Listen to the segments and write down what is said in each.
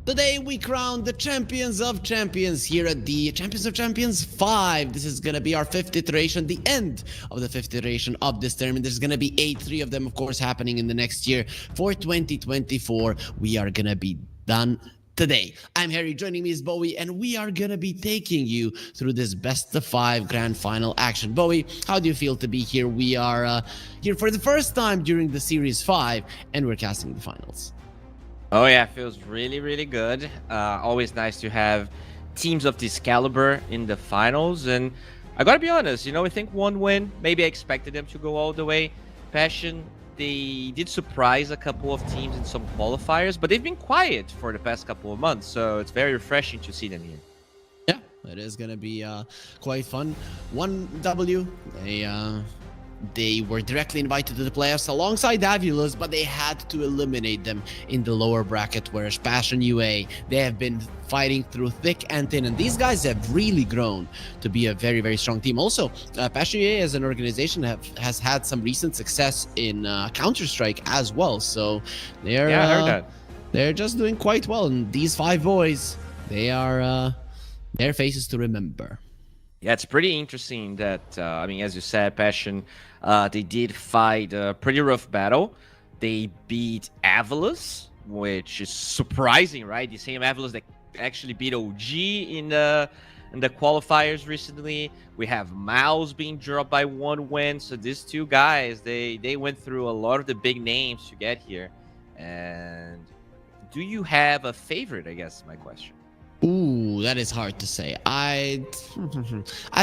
Today we crown the Champions of Champions here at the Champions of Champions 5. This is gonna be our 5th iteration, the end of the 5th iteration of this tournament. There's gonna be 3 of them, of course, happening in the next year. For 2024, we are gonna be done today. I'm Harry, joining me is Bowie, and we are gonna be taking you through this best of 5 grand final action. Bowie, how do you feel to be here? We are here for the first time during the Series 5, and we're casting the finals. Oh yeah, it feels really good. Always nice to have teams of this caliber in the finals, and I gotta be honest, I think one win, maybe I expected them to go all the way. Passion, they did surprise a couple of teams in some qualifiers, but they've been quiet for the past couple of months, so it's very refreshing to see them here. Yeah, it is gonna be quite fun. 1W, they were directly invited to the playoffs alongside Davulus, but they had to eliminate them in the lower bracket, whereas Passion UA, they have been fighting through thick and thin, and these guys have really grown to be a very strong team. Also, Passion UA as an organization has had some recent success in Counter-Strike as well, so they're I heard that. They're just doing quite well, and these 5 boys, they are their faces to remember. Yeah, it's pretty interesting that, as you said, Passion, they did fight a pretty rough battle. They beat Avalus, which is surprising, right? The same Avalus that actually beat OG in the qualifiers recently. We have Mouse being dropped by 1 win. So these 2 guys, they went through a lot of the big names to get here. And do you have a favorite, I guess, is my question. Ooh, that is hard to say. I'd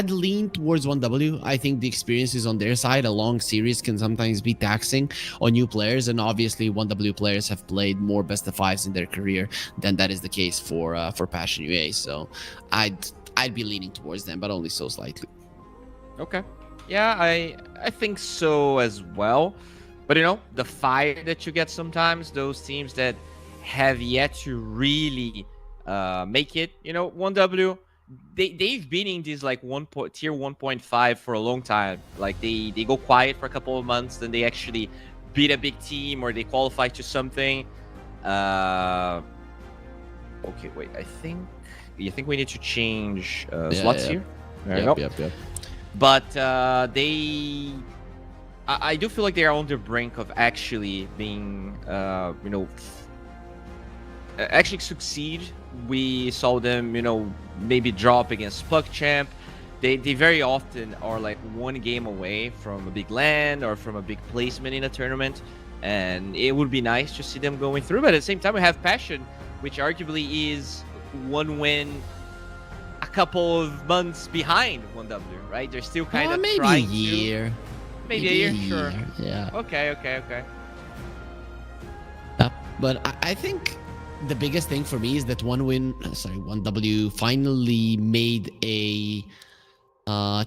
lean towards 1W. I think the experiences on their side, a long series can sometimes be taxing on new players, and obviously 1W players have played more best of 5s in their career than that is the case for Passion UA. So I'd be leaning towards them, but only so slightly. Okay. Yeah, I think so as well. But the fire that you get sometimes, those teams that have yet to really make it, 1W, they've been in this like tier 1.5 for a long time. Like they go quiet for a couple of months, then they actually beat a big team or they qualify to something. Okay, wait, I think we need to change slots here. There you go. Yep. But I do feel like they are on the brink of actually being actually succeed. We saw them, maybe drop against PuckChamp. They very often are like 1 game away from a big land or from a big placement in a tournament, and it would be nice to see them going through. But at the same time, we have Passion, which arguably is 1 win a couple of months behind 1W, right? They're still kind of maybe trying a year. Maybe a year, sure. Yeah. Okay. But I think the biggest thing for me is that 1W finally made a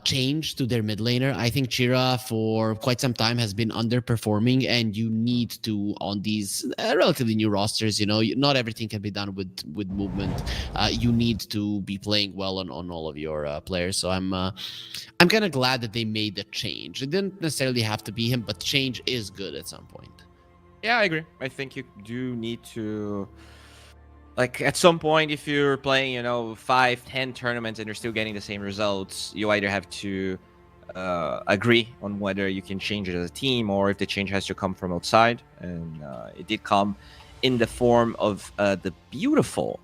change to their mid laner. I think Chira for quite some time has been underperforming, and you need to, on these relatively new rosters, not everything can be done with movement. You need to be playing well on all of your players. So I'm kind of glad that they made the change. It didn't necessarily have to be him, but change is good at some point. Yeah, I agree. I think you do need to, like, at some point, if you're playing, 5-10 tournaments and you're still getting the same results, you either have to agree on whether you can change it as a team or if the change has to come from outside. And it did come in the form of the beautiful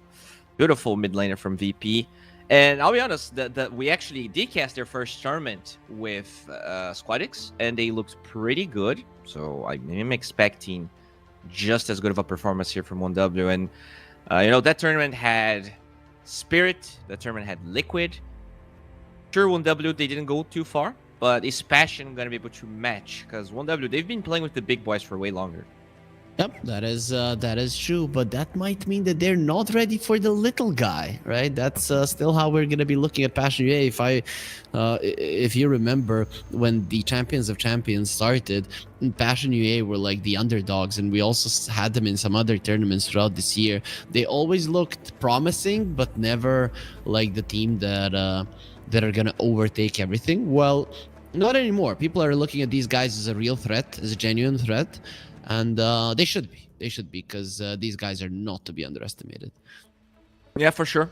mid laner from VP. And I'll be honest, that we actually did cast their first tournament with Squadix, and they looked pretty good. So I'm expecting just as good of a performance here from 1W. And that tournament had Spirit, that tournament had Liquid. Sure, 1W, they didn't go too far, but is Passion going to be able to match? Because 1W, they've been playing with the big boys for way longer. Yep, that is true, but that might mean that they're not ready for the little guy, right? That's still how we're gonna be looking at Passion UA. If you remember when the Champions of Champions started, Passion UA were like the underdogs, and we also had them in some other tournaments throughout this year. They always looked promising, but never like the team that are gonna overtake everything. Well, not anymore. People are looking at these guys as a real threat, as a genuine threat. And they should be. They should be, because these guys are not to be underestimated. Yeah, for sure.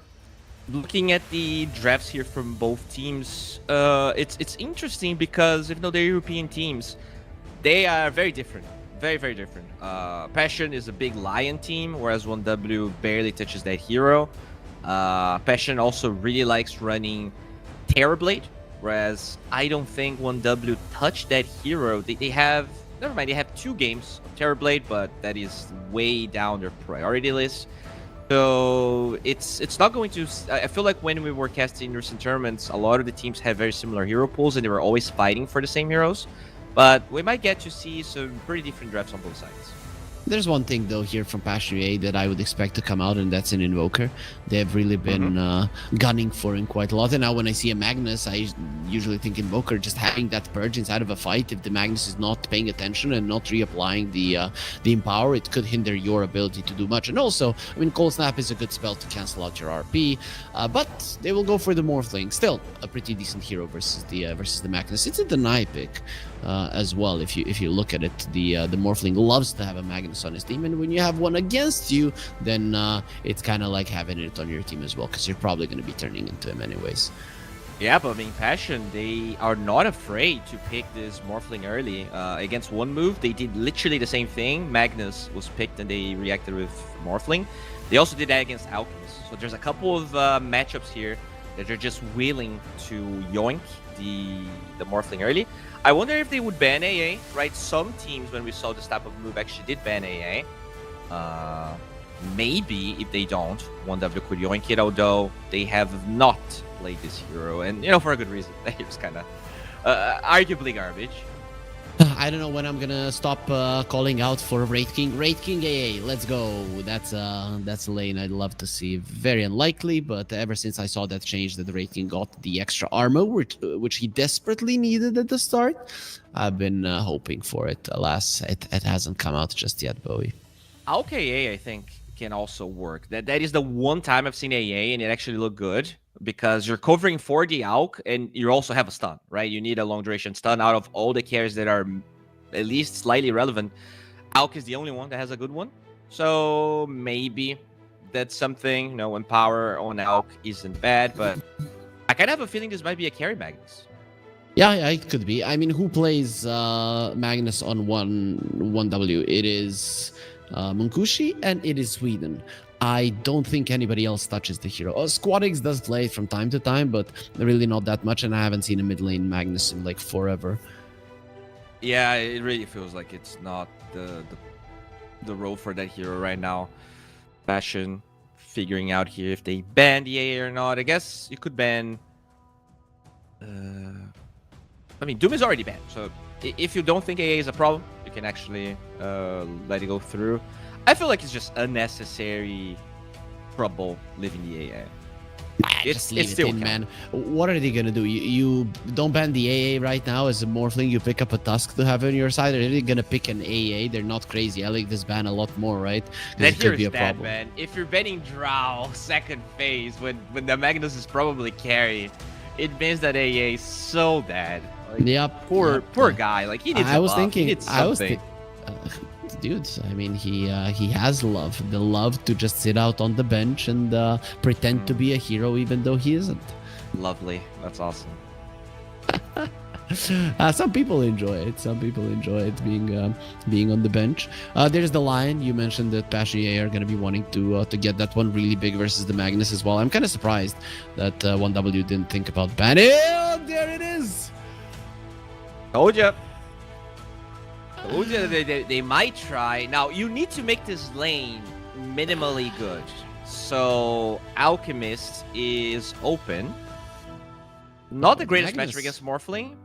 Looking at the drafts here from both teams, it's interesting because even though they're European teams, they are very different. Very, very different. Passion is a big Lion team, whereas 1W barely touches that hero. Passion also really likes running Terrorblade, whereas I don't think 1W touched that hero. They have, never mind, they have 2 games of Terrorblade, but that is way down their priority list. So it's not going to. I feel like when we were casting recent tournaments, a lot of the teams had very similar hero pools, and they were always fighting for the same heroes. But we might get to see some pretty different drafts on both sides. There's one thing though here from Passion UA that I would expect to come out, and that's an Invoker. They've really been gunning for him quite a lot. And now when I see a Magnus, I usually think Invoker, just having that purge inside of a fight. If the Magnus is not paying attention and not reapplying the Empower, it could hinder your ability to do much. And also, I mean, Cold Snap is a good spell to cancel out your RP, but they will go for the Morphling. Still a pretty decent hero versus the Magnus. It's a deny pick as well. If you look at it, the Morphling loves to have a Magnus on his team, and when you have one against you, then it's kind of like having it on your team as well, because you're probably going to be turning into him anyways. Yeah, but I mean, Passion, they are not afraid to pick this Morphling early. Against one move, they did literally the same thing. Magnus was picked and they reacted with Morphling. They also did that against Alchemist. So there's a couple of matchups here that are just willing to yoink the Morphling early. I wonder if they would ban AA, right? Some teams, when we saw this type of move, actually did ban AA. Maybe if they don't, 1W could yoink it, although they have not played this hero, and for a good reason. That hero's kind of arguably garbage. I don't know when I'm gonna stop calling out for Wraith King. Wraith King AA, let's go. That's a lane I'd love to see. Very unlikely, but ever since I saw that change that Wraith King got the extra armor, which he desperately needed at the start, I've been hoping for it. Alas, it hasn't come out just yet, Bowie. Auk AA, I think, can also work. That is the one time I've seen AA and it actually looked good, because you're covering for the Auk and you also have a stun, right? You need a long duration stun. Out of all the carries that are at least slightly relevant, Auk is the only one that has a good one. So maybe that's something, Empower on Auk isn't bad, but I kind of have a feeling this might be a carry Magnus. Yeah, it could be. I mean, who plays Magnus on 1W? It is Munkushi and it is Sweden. I don't think anybody else touches the hero. Squadix does play it from time to time, but really not that much, and I haven't seen a mid lane Magnus in like forever. Yeah, it really feels like it's not the role for that hero right now. Passion figuring out here if they ban the AA or not. I guess you could ban... I mean, Doom is already banned, so if you don't think AA is a problem, you can actually let it go through. I feel like it's just unnecessary trouble leaving the AA. Just leave it in, man. What are they gonna do? You don't ban the AA right now as a Morphling. You pick up a Tusk to have on your side. Are they gonna pick an AA? They're not crazy. I like this ban a lot more, right? That here is bad, man. If you're banning Drow second phase when the Magnus is probably carried, it means that AA is so bad. Like, yep. Poor guy. Like he needs. I was thinking. Dude, I mean, he has the love to just sit out on the bench and pretend to be a hero even though he isn't. Lovely. That's awesome. Some people enjoy it. Some people enjoy it being on the bench. There's the Lion. You mentioned that Passion are going to be wanting to get that one really big versus the Magnus as well. I'm kind of surprised that 1W didn't think about banning. Oh, there it is. Told ya. They might try. Now, you need to make this lane minimally good. So, Alchemist is open. Not the greatest matchup against Morphling.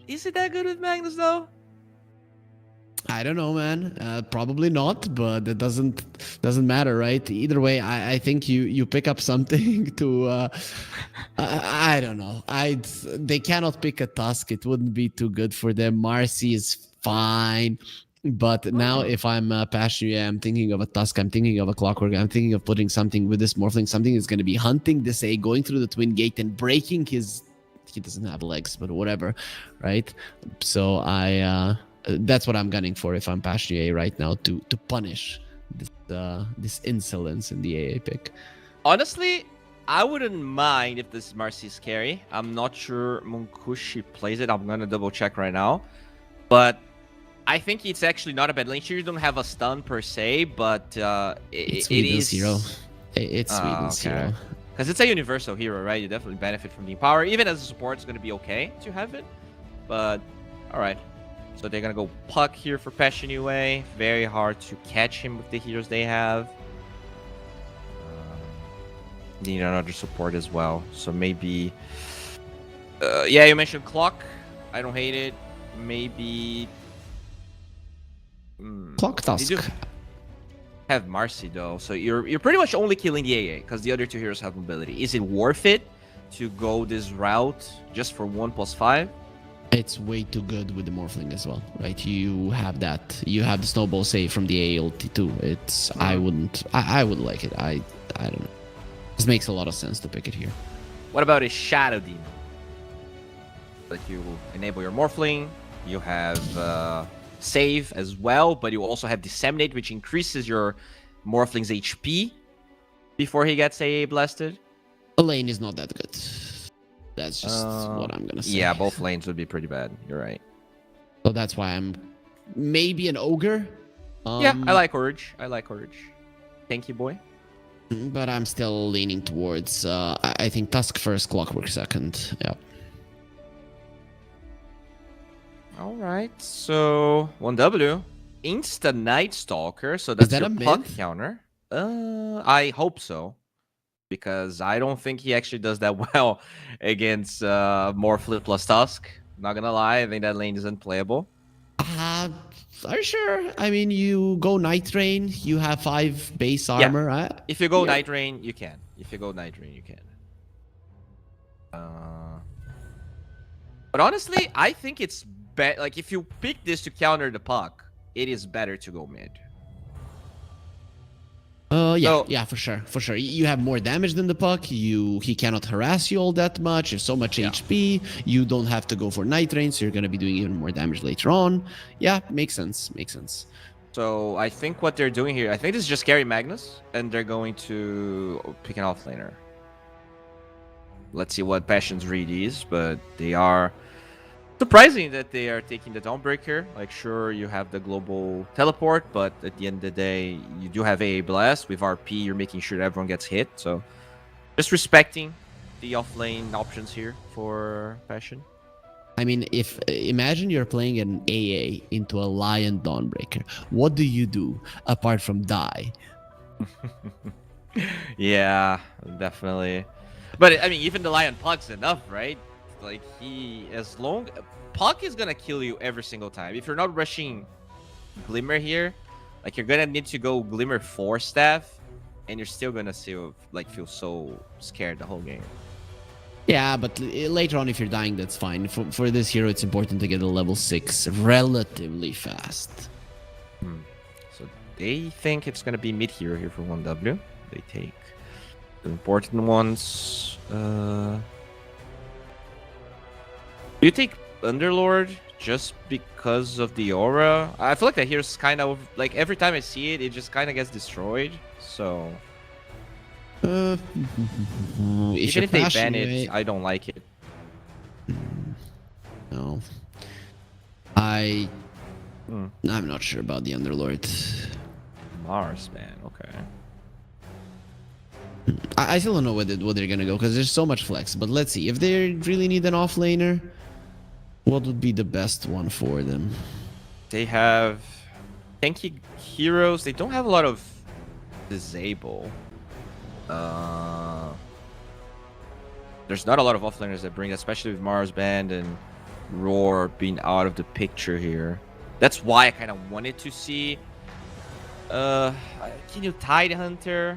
Is it that good with Magnus, though? I don't know, man. Probably not, but it doesn't matter, right? Either way, I think you pick up something to... I don't know. They cannot pick a Tusk. It wouldn't be too good for them. Marcy is fine. But now if I'm Passion, I'm thinking of a Tusk, I'm thinking of a Clockwork, I'm thinking of putting something with this Morphling, something that's going to be hunting this A, going through the Twin Gate and breaking his... He doesn't have legs, but whatever, right? So That's what I'm gunning for if I'm Passion UA right now to punish this insolence in the AA pick. Honestly, I wouldn't mind if this Marcy's carry. I'm not sure Munkushi plays it. I'm gonna double check right now. But I think it's actually not a bad lane. Sure, you don't have a stun per se, but It's it Sweden's is hero. It's Sweden's hero. Because it's a universal hero, right? You definitely benefit from the power. Even as a support, it's going to be okay to have it. But, alright. So they're going to go Puck here for Passion UA. Very hard to catch him with the heroes they have. Need another support as well. So maybe... yeah, you mentioned Clock. I don't hate it. Maybe... Clock Tusk. They do have Marcy though, so you're pretty much only killing the AA because the other two heroes have mobility. Is it worth it to go this route just for 1+5? It's way too good with the Morphling as well, right? You have that. You have the snowball save from the AA ulti too. It's I wouldn't. I would like it. I don't know. This makes a lot of sense to pick it here. What about a Shadow Demon? Like you enable your Morphling, you have save as well, but you also have Disseminate, which increases your Morphling's HP before he gets AA blasted. The lane is not that good. That's just what I'm gonna say. Yeah, both lanes would be pretty bad. You're right. So that's why I'm maybe an ogre. Yeah, I like Urge. Thank you, boy. But I'm still leaning towards. I think Tusk first, Clockwork second. Yeah. All right, so 1W, Insta Night Stalker. So that's that your a Puck mid? counter. I hope so, because I don't think he actually does that well against Morphling plus Tusk. Not gonna lie, I think that lane is unplayable. Are you sure? I mean, you go Night Rain, you have 5 base armor. Yeah. If you go Night Rain, you can. But honestly, I think it's better. Like, if you pick this to counter the Puck, it is better to go mid. Yeah, for sure. You have more damage than the Puck. He cannot harass you all that much. You have so much HP. You don't have to go for Night Rain, so you're gonna be doing even more damage later on. Yeah, makes sense. So I think what they're doing here, I think this is just carry Magnus, and they're going to pick an offlaner. Let's see what Passion's read is, but they are surprising that they are taking the Dawnbreaker. Like, sure, you have the global teleport, but at the end of the day, you do have AA Blast. With RP, you're making sure that everyone gets hit. So just respecting the offlane options here for Passion. I mean, imagine you're playing an AA into a Lion Dawnbreaker. What do you do apart from die? Yeah, definitely. But I mean, even the Lion Puck's enough, right? Like, Puck is gonna kill you every single time. If you're not rushing Glimmer here, like, you're gonna need to go Glimmer 4 staff, and you're still gonna feel so scared the whole game. Yeah, but later on, if you're dying, that's fine. For this hero, it's important to get a level 6 relatively fast. So they think it's gonna be mid hero here for 1W. They take the important ones. Do you take Underlord just because of the aura? I feel like that hero's kind of like, every time I see it, it just kind of gets destroyed. So even if they ban it, I don't like it. No, I'm not sure about the Underlord. Mars, man. Okay. I still don't know what they're gonna go, because there's so much flex. But let's see if they really need an offlaner. What would be the best one for them? They have tanky heroes. They don't have a lot of disable. There's not a lot of offlaners that bring, especially with Mars Band and Roar being out of the picture here. That's why I kind of wanted to see. Can you Tide Hunter?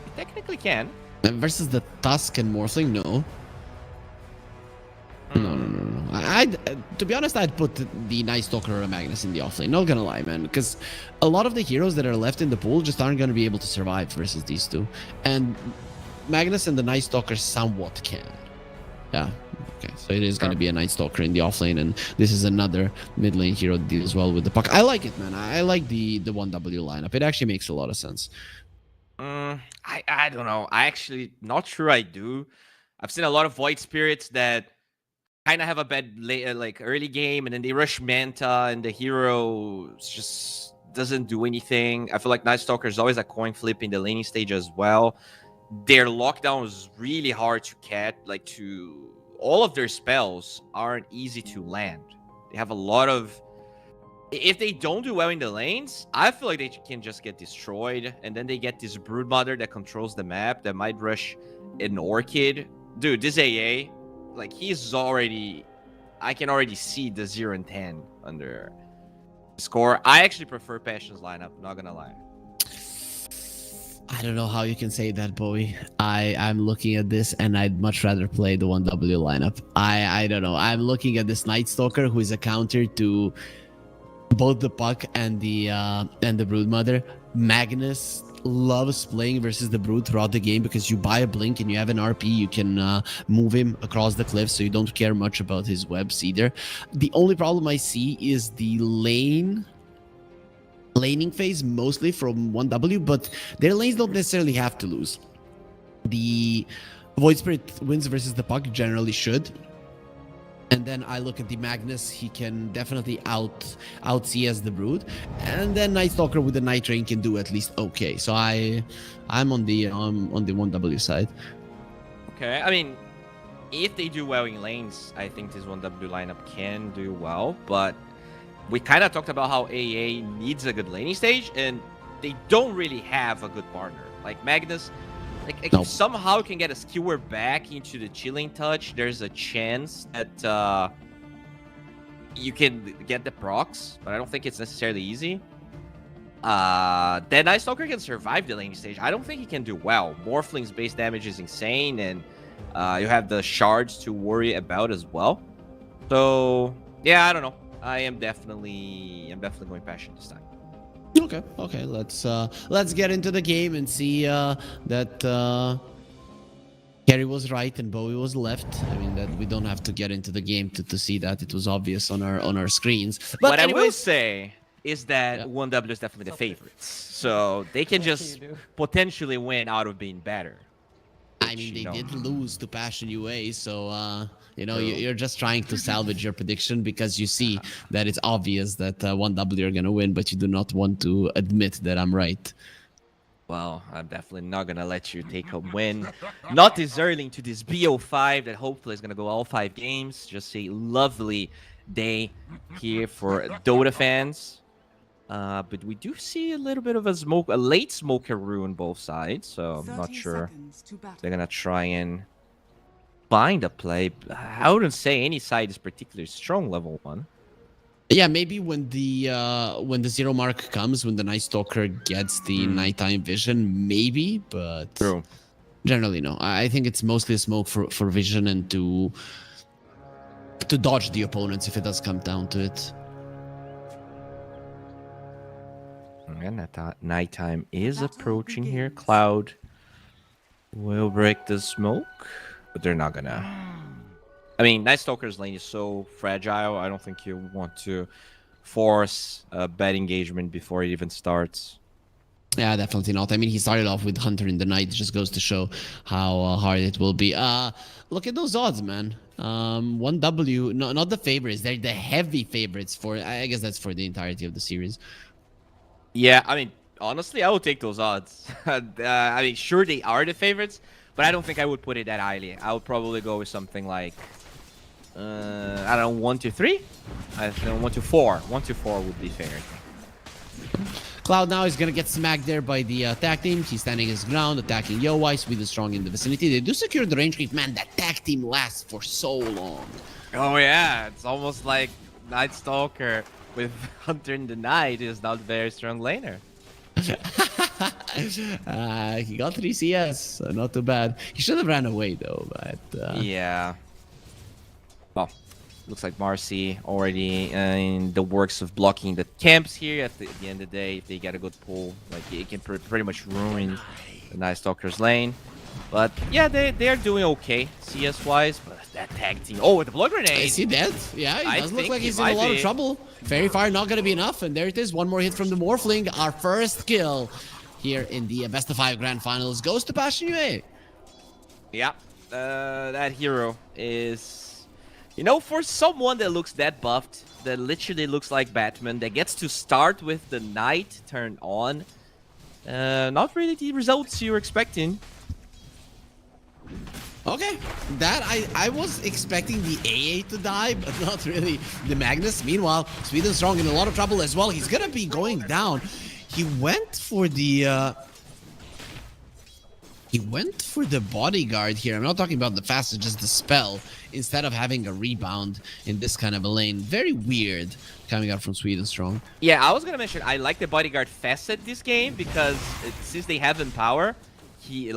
You technically can. Versus the Tusk and Morphling, no. No. To be honest, I'd put the Night Stalker or a Magnus in the offlane. Not gonna lie, man, because a lot of the heroes that are left in the pool just aren't gonna be able to survive versus these two. And Magnus and the Night Stalker somewhat can. Yeah, Okay, so it is going to be a Night Stalker in the offlane, and this is another mid lane hero that deals well with the puck. I like it, man. I like the 1W lineup. It actually makes a lot of sense. I don't know. I actually not sure I do. I've seen a lot of Void Spirits that kind of have a bad like early game, and then they rush Manta, and the hero just doesn't do anything. I feel like Night Stalker is always a coin flip in the laning stage as well. Their lockdown is really hard to catch. Like all of their spells aren't easy to land. They have a lot of. If they don't do well in the lanes, I feel like they can just get destroyed, and then they get this Broodmother that controls the map that might rush an Orchid. Dude, this AA, like he's already, I can already see the 0 and 10 under score. I actually prefer Passion's lineup, not gonna lie. I don't know how you can say that, Bowie. I'm looking at this and I'd much rather play the 1W lineup. I don't know. I'm looking at this Night Stalker who is a counter to both the puck and the Broodmother. Magnus loves playing versus the Brood throughout the game because you buy a blink and you have an RP, you can move him across the cliff, so you don't care much about his webs either. The only problem I see is the laning phase, mostly from 1W, but their lanes don't necessarily have to lose. The Void Spirit wins versus the puck generally should. And then I look at the Magnus, he can definitely out CS the Brood. And then Night Stalker with the Night Train can do at least okay. So I'm on the 1W side. Okay, I mean, if they do well in lanes, I think this 1W lineup can do well. But we kind of talked about how AA needs a good laning stage, and they don't really have a good partner. Like Magnus, like Nope. if somehow can get a skewer back into the chilling touch, there's a chance that you can get the procs, but I don't think it's necessarily easy. Then Night Stalker can survive the laning stage. I don't think he can do well. Morphling's base damage is insane, and you have the shards to worry about as well. So yeah, I don't know. I'm definitely going Passion this time. Okay. Let's get into the game and see that Kerry was right and Bowie was left. I mean that we don't have to get into the game to see that. It was obvious on our screens. But what anyways, I will say is that 1W is definitely the favorites, so they can just potentially win out of being better. I mean, they did lose to Passion UA, so you're just trying to salvage your prediction because you see that it's obvious that 1W are gonna win, but you do not want to admit that I'm right. Well, I'm definitely not gonna let you take a win. Not this early into this BO5 that hopefully is gonna go all 5 games. Just a lovely day here for Dota fans. But we do see a little bit of a late smokeroo on both sides, so I'm not sure they're gonna try and find a play. I wouldn't say any side is particularly strong level 1. Yeah, maybe when the 0 mark comes, when the Night Stalker gets the nighttime vision, maybe, but True. Generally no. I think it's mostly a smoke for vision and to dodge the opponents if it does come down to it. And that nighttime is approaching here. Cloud will break the smoke, but they're not gonna. I mean, Night Stalker's lane is so fragile. I don't think you want to force a bad engagement before it even starts. Yeah, definitely not. I mean, he started off with Hunter in the night. It just goes to show how hard it will be. Look at those odds, man. 1W, no, not the favorites. They're the heavy favorites for. I guess that's for the entirety of the series. Yeah, I mean, honestly, I would take those odds. I mean, sure, they are the favorites, but I don't think I would put it that highly. I would probably go with something like, I don't know, 1 to 3? I think 1 to 4. 1 to 4 would be fair. Cloud now is gonna get smacked there by the tag team. He's standing his ground, attacking Yo-Wai. Sweden strong in the vicinity. They do secure the range creep. Man, that tag team lasts for so long. Oh yeah, it's almost like Night Stalker with Hunter in the night is not a very strong laner. He got 3 CS, so not too bad. He should have ran away though, but yeah. Well, looks like Marcy already in the works of blocking the camps here. At the end of the day, if they get a good pull, like it can pretty much ruin the Night Stalker's lane. But yeah, they are doing okay CS wise. But that tag team. Oh, with the blood grenade. Is he dead? Yeah, he I does look think like he he's in a might lot of be. trouble. Fairy Fire not going to be enough. And there it is. One more hit from the Morphling. Our first kill here in the best of 5 grand finals goes to Passion UA. Yeah, that hero is, you know, for someone that looks that buffed, that literally looks like Batman, that gets to start with the night turned on. Not really the results you were expecting. Okay, that I was expecting the AA to die, but not really the Magnus. Meanwhile, Sweden Strong in a lot of trouble as well. He's gonna be going down. He went for the bodyguard here. I'm not talking about the fast, just the spell, instead of having a rebound in this kind of a lane. Very weird coming out from Sweden Strong. Yeah, I was gonna mention I like the bodyguard facet this game because since they have Empower, he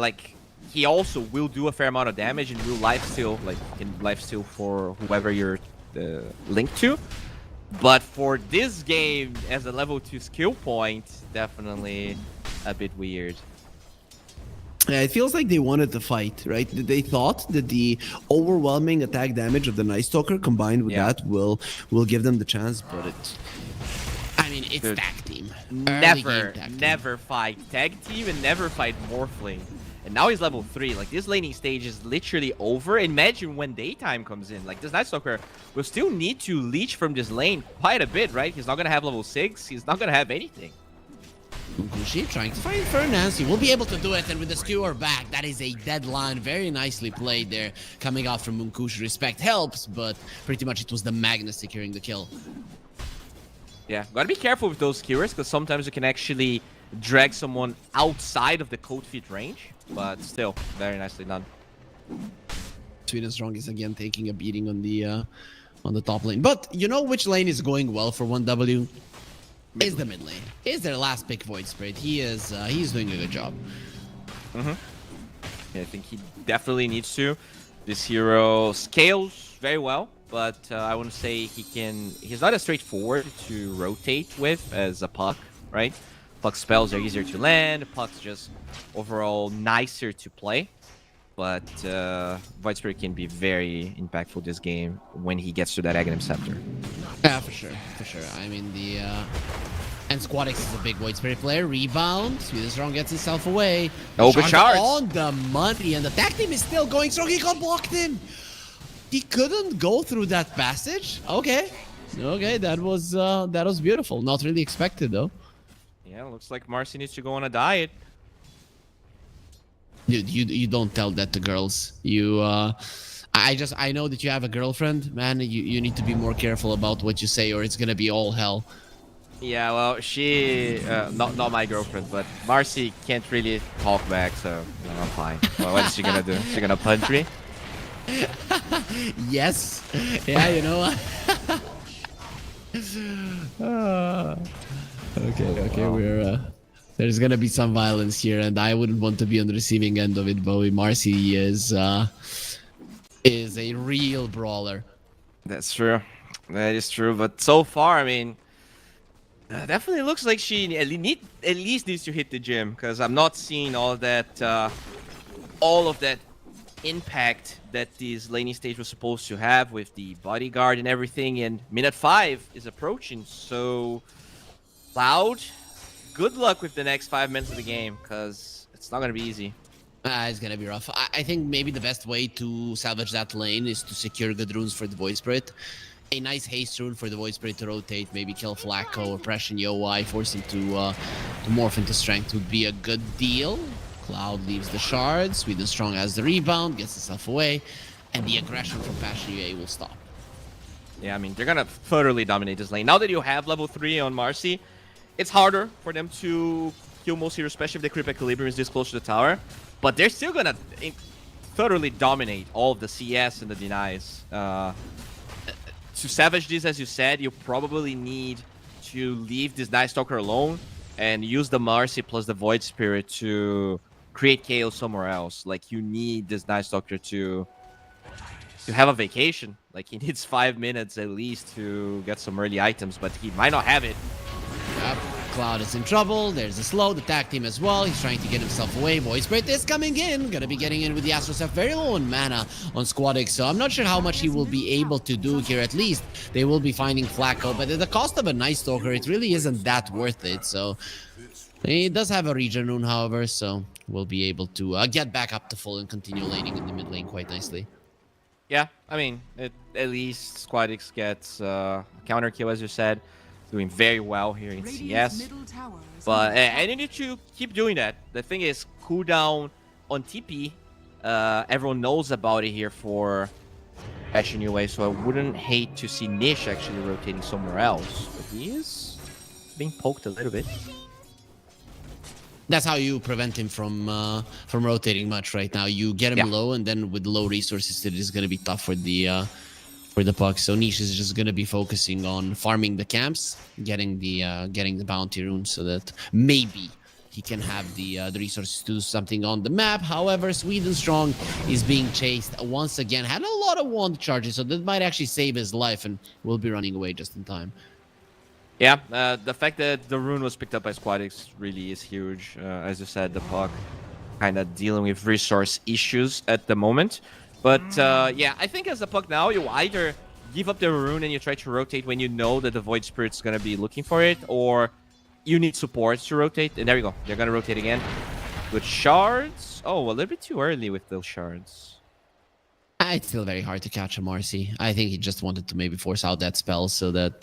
also will do a fair amount of damage and will lifesteal, like can lifesteal for whoever you're linked to. But for this game, as a level 2 skill point, definitely a bit weird. Yeah, it feels like they wanted to fight, right? They thought that the overwhelming attack damage of the Night Stalker combined with that will give them the chance, but I mean, it's Dude, tag team. Never fight tag team and never fight Morphling. And now he's level 3. Like, this laning stage is literally over. Imagine when daytime comes in. Like, this Night Stalker will still need to leech from this lane quite a bit, right? He's not going to have level 6. He's not going to have anything. Munkushi trying to find Fernance. He will be able to do it, and with the skewer back, that is a deadline. Very nicely played there, coming out from Munkushi. Respect helps, but pretty much it was the Magnus securing the kill. Yeah, gotta be careful with those skewers, because sometimes you can actually drag someone outside of the cold feet range, but still, very nicely done. Sweden Strong is again taking a beating on the top lane. But you know which lane is going well for 1W? Is the mid lane. Is their last pick Void Spirit. He's doing a good job. Yeah, I think he definitely needs to. This hero scales very well, but I wouldn't say he's not as straightforward to rotate with as a Puck, right? Puck spells are easier to land, Puck's just overall nicer to play. But Void Spirit can be very impactful this game when he gets to that Aghanim Scepter. Yeah, for sure. I mean, and Squadix is a big Void Spirit player. Rebound. Sweden Strong gets himself away. Oh, good shards. On the money, and the tag team is still going strong. He got blocked in. He couldn't go through that passage. Okay, that was beautiful. Not really expected though. Yeah, looks like Marcy needs to go on a diet. Dude, you don't tell that to girls. I know that you have a girlfriend, man. You need to be more careful about what you say, or it's gonna be all hell. Yeah, well, she not my girlfriend, but Marcy can't really talk back, so I'm fine. Well, what is she gonna do? She gonna punch me? Yes. Yeah, you know what? Okay, we're there's gonna be some violence here, and I wouldn't want to be on the receiving end of it. Bowie Marcy is a real brawler. That's true. That is true. But so far, I mean, definitely looks like she at least needs to hit the gym, because I'm not seeing all of that impact that this laning stage was supposed to have with the bodyguard and everything. And minute 5 is approaching, so Cloud, good luck with the next 5 minutes of the game, because it's not going to be easy. It's going to be rough. I think maybe the best way to salvage that lane is to secure good runes for the Void Spirit. A nice haste rune for the Void Spirit to rotate, maybe kill Flacco or Pression Yoi, force him to morph into strength would be a good deal. Cloud leaves the shards, Sweden Strong has the rebound, gets himself away, and the aggression from Passion UA will stop. Yeah, I mean, they're going to thoroughly dominate this lane. Now that you have level 3 on Marcy, it's harder for them to kill most heroes, especially if the creep equilibrium is this close to the tower. But they're still gonna thoroughly dominate all of the CS and the denies. To savage this, as you said, you probably need to leave this Night Stalker alone and use the Marcy plus the Void Spirit to create chaos somewhere else. Like, you need this Night Stalker to have a vacation. Like, he needs 5 minutes at least to get some early items, but he might not have it. Cloud is in trouble. There's a slow, the tag team as well. He's trying to get himself away. Void Spirit is coming in. Gonna be getting in with the Astro Self. Very low on mana on Squadix, so I'm not sure how much he will be able to do here. At least they will be finding Flacco, but at the cost of a Night Stalker, it really isn't that worth it. So he does have a regen rune, however, so we'll be able to get back up to full and continue laning in the mid lane quite nicely. Yeah, I mean, at least Squadix gets counter kill, as you said. Doing very well here in CS. But and you need to keep doing that. The thing is, cooldown on TP, everyone knows about it here for Passion UA, so I wouldn't hate to see Nish actually rotating somewhere else. But he is being poked a little bit. That's how you prevent him from rotating much right now. You get him low, and then with low resources, it is going to be tough for the puck. So Niche is just going to be focusing on farming the camps, getting the bounty runes, so that maybe he can have the resources to do something on the map. However, Sweden Strong is being chased once again. Had a lot of wand charges, so that might actually save his life, and will be running away just in time. Yeah, the fact that the rune was picked up by Squadix really is huge. As you said, the puck kind of dealing with resource issues at the moment. But yeah, I think as the puck now, you either give up the rune and you try to rotate when you know that the Void Spirit's going to be looking for it, or you need support to rotate. And there you go. They're going to rotate again. With shards. Oh, a little bit too early with those shards. It's still very hard to catch a Marcy. I think he just wanted to maybe force out that spell so that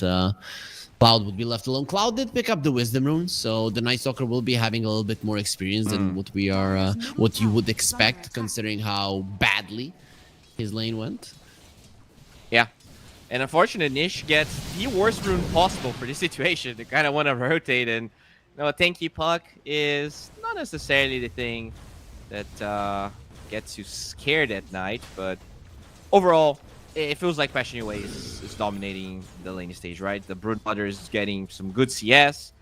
Cloud would be left alone. Cloud did pick up the Wisdom Rune, so the Night Stalker will be having a little bit more experience than what you would expect, considering how badly his lane went. Yeah. And unfortunately, Nish gets the worst rune possible for this situation. They kind of want to rotate, and a tanky puck is not necessarily the thing that gets you scared at night, but overall, it feels like Passion UA is dominating the laning stage, right? The Broodmother is getting some good CS.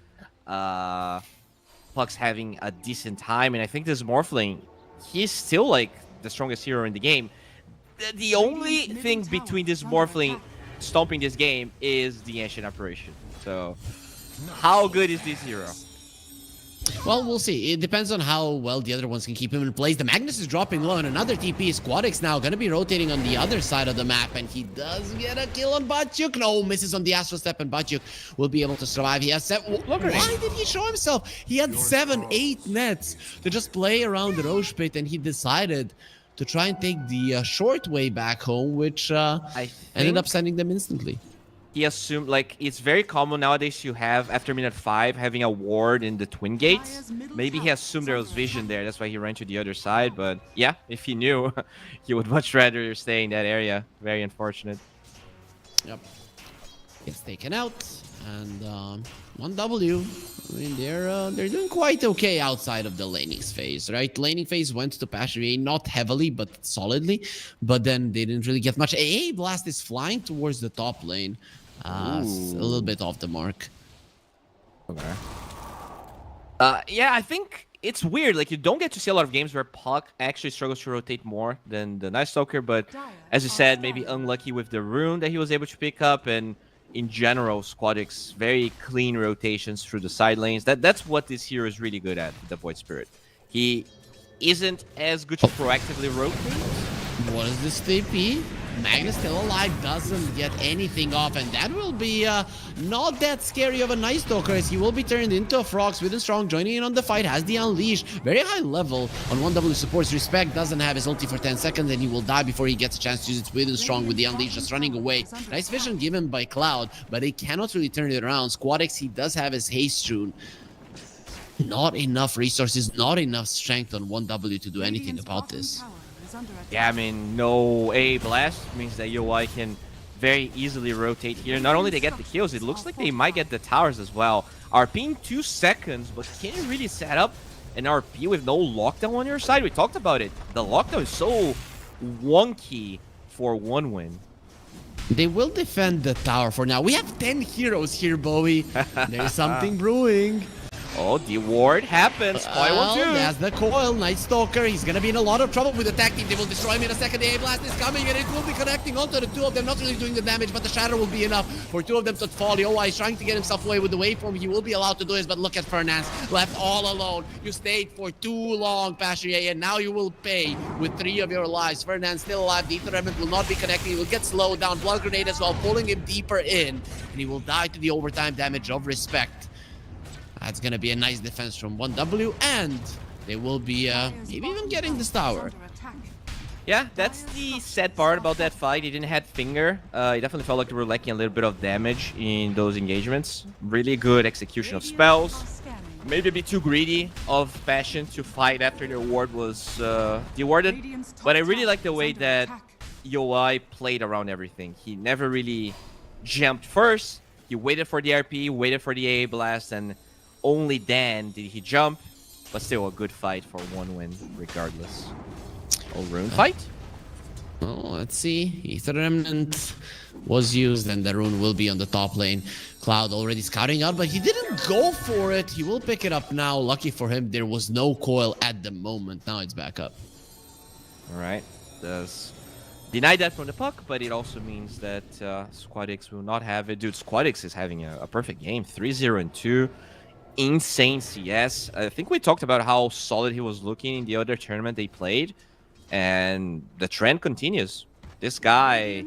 Puck's having a decent time, and I think this Morphling, he's still like the strongest hero in the game. The only thing between this Morphling stomping this game is the Ancient Apparition. So, how good is this hero? Well, we'll see. It depends on how well the other ones can keep him in place. The Magnus is dropping low, and another TP. Squadix now going to be rotating on the other side of the map, and he does get a kill on Batyuk. No, misses on the Astro Step, and Batyuk will be able to survive. He has 7... Look, why did he show himself? He had 7, 8 nets to just play around the Roche Pit, and he decided to try and take the short way back home, which ended up sending them instantly. He assumed, like, it's very common nowadays you have, after minute 5, having a ward in the twin gates. Maybe he assumed there was vision there, that's why he ran to the other side, but yeah, if he knew, he would much rather stay in that area. Very unfortunate. Yep. Gets taken out, and 1W. I mean, they're doing quite okay outside of the laning phase, right? Laning phase went to Passion UA, not heavily, but solidly, but then they didn't really get much. AA Blast is flying towards the top lane. A little bit off the mark. Okay. Yeah, I think it's weird. Like, you don't get to see a lot of games where Puck actually struggles to rotate more than the Night Stalker, but as you said, maybe unlucky with the rune that he was able to pick up, and in general, Squadix, very clean rotations through the side lanes. That's what this hero is really good at, the Void Spirit. He isn't as good to proactively rotate. What is this TP? Magnus still alive, doesn't get anything off, and that will be not that scary of a Night Stalker, as he will be turned into a frog. Sweden Strong joining in on the fight, has the Unleash. Very high level on 1W supports. Respect doesn't have his ulti for 10 seconds, and he will die before he gets a chance to use it. Sweden Strong with the Unleash just running away. Nice vision given by Cloud, but he cannot really turn it around. Squadix, he does have his haste rune. Not enough resources, not enough strength on 1W to do anything about this. Yeah, I mean, no A blast means that UI can very easily rotate here. Not only they get the kills, it looks like they might get the towers as well. RP in 2 seconds, but can you really set up an RP with no lockdown on your side? We talked about it. The lockdown is so wonky for one win. They will defend the tower for now. We have 10 heroes here, Bowie. There's something brewing. Oh, the ward happens. Coil will do. That's the coil. Night Stalker. He's gonna be in a lot of trouble with the tag team. They will destroy him in a second. The A-Blast is coming and it will be connecting onto the two of them. Not really doing the damage, but the shatter will be enough for two of them to fall. Yoa is trying to get himself away with the waveform. He will be allowed to do this, but look at Fernance. Left all alone. You stayed for too long, Pashier, and now you will pay with 3 of your lives. Fernance still alive. The Ether Remnant will not be connecting. He will get slowed down. Blood Grenade as well, pulling him deeper in. And he will die to the overtime damage of Respect. That's going to be a nice defense from 1W, and they will be maybe even getting this tower. Yeah, that's the sad part about that fight. He didn't have Finger. It definitely felt like they were lacking a little bit of damage in those engagements. Really good execution of spells. Maybe a bit too greedy of Passion to fight after their ward was dewarded. But I really like the way that Yoai played around everything. He never really jumped first. He waited for the RP, waited for the A blast, and only then did he jump. But still a good fight for 1 win regardless. Oh, rune fight? Oh, let's see. Ether Remnant was used, and the rune will be on the top lane. Cloud already scouting out, but he didn't go for it. He will pick it up now. Lucky for him, there was no coil at the moment. Now it's back up. All right. Does deny that from the puck, but it also means that SquadX will not have it. Dude, SquadX is having a perfect game. 3-0-2. Insane CS. I think we talked about how solid he was looking in the other tournament they played. And the trend continues. This guy,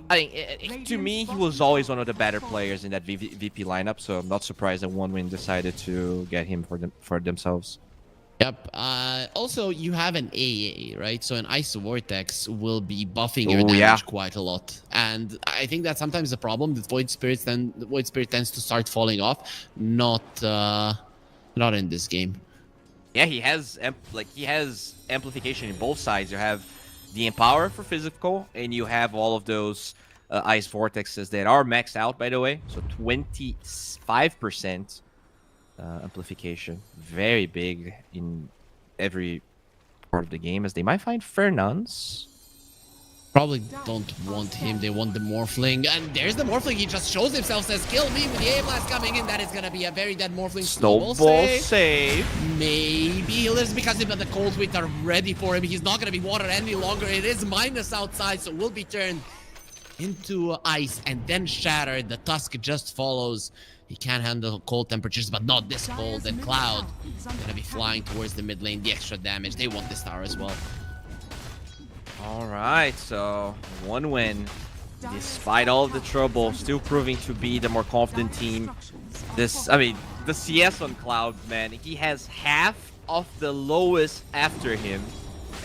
I think, to me, he was always one of the better players in that VP lineup. So I'm not surprised that 1 win decided to get him for themselves. Yep. Also, you have an AA, right? So an Ice Vortex will be buffing your damage quite a lot. And I think that's sometimes the problem. The Void Spirit tends to start falling off. Not in this game. Yeah, he has amplification in both sides. You have the Empower for physical, and you have all of those Ice Vortexes that are maxed out, by the way. So 25% amplification. Very big in every part of the game, as they might find Fernance. Probably don't want him. They want the Morphling. And there's the Morphling. He just shows himself, says, kill me with the A-Blast coming in. That is going to be a very dead Morphling. Snowball save. Maybe he'll just because the Cold Wheat are ready for him. He's not going to be water any longer. It is minus outside, so will be turned into ice and then shattered. The Tusk just follows. He can handle cold temperatures, but not this cold. And Cloud going to be flying towards the mid lane. The extra damage. They want this tower as well. All right, so 1 win, despite all the trouble, still proving to be the more confident team. The CS on Cloud, man, he has half of the lowest after him,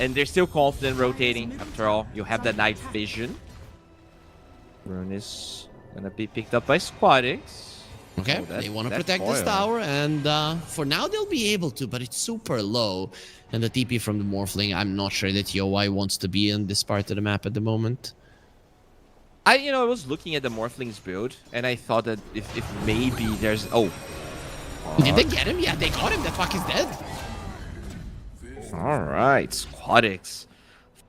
and they're still confident rotating. After all, you have that night vision. Rune is gonna be picked up by SquadX. Okay, they want to protect this tower, and for now they'll be able to, but it's super low. And the TP from the Morphling, I'm not sure that Yoai wants to be in this part of the map at the moment. I was looking at the Morphling's build, and I thought that if maybe there's... Oh. Did they get him? Yeah, they got him. The fuck is dead. All right, SquadX.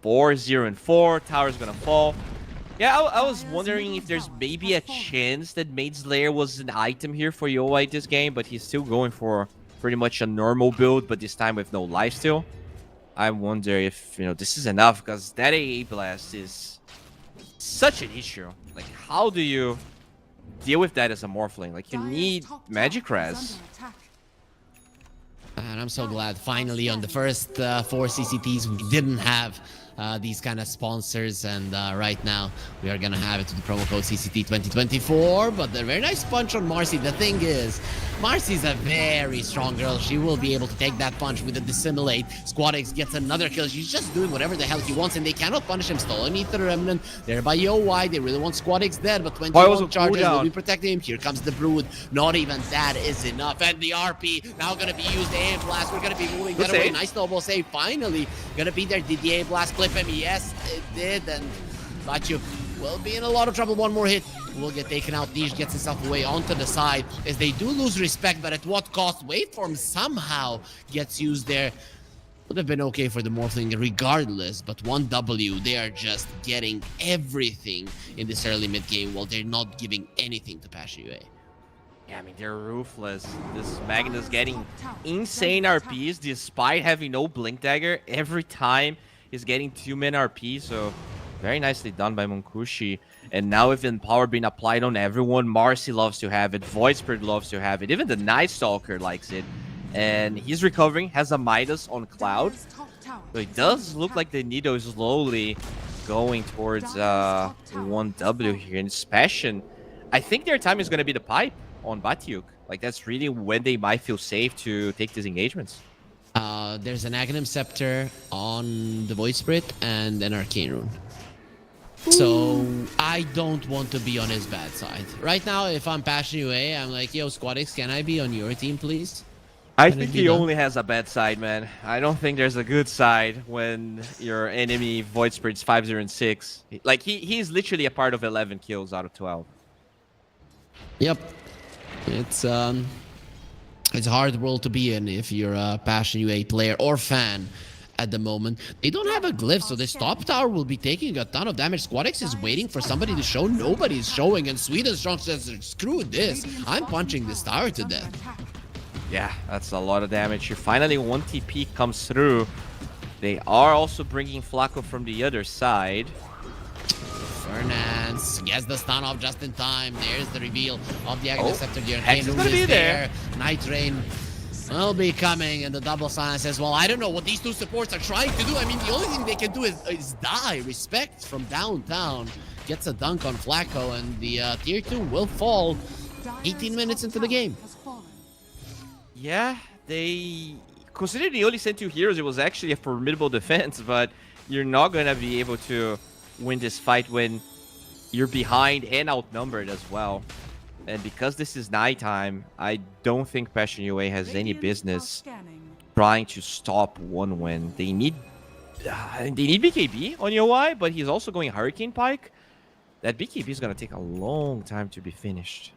4-0-4. Tower's gonna fall. Yeah, I was wondering if there's maybe a chance that Maid Slayer was an item here for Yoai this game, but he's still going for pretty much a normal build, but this time with no lifesteal. I wonder if, this is enough, because that AA Blast is such an issue. Like, how do you deal with that as a Morphling? Like, you need Magic Res. And I'm so glad finally on the first 4 CCTs we didn't have these kind of sponsors, and right now we are gonna have it to the promo code CCT 2024. But the very nice punch on Marcy. The thing is, Marcy's a very strong girl. She will be able to take that punch with a dissimulate. SquadX gets another kill. She's just doing whatever the hell he wants, and they cannot punish him. Stolen Ether Remnant there by Yoai. They really want SquadX dead, but 21 charges will be protecting him. Here comes the Brood. Not even that is enough, and the RP now gonna be used. The A blast. We're gonna be moving that away. Nice snowball save. Finally gonna be there. Did the A blast clip him? Yes, it did, and Bachu will be in a lot of trouble. One more hit will get taken out. Niche gets himself away onto the side as they do lose respect, but at what cost? Waveform somehow gets used there. Would have been okay for the Morphling regardless, but 1W, they are just getting everything in this early mid game while they're not giving anything to Pashier. Yeah, I mean, they're ruthless. This Magnus getting insane RPs despite having no Blink Dagger. Every time he's getting 2-min RP, so very nicely done by Munkushi. And now with Power being applied on everyone, Marcy loves to have it, Void Spirit loves to have it, even the Night Stalker likes it. And he's recovering, has a Midas on Cloud. So it does look like the Nido is slowly going towards 1W here. And Passion, I think their time is going to be the pipe on Batiuk. Like, that's really when they might feel safe to take these engagements. There's an Aghanim Scepter on the Void Spirit and an Arcane Rune. So I don't want to be on his bad side. Right now, if I'm Passion UA, I'm like, yo, Squadix, can I be on your team, please? I think he only has a bad side, man. I don't think there's a good side when your enemy Void Spirit's 5-0 and 6. Like, he's literally a part of 11 kills out of 12. Yep. It's a hard world to be in if you're a Passion UA player or fan at the moment. They don't have a glyph, so this top tower will be taking a ton of damage. Squadix is waiting for somebody to show. Nobody's showing, and Sweden Strong says, screw this. I'm punching this tower to death. Yeah, that's a lot of damage here. Finally, 1 TP comes through. They are also bringing Flacco from the other side. Fernance gets the stun off just in time. There's the reveal of the Aghanim Scepter. The Hex is gonna be there. Night Rain will be coming, and the double silence says, well, I don't know what these two supports are trying to do. I mean, the only thing they can do is die. Respect from downtown. Gets a dunk on Flacco, and the tier 2 will fall 18 minutes into the game. Yeah, they... Considering they only sent 2 heroes, it was actually a formidable defense, but you're not going to be able to win this fight when you're behind and outnumbered as well. And because this is nighttime, I don't think Passion UA has any business trying to stop 1 win. They need BKB on UI, but he's also going Hurricane Pike. That BKB is going to take a long time to be finished.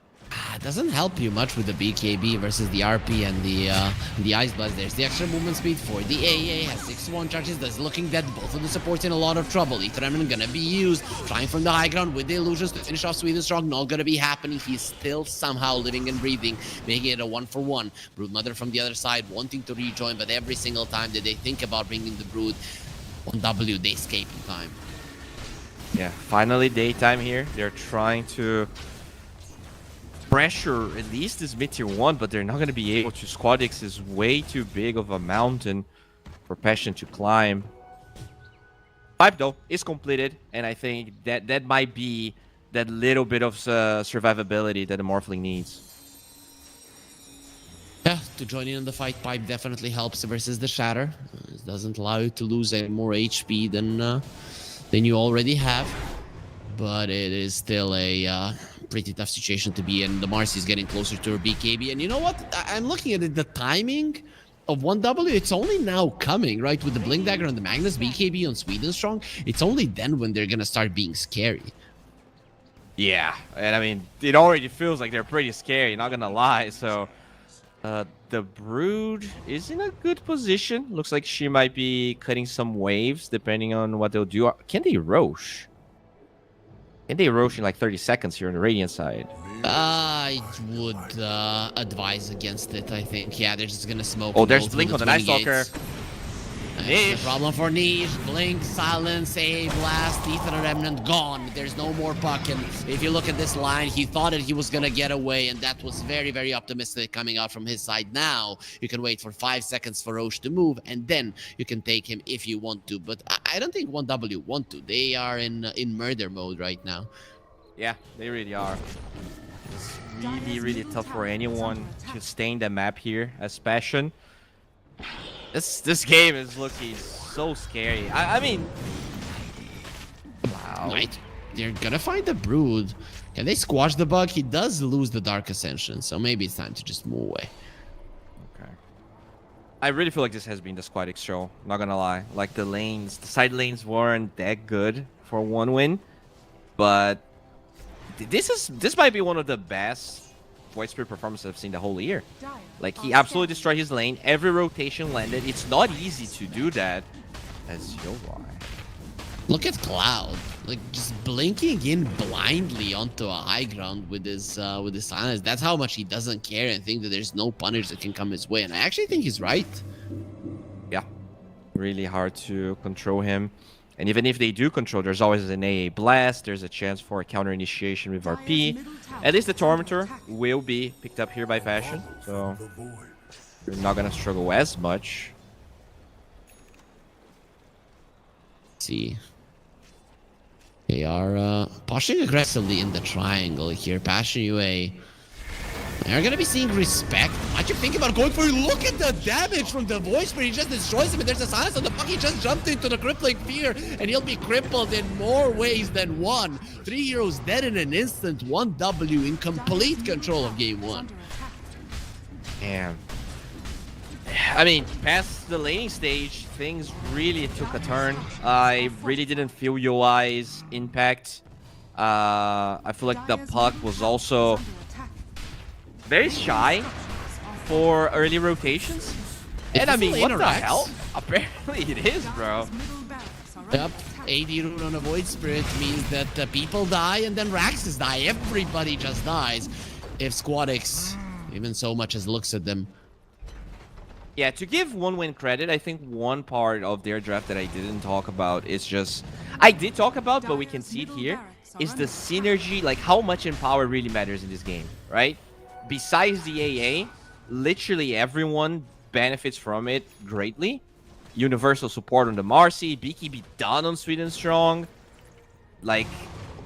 It doesn't help you much with the BKB versus the RP and the Ice Blast. There's the extra movement speed for the AA, has 6-1 charges, that's looking dead. Both of the supports in a lot of trouble. Etheremon gonna be used, trying from the high ground with the illusions to finish off Sweden Strong. Not gonna be happening. He's still somehow living and breathing, making it a 1-for-1. Broodmother from the other side wanting to rejoin, but every single time that they think about bringing the Brood on W, they escape in time. Yeah, finally daytime here. They're trying to pressure at least this mid tier 1, but they're not going to be able to. Squadix is way too big of a mountain for Passion to climb. Pipe though is completed, and I think that might be that little bit of survivability that the Morphling needs. Yeah, to join in on the fight, Pipe definitely helps versus the Shatter. It doesn't allow you to lose any more HP than you already have, but it is still a pretty tough situation to be in. The Marcy is getting closer to her BKB, and you know what? I'm looking at it, the timing of 1W, it's only now coming, right? With the Blink Dagger and the Magnus BKB on Sweden Strong, it's only then when they're gonna start being scary. Yeah, and I mean, it already feels like they're pretty scary, not gonna lie, so... the Brood is in a good position. Looks like she might be cutting some waves, depending on what they'll do. Can they Roche? Can they Roche in like 30 seconds here on the Radiant side? I would advise against it, I think. Yeah, they're just gonna smoke. Oh, there's Blink on the Night Stalker. That's the problem for Niche. Blink, Silence, A, Blast, Ether Remnant gone. There's no more puck. And if you look at this line, he thought that he was going to get away, and that was very, very optimistic coming out from his side. Now, you can wait for 5 seconds for Roche to move, and then you can take him if you want to. But I don't think 1W want to. They are in murder mode right now. Yeah, they really are. It's really, really tough for anyone to stay in the map here as Passion. This game is looking so scary. I mean... Wow. Right. They're gonna find the Brood. Can they squash the bug? He does lose the Dark Ascension, so maybe it's time to just move away. Okay. I really feel like this has been the Squadix show, not gonna lie. Like, the side lanes weren't that good for 1 win. But... This might be one of the best Void Spirit performances I've seen the whole year. Like, he absolutely destroyed his lane. Every rotation landed. It's not easy to do that as Yorai. Look at Cloud, like just blinking in blindly onto a high ground with his silence. That's how much he doesn't care and think that there's no punish that can come his way. And I actually think he's right. Yeah, really hard to control him. And even if they do control, there's always an AA blast. There's a chance for a counter initiation with RP. At least the Tormentor will be picked up here by Passion, so you're not gonna struggle as much. Let's see. They are pushing aggressively in the triangle here. Passion UA. They're gonna be seeing respect. What you think about going for it? Look at the damage from the voice where he just destroys him and there's a silence on the fuck. He just jumped into the crippling fear and he'll be crippled in more ways than one. 3 heroes dead in an instant. 1W in complete control of game 1. Damn. I mean, past the laning stage, things really took a turn. I really didn't feel UI's impact. I feel like the puck was also very shy for early rotations. And I mean, what the hell? Apparently it is, bro. Yep. AD rune on a Void Spirit means that people die and then Raxes die. Everybody just dies if Squadix even so much as looks at them. Yeah, to give one win credit, I think one part of their draft that I didn't talk about is just... I did talk about, but we can see it here, is the synergy, like how much Empower really matters in this game, right? Besides the AA, literally everyone benefits from it greatly. Universal support on the Marcy, BKB done on Sweden Strong. Like,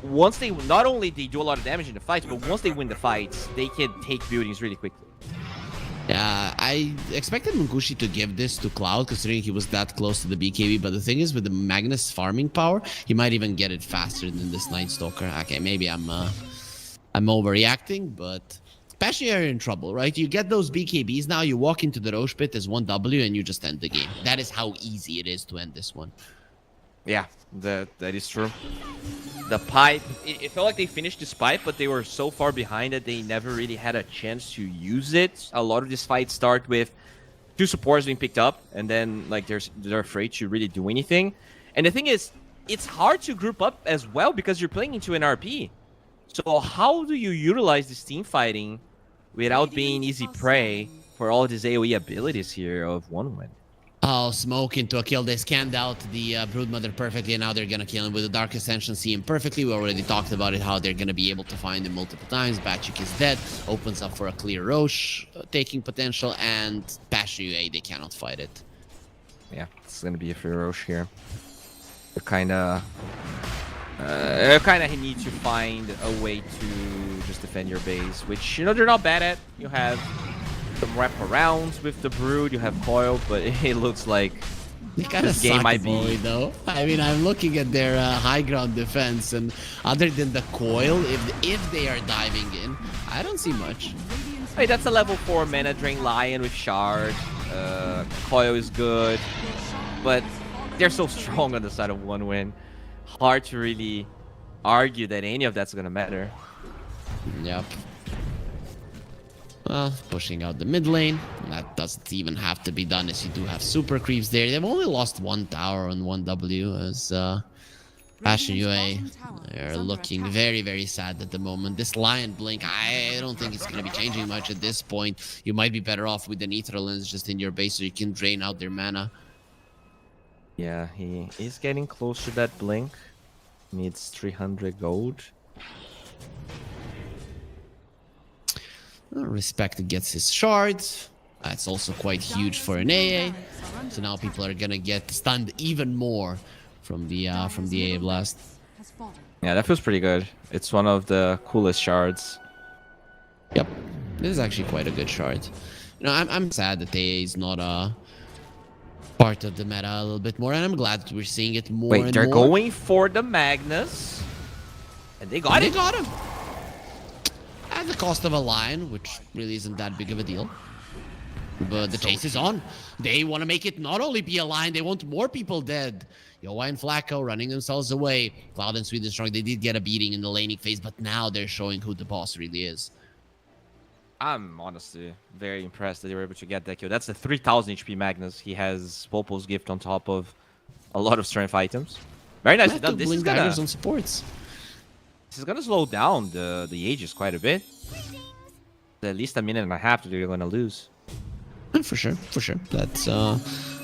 once they... Not only they do a lot of damage in the fights, but once they win the fights, they can take buildings really quickly. Yeah, I expected Mungushi to give this to Cloud, considering he was that close to the BKB, but the thing is, with the Magnus farming power, he might even get it faster than this Night Stalker. Okay, maybe I'm overreacting, but especially you're in trouble, right? You get those BKBs now, you walk into the Roche pit as 1W, and you just end the game. That is how easy it is to end this one. Yeah, that is true. The pipe, it felt like they finished this pipe, but they were so far behind that they never really had a chance to use it. A lot of these fights start with 2 supports being picked up, and then like they're afraid to really do anything. And the thing is, it's hard to group up as well because you're playing into an RP. So how do you utilize this team fighting without being easy prey for all these AoE abilities here of 1-win? Oh, smoke into a kill. They scanned out the Broodmother perfectly, and now they're gonna kill him with the Dark Ascension. See him perfectly. We already talked about it, how they're gonna be able to find him multiple times. Batchik is dead. Opens up for a clear Roche taking potential, and Passion UA, they cannot fight it. Yeah, it's gonna be a free Roche here. They're kind of need to find a way to just defend your base, which, you know, they're not bad at. You have some wraparounds with the Brood, you have Coil, but it looks like this game might be... though. I mean, I'm looking at their high ground defense, and other than the Coil, if they are diving in, I don't see much. Hey, that's a level 4 mana drain Lion with Shard. Coil is good, but they're so strong on the side of 1-win. Hard to really argue that any of that's gonna matter. Yep. Well, pushing out the mid lane. That doesn't even have to be done, as you do have super creeps there. They've only lost 1 tower on 1W, as Passion UA are looking very, very sad at the moment. This Lion Blink, I don't think it's going to be changing much at this point. You might be better off with the Nitro Lens just in your base so you can drain out their mana. Yeah, he is getting close to that Blink. Needs 300 gold. Respect gets his shards. That's also quite huge for an AA. So now people are gonna get stunned even more from the AA blast. Yeah, that feels pretty good. It's one of the coolest shards. Yep, this is actually quite a good shard. You know, I'm sad that AA is not a part of the meta a little bit more, and I'm glad that we're seeing it more. Wait, they're going for the Magnus, and they got it. They got him. At the cost of a Lion, which really isn't that big of a deal. But the chase is on. They want to make it not only be a Lion, they want more people dead. Yoa and Flacco running themselves away. Cloud and Sweden Strong, they did get a beating in the laning phase, but now they're showing who the boss really is. I'm honestly very impressed that they were able to get that kill. That's a 3000 HP Magnus. He has Popo's Gift on top of a lot of strength items. Very I nicely have done. to This is blink gonna daggers on supports. slow down the Aegis quite a bit. At least a minute and a half that you're gonna lose. For sure, for sure.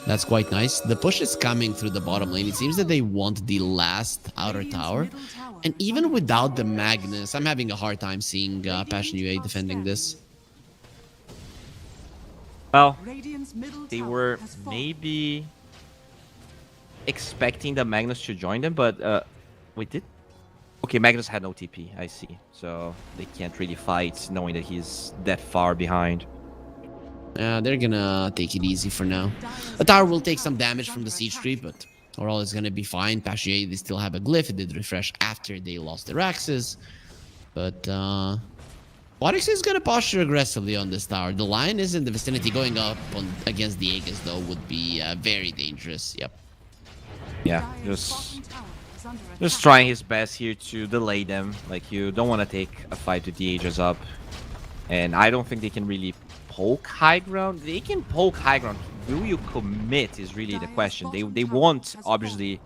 That's quite nice. The push is coming through the bottom lane. It seems that they want the last outer tower. And even without the Magnus, I'm having a hard time seeing Passion UA defending this. Well, they were maybe expecting the Magnus to join them, but wait, did? Okay, Magnus had no TP, I see. So they can't really fight knowing that he's that far behind. They're gonna take it easy for now. The tower will take some damage from the siege creep, but overall it's gonna be fine. Passion UA, they still have a glyph. It did refresh after they lost their axes. But Onyx is gonna posture aggressively on this tower. The line is in the vicinity. Going up against the Aegis though would be very dangerous. Yep. Yeah, just trying his best here to delay them. Like, you don't want to take a fight with the Aegis up. And I don't think they can really poke high ground. They can poke high ground. Will you commit is really the question. They want, obviously,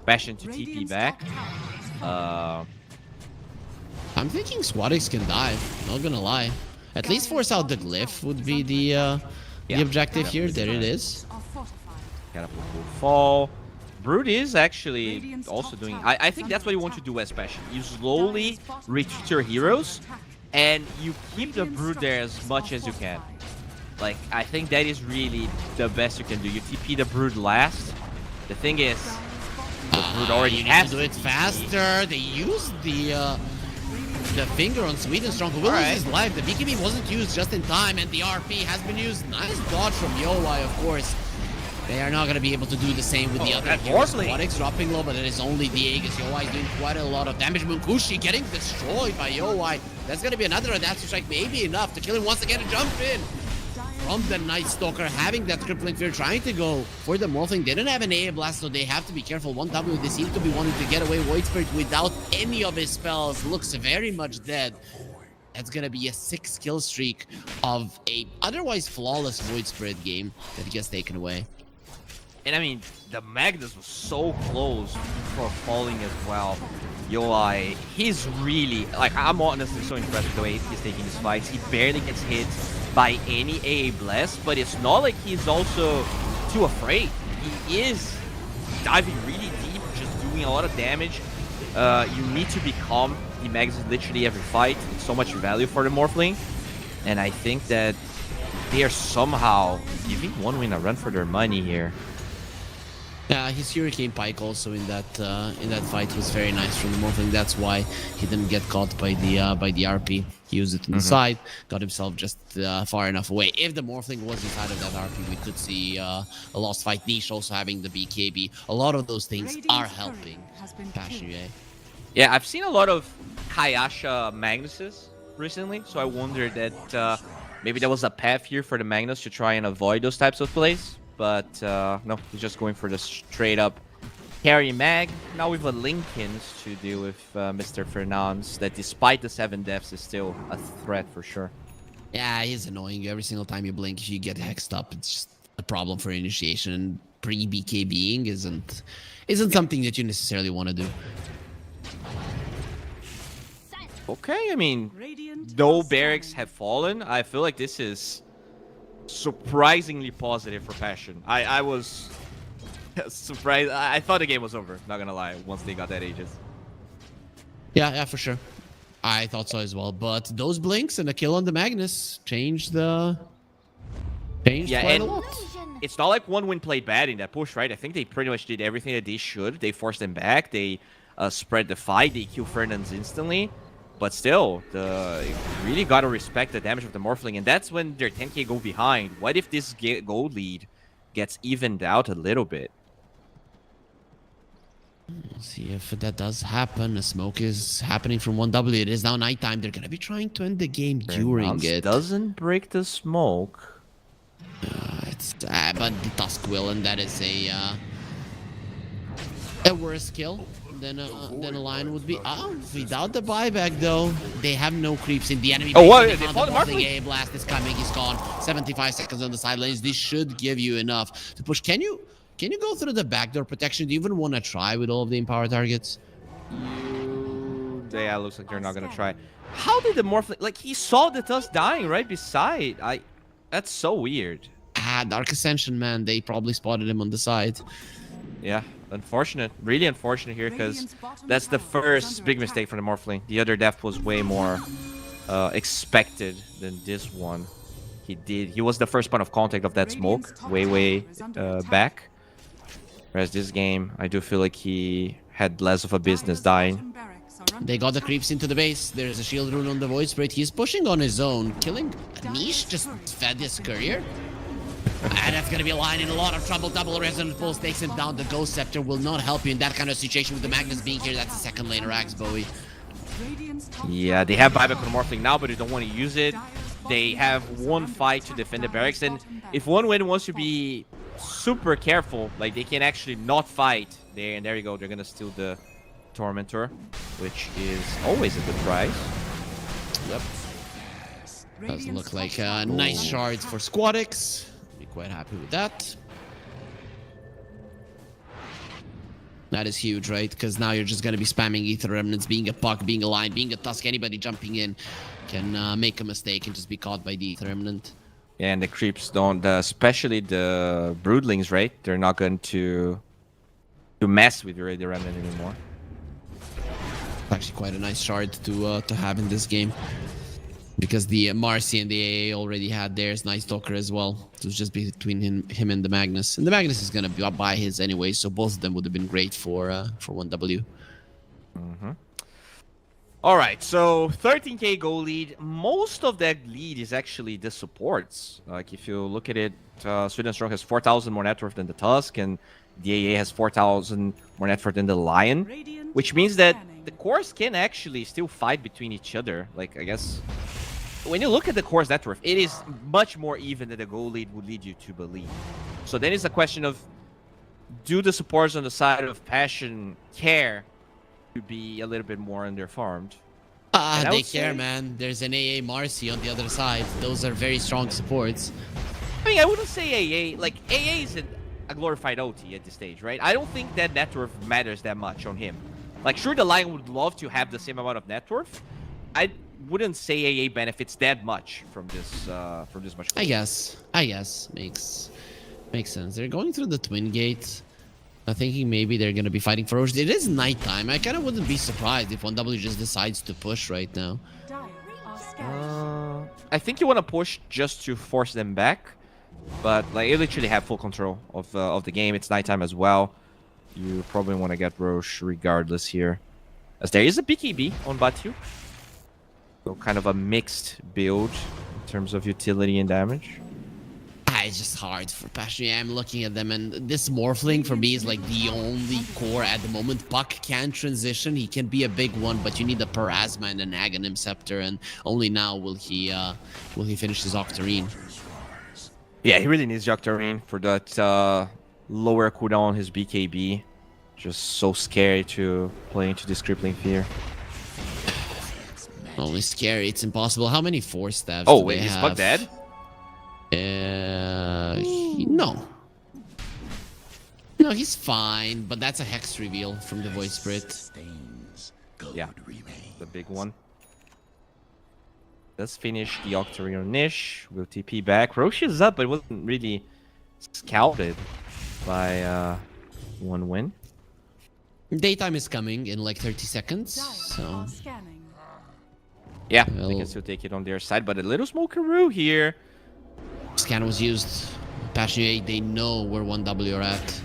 Passion to TP back. I'm thinking Swadix can dive, not gonna lie. At least force out the glyph would be the objective here. There it is. Catapult will fall. Brood is actually also doing... I think that's what you want to do as Passion. You slowly retreat your heroes, and you keep the Brood there as much as you can. Like, I think that is really the best you can do. You TP the Brood last. The thing is, the Brood already has to do it faster. They used the finger on Sweden Strong, who will lose his life. The BKB wasn't used just in time, and the RP has been used. Nice dodge from Yowai, of course. They are not going to be able to do the same with the other heroes. Onyx dropping low, but it is only the Aegis. Yowai is doing quite a lot of damage. Munkushi getting destroyed by Yowai. That's going to be another Adapt Strike, maybe enough to kill him once again and jump in. From the Night Stalker, having that crippling fear, trying to go for the Morphling. They didn't have an AA blast, so they have to be careful. 1W, they seem to be wanting to get away. Void Spirit without any of his spells looks very much dead. That's gonna be a 6 kill streak of a otherwise flawless Void Spirit game that gets taken away. And I mean, the Magnus was so close for falling as well. Yoi, he's really, like, I'm honestly so impressed with the way he's taking his fights. He barely gets hit by any AA blast, but it's not like he's also too afraid. He is diving really deep, just doing a lot of damage. You need to be calm. He mags literally every fight. It's so much value for the Morphling. And I think that they are somehow giving OneWin a run for their money here. Yeah, his Hurricane Pike also in that fight was very nice from the Morphling. That's why he didn't get caught by the RP. He used it on the side, got himself just far enough away. If the Morphling was inside of that RP, we could see a lost fight. Niche also having the BKB. A lot of those things are helping Passion UA. Yeah, I've seen a lot of Kayasha Magnuses recently, so I wondered that maybe there was a path here for the Magnus to try and avoid those types of plays. But no, he's just going for the straight up carry mag. Now with a Lincoln's to deal with Mr. Fernandes, that despite the 7 deaths is still a threat for sure. Yeah, he's annoying. Every single time you blink, if you get hexed up, it's just a problem for initiation. And pre-BKBing isn't something that you necessarily want to do. Okay, I mean, though barracks have fallen, I feel like this is surprisingly positive for Passion. I was surprised. I thought the game was over, not gonna lie, once they got that Aegis. Yeah, for sure. I thought so as well. But those blinks and a kill on the Magnus changed quite a lot. It's not like OneWin played bad in that push, right? I think they pretty much did everything that they should. They forced them back. They spread the fight. They kill Fernandes instantly. But still, you really got to respect the damage of the Morphling. And that's when their 10k go behind. What if this gold lead gets evened out a little bit? Let's see if that does happen. A smoke is happening from 1W. It is now nighttime. They're going to be trying to end the game during it. Doesn't break the smoke. But the Tusk will, and that is a worse kill than a lion would be. Without the buyback though, they have no creeps in the enemy. Oh, what? They found the Morphling. A blast is coming. He's gone. 75 seconds on the sidelines. This should give you enough to push. Can Can you go through the backdoor protection? Do you even want to try with all of the Empower targets? Yeah, looks like they're not gonna try. How did the Morphling... Like, he saw the Tusk dying right beside. That's so weird. Ah, Dark Ascension, man. They probably spotted him on the side. Yeah, unfortunate. Really unfortunate here, because that's the first big mistake from the Morphling. The other death was way more expected than this one. He was the first point of contact of that smoke way back. Whereas this game, I do feel like he had less of a business dying. They got the creeps into the base. There's a shield rune on the Void Spirit. He's pushing on his own. Killing Niche just fed his courier. And that's going to be a line in a lot of trouble. Double Resonant Pulse takes him down. The Ghost Scepter will not help you in that kind of situation with the Magnus being here. That's the second laner Axe Bowie. Yeah, they have buyback on the Morphling now, but they don't want to use it. They have one fight to defend the barracks, and if one win wants to be super careful, like they can actually not fight there, and there you go, they're gonna steal the Tormentor, which is always a good prize. Yep. Doesn't look like nice shards for Squadix. Be quite happy with that. That is huge, right? Because now you're just going to be spamming Ether Remnants, being a Puck, being a Line, being a Tusk. Anybody jumping in can make a mistake and just be caught by the Ether Remnant. Yeah, and the creeps don't, especially the Broodlings, right? They're not going to mess with your Radio Remnant anymore. Actually quite a nice shard to have in this game. Because the Marcy and the AA already had theirs. Nice Docker as well. It was just between him and the Magnus. And the Magnus is going to be up by his anyway, so both of them would have been great for 1W. All right, so 13k goal lead. Most of that lead is actually the supports. Like, if you look at it, Sweden Strong has 4,000 more net worth than the Tusk, and the AA has 4,000 more net worth than the Lion, which means that the cores can actually still fight between each other. Like, I guess, when you look at the core's net worth, it is much more even than the goal lead would lead you to believe. So then it's a question of, do the supports on the side of Passion care to be a little bit more underfarmed? They care, man. There's an AA Marcy on the other side. Those are very strong supports. I mean, I wouldn't say AA. Like, AA is a glorified OT at this stage, right? I don't think that net worth matters that much on him. Like, sure, the Lion would love to have the same amount of net worth. I wouldn't say AA benefits that much from this much. I guess makes sense. They're going through the Twin Gate. I'm thinking maybe they're going to be fighting for Roche. It is nighttime. I kind of wouldn't be surprised if 1W just decides to push right now. I think you want to push just to force them back, but like, you literally have full control of the game. It's nighttime as well. You probably want to get Roche regardless here, as there is a BKB on Batu. So kind of a mixed build in terms of utility and damage. It's just hard for Passion. I'm looking at them, and this Morphling for me is like the only core at the moment. Puck can transition. He can be a big one, but you need a Parasma and an Aghanim Scepter, and only now will he finish his Octarine. Yeah, he really needs Octarine for that lower cooldown on his BKB. Just so scary to play into this Crippling Fear. Only scary. It's impossible. How many 4 stabs? Oh wait, is Puck dead? No. No, he's fine, but that's a Hex reveal from the Void Spirit. Yeah, the big one. Let's finish the Octarine on Nish. We'll TP back. Roche is up, but wasn't really scouted by one win. Daytime is coming in like 30 seconds, so... Yeah, they can still take it on their side, but a little smokeroo here. Scan was used. Passion, they know where 1W are at.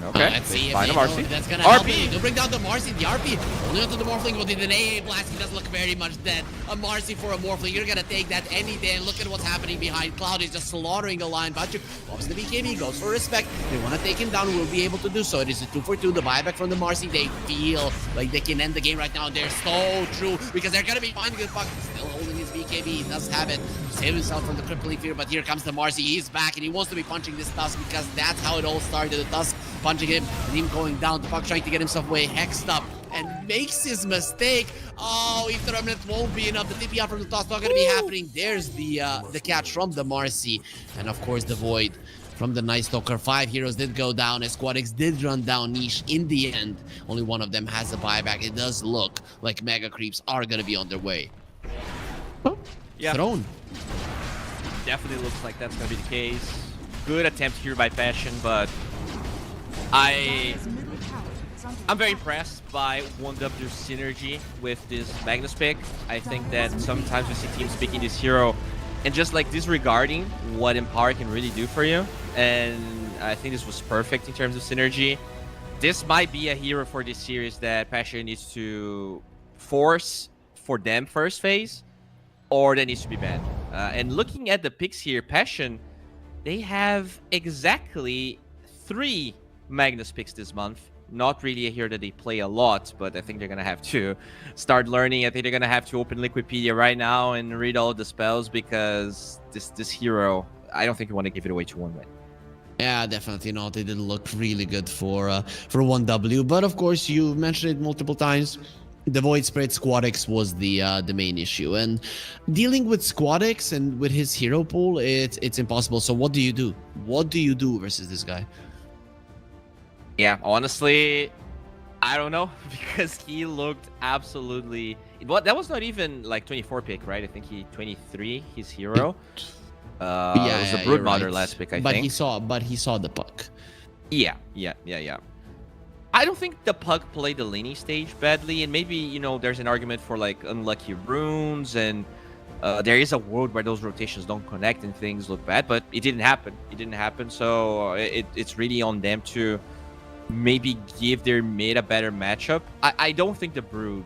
Okay, let's see if find a Marcy. That's gonna help me. They'll bring down the Marcy, the RP. Only onto the Morphling will do an AA blast. He doesn't look very much dead. A Marcy for a Morphling. You're gonna take that any day. And look at what's happening behind. Cloud is just slaughtering a line. Batu pops the BKB, goes for respect. They want to take him down. We'll be able to do so. It is a 2-for-2. The buyback from the Marcy. They feel like they can end the game right now. They're so true because they're gonna be finding the puck. Still holding his BKB. He does have it. Save himself from the crippling fear. But here comes the Marcy. He's back and he wants to be punching this Tusk because that's how it all started. The Tusk punching him and him going down. The Puck trying to get himself way hexed up and makes his mistake. Oh, if the Remnant won't be enough, the TP out from the Tusk not going to be happening. There's the catch from the Marcy, and of course the Void from the Night Stalker. 5 heroes did go down. Squadix did run down Niche in the end. Only one of them has a buyback. It does look like Mega Creeps are going to be on their way. Oh, yeah. Throne. Definitely looks like that's going to be the case. Good attempt here by Passion, but I'm very impressed by 1W's synergy with this Magnus pick. I think that sometimes we see teams picking this hero and just like disregarding what Empower can really do for you. And I think this was perfect in terms of synergy. This might be a hero for this series that Passion needs to force for them first phase, or that needs to be banned. And looking at the picks here, Passion, they have exactly 3 Magnus picks this month. Not really a hero that they play a lot, but I think they're going to have to start learning. I think they're going to have to open Liquipedia right now and read all the spells, because this hero, I don't think we want to give it away to 1 win. Yeah, definitely not. It didn't look really good for 1W. But of course, you mentioned it multiple times. The Void Spirit Squadix was the main issue, and dealing with Squadix and with his hero pool, it's impossible. So what do you do? What do you do versus this guy? Yeah, honestly, I don't know, because he looked absolutely. That was not even like 24 pick, right? I think he 23. His hero. Yeah, it was the Broodmother right. Last pick, I but think. He saw the puck. Yeah. I don't think the puck played the laning stage badly, and maybe, there's an argument for like unlucky runes, and there is a world where those rotations don't connect and things look bad, but it didn't happen. So it's really on them to maybe give their mid a better matchup. I don't think the Brood,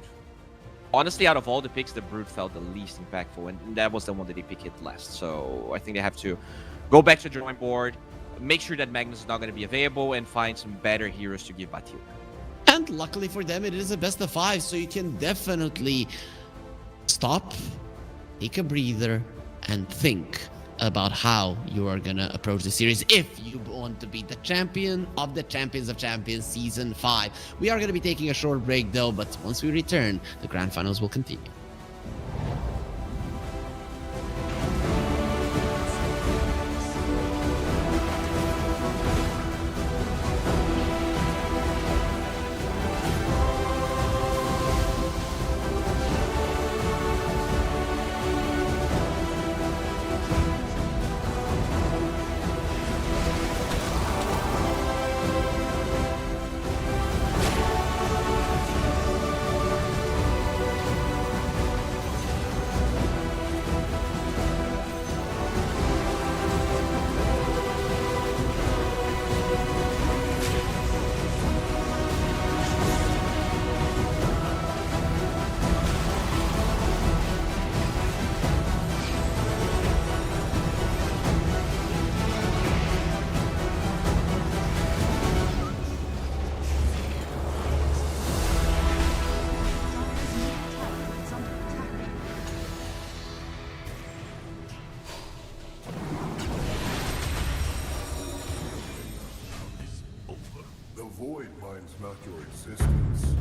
honestly, out of all the picks, the Brood felt the least impactful, and that was the one that they picked it last. So I think they have to go back to the drawing board, make sure that Magnus is not going to be available, and find some better heroes to give Batil. And luckily for them, it is a best of 5, so you can definitely stop, take a breather, and think about how you are going to approach the series if you want to be the champion of the Champions of Champions Season 5. We are going to be taking a short break, though, but once we return, the Grand Finals will continue. Void minds not your existence.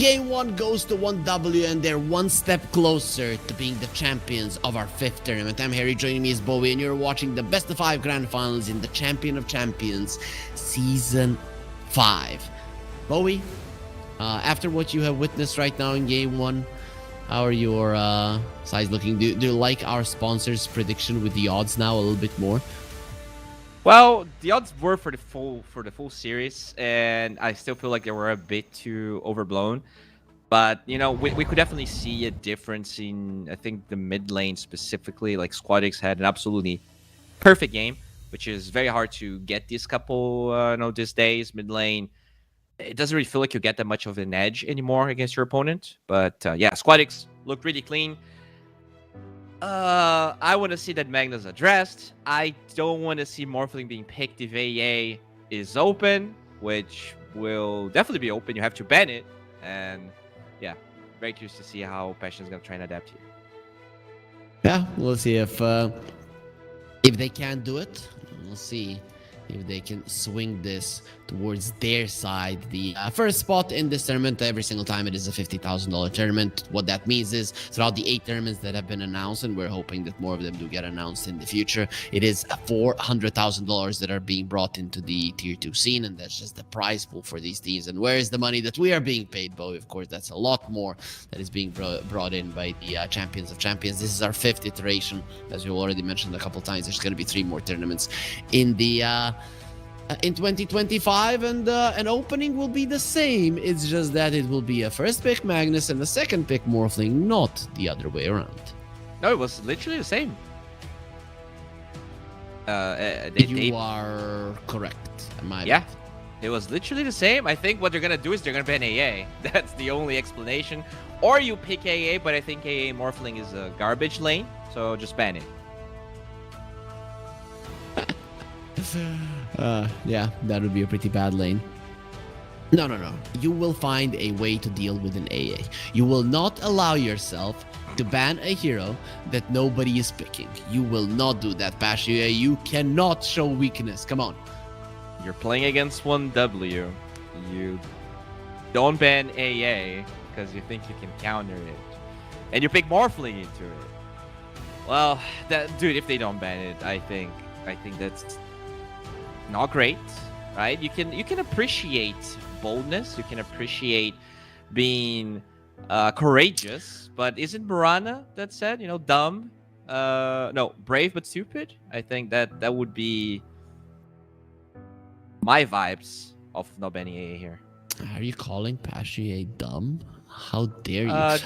Game 1 goes to 1W, and they're one step closer to being the champions of our 5th tournament. I'm Harry, joining me is Bowie, and you're watching the best of 5 grand finals in the Champion of Champions Season 5. Bowie, after what you have witnessed right now in Game 1, how are your sides looking? Do you like our sponsor's prediction with the odds now a little bit more? Well, the odds were for the full series, and I still feel like they were a bit too overblown. But you know, we could definitely see a difference in, I think, the mid lane specifically. Like Squadix had an absolutely perfect game, which is very hard to get these couple these days. Mid lane, it doesn't really feel like you get that much of an edge anymore against your opponent. But yeah, Squadix looked really clean. I want to see that Magna's addressed. I don't want to see Morphling being picked if AA is open, which will definitely be open. You have to ban it. And yeah, very curious to see how Passion is going to try and adapt here. Yeah, we'll see if they can do it. We'll see if they can swing this towards their side. The first spot in this tournament, every single time it is a $50,000 tournament. What that means is throughout the 8 tournaments that have been announced, and we're hoping that more of them do get announced in the future, it is $400,000 that are being brought into the tier 2 scene, and that's just the prize pool for these teams. And where is the money that we are being paid, Bo? Of course, that's a lot more that is being brought in by the Champions of Champions. This is our 5th iteration. As we already mentioned a couple times, there's going to be 3 more tournaments in the in 2025, and an opening will be the same. It's just that it will be a first pick Magnus and a second pick Morphling, not the other way around. No, it was literally the same. You are correct. Yeah, it was literally the same. I think what they're gonna do is they're gonna ban AA. That's the only explanation. Or you pick AA, but I think AA Morphling is a garbage lane, so just ban it. Yeah, that would be a pretty bad lane. No. You will find a way to deal with an AA. You will not allow yourself to ban a hero that nobody is picking. You will not do that, Pashu. You cannot show weakness. Come on. You're playing against 1W. You don't ban AA because you think you can counter it. And you pick Morphling into it. Well, dude, if they don't ban it, I think that's not great, right? You can appreciate boldness, you can appreciate being courageous, but isn't Mirana that said, dumb? No, brave but stupid? I think that would be my vibes of not banning AA here. Are you calling Pashier dumb? How dare you?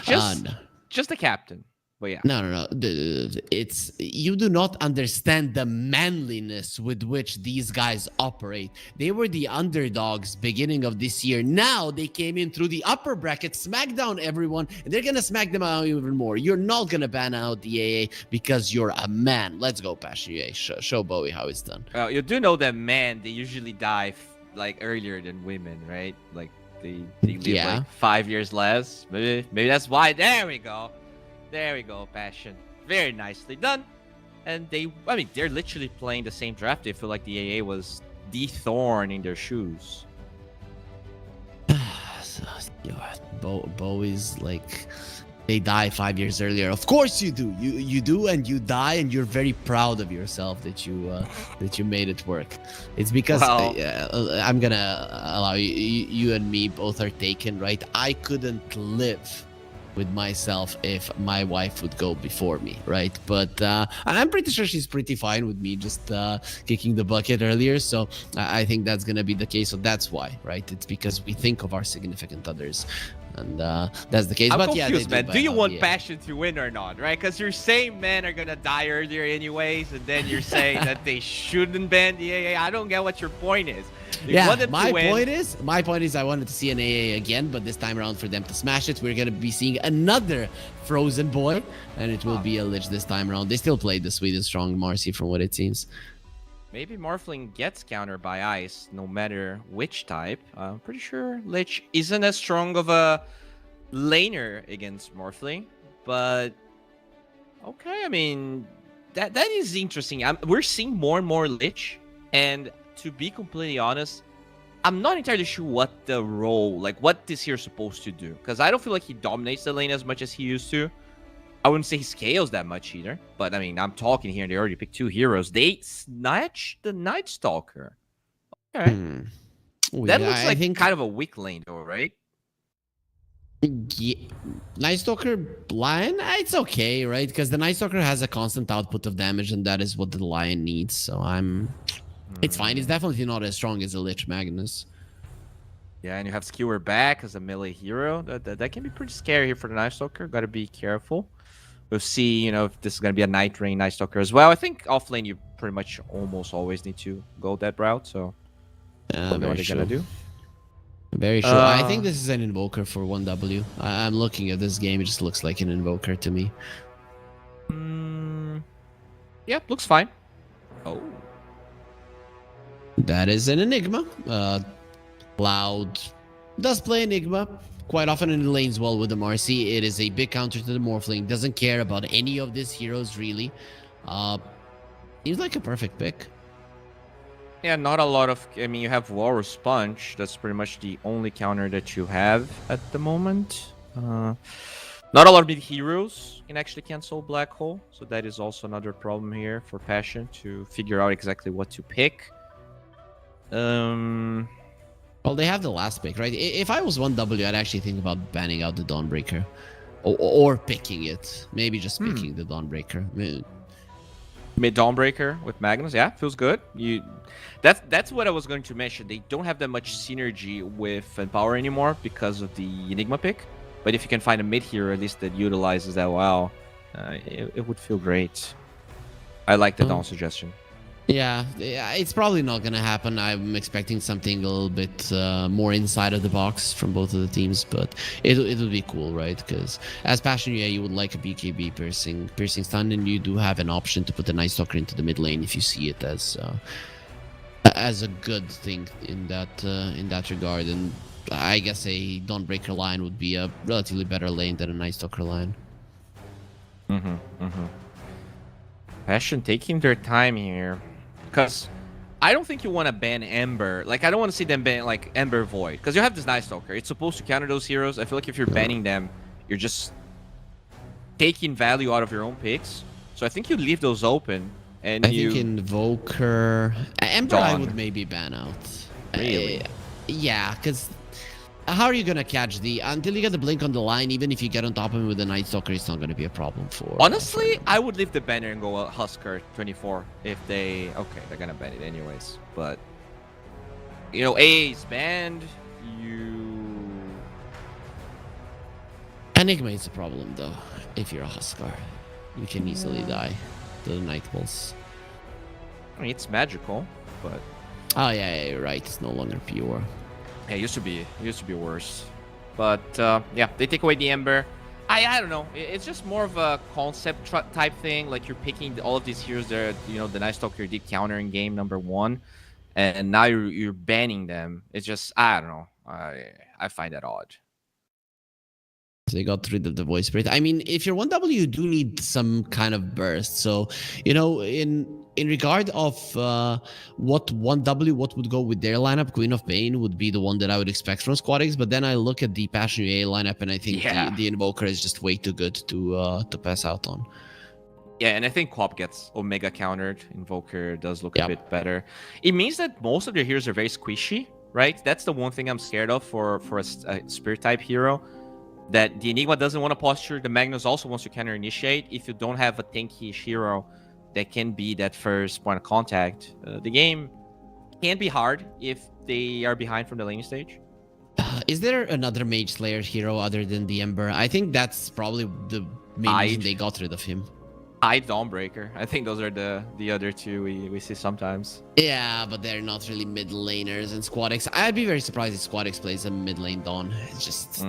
Just the captain. But yeah. No. It's you do not understand the manliness with which these guys operate. They were the underdogs beginning of this year. Now they came in through the upper bracket, smacked down everyone, and they're gonna smack them out even more. You're not gonna ban out the AA because you're a man. Let's go, Pashier. Show Bowie how it's done. Well, you do know that men, they usually die like earlier than women, right? Like they live like 5 years less. Maybe that's why. There we go. There we go, Passion. Very nicely done. And they're literally playing the same draft. They feel like the AA was the thorn in their shoes. Bowie's like, they die 5 years earlier. Of course you do. You do, and you die, and you're very proud of yourself that you made it work. It's because I'm gonna allow you and me both are taken, right? I couldn't live with myself if my wife would go before me, right? But I'm pretty sure she's pretty fine with me just kicking the bucket earlier, so I think that's gonna be the case. So that's why, right? It's because we think of our significant others, and that's the case. I'm but confused, yeah, man. Do you want Passion to win or not, right? Because you're saying men are gonna die earlier anyways, and then you're saying that they shouldn't ban the AA. I don't get what your point is. My point is I wanted to see an AA again, but this time around for them to smash it, we're going to be seeing another Frozen Boy, and it will be a Lich this time around. They still played the sweet and strong Marcy from what it seems. Maybe Morphling gets countered by Ice no matter which type. I'm pretty sure Lich isn't as strong of a laner against Morphling, but okay, I mean, that is interesting. We're seeing more and more Lich, and to be completely honest, I'm not entirely sure what the role, like what this hero is supposed to do. Because I don't feel like he dominates the lane as much as he used to. I wouldn't say he scales that much either. But I mean, I'm talking here and they already picked 2 heroes. They snatch the Night Stalker. All right. That Yeah, looks I like think kind of a weak lane though, right? yeah, Night Stalker Lion, it's okay, right? Because the Night Stalker has a constant output of damage, and that is what the Lion needs. So it's fine. It's definitely not as strong as a Lich Magnus. Yeah, and you have Skewer back as a melee hero. That can be pretty scary here for the Night Stalker. Got to be careful. We'll see, you know, if this is going to be a Night Rain Night Stalker as well. I think off lane you pretty much almost always need to go that route. So we'll know what they're going to do. Very sure. I think this is an Invoker for 1W. I'm looking at this game. It just looks like an Invoker to me. Yeah, looks fine. Oh. That is an Enigma. Cloud does play Enigma quite often in the lanes well with the Marcy. It is a big counter to the Morphling. Doesn't care about any of these heroes really. Seems like a perfect pick. Yeah, not a lot of... I mean, you have Walrus Sponge. That's pretty much the only counter that you have at the moment. Not a lot of mid heroes can actually cancel Black Hole. So that is also another problem here for Passion to figure out exactly what to pick. Well, they have the last pick, right? If I was 1W, I'd actually think about banning out the Dawnbreaker. Or picking it. Maybe just picking the Dawnbreaker. Mid Dawnbreaker with Magnus, yeah, feels good. That's what I was going to mention. They don't have that much synergy with Empower anymore because of the Enigma pick. But if you can find a mid hero at least that utilizes that well, it would feel great. I like the Dawn suggestion. Yeah, it's probably not going to happen. I'm expecting something a little bit more inside of the box from both of the teams, but it would be cool, right? Because as Passion, yeah, you would like a BKB piercing stun, and you do have an option to put the Night Stalker into the mid lane if you see it as a good thing in that regard. And I guess a Dawnbreaker line would be a relatively better lane than a Night Stalker line. Passion taking their time here. Because I don't think you want to ban Ember. Like, I don't want to see them ban, like, Ember Void. Because you have this Night Stalker. It's supposed to counter those heroes. I feel like if you're banning them, you're just taking value out of your own picks. So I think you leave those open. And I think Invoker... Ember Dawn. I would maybe ban out. Really? Yeah, because... How are you going to catch until you get the blink on the line, even if you get on top of him with the Night Stalker, it's not going to be a problem for... Honestly, I would leave the banner and go Husker 24 if they... Okay, they're going to ban it anyways. But, you know, A is banned. Enigma is a problem, though, if you're a Huskar. You can easily die to the Night Pulse. I mean, it's magical, but... Oh, yeah, you're right. It's no longer pure. Yeah, it used to be worse. But, yeah, they take away the Ember. I don't know. It's just more of a concept type thing. Like, you're picking all of these heroes that, you know, the Night Stalker did counter in game number 1. And now you're banning them. It's just, I don't know. I find that odd. They got rid of the Void Spirit. I mean, if you're 1W, you do need some kind of burst. So, you know, in regard of what 1W, what would go with their lineup, Queen of Pain would be the one that I would expect from Squadix. But then I look at the Passion UA lineup, and I think the Invoker is just way too good to pass out on. Yeah, and I think Quap gets Omega countered. Invoker does look a bit better. It means that most of their heroes are very squishy, right? That's the one thing I'm scared of for a Spirit type hero. That the Enigma doesn't want to posture. The Magnus also wants to counter initiate. If you don't have a tanky hero that can be that first point of contact, the game can be hard if they are behind from the laning stage. Is there another Mage Slayer hero other than the Ember? I think that's probably the main reason they got rid of him. Dawnbreaker. I think those are the other two we see sometimes. Yeah, but they're not really mid laners. And Squadix, I'd be very surprised if Squadix plays a mid lane Dawn. It's just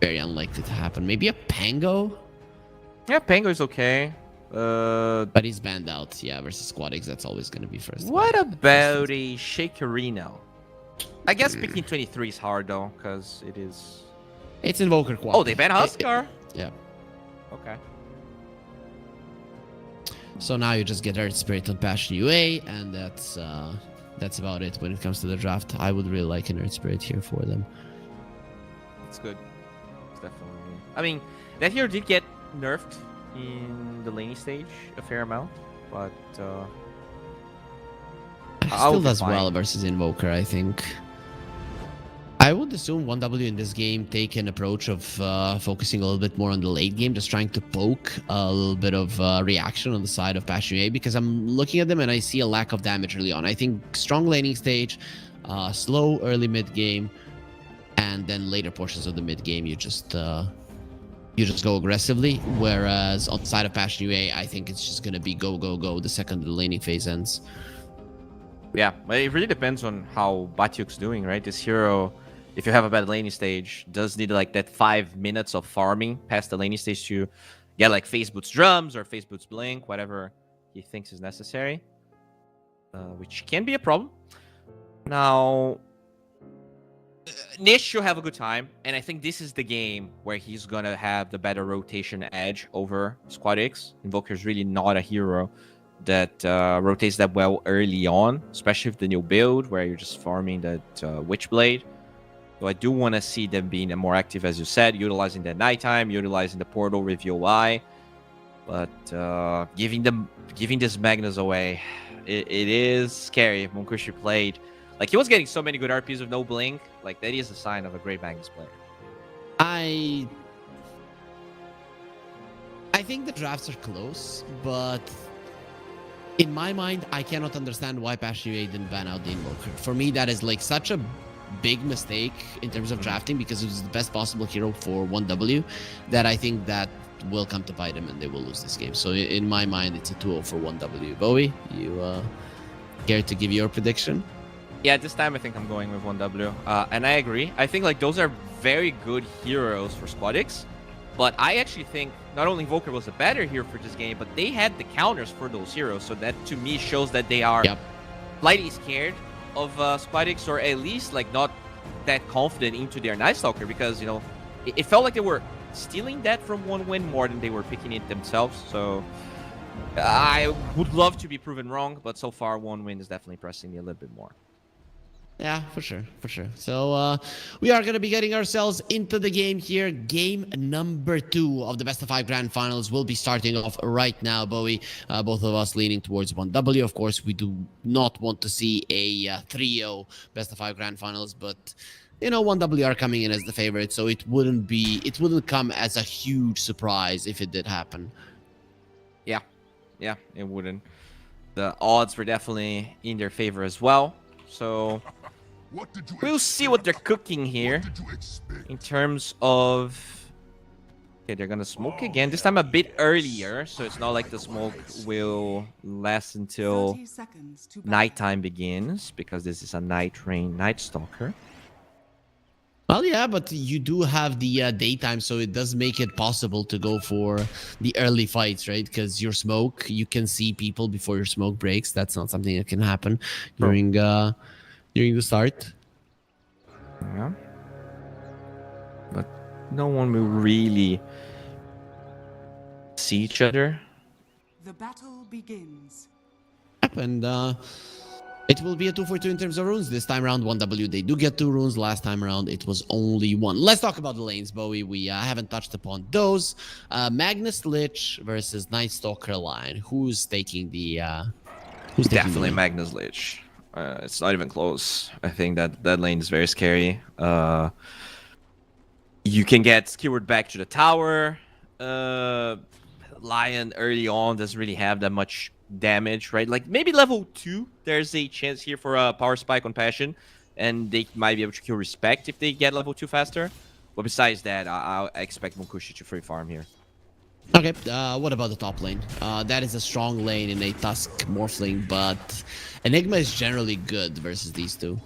very unlikely to happen. Maybe a Pango? Yeah, Pango is okay. But he's banned out. Yeah, versus Squadix, that's always going to be first. What about a Shakerino? I guess picking 23 is hard though, because it is... It's Invoker Quap. Oh, they ban Huskar? Yeah. Okay. So now you just get Earth Spirit on Passion UA, and that's that's about it when it comes to the draft. I would really like Inert Spirit here for them. It's good. It's definitely. I mean, that hero did get nerfed in the laning stage a fair amount, but Still does well versus Invoker, I think. I would assume 1W in this game take an approach of focusing a little bit more on the late game, just trying to poke a little bit of reaction on the side of Passion UA, because I'm looking at them and I see a lack of damage early on. I think strong laning stage, slow early mid game, and then later portions of the mid game you just go aggressively. Whereas on the side of Passion UA, I think it's just gonna be go go go the second the laning phase ends. Yeah, but it really depends on how Batyuk's doing, right? This hero, if you have a bad laning stage, does need like that 5 minutes of farming past the laning stage to get like Phase Boots Drums or Phase Boots Blink, whatever he thinks is necessary, which can be a problem. Now, Nish should have a good time, and I think this is the game where he's gonna have the better rotation edge over Squad X. Invoker's really not a hero that rotates that well early on, especially with the new build where you're just farming that Witchblade. So I do want to see them being more active, as you said, utilizing that nighttime, utilizing the portal with UI, but giving this Magnus away, it is scary. Munkushi played like he was getting so many good RPs with no blink. Like that is a sign of a great Magnus player. I think the drafts are close, but in my mind, I cannot understand why Passion UA didn't ban out the Invoker. For me, that is like such a big mistake in terms of drafting, because it was the best possible hero for 1W, that I think that will come to bite them and they will lose this game. So in my mind, it's a 2-0 for 1W. Bowie, you care to give your prediction? Yeah, this time I think I'm going with 1W. And I agree. I think like those are very good heroes for Squad X. But I actually think not only Invoker was a better hero for this game, but they had the counters for those heroes. So that to me shows that they are slightly scared of Squad X, or at least like not that confident into their Night Stalker, because you know it felt like they were stealing that from 1Win more than they were picking it themselves. So I would love to be proven wrong, but so far 1Win is definitely pressing me a little bit more. Yeah, for sure, for sure. So we are going to be getting ourselves into the game here. Game number 2 of the Best of 5 Grand Finals will be starting off right now, Bowie. Both of us leaning towards 1W. Of course, we do not want to see a 3-0 Best of 5 Grand Finals, but you know, 1W are coming in as the favorite, so it wouldn't come as a huge surprise if it did happen. Yeah, it wouldn't. The odds were definitely in their favor as well. So we'll see what they're cooking here in terms of... Okay, they're gonna smoke again. This time a bit earlier, so it's not like the smoke will last until nighttime begins, because this is a Night Rain Night Stalker. Well, yeah, but you do have the daytime, so it does make it possible to go for the early fights, right? Because your smoke, you can see people before your smoke breaks. That's not something that can happen during the start. Yeah. But no one will really see each other. The battle begins. And it will be a 2-for-2 in terms of runes. This time around, 1W, they do get 2 runes. Last time around, it was only 1. Let's talk about the lanes, Bowie. We haven't touched upon those. Magnus Lich versus Night Stalker line. Who's taking the... Definitely Magnus Lich. It's not even close. I think that lane is very scary. You can get skewered back to the tower. Lion early on doesn't really have that much damage, right? Like maybe level 2, there's a chance here for a power spike on Passion, and they might be able to kill Respect if they get level 2 faster. But besides that, I expect Munkushi to free farm here. Okay, what about the top lane? That is a strong lane in a Tusk Morphling, but Enigma is generally good versus these two.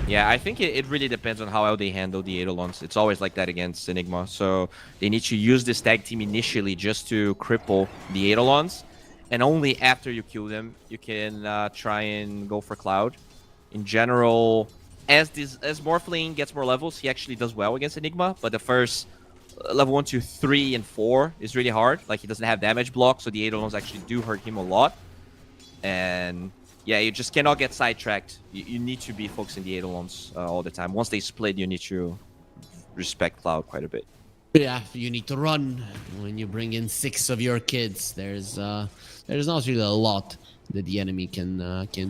Yeah, I think it really depends on how well they handle the Eidolons. It's always like that against Enigma, so they need to use this tag team initially just to cripple the Eidolons, and only after you kill them, you can try and go for Cloud. In general, as Morphling gets more levels, he actually does well against Enigma, but the first level 1, 2, 3, and 4 is really hard. Like, he doesn't have damage block, so the Eidolons actually do hurt him a lot. And yeah, you just cannot get sidetracked. You need to be focusing the Eidolons all the time. Once they split, you need to respect Cloud quite a bit. Yeah, you need to run when you bring in 6 of your kids. There's not really a lot that the enemy can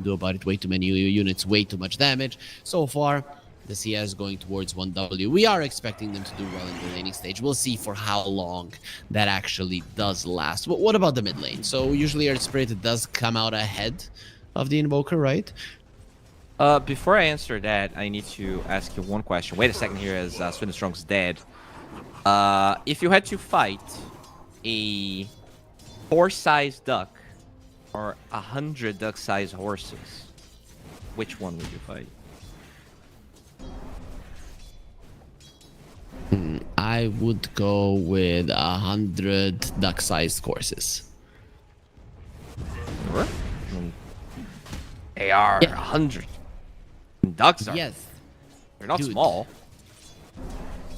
do about it. Way too many units, way too much damage. So far, the CS going towards 1W. We are expecting them to do well in the laning stage. We'll see for how long that actually does last. But what about the mid lane? So usually Earth Spirit does come out ahead of the Invoker, right? Before I answer that, I need to ask you one question. Wait a second here, as Strong's dead. If you had to fight a horse-sized duck or 100 duck-sized horses, which one would you fight? I would go with 100 duck-sized horses. Sure. They are 100. Ducks are. Yes. They're not Dude. small.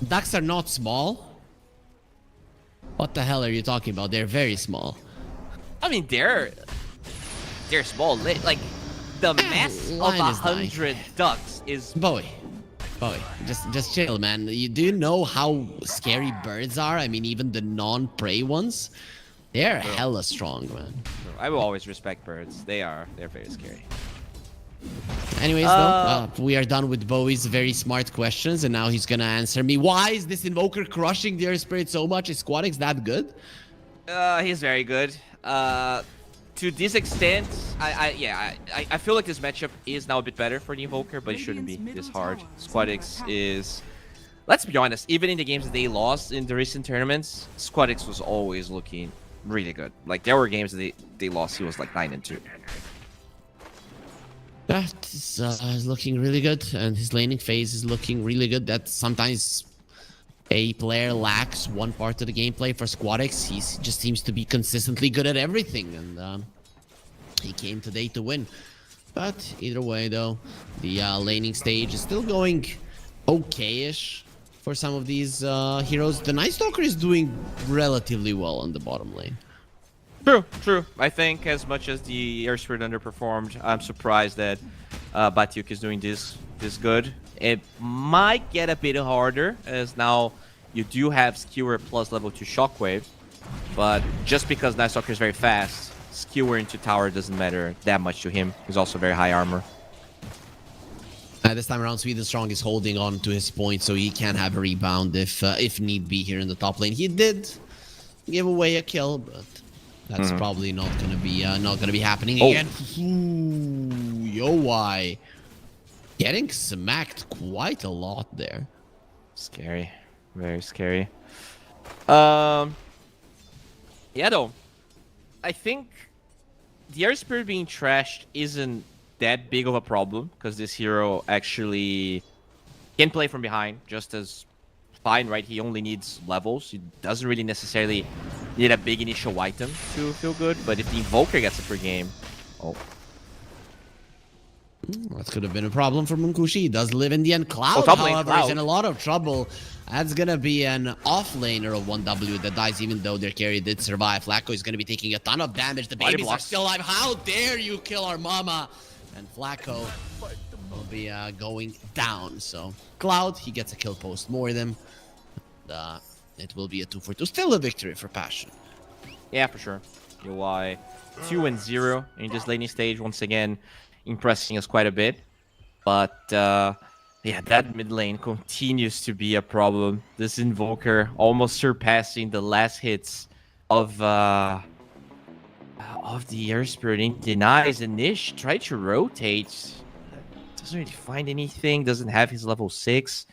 Ducks are not small? What the hell are you talking about? They're very small. I mean, they're small. Like the mass of line is 100 ducks is. Bowie, just chill, man. Do you know how scary birds are? I mean, even the non-prey ones, they're hella strong, man. I will always respect birds. They're very scary. Anyways, though, we are done with Bowie's very smart questions, and now he's gonna answer me. Why is this Invoker crushing the Earth Spirit so much? Is Squadix that good? He's very good. To this extent, I feel like this matchup is now a bit better for the Invoker, but it shouldn't be this hard. Squadix is, let's be honest, even in the games that they lost in the recent tournaments, Squadix was always looking really good. Like, there were games that they lost, he was like 9-2. That is looking really good, and his laning phase is looking really good. That sometimes a player lacks one part of the gameplay. For Squadix, he just seems to be consistently good at everything, and he came today to win. But either way, though, the laning stage is still going okay-ish for some of these heroes. The Night Stalker is doing relatively well on the bottom lane. True. I think as much as the Air Spirit underperformed, I'm surprised that Batyuk is doing this good. It might get a bit harder, as now you do have Skewer plus level 2 Shockwave, but just because Night Stalker is very fast, Skewer into tower doesn't matter that much to him. He's also very high armor. This time around, Sweden Strong is holding on to his point, so he can have a rebound if need be here in the top lane. He did give away a kill, but that's probably not gonna be happening again. Ooh, yo, why? Getting smacked quite a lot there. Scary, very scary. Yeah, though, I think the Air Spirit being trashed isn't that big of a problem, because this hero actually can play from behind just as fine, right? He only needs levels. He doesn't really necessarily need a big initial item to feel good, but if the Invoker gets it per game, That could have been a problem for Munkushi. He does live in the end. Cloud, top lane, however, Cloud. is in a lot of trouble. That's gonna be an off-laner of 1W that dies, even though their carry did survive. Flacco is gonna be taking a ton of damage. The Body babies are blocks. still alive. How dare you kill our mama? And Flacco will be going down. So Cloud, he gets a kill post more than. It will be a 2-for-2. Still a victory for Passion. yeah, for sure. UI 2-0 in this laning stage, once again impressing us quite a bit. But yeah, that mid lane continues to be a problem. This Invoker almost surpassing the last hits of the Air Spirit. Denies and Nish tried to rotate. Doesn't really find anything. Doesn't have his level 6.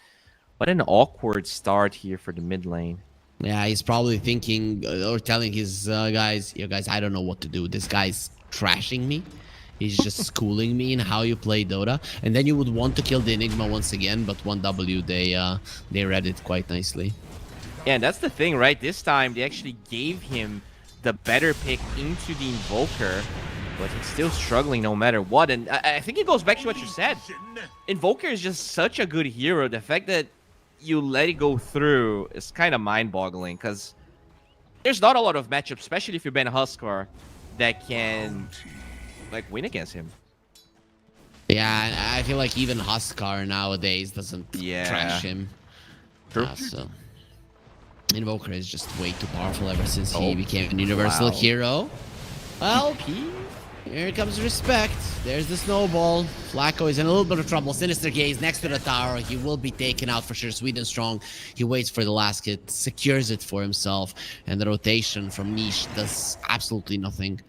What an awkward start here for the mid lane. Yeah, he's probably thinking or telling his guys, "Yo, guys, I don't know what to do. This guy's trashing me. He's just schooling me in how you play Dota." And then you would want to kill the Enigma once again, but 1W, they read it quite nicely. Yeah, and that's the thing, right? This time, they actually gave him the better pick into the Invoker, but he's still struggling no matter what. And I think it goes back to what you said. Invoker is just such a good hero. The fact that you let it go through is kind of mind-boggling, because there's not a lot of matchups, especially if you ban Huskar, that can like win against him. Yeah, I feel like even Huskar nowadays doesn't Yeah. trash him. True. So Invoker is just way too powerful ever since he Oh, became a universal wow. hero. Well, P? here comes respect. There's the snowball. Flacco is in a little bit of trouble. Sinister Gaze next to the tower. He will be taken out for sure. Sweden strong. He waits for the last hit, secures it for himself, and the rotation from Niche does absolutely nothing.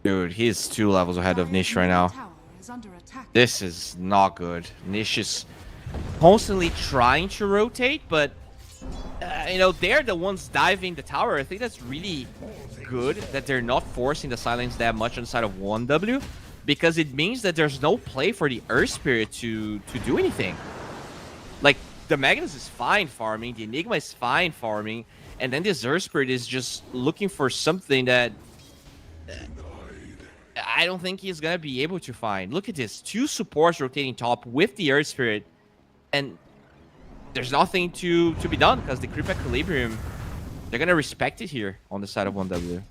Dude, he's 2 levels ahead of Nish right now. Tower is under attack. This is not good. Nish is constantly trying to rotate, but you know, they're the ones diving the tower. I think that's really good that they're not forcing the silence that much on the side of 1W, because it means that there's no play for the Earth Spirit to do anything. Like, the Magnus is fine farming, the Enigma is fine farming, and then this Earth Spirit is just looking for something that I don't think he's gonna be able to find. Look at this, 2 supports rotating top with the Earth Spirit, and there's nothing to be done because the creep equilibrium, they're gonna respect it here on the side of 1W.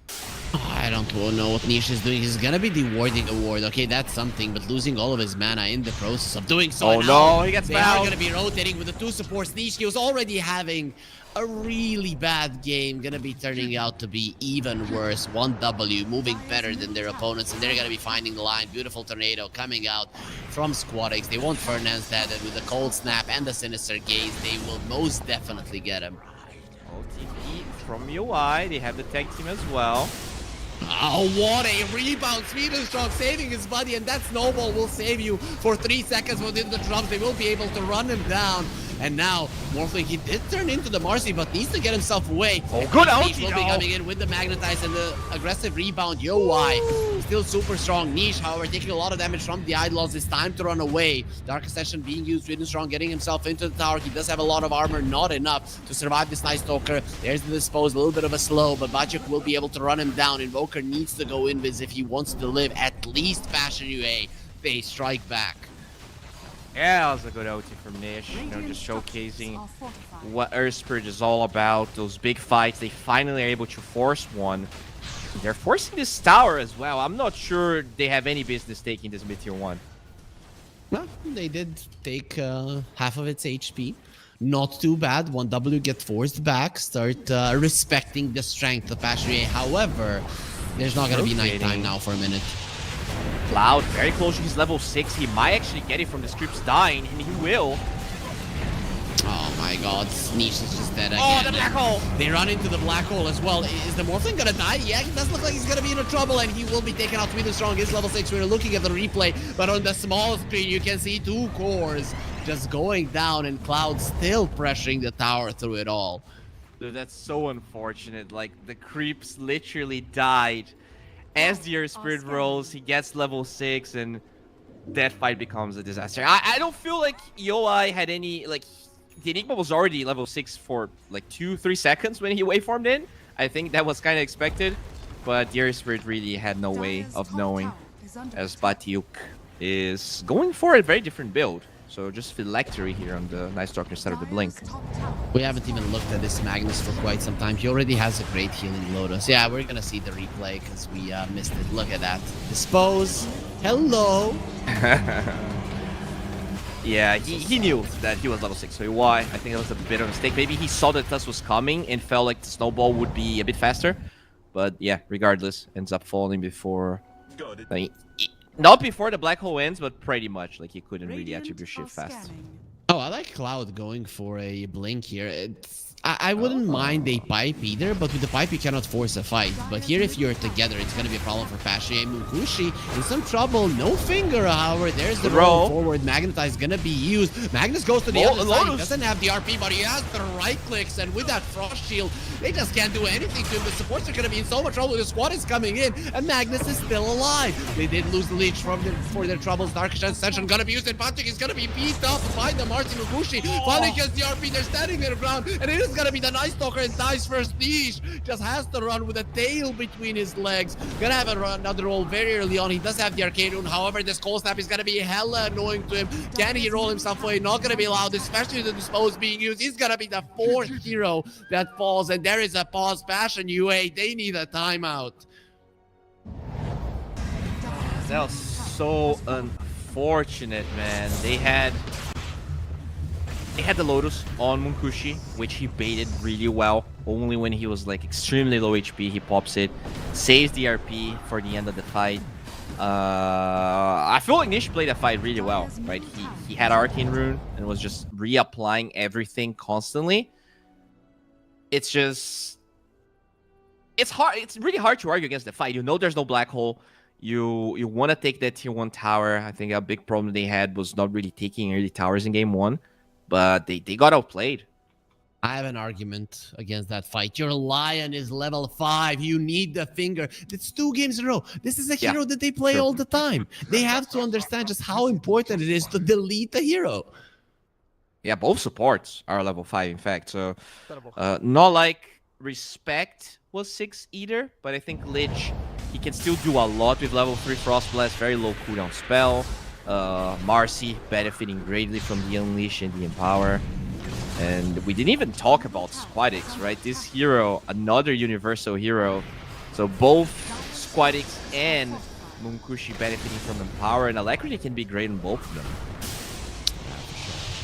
I don't know what Niche is doing. He's gonna be the warding award. Okay, that's something, but losing all of his mana in the process of doing so. Oh now no, he gets they fouled. are gonna be rotating with the 2 supports. Niche, he was already having a really bad game, gonna be turning out to be even worse. 1W moving better than their opponents, and they're gonna be finding the line. Beautiful tornado coming out from Squadix. They won't Fernand's that, and with the cold snap and the sinister gaze, they will most definitely get him. OTP from UI, they have the tag team as well. Oh, what a rebound. Sweden strong saving his buddy, and that snowball will save you for 3 seconds within the drums. They will be able to run him down. And now, Morphling, he did turn into the Marcy, but needs to get himself away. Oh, good Niche ulti, will be though. coming in with the Magnetize and the aggressive rebound. Yo-Y, still super strong. Niche, however, taking a lot of damage from the Idolons. It's time to run away. Dark Ascension being used. Sweden strong getting himself into the tower. He does have a lot of armor, not enough to survive this Night Stalker. There's the dispose, a little bit of a slow, but Bajik will be able to run him down. Invoker needs to go invis if he wants to live. At least Fashion UA, they strike back. Yeah, that was a good OT from Nish. You know, just showcasing what Earth Spirit is all about. Those big fights, they finally are able to force one. They're forcing this tower as well. I'm not sure they have any business taking this mid-tier 1. Well, they did take half of its HP. Not too bad. 1W get forced back, start respecting the strength of Fashion UA. However, there's not going to be nighttime now for a minute. Cloud, very close to his level 6. He might actually get it from the scripts dying, and he will. Oh my god, Niche is just dead again. Oh, the black hole! They run into the black hole as well. Is the Morphling gonna die? Yeah, he does look like he's gonna be in trouble, and he will be taken out. Sweden strong is level 6. We're looking at the replay, but on the small screen, you can see 2 cores just going down, and Cloud still pressuring the tower through it all. Dude, that's so unfortunate. Like, the creeps literally died. As the Earth Spirit rolls, he gets level 6, and that fight becomes a disaster. I don't feel like Yoi had any, like, the Enigma was already level 6 for, like, 2-3 seconds when he waveformed in. I think that was kind of expected, but the Earth Spirit really had no way of knowing, as Batiuk is going for a very different build. So just Phylactery here on the Night Stalker instead of the Blink. We haven't even looked at this Magnus for quite some time. He already has a great healing Lotus. Yeah, we're gonna see the replay because we missed it. Look at that. Dispose. Hello. Yeah, he knew that he was level 6, so why? I think that was a bit of a mistake. Maybe he saw that Tusk was coming and felt like the snowball would be a bit faster. But yeah, regardless, ends up falling before... Like, not before the black hole ends, but pretty much. Like, he couldn't really attribute shit fast. Oh, I like Cloud going for a blink here. I wouldn't mind a pipe either, but with the pipe you cannot force a fight. But here, if you're together, it's going to be a problem for Fashion. Mukushi in some trouble. No finger, however. There's the roll forward. Magnetize going to be used. Magnus goes to the other side. He doesn't have the RP, but he has the right clicks. And with that Frost Shield, they just can't do anything to him. The supports are going to be in so much trouble. The squad is coming in, and Magnus is still alive. They did lose the leech for their troubles. Dark Ascension going to be used, and Patrick is going to be beat up by the Martin Mukushi. Finally gets the RP. They're standing their ground, and it is gonna be the Night Stalker, and dies first. Niche just has to run with a tail between his legs. Gonna have another roll very early on. He does have the arcade rune. However, this cold snap is gonna be hella annoying to him. Can he roll himself away? Not gonna be allowed, especially the dispose being used. He's gonna be the 4th hero that falls, and there is a pause. Fashion UA, they need a timeout. That was so unfortunate, man. They had the Lotus on Munkushi, which he baited really well. Only when he was like extremely low HP, he pops it, saves the RP for the end of the fight. I feel like Nish played that fight really well, right? He had Arcane Rune and was just reapplying everything constantly. It's just... It's hard. It's really hard to argue against the fight. You know there's no black hole. You want to take that tier 1 tower. I think a big problem they had was not really taking early towers in game 1. But they got outplayed. I have an argument against that fight. Your Lion is level 5. You need the finger. It's 2 games in a row. This is a hero that they play all the time. They have to understand just how important it is to delete the hero. Yeah, both supports are level 5, in fact. So, not like Respect was 6 either, but I think Lich, he can still do a lot with level 3 Frost Blast, very low cooldown spell. Marcy benefiting greatly from the Unleash and the Empower. And we didn't even talk about Squadix, right? This hero, another universal hero. So both Squadix and Munkushi benefiting from Empower, and Alacrity can be great on both of them.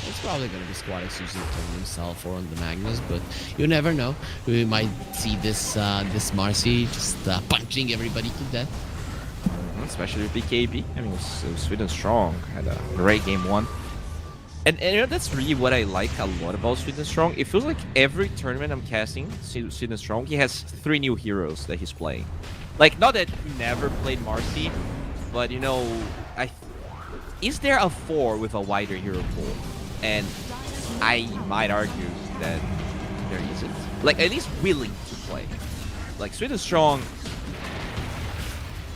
It's probably going to be Squadix using it on himself or on the Magnus, but you never know. We might see this this Marcy just punching everybody to death. Especially with BKB. I mean, it was Sweden Strong. Had a great game 1. And you know, that's really what I like a lot about Sweden Strong. It feels like every tournament I'm casting Sweden Strong, he has 3 new heroes that he's playing. Like, not that he never played Marcy, but you know, is there a 4 with a wider hero pool? And I might argue that there isn't. Like, at least willing to play. Like, Sweden Strong,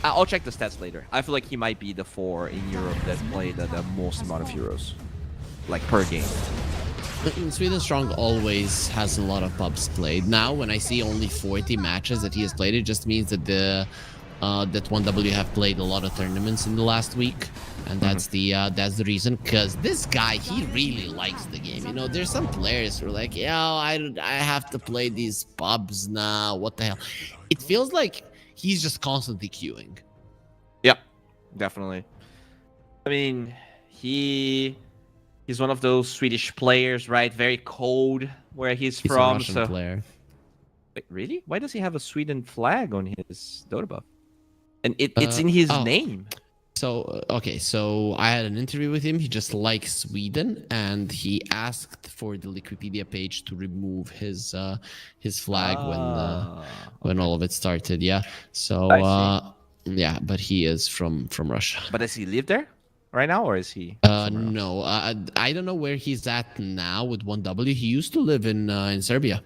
I'll check the stats later. I feel like he might be the 4 in Europe that played the most amount of heroes. Like, per game. Sweden Strong always has a lot of pubs played. Now, when I see only 40 matches that he has played, it just means that that 1W have played a lot of tournaments in the last week, and that's the reason. Because this guy, he really likes the game. You know, there's some players who are like, yeah, I have to play these pubs now. What the hell? It feels like he's just constantly queuing. Yep, definitely. I mean, he's one of those Swedish players, right? Very cold where he's from. A Russian player. Wait, really? Why does he have a Sweden flag on his Dota buff? And it's in his name. So, okay, so I had an interview with him. He just likes Sweden, and he asked for the Wikipedia page to remove his flag when all of it started. Yeah. So, yeah, but he is from Russia. But does he live there right now, or is he? No, I don't know where he's at now with 1W. He used to live in Serbia.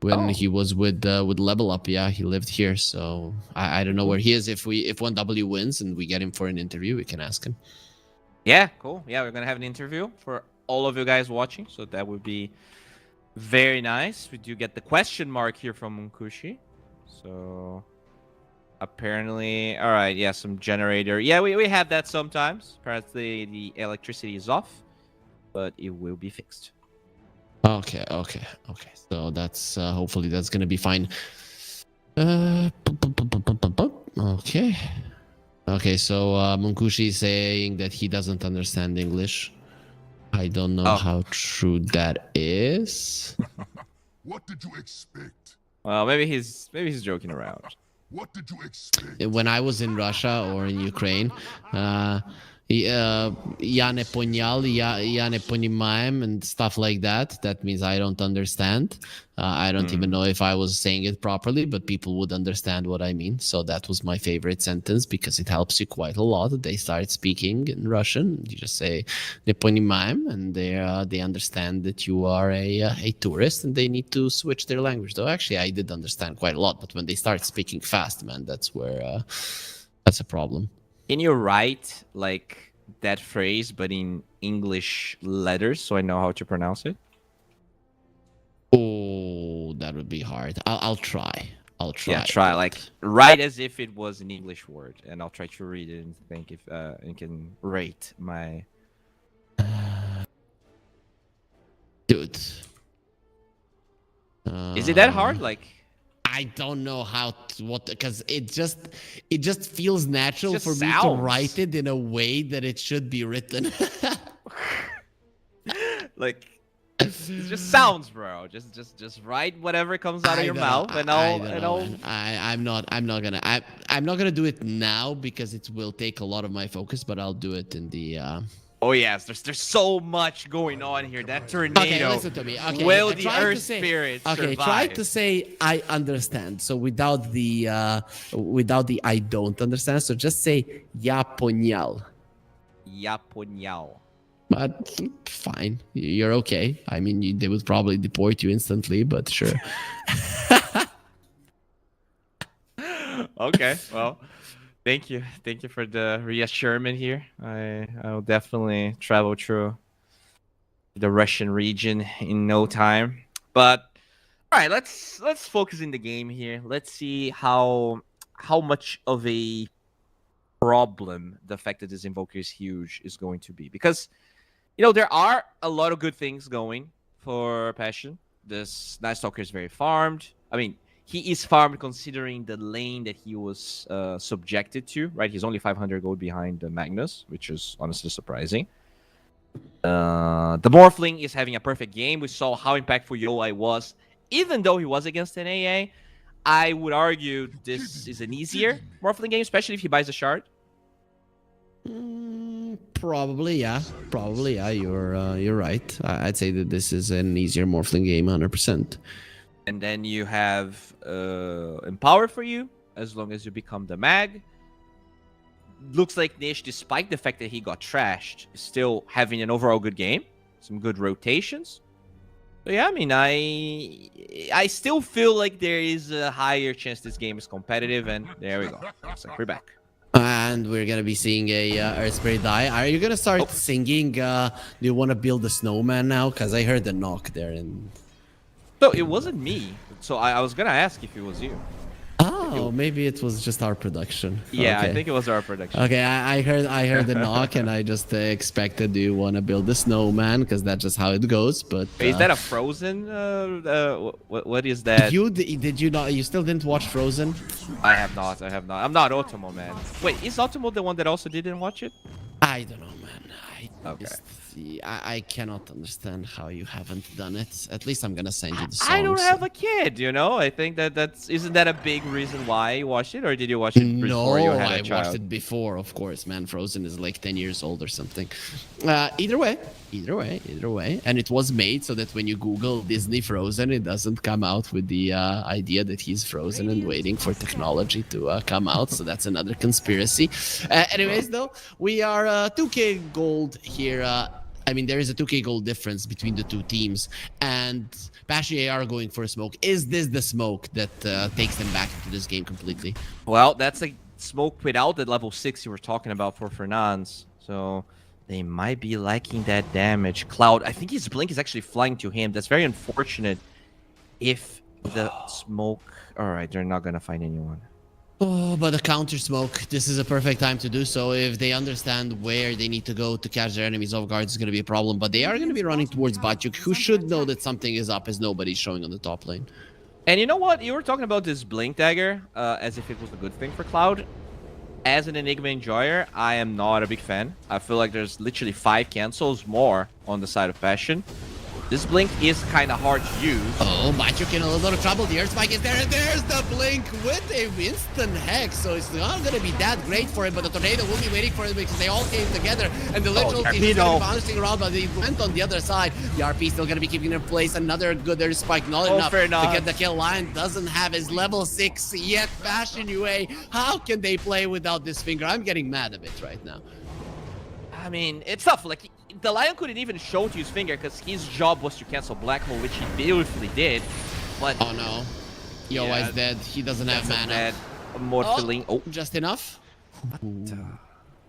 When he was with Level Up, yeah, he lived here. So I don't know where he is. If 1W wins and we get him for an interview, we can ask him. Yeah, cool. Yeah, we're gonna have an interview for all of you guys watching, so that would be very nice. We do get the question mark here from Munkushi. So apparently, all right, yeah, some generator. Yeah, we have that sometimes. Apparently, the electricity is off, but it will be fixed. Okay. So that's hopefully that's gonna be fine. Okay. So Munkushi is saying that he doesn't understand English. I don't know how true that is. What did you expect? Well, maybe he's joking around. What did you expect? When I was in Russia or in Ukraine, Я не понял, я не понимаем, and stuff like that. That means I don't understand. I don't even know if I was saying it properly, but people would understand what I mean. So that was my favorite sentence because it helps you quite a lot. They start speaking in Russian. You just say не понимаем, and they understand that you are a tourist, and they need to switch their language. Though actually, I did understand quite a lot, but when they start speaking fast, man, that's where that's a problem. Can you write like that phrase but in English letters so I know how to pronounce it? Oh, that would be hard. I'll try. Yeah, try like write as if it was an English word, and I'll try to read it and think if and can rate my. Dude. Is it that hard? Like. I don't know because it just feels natural just for me to sounds. write it in a way that it should be written. Like, it just sounds, bro. Just write whatever comes out of your mouth, and I I'll don't and know, I'll. man. I'm not gonna do it now because it will take a lot of my focus, but I'll do it in the. Oh yes, there's so much going on here. That tornado. Okay, listen to me. Okay, Will I the tried Earth to say- Spirit Okay, survive? try to say I understand. So without the I don't understand. So just say ya poñal. Yaponyao. But fine, you're okay. I mean, they would probably deport you instantly, but sure. Okay, well, thank you for the reassurance here. I'll definitely travel through the Russian region in no time. But all right, let's focus in the game here. Let's see how much of a problem the fact that this invoker is huge is going to be, because there are a lot of good things going for Passion. This Night Stalker is very farmed. I mean, he is farmed considering the lane that he was subjected to, right? He's only 500 gold behind the Magnus, which is honestly surprising. The Morphling is having a perfect game. We saw how impactful Yoai was, even though he was against an AA. I would argue this is an easier Morphling game, especially if he buys a shard. Probably, yeah. You're right. I'd say that this is an easier Morphling game, 100%. And then you have Empower for you, as long as you become the mag. Looks like Nish, despite the fact that he got trashed, is still having an overall good game. Some good rotations. So yeah, I mean, I still feel like there is a higher chance this game is competitive, and there we go. Looks like we're back. And we're gonna be seeing a Earth Spirit die. Are you gonna start singing? Do you want to build a snowman now? Because I heard the knock there. And So it wasn't me. So I was gonna ask if it was you. oh, maybe it was just our production. Yeah, okay. I think it was our production. Okay, I heard the knock, and I just expected. Do you want to build a snowman? Because that's just how it goes. But Wait, is that a Frozen? What is that? did you not? You still didn't watch Frozen? I have not. I'm not Otomo, man. Wait, is Otomo the one that also didn't watch it? I don't know, man. Okay. I cannot understand how you haven't done it. At least I'm gonna send you the songs. I don't have a kid, I think isn't that a big reason why you watched it, or did you watch it before you had a I child? watched it before, of course, man. Frozen is like 10 years old or something. Either way. And it was made so that when you Google Disney Frozen, it doesn't come out with the idea that he's frozen and waiting for technology to come out. So that's another conspiracy. Anyways, though, we are 2K gold here. I mean, there is a 2K gold difference between the two teams, and Pashy are going for a smoke. Is this the smoke that takes them back into this game completely? Well, that's a smoke without the level 6 you were talking about for Fernandes. So they might be liking that damage. Cloud, I think his blink is actually flying to him. That's very unfortunate if the smoke... All right, they're not going to find anyone. Oh, but the counter smoke, this is a perfect time to do so. If they understand where they need to go to catch their enemies off guard, it's going to be a problem. But they are going to be running towards Batyuk, who should know that something is up as nobody's showing on the top lane. And you know what? You were talking about this blink dagger as if it was a good thing for Cloud. As an Enigma enjoyer, I am not a big fan. I feel like there's literally 5 cancels more on the side of Passion. This blink is kind of hard to use. Oh, Batyuk in a little bit of trouble. The Earth Spike is there, and there's the blink with a instant hex. So it's not going to be that great for him, but the tornado will be waiting for him because they all came together. And the literal team is going to be bouncing around, but they went on the other side. The RP still going to be keeping in place. Another good Earth Spike, not enough to get the kill. Lion doesn't have his level 6 yet. Passion UA, how can they play without this finger? I'm getting mad a bit right now. I mean, it's tough. Like, the Lion couldn't even show to his finger because his job was to cancel Black Hole, which he beautifully did. But oh no, Yoai's dead. He doesn't have mana. Morphling. Oh, just enough.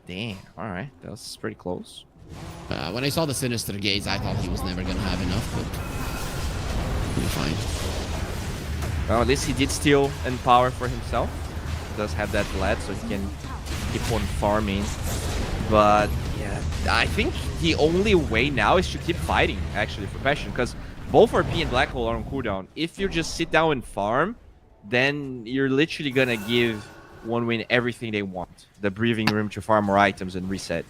Damn. All right, that was pretty close. When I saw the Sinister Gaze, I thought he was never gonna have enough, but we're fine. Well, at least he did steal Empower for himself. He does have that lead, so he can keep on farming. But yeah, I think the only way now is to keep fighting, actually, for Passion, because both RP and Black Hole are on cooldown. If you just sit down and farm, then you're literally gonna give one win everything they want. The breathing room to farm more items and reset.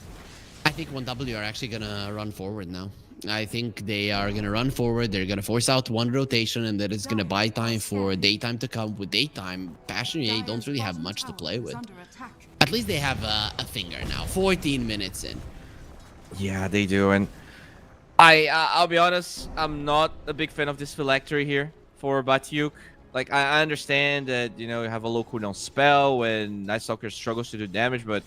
I think 1W are actually gonna run forward now. I think they are gonna run forward. They're gonna force out one rotation, and that is gonna buy time for daytime to come. With daytime, Passion EA don't really have much to play with. At least they have a finger now. 14 minutes in. Yeah, they do, and I'll be honest, I'm not a big fan of this phylactery here for Batyuk. Like, I understand that, you know, you have a low cooldown spell when Night Stalker struggles to do damage, but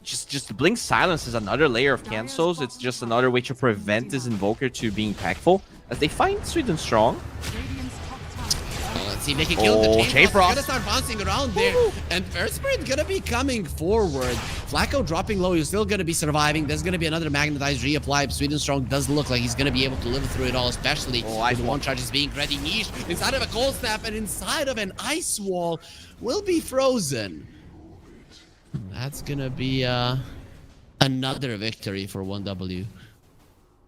just Blink Silence is another layer of cancels. It's just another way to prevent this Invoker to be impactful, as they find Sweden strong. Well, let's see if they can kill the Chain Frost. Gonna start bouncing around there, and Earth Spirit gonna be coming forward. Flacco dropping low, you're still gonna be surviving. There's gonna be another magnetized reapply. Sweden Strong does look like he's gonna be able to live through it all, especially with one charge is being ready. Niche inside of a cold snap and inside of an ice wall will be frozen. That's gonna be another victory for 1W.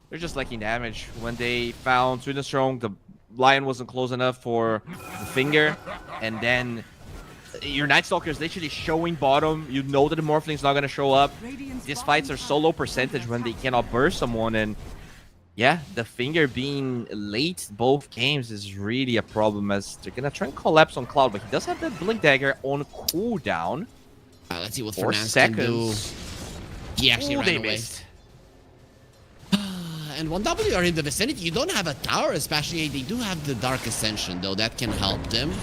They're just lacking damage. When they found Sweden Strong, the Lion wasn't close enough for the finger, and then your Night Stalker is literally showing bottom. You know that the Morphling's not gonna show up. These fights are so low percentage when they cannot burst someone, and yeah, the finger being late both games is really a problem, as they're gonna try and collapse on Cloud, but he does have that Blink Dagger on cooldown. Let's see what 4 Fernandes can do. seconds. He actually ran They away. missed. And 1W are in the vicinity. You don't have a tower, especially. They do have the Dark Ascension, though. That can help them. The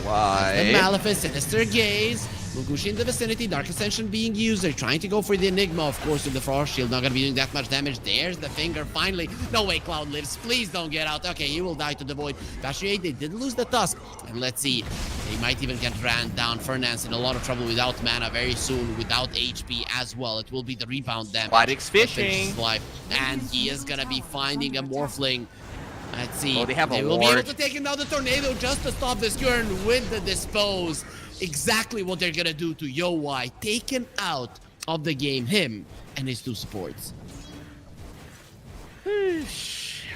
Why? Malefice, Sinister Gaze, Mugushi in the vicinity, Dark Ascension being used. They're trying to go for the Enigma, of course, with the Frost Shield. Not gonna be doing that much damage. There's the finger, finally. No way Cloud lives. Please don't get out. Okay, he will die to the Void. Bashier, they did lose the Tusk. And let's see. They might even get ran down. Fernandes in a lot of trouble without mana very soon, without HP as well. It will be the rebound damage. Quadix that finishes fishing. his life. And he is gonna be finding a Morphling. Let's see. Oh, they have a will be able ward. to take another tornado just to stop this Gurn with the dispose. Exactly what they're gonna do to Yowai. Taken out of the game, him and his two supports.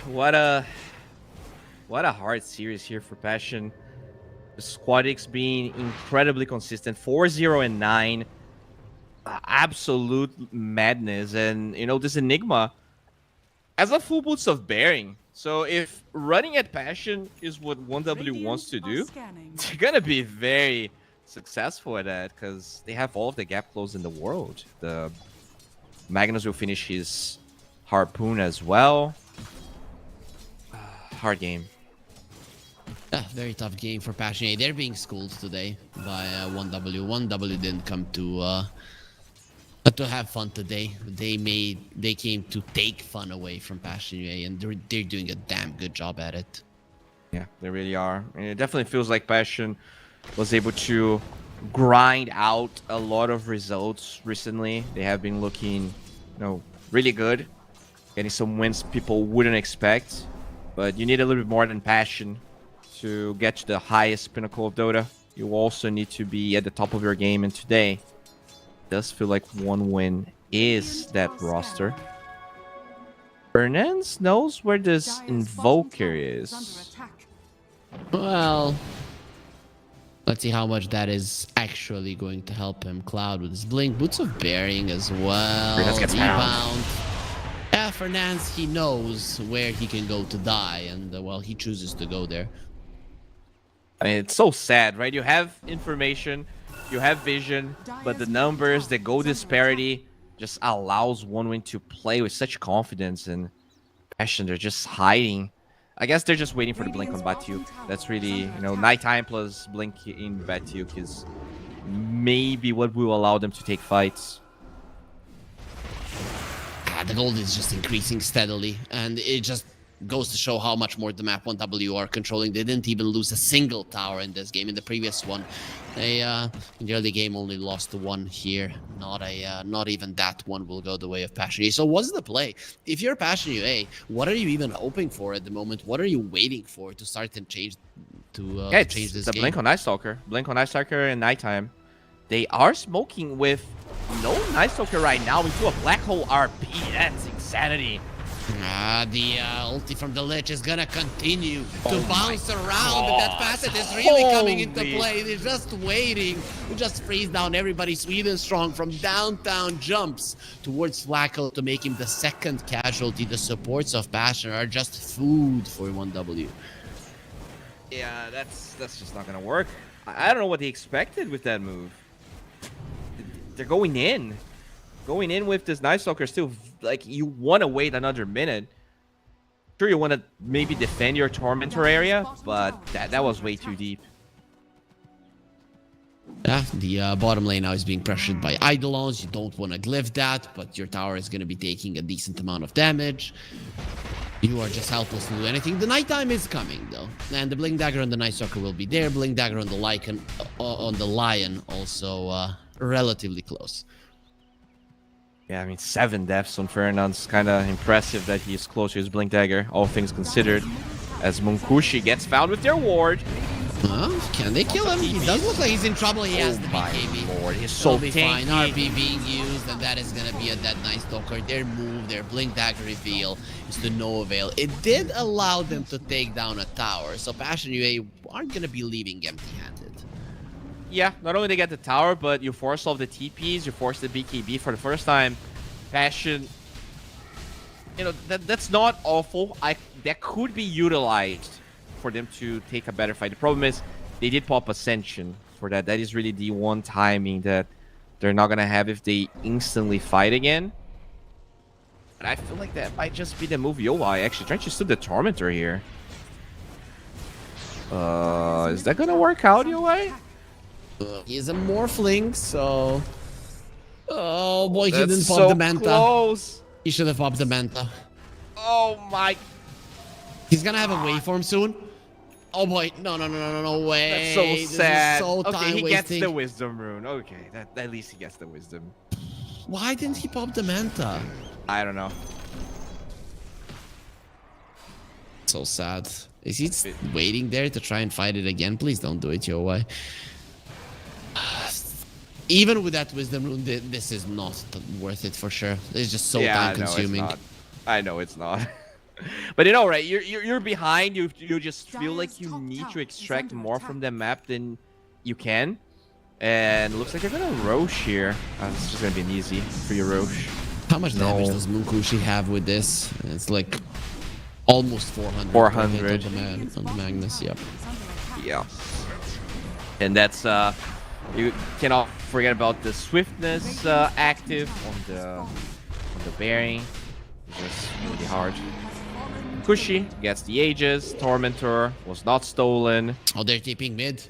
What a hard series here for Passion. The Squadix being incredibly consistent, 4-0 and 9. Absolute madness, and you know, this Enigma has a full boots of bearing. So if running at Passion is what 1W wants to do, they're gonna be very successful at that, because they have all of the gap closed in the world. The Magnus will finish his Harpoon as well. Hard game. Very tough game for Passion. They're being schooled today by 1W. 1W didn't come to have fun today. They came to take fun away from Passion, and they're doing a damn good job at it. Yeah, they really are. And it definitely feels like Passion was able to grind out a lot of results recently. They have been looking, you know, really good, getting some wins people wouldn't expect. But you need a little bit more than Passion to get to the highest pinnacle of Dota. You also need to be at the top of your game, and today does feel like one win is that roster. Fernandes knows where this Invoker is. Well, let's see how much that is actually going to help him. Cloud with his Blink, Boots of Bearing as well. Fernandes gets Rebound. Yeah, Fernandes, he knows where he can go to die, and well, he chooses to go there. I mean, it's so sad, right? You have information, you have vision, but the numbers, the goal disparity just allows one win to play with such confidence, and Passion, they're just hiding. I guess they're just waiting for the Blink on Batyuk. That's really, you know, nighttime plus Blink in Batyuk is maybe what will allow them to take fights. The gold is just increasing steadily, and it just goes to show how much more the map 1W are controlling. They didn't even lose a single tower in this game. In the previous one, they in the early game only lost one here. Not even that one will go the way of Passion UA. So what's the play? If you're Passion UA, what are you even hoping for at the moment? What are you waiting for to start and change change this the game? Blink on Night Stalker. Blink on Night Stalker in nighttime. They are smoking with no Night Stalker right now into a Black Hole RP. That's insanity. The ulti from the Lich is gonna continue to Oh bounce my around, but that God. facet is really coming into Holy. play. They're just waiting to just freeze down everybody. Sweden strong from downtown jumps towards Flacco to make him the second casualty. The supports of Passion are just food for 1W. Yeah, that's just not gonna work. I don't know what they expected with that move. They're going in. Going in with this Night Stalker still, like, you want to wait another minute. Sure, you want to maybe defend your Tormentor area, but that was way too deep. Yeah, the bottom lane now is being pressured by Eidolons. You don't want to glyph that, but your tower is going to be taking a decent amount of damage. You are just helpless to do anything. The nighttime is coming, though. And the Blink Dagger on the Night Stalker will be there. Blink Dagger on the Lion also relatively close. Yeah, I mean, 7 deaths on Ferdinand's kind of impressive that he's close to his Blink Dagger, all things considered. As Munkushi gets found with their ward. Can they kill him? He does look like he's in trouble. He has the BKB. Lord, he's so He'll be fine. tanky. RP being used, and that is gonna be a dead Night Stalker. Their move, their Blink Dagger reveal is to no avail. It did allow them to take down a tower, so Passion UA aren't gonna be leaving empty-handed. Yeah, not only they get the tower, but you force all the TPs, you force the BKB for the first time. Passion, you know, that's not awful. That could be utilized for them to take a better fight. The problem is they did pop Ascension for that. That is really the one timing that they're not gonna have if they instantly fight again. And I feel like that might just be the move UI actually trying to steal the Tormentor here. Is that gonna work out, UI? He's a Morphling, so... Oh boy, he That's didn't pop so the Manta. close. He should have popped the Manta. Oh my. He's gonna have a waveform soon. Oh boy, no way. That's so This is sad. so Okay, he time-wasting. gets the Wisdom Rune. Okay, at least he gets the Wisdom. Why didn't he pop the Manta? I don't know. So sad. Is he waiting there to try and fight it again? Please don't do it your way. Even with that Wisdom Rune, this is not worth it for sure. It's just so time consuming. I know it's not. But you know, right? You're behind. You just feel like you need to extract more from the map than you can. And it looks like you're gonna Roche here. It's just gonna be an easy for your Roche. How much damage does Munkushi have with this? It's like almost 400. 400 on the Magnus. Yep. Yeah. And that's you cannot forget about the swiftness active on the bearing. It's just really hard. Kushi gets the Aegis. Tormentor was not stolen. Oh, they're TPing mid.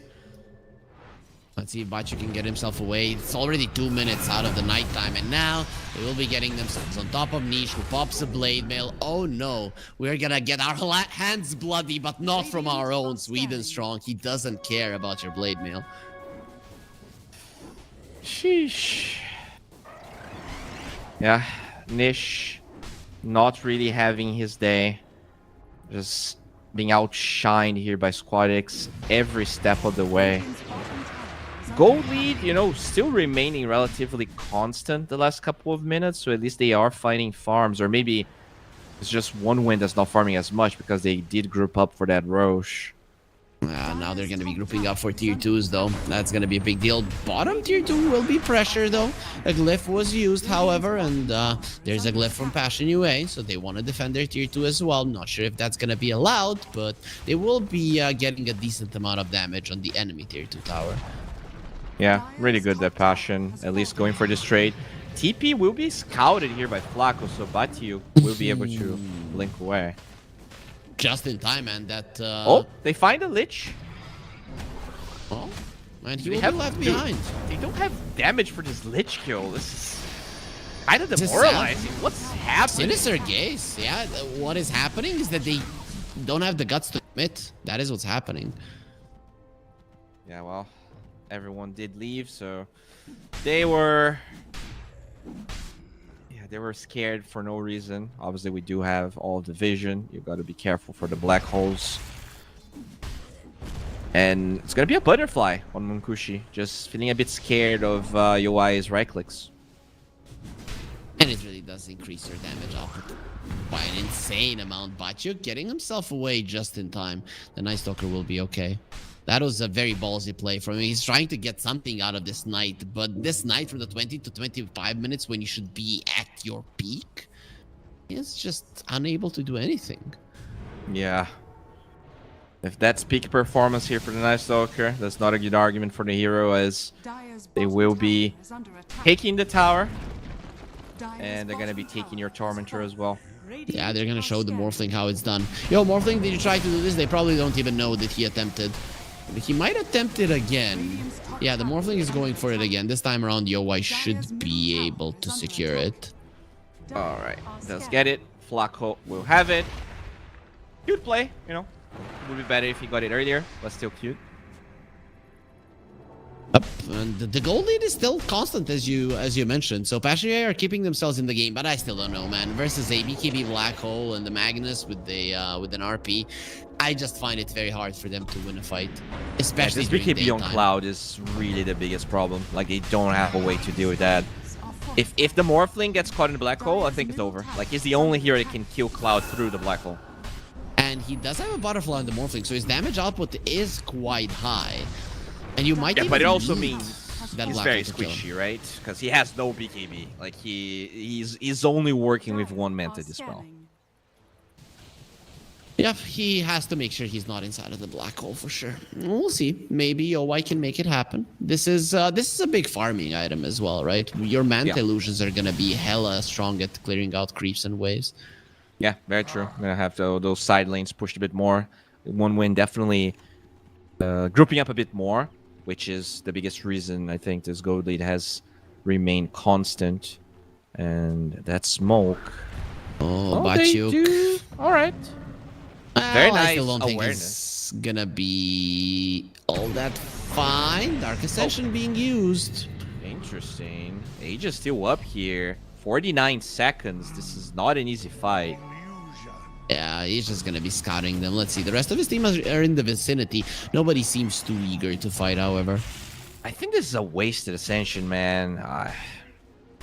Let's see if Bachu can get himself away. It's already 2 minutes out of the nighttime, and now they will be getting themselves on top of Niche, who pops a blade mail. Oh no, we're gonna get our hands bloody, but not from our own Sweden strong. He doesn't care about your blade mail. Sheesh. Yeah, Nish not really having his day. Just being outshined here by Squadix every step of the way. Gold lead, you know, still remaining relatively constant the last couple of minutes, so at least they are fighting farms, or maybe it's just one win that's not farming as much because they did group up for that Roche. Now they're going to be grouping up for tier 2s, though. That's going to be a big deal. Bottom tier 2 will be pressure, though. A glyph was used, however, and there's a glyph from Passion UA, so they want to defend their tier 2 as well. Not sure if that's going to be allowed, but they will be getting a decent amount of damage on the enemy tier 2 tower. Yeah, really good that Passion, at least going for this trade. TP will be scouted here by Flacco, so Batu will be able to blink away. Just in time, man. That. Oh, they find a Lich. Oh, and he They will be left behind. They don't have damage for this Lich kill. This is kind of This is demoralizing. What's happening? Sinister Gaze. Yeah, what is happening is that they don't have the guts to commit. That is what's happening. Yeah, well, everyone did leave, so they were... They were scared for no reason. Obviously, we do have all the vision. You got to be careful for the black holes. And it's going to be a butterfly on Munkushi. Just feeling a bit scared of UI's right clicks. And it really does increase your damage output by an insane amount, but you're getting himself away just in time. The Night Stalker will be okay. That was a very ballsy play from him. He's trying to get something out of this Knight, but this Knight from the 20 to 25 minutes when you should be at your peak is just unable to do anything. Yeah. If that's peak performance here for the Night Stalker, that's not a good argument for the hero, as they will be taking the tower, and they're going to be taking your Tormentor as well. Yeah, they're going to show the Morphling how it's done. Yo, Morphling, did you try to do this? They probably don't even know that he attempted. He might attempt it again. Yeah, the Morphling is going for it again. This time around, Yowai should be able to secure it. Alright, does get it. Flaco will have it. Cute play, you know. Would be better if he got it earlier, but still cute. Up, and the gold lead is still constant, as you mentioned. So Passionate are keeping themselves in the game, but I still don't know, man. Versus a BKB Black Hole and the Magnus with an RP, I just find it very hard for them to win a fight, especially this BKB during on daytime. Cloud is really the biggest problem. Like, they don't have a way to deal with that. If the Morphling gets caught in the Black Hole, I think it's over. Like, he's the only hero that can kill Cloud through the Black Hole. And he does have a butterfly on the Morphling, so his damage output is quite high. And you might Yeah, but it even also need means that he's Black very Hole to kill him. squishy, right? Because he has no BKB. Like, he's only working with one Manta Dispel. Yep, he has to make sure he's not inside of the Black Hole for sure. We'll see. Maybe Yowai can make it happen. This is a big farming item as well, right? Your Manta illusions are gonna be hella strong at clearing out creeps and waves. Yeah, very true. I'm gonna have those side lanes pushed a bit more. One win definitely grouping up a bit more, which is the biggest reason I think this gold lead has remained constant. And that smoke. Oh, they Batyuk. do. All right. Well, Very I still nice don't think awareness. it's gonna be all that fine. Dark Ascension being used. Interesting. Age is still up here. 49 seconds. This is not an easy fight. Yeah, he's just gonna be scouting them. Let's see. The rest of his team are in the vicinity. Nobody seems too eager to fight, however. I think this is a wasted Ascension, man.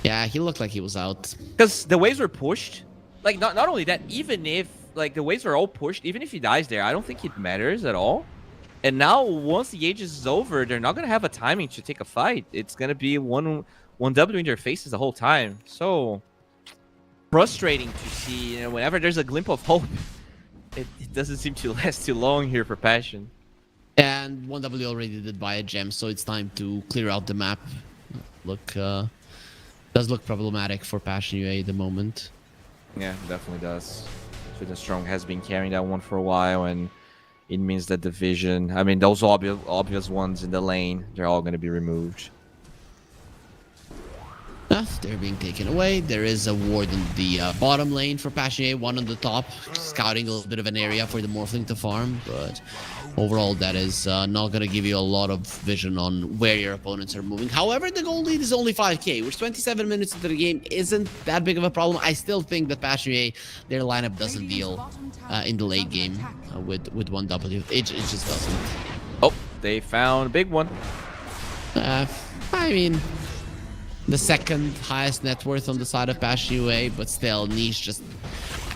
Yeah, he looked like he was out. Because the waves were pushed. Like, not only that, even if, like, the waves are all pushed, even if he dies there, I don't think it matters at all. And now, once the Aegis is over, they're not going to have a timing to take a fight. It's going to be one W in their faces the whole time. So frustrating to see, you know, whenever there's a glimpse of hope, it doesn't seem to last too long here for Passion. And 1W already did buy a gem, so it's time to clear out the map. Does look problematic for Passion UA at the moment. Yeah, definitely does. Fitness Strong has been carrying that one for a while, and it means that the vision, I mean, those obvious ones in the lane, they're all going to be removed. They're being taken away. There is a ward in the bottom lane for Passionate, one on the top, scouting a little bit of an area for the Morphling to farm, but overall that is not going to give you a lot of vision on where your opponents are moving. However, the goal lead is only 5k, which 27 minutes into the game isn't that big of a problem. I still think that Passionate, their lineup doesn't deal in the late game with 1W. It just doesn't. Oh, they found a big one. I mean, the second highest net worth on the side of Passion UA, but still, Niche just...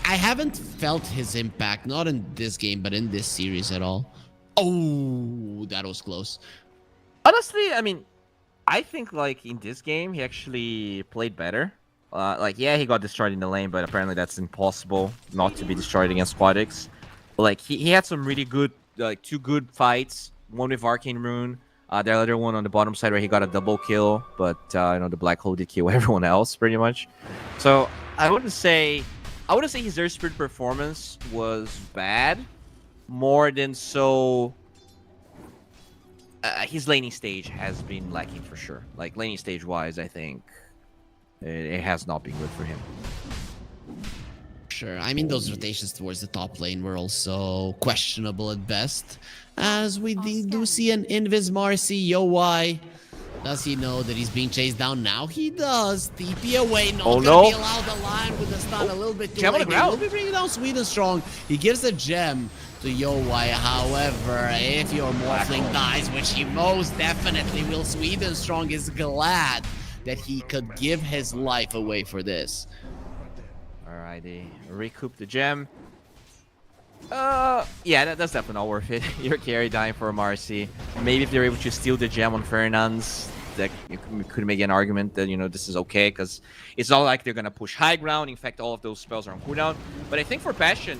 I haven't felt his impact, not in this game, but in this series at all. Oh, that was close. Honestly, I mean, I think, like, in this game, he actually played better. Like, yeah, he got destroyed in the lane, but apparently that's impossible not to be destroyed against Quadix. Like, he had some really good, like, 2 good fights. One with Arcane Rune. The other one on the bottom side where he got a double kill, but you know, the Black Hole did kill everyone else pretty much. So I wouldn't say his Earth Spirit performance was bad, more than so. His laning stage has been lacking for sure. Like, laning stage wise, I think it has not been good for him. Sure, I mean, those rotations towards the top lane were also questionable at best. As we do see an Invis Marcy, Yowai. Does he know that he's being chased down? Now he does. TP away, not gonna be allowed to line with the stun a little bit too Gem on late. the He will ground. be bringing down Sweden Strong. He gives a gem to Yowai. However, if your Morphling dies, which he most definitely will, Sweden Strong is glad that he could give his life away for this. Alrighty, recoup the gem. Yeah, that's definitely not worth it. Your carry dying for a Marcy. Maybe if they're able to steal the gem on Fernand's, that you could make an argument that, you know, this is okay, because it's not like they're gonna push high ground. In fact, all of those spells are on cooldown. But I think for Passion,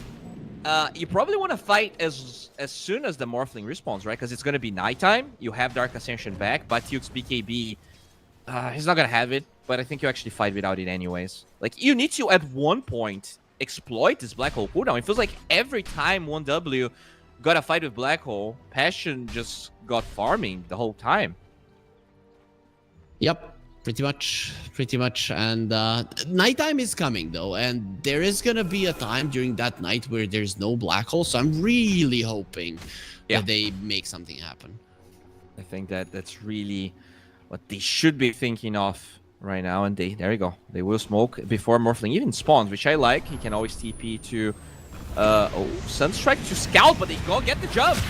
you probably want to fight as soon as the Morphling respawns, right? Because it's gonna be nighttime. You have Dark Ascension back, but Tuke's BKB, he's not gonna have it. But I think you actually fight without it anyways. Like, you need to, at one point, exploit this Black Hole cooldown. It feels like every time 1W got a fight with Black Hole, Passion just got farming the whole time. Yep, pretty much. And nighttime is coming though, and there is gonna be a time during that night where there's no Black Hole. So I'm really hoping that they make something happen. I think that's really what they should be thinking of right now. And there you go. They will smoke before Morphling even spawns, which I like. He can always TP to Sunstrike to scout, but they go get the jump.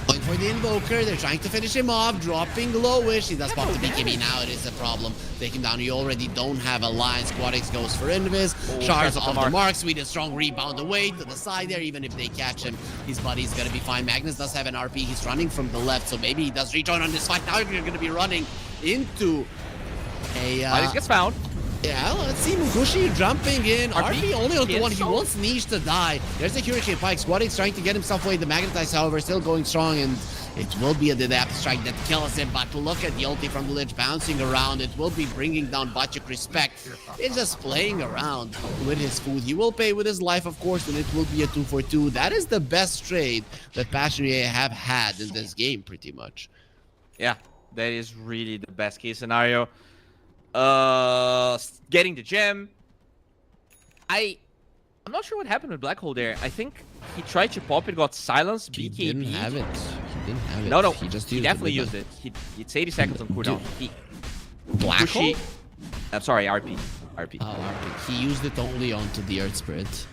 Going for the Invoker, they're trying to finish him off, dropping lowish. He does pop the BKB now, it is a problem. Take him down, you already don't have a line. Squadix goes for Invis. Shards off the mark, Sweet and Strong rebound away to the side there. Even if they catch him, his buddy's gonna be fine. Magnus does have an RP, he's running from the left, so maybe he does rejoin on this fight. Now you're gonna be running into a... Magnus gets found. Yeah, let's see Mukushi jumping in. RP only onto one. He so wants Niche to die. There's a Hurricane Pike. Squadix trying to get himself away. The Magnetize, however, still going strong, and it will be a Death Strike that kills him. But look at the ulti from the Lich bouncing around. It will be bringing down Batuk Respect. He's just playing around with his food. He will pay with his life, of course, and it will be a 2-for-2. That is the best trade that Passionate have had in this game, pretty much. Yeah, that is really the best case scenario. Getting the gem. I'm not sure what happened with Black Hole there. I think he tried to pop it, got silenced. BKB. He didn't have it. He didn't have it. No, he just used he definitely used it. It's 80 seconds on cooldown. Black Hole? I'm sorry, RP. RP. Oh, RP. He used it only onto the Earth Spirit.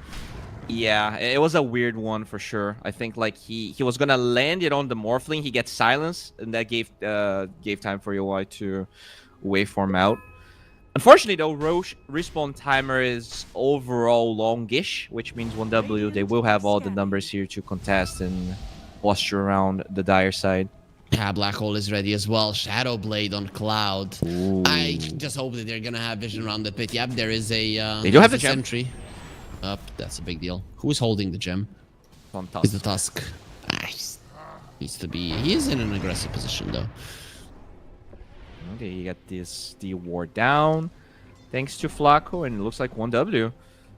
Yeah, it was a weird one for sure. I think like he was gonna land it on the Morphling. He gets silenced, and that gave time for UI to waveform out. Unfortunately, though, Roche respawn timer is overall longish, which means 1W, they will have all the numbers here to contest and posture around the dire side. Yeah, Black Hole is ready as well. Shadow Blade on Cloud. Ooh. I just hope that they're gonna have vision around the pit. Yep, there is a... they do have the gem. Sentry. Up, that's a big deal. Who's holding the gem? Fantastic. It's the Tusk. Nice. Needs to be... He is in an aggressive position, though. Okay, you got the ward down, thanks to Flaco, and it looks like 1W.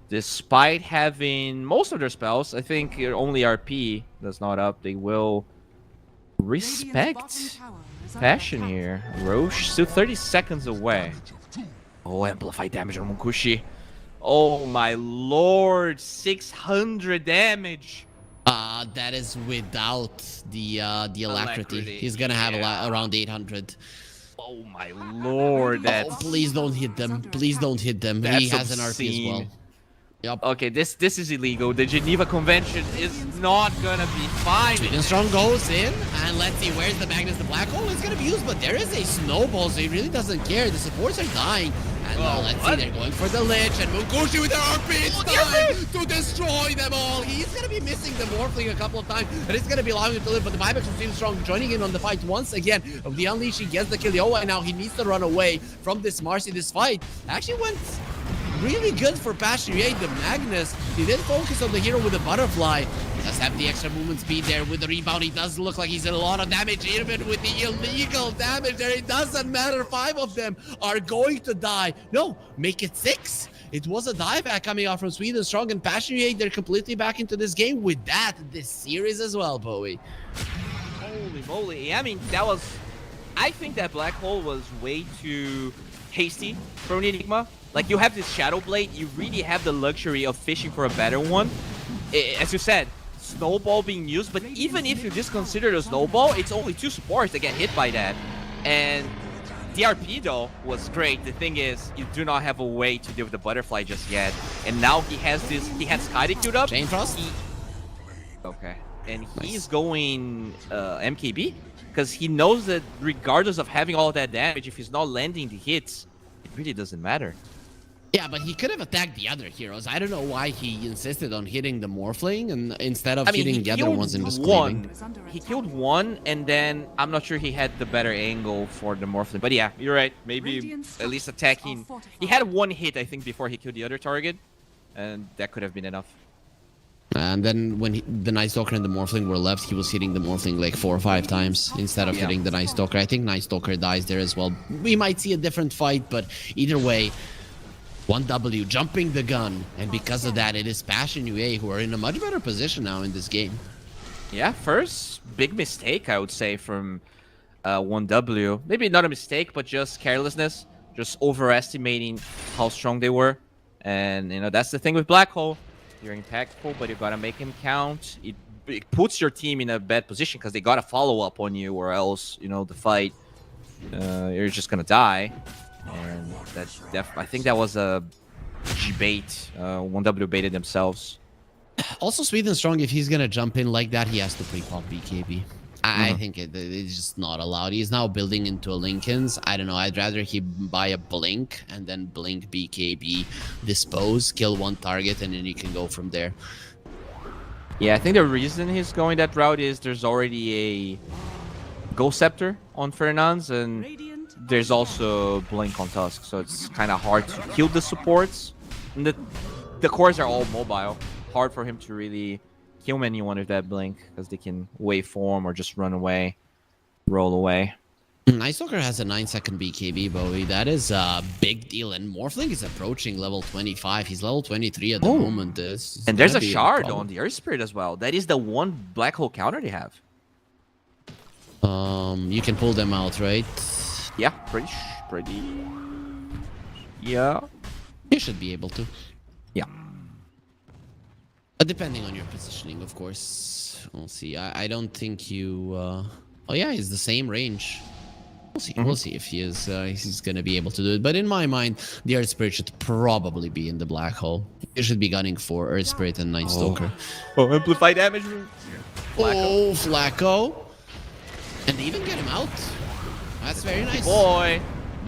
Despite having most of their spells, I think only RP that's not up. They will respect Passion here. Roche still 30 seconds away. Oh, amplified damage on Mukushi. Oh my lord, 600 damage. That is without the alacrity. He's gonna have around 800. Oh my lord, that's... Oh, please don't hit them. Please don't hit them. He has an RP as well. Yep. Okay, this is illegal. The Geneva Convention is not gonna be fine. Sweet and Strong goes in, and let's see, where's the Magnus? The Black Hole is gonna be used, but there is a snowball, so he really doesn't care. The supports are dying. And let's see, they're going for the Lich, and Mukushi with their RP. It's time to destroy them all. He's gonna be missing the Morphling a couple of times, and it's gonna be allowing him to live, but the buybacks from Sweet and Strong joining in on the fight once again. The Unleash, he gets the kill. Oh, and now he needs to run away from this Marcy. This fight actually went really good for Passionate. The Magnus, he did focus on the hero with the butterfly. He does have the extra movement speed there with the rebound. He does look like he's in a lot of damage, even with the illegal damage there. It doesn't matter. 5 of them are going to die. No, make it 6. It was a dieback coming out from Sweet and Strong, and Passionate, they're completely back into this game. With that, this series as well, Bowie. Holy moly. I mean, that was... I think that Black Hole was way too hasty from Enigma. Like, you have this Shadow Blade, you really have the luxury of fishing for a better one. As you said, Snowball being used, but even if you just consider the Snowball, it's only 2 supports that get hit by that. And the RP, though, was great. The thing is, you do not have a way to deal with the Butterfly just yet. And now he has this, he has Skadi queued up. Chain Frost? Okay. and he's Nice. going MKB because he knows that regardless of having all that damage, if he's not landing the hits, it really doesn't matter. Yeah, but he could have attacked the other heroes. I don't know why he insisted on hitting the Morphling and instead of I mean, hitting he the other killed ones and just one. cleaving. He killed one, and then I'm not sure he had the better angle for the Morphling. But yeah, you're right. Maybe at least attacking. He had one hit, I think, before he killed the other target, and that could have been enough. And then when the Night Stalker and the Morphling were left, he was hitting the Morphling like 4 or 5 times instead of hitting the Night Stalker. I think Night Stalker dies there as well. We might see a different fight, but either way, 1W jumping the gun, and because of that, it is Passion UA who are in a much better position now in this game. Yeah, first big mistake, I would say, from 1W. Maybe not a mistake, but just carelessness. Just overestimating how strong they were. And, you know, that's the thing with Black Hole. You're impactful, but you gotta make him count. It puts your team in a bad position because they gotta follow up on you, or else, you know, the fight, you're just gonna die. And I think that was a G bait. 1W baited themselves. Also, Sweden Strong, if he's gonna jump in like that, he has to pre-pop BKB. I think it's just not allowed. He's now building into a Lincoln's. I don't know. I'd rather he buy a Blink and then Blink BKB, dispose, kill one target, and then you can go from there. Yeah, I think the reason he's going that route is there's already a Ghost Scepter on Fernand's, and there's also Blink on Tusk, so it's kind of hard to kill the supports. And the cores are all mobile. Hard for him to really kill anyone with that Blink, because they can waveform or just run away, roll away. Night Stalker has a 9-second BKB, Bowie. That is a big deal. And Morphling is approaching level 25. He's level 23 at the moment. And there's a shard on the Earth Spirit as well. That is the one Black Hole counter they have. You can pull them out, right? Yeah, pretty. Yeah. You should be able to. Yeah. Depending on your positioning, of course. We'll see. I don't think you... Oh yeah, he's the same range. We'll see. We'll see if he is. He's gonna be able to do it. But in my mind, the Earth Spirit should probably be in the Black Hole. You should be gunning for Earth Spirit and Night Stalker. Oh, amplify damage. Oh, Flacco. And they even get him out. That's very nice. Boy.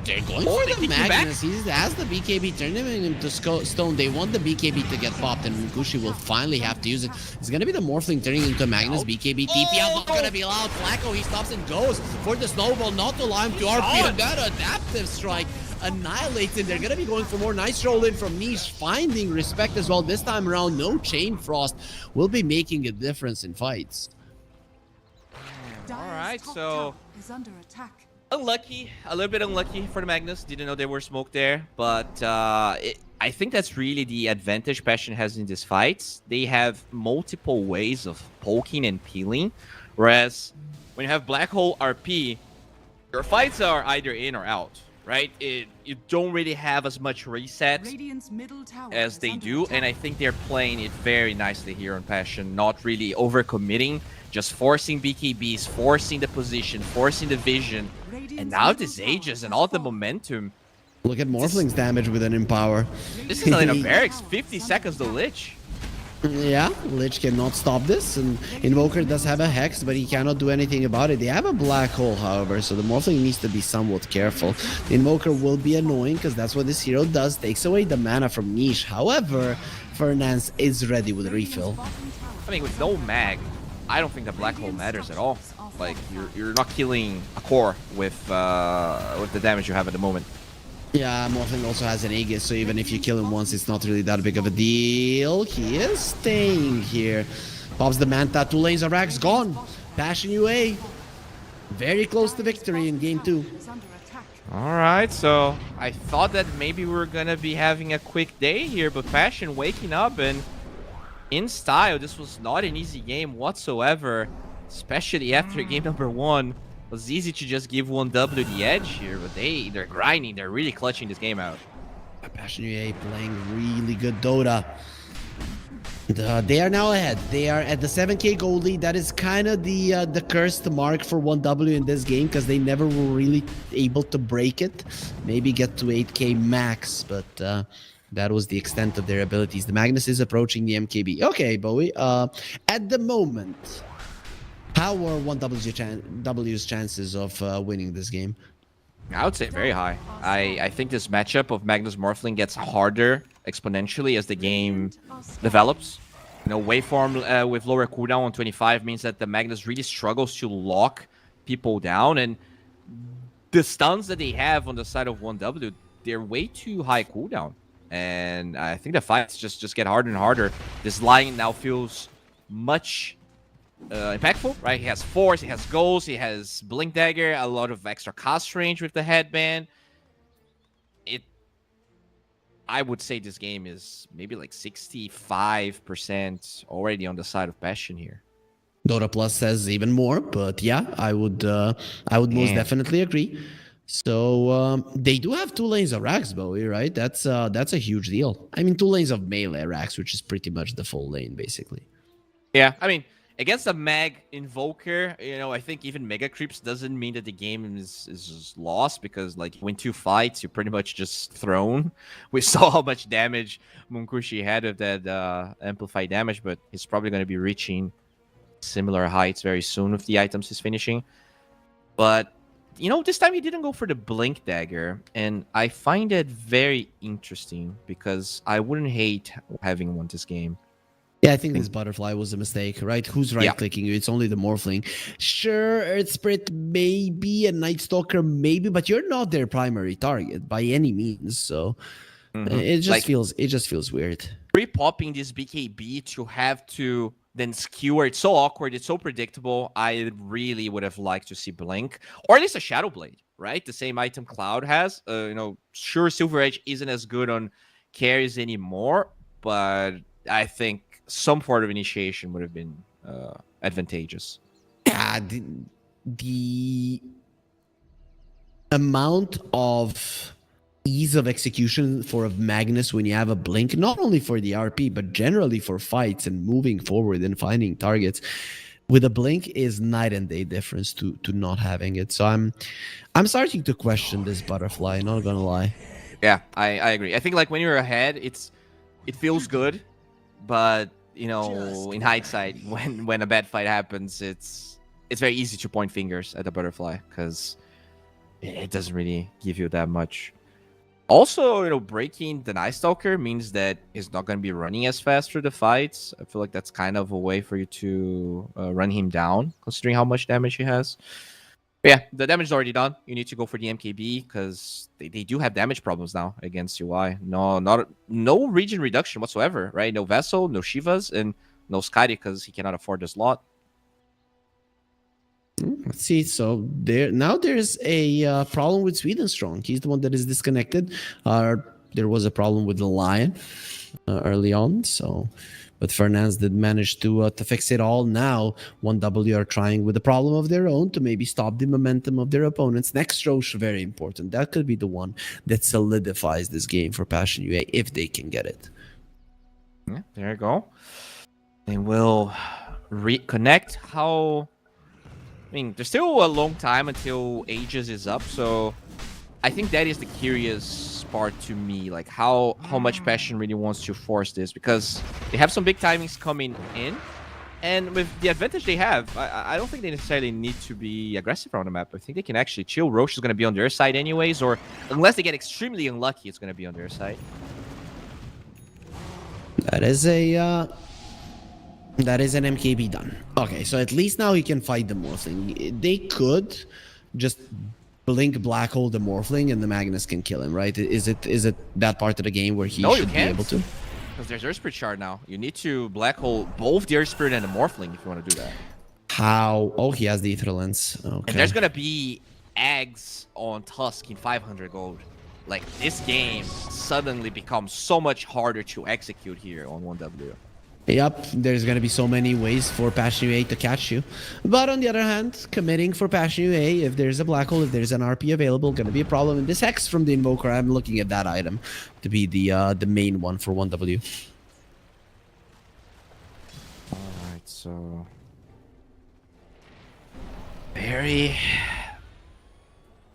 They're going Oh, for they the kick you back? Magnus. He has the BKB, turning him into stone. They want the BKB to get popped, and Mukushi will finally have to use it. It's going to be the Morphling turning into Magnus. BKB, TP out, not going to be allowed. Flacco, he stops and goes for the snowball, not to allow him to RP. And that adaptive strike annihilates him. They're going to be going for more. Nice roll in from Niche, finding respect as well. This time around, no Chain Frost will be making a difference in fights. Alright, so... is under attack. Unlucky, a little bit unlucky for the Magnus. Didn't know there were smoke there, but I think that's really the advantage Passion has in these fights. They have multiple ways of poking and peeling, whereas when you have Black Hole RP, your fights are either in or out, right? You don't really have as much reset Radiant's middle tower as is they under do, attack. and I think they're playing it very nicely here on Passion, not really overcommitting, just forcing BKBs, forcing the position, forcing the vision. And now this ages and all the momentum. Look at Morphling's damage with an Empower. This is like a barracks, 50 seconds to Lich. Yeah, Lich cannot stop this, and Invoker does have a Hex, but he cannot do anything about it. They have a Black Hole, however, so the Morphling needs to be somewhat careful. The Invoker will be annoying, because that's what this hero does, takes away the mana from Niche. However, Fernance is ready with a refill. I mean, with no mag, I don't think the Black Hole matters at all. Like, you're not killing a core with the damage you have at the moment. Yeah, Morphling also has an Aegis, so even if you kill him once, it's not really that big of a deal. He is staying here. Pops the Manta, 2 lanes of Rax gone. Passion UA. Very close to victory in game 2. Is under attack. Alright, so I thought that maybe we were gonna be having a quick day here, but Passion waking up and in style. This was not an easy game whatsoever, especially after game number 1. It was easy to just give 1W the edge here, but they're grinding. They're really clutching this game out. Passion UA playing really good Dota. They are now ahead. They are at the 7k gold lead. That is kind of the cursed mark for 1W in this game, because they never were really able to break it. Maybe get to 8k max, but That was the extent of their abilities. The Magnus is approaching the MKB. Okay, Bowie. At the moment, how are 1W's chances of winning this game? I would say very high. I think this matchup of Magnus Morphling gets harder exponentially as the game develops. You know, waveform with lower cooldown on 25 means that the Magnus really struggles to lock people down, and the stuns that they have on the side of 1W, they're way too high cooldown. And I think the fights just get harder and harder. This line now feels much impactful, right? He has force, he has goals, he has blink dagger, a lot of extra cast range with the headband. I would say this game is maybe like 65% already on the side of Passion here. Dota Plus says even more, but yeah, I would most definitely agree. So they do have 2 lanes of racks, Bowie, right? That's a huge deal. I mean, 2 lanes of melee racks, which is pretty much the full lane, basically. Yeah, I mean, against a Mag Invoker, you know, I think even Mega Creeps doesn't mean that the game is lost, because, like, win 2 fights, you're pretty much just thrown. We saw how much damage Munkushi had with that amplified damage, but he's probably going to be reaching similar heights very soon with the items he's finishing. But, you know, this time he didn't go for the Blink Dagger, and I find it very interesting because I wouldn't hate having won this game. Yeah, I think this butterfly was a mistake, right? Who's right-clicking you? It's only the Morphling. Sure, Earth Spirit maybe, and Night Stalker maybe, but you're not their primary target by any means. So it just feels weird. Pre-popping this BKB to have to then skewer, it's so awkward, it's so predictable. I really would have liked to see Blink, or at least a Shadow Blade, right? The same item Cloud has. You know, sure, Silver Edge isn't as good on carries anymore, but I think some sort of initiation would have been advantageous. Yeah, the amount of ease of execution for a Magnus when you have a blink, not only for the RP, but generally for fights and moving forward and finding targets, with a blink is night and day difference to not having it. So I'm starting to question this butterfly, not gonna lie. Yeah, I agree. I think, like, when you're ahead, it feels good. But, you know, in hindsight, when a bad fight happens, it's very easy to point fingers at the butterfly because it doesn't really give you that much. Also, you know, breaking the Night Stalker means that he's not going to be running as fast through the fights. I feel like that's kind of a way for you to run him down, considering how much damage he has. But yeah, the damage is already done. You need to go for the MKB because they do have damage problems now against UI. No region reduction whatsoever, right? No Vessel, no Shivas, and no Skadi because he cannot afford this lot. Let's see. So there's a problem with Sweden Strong. He's the one that is disconnected. There was a problem with the Lion early on. So, but Fernandes did manage to fix it all. Now 1W are trying with a problem of their own to maybe stop the momentum of their opponents. Next Roche, very important. That could be the one that solidifies this game for Passion UA if they can get it. Yeah, there you go. They will reconnect. I mean, there's still a long time until Aegis is up, so I think that is the curious part to me, like how much Passion really wants to force this, because they have some big timings coming in, and with the advantage they have, I don't think they necessarily need to be aggressive on the map. I think they can actually chill. Roche is going to be on their side anyways, or unless they get extremely unlucky, it's going to be on their side. That is an MKB done. Okay, so at least now he can fight the Morphling. They could just blink black hole the Morphling and the Magnus can kill him, right? Is it that part of the game where he should be able to? Because there's Earth Spirit Shard now. You need to black hole both the Earth Spirit and the Morphling if you want to do that. How? Oh, he has the Ether Lens. Okay. And there's going to be eggs on Tusk in 500 gold. Like, this game suddenly becomes so much harder to execute here on 1W. Yep, there's going to be so many ways for Passion UA to catch you. But on the other hand, committing for Passion UA, if there's a black hole, if there's an RP available, going to be a problem. And this Hex from the Invoker, I'm looking at that item to be the main one for 1W. Alright, so... very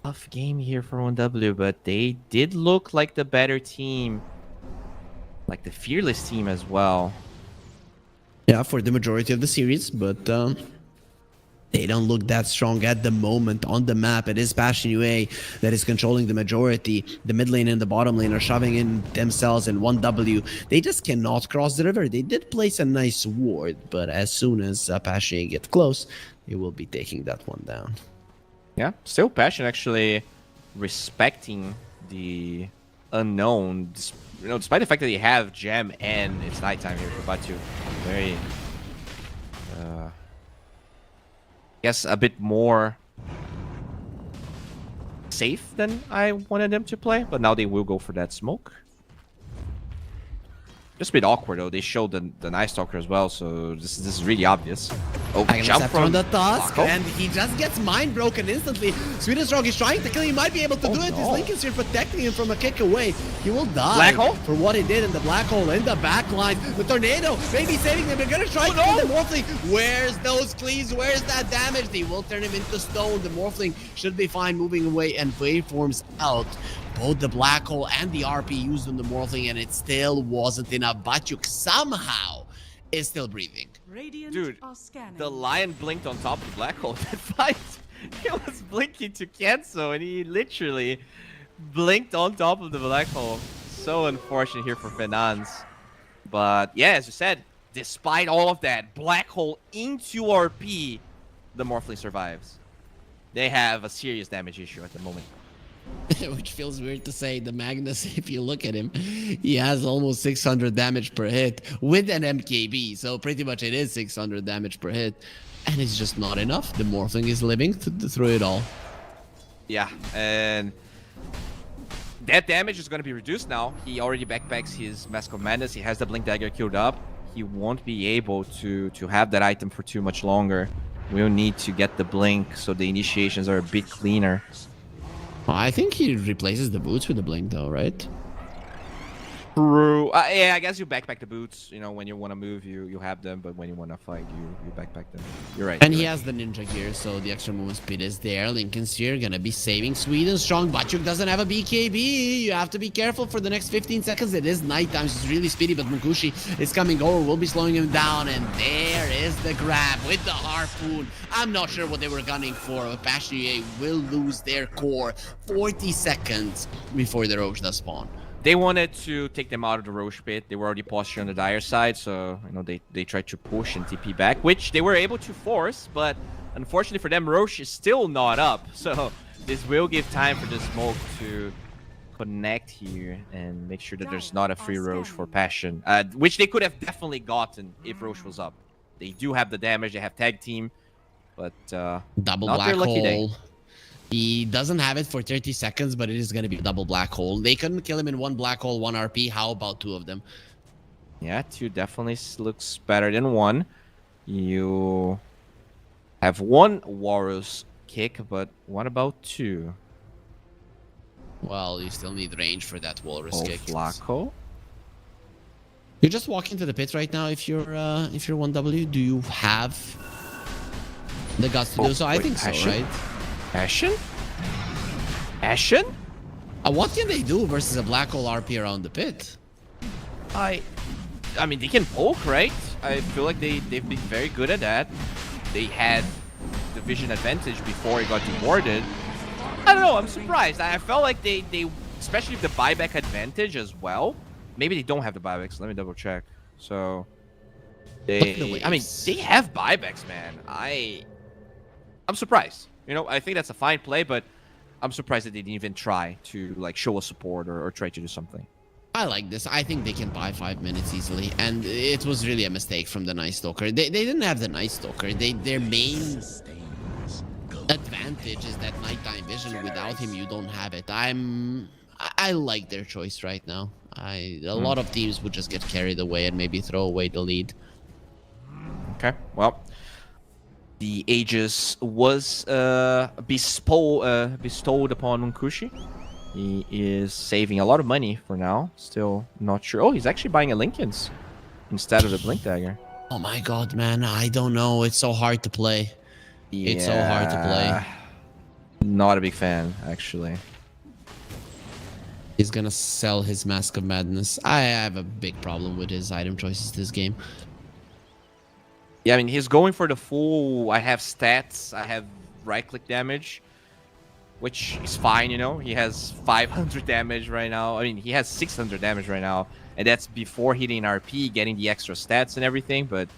tough game here for 1W, but they did look like the better team like the Fearless team as well. Yeah, for the majority of the series, but they don't look that strong at the moment on the map. It is Passion UA that is controlling the majority. The mid lane and the bottom lane are shoving in themselves in 1W. They just cannot cross the river. They did place a nice ward, but as soon as Passion UA get close, they will be taking that one down. Yeah, still Passion actually respecting the unknown, you know, despite the fact that you have Gem and it's nighttime here for Batu. Very, I guess, a bit more safe than I wanted them to play, but now they will go for that smoke. Just a bit awkward though. They showed the Night Stalker as well, so this is really obvious. Oh, jump from the task, Flacco. and he just gets mind broken instantly. Sweden Strong is trying to kill him. He might be able to do it. His Link is here protecting him from a kick away. He will die Black hole? for what he did in the black hole in the back line. The tornado maybe saving them. They're gonna try to kill the Morphling. Where's those cleaves? Where's that damage? They will turn him into stone. The Morphling should be fine moving away, and waveforms out. Both the black hole and the RP used on the Morphling, and it still wasn't enough. Batyuk somehow is still breathing. Radiant Dude, are scanning. the lion blinked on top of the black hole. That fight, he was blinking to cancel, and he literally blinked on top of the black hole. So unfortunate here for Fernandes. But yeah, as you said, despite all of that, black hole into RP, the Morphling survives. They have a serious damage issue at the moment. Which feels weird to say. The Magnus, if you look at him, he has almost 600 damage per hit with an MKB. So pretty much it is 600 damage per hit. And it's just not enough. The Morphling is living through it all. Yeah, and that damage is going to be reduced now. He already backpacks his Mask of Madness. He has the Blink Dagger queued up. He won't be able to have that item for too much longer. We'll need to get the Blink so the initiations are a bit cleaner. I think he replaces the boots with the blink though, right? True. Yeah, I guess you backpack the boots. You know, when you want to move, you have them, but when you want to fight, you backpack them. You're right. And he has the ninja gear, so the extra movement speed is there. Lincoln's here gonna be saving Sweden Strong. Batyuk doesn't have a BKB. You have to be careful for the next 15 seconds. It is nighttime, so it's really speedy, but Munkushi is coming over. We'll be slowing him down, and there is the grab with the harpoon. I'm not sure what they were gunning for, but Passion UA will lose their core 40 seconds before the Roche does spawn. They wanted to take them out of the Roche pit. They were already postured on the Dire side, so you know they tried to push and TP back, which they were able to force, but unfortunately for them, Roche is still not up. So this will give time for the smoke to connect here and make sure that there's not a free Roche for Passion, which they could have definitely gotten if Roche was up. They do have the damage, they have tag team, but double not black their lucky hole. day. He doesn't have it for 30 seconds, but it is going to be a double black hole. They couldn't kill him in one black hole, one RP. How about two of them? Yeah, 2 definitely looks better than 1. You have 1 Warus kick, but what about 2? Well, you still need range for that walrus Oh, kick. Flacco? You just walk into the pit right now if you're 1W. Do you have the guts to do so? I wait, think so, Ashen? right? Ashen? Ashen? What can they do versus a black hole RP around the pit? I mean, they can poke, right? I feel like they've been very good at that. They had the vision advantage before it got dewarded. I don't know, I'm surprised. I felt like they especially the buyback advantage as well. Maybe they don't have the buybacks. Let me double check. So I mean, they have buybacks, man. I'm surprised. You know, I think that's a fine play, but I'm surprised that they didn't even try to like show a support or try to do something. I like this. I think they can buy 5 minutes easily, and it was really a mistake from the Night Stalker. They didn't have the Night Stalker. Their main advantage is that nighttime vision. Without him, you don't have it. I like their choice right now. A lot of teams would just get carried away and maybe throw away the lead. Okay, well, the Aegis was bestowed upon Munkushi. He is saving a lot of money for now. Still not sure. Oh, he's actually buying a Lincoln's instead of the Blink Dagger. Oh my god, man. I don't know. It's so hard to play. Yeah, It's so hard to play. Not a big fan, actually. He's gonna sell his Mask of Madness. I have a big problem with his item choices this game. Yeah, I mean, he's going for the full, I have stats, I have right-click damage, which is fine, you know? He has 500 damage right now. I mean, he has 600 damage right now, and that's before hitting RP, getting the extra stats and everything, but...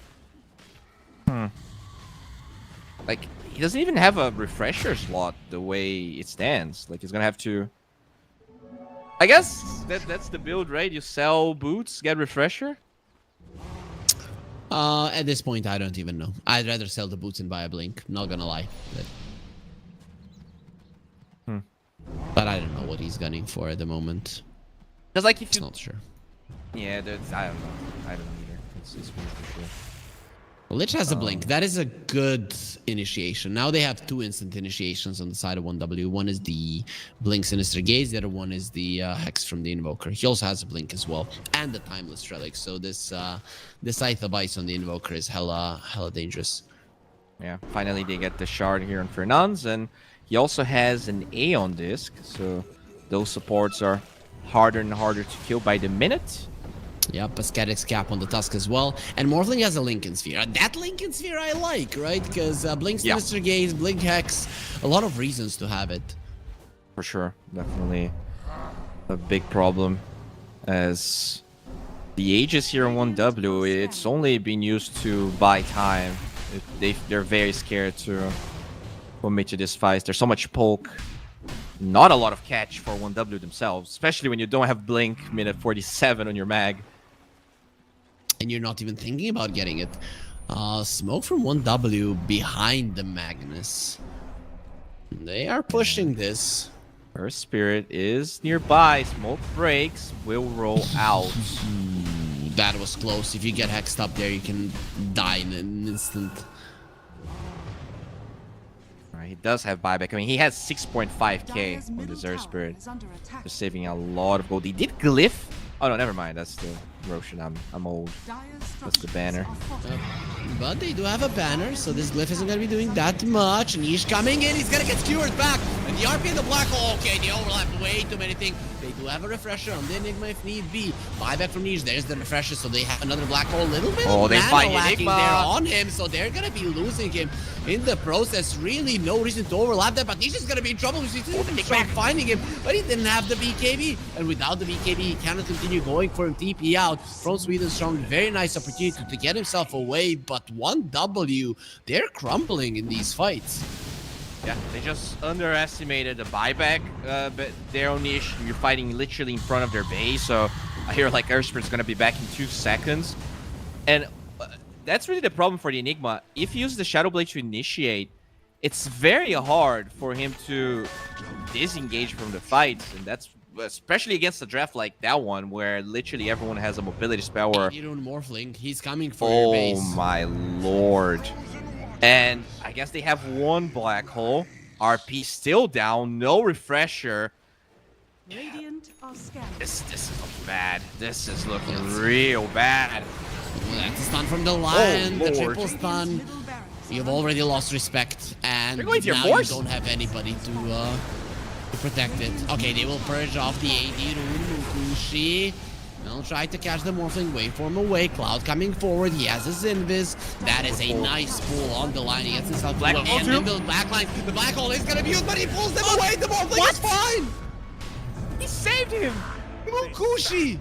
Like, he doesn't even have a refresher slot the way it stands. Like, he's gonna have to... I guess that's the build, right? You sell boots, get refresher? At this point, I don't even know. I'd rather sell the boots and buy a blink. Not gonna lie. But I don't know what he's gunning for at the moment. Because, like, if It's you... not sure. Yeah, that's, I don't know. I don't know either. It's weird for sure. Lich has a blink. That is a good initiation. Now they have 2 instant initiations on the side of 1W. One is the Blink Sinister Gaze. The other one is the Hex from the Invoker. He also has a blink as well. And the Timeless Relic. So this Scythe of Ice on the Invoker is hella dangerous. Yeah, finally they get the shard here on Fernand's, and he also has an Aeon disc, so those supports are harder and harder to kill by the minute. Yep, a Scatix Cap on the Tusk as well. And Morphling has a Lincoln Sphere. That Lincoln Sphere I like, right? Because Blink Sinister Gaze, Blink Hex, a lot of reasons to have it. For sure, definitely a big problem. As the Aegis here on 1W, it's only been used to buy time. They're very scared to commit to this fight. There's so much poke. Not a lot of catch for 1W themselves, especially when you don't have Blink minute 47 on your mag. And you're not even thinking about getting it. Smoke from 1W behind the Magnus. They are pushing this. Earth Spirit is nearby. Smoke breaks, will roll out. That was close. If you get hexed up there, you can die in an instant. He does have buyback. I mean, he has 6.5k Dire's on middle this Earth tower Spirit. is under attack. Just saving a lot of gold. He did glyph. Oh no, never mind. That's the Roshan. I'm old. Dire's That's the structures banner. are fortified. But they do have a banner, so this glyph isn't going to be doing that much. Niche coming in. He's going to get skewered back. And the RP and the black hole. Okay, they overlap way too many things. They do have a refresher on the Enigma if need be. Buyback from Niche. There's the refresher, so they have another black hole. Little bit Oh, of they mana find lacking Enigma. there on him, so they're going to be losing him in the process. Really no reason to overlap that, but Niche is going to be in trouble. He's trying finding him, but he didn't have the BKB. And without the BKB, he cannot continue going for him. TP out from Sweden Strong. Very nice opportunity to get himself away, but 1W, they're crumbling in these fights. Yeah, they just underestimated the buyback. But their own niche, you're fighting literally in front of their base. So I hear like Earth Spirit's gonna be back in 2 seconds, and that's really the problem for the Enigma. If you use the Shadow Blade to initiate, it's very hard for him to disengage from the fight, and that's especially against a draft like that one, where literally everyone has a mobility spell. Or Morphling, he's coming for your base. oh my lord! And I guess they have 1 black hole. RP still down, no refresher. Radiant are scattered. This is looking bad. This is looking real bad. That's a stun from the Lion, the Lord. triple stun. Middle barracks You've already lost respect, and They're going to your now force. you don't have anybody to protect it. Okay, they will purge off the AD rune. Mukushi. They'll try to catch the Morphling, wait for him away. Cloud coming forward. He has his invis. That is a nice pull on the line. He gets himself Black away. hole And too? then the back line. The black hole is gonna be used, but he pulls them away. The Morphling is fine. He saved him. Mukushi.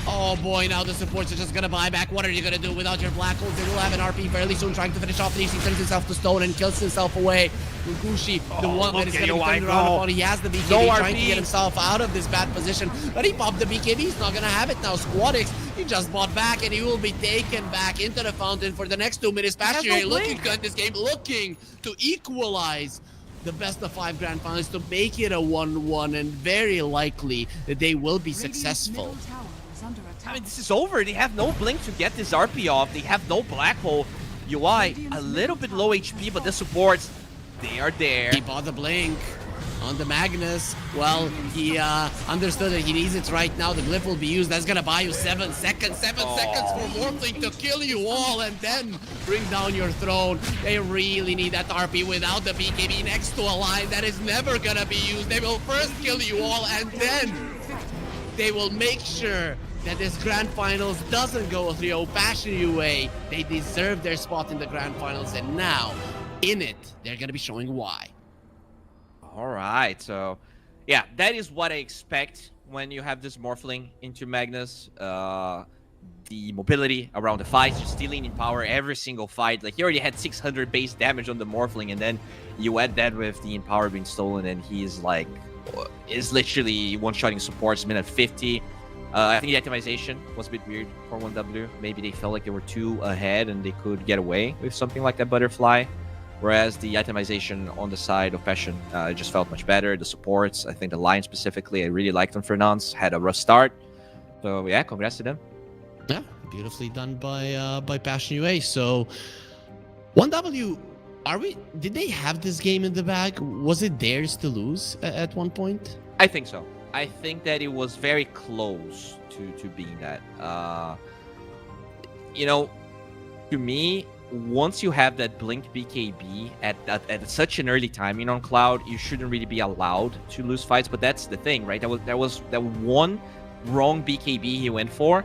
Oh boy, now the supports are just gonna buy back. What are you gonna do without your black holes? They will have an RP fairly soon, trying to finish off these. He turns himself to stone and kills himself away. Mukushi, the one that is gonna be turned around upon. He has the BKB, No trying to RP. get himself out of this bad position. But he popped the BKB, he's not gonna have it now. Squadix, he just bought back, and he will be taken back into the fountain for the next 2 minutes. Pasture looking to end this game, looking to equalize the best of 5 grand finals, to make it a 1-1, and very likely that they will be Radiant's successful. middle tower is under attack. I mean, this is over. They have no blink to get this RP off. They have no black hole. UI, a little bit low HP, but the supports, they are there. He bought the blink. on the Magnus. Well, he understood that he needs it right now. The glyph will be used. That's gonna buy you 7 seconds. 7 seconds for Morphling to kill you all and then bring down your throne. They really need that RP without the BKB next to a line that is never gonna be used. They will first kill you all and then they will make sure that this Grand Finals doesn't go 3-0 Passion UA. They deserve their spot in the Grand Finals, and now, in it, they're gonna be showing why. All right, so yeah, that is what I expect when you have this Morphling into Magnus. The mobility around the fights, just stealing in power every single fight. Like, he already had 600 base damage on the Morphling, and then you add that with the in power being stolen, and he's like, is literally one-shotting supports minute 50. I think the itemization was a bit weird for 1W. Maybe they felt like they were too ahead and they could get away with something like that butterfly. Whereas the itemization on the side of Passion just felt much better. The supports, I think the line specifically, I really liked them for Nance. Had a rough start. So yeah, congrats to them. Yeah, beautifully done by Passion UA. So 1W, did they have this game in the bag? Was it theirs to lose at one point? I think so. I think that it was very close to being that. You know, to me, once you have that blink BKB at such an early timing on Cloud, you shouldn't really be allowed to lose fights. But that's the thing, right? That was one wrong BKB he went for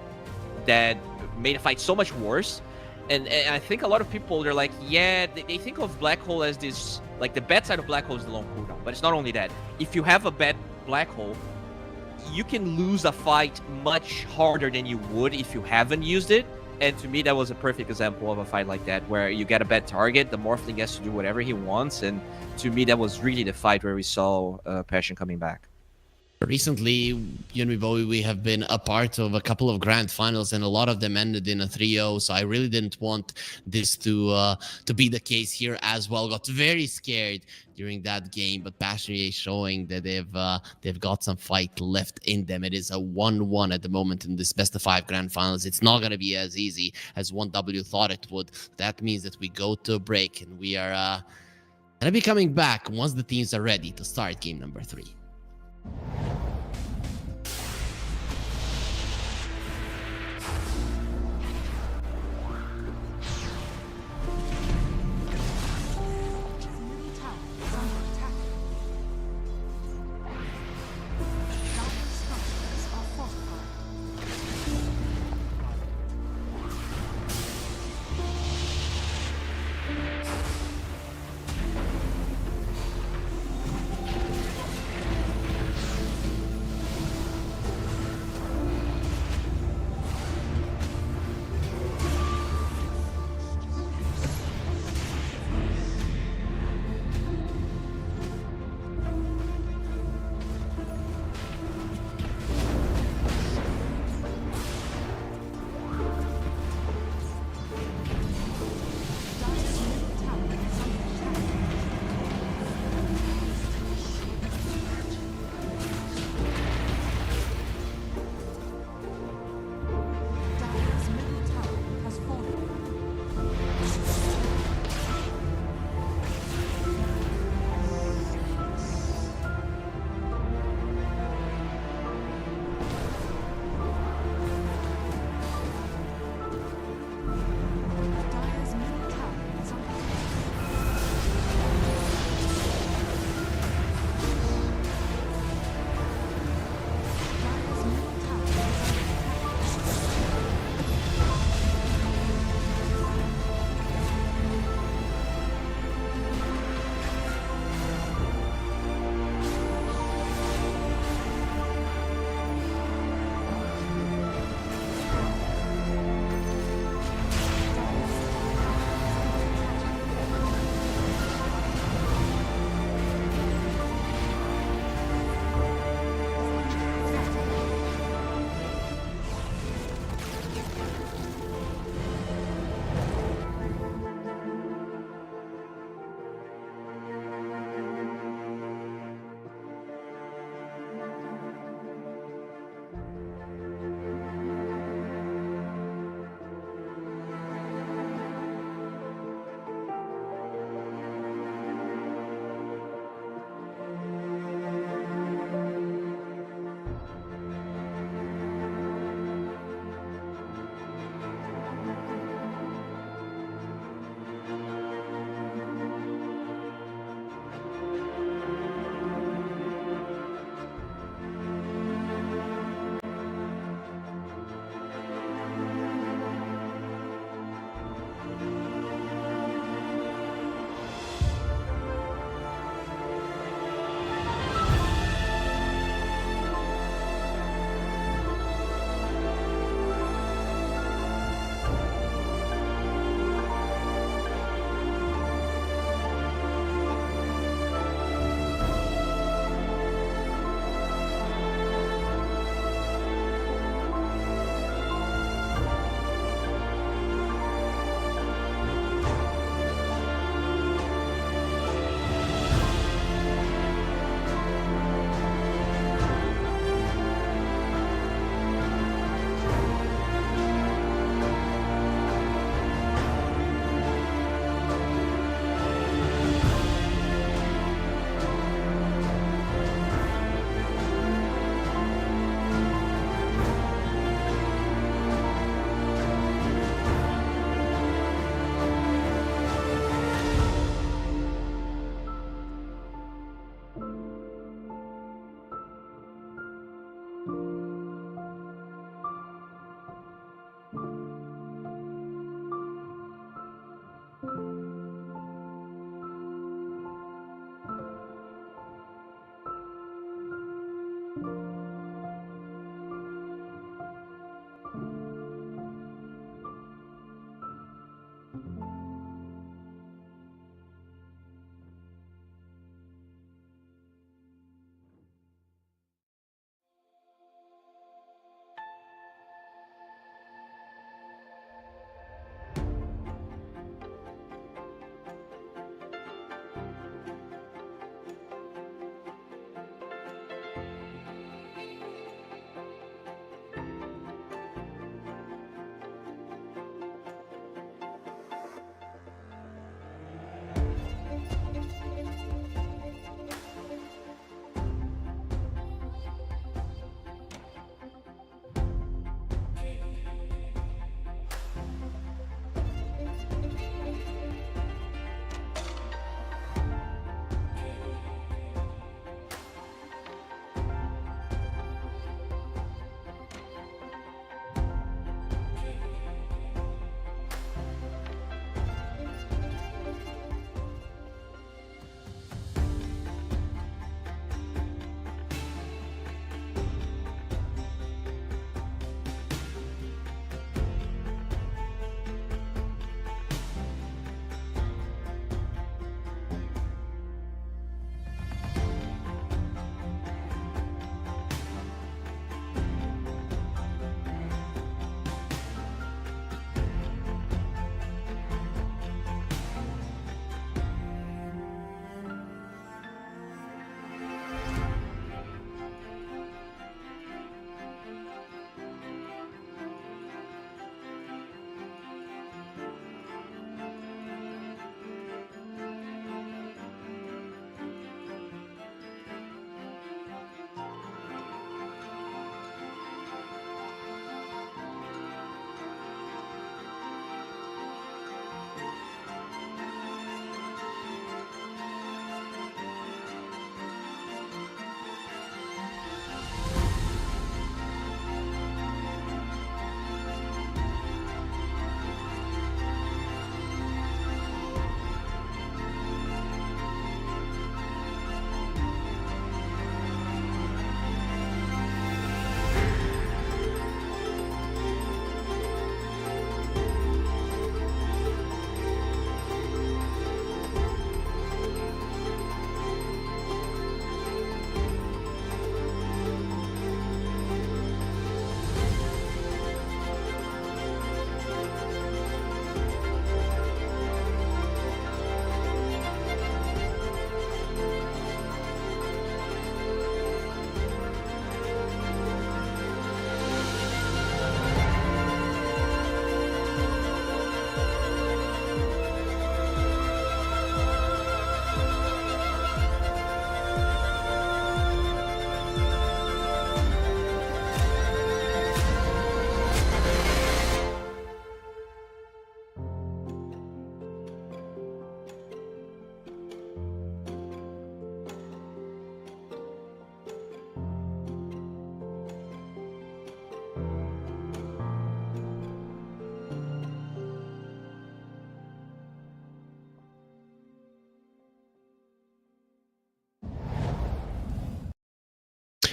that made a fight so much worse. And I think a lot of people, they're like, yeah, they think of Black Hole as this, like, the bad side of Black Hole is the long cooldown. But it's not only that. If you have a bad Black Hole, you can lose a fight much harder than you would if you haven't used it. And to me, that was a perfect example of a fight like that, where you get a bad target, the Morphling gets to do whatever he wants. And to me, that was really the fight where we saw Passion coming back. Recently, Bowie, we have been a part of a couple of grand finals, and a lot of them ended in a 3-0. So I really didn't want this to be the case here as well. Got very scared during that game, but Passion is showing that they've got some fight left in them. It is a 1-1 at the moment in this best of 5 grand finals. It's not going to be as easy as 1W thought it would. That means that we go to a break, and we are going to be coming back once the teams are ready to start game number 3.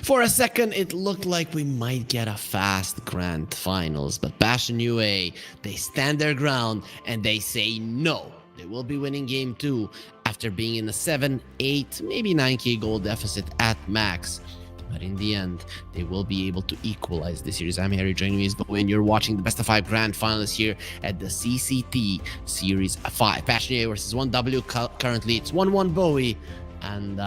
For a second, it looked like we might get a fast grand finals, but Passion UA, they stand their ground and they say no. They will be winning game 2 after being in a 7, 8, maybe 9k goal deficit at max. But in the end, they will be able to equalize the series. I'm Harry, joining me is Bowie, and you're watching the best of 5 grand finals here at the CCT Series 5. Passion UA versus 1W. Currently, it's 1-1 Bowie. And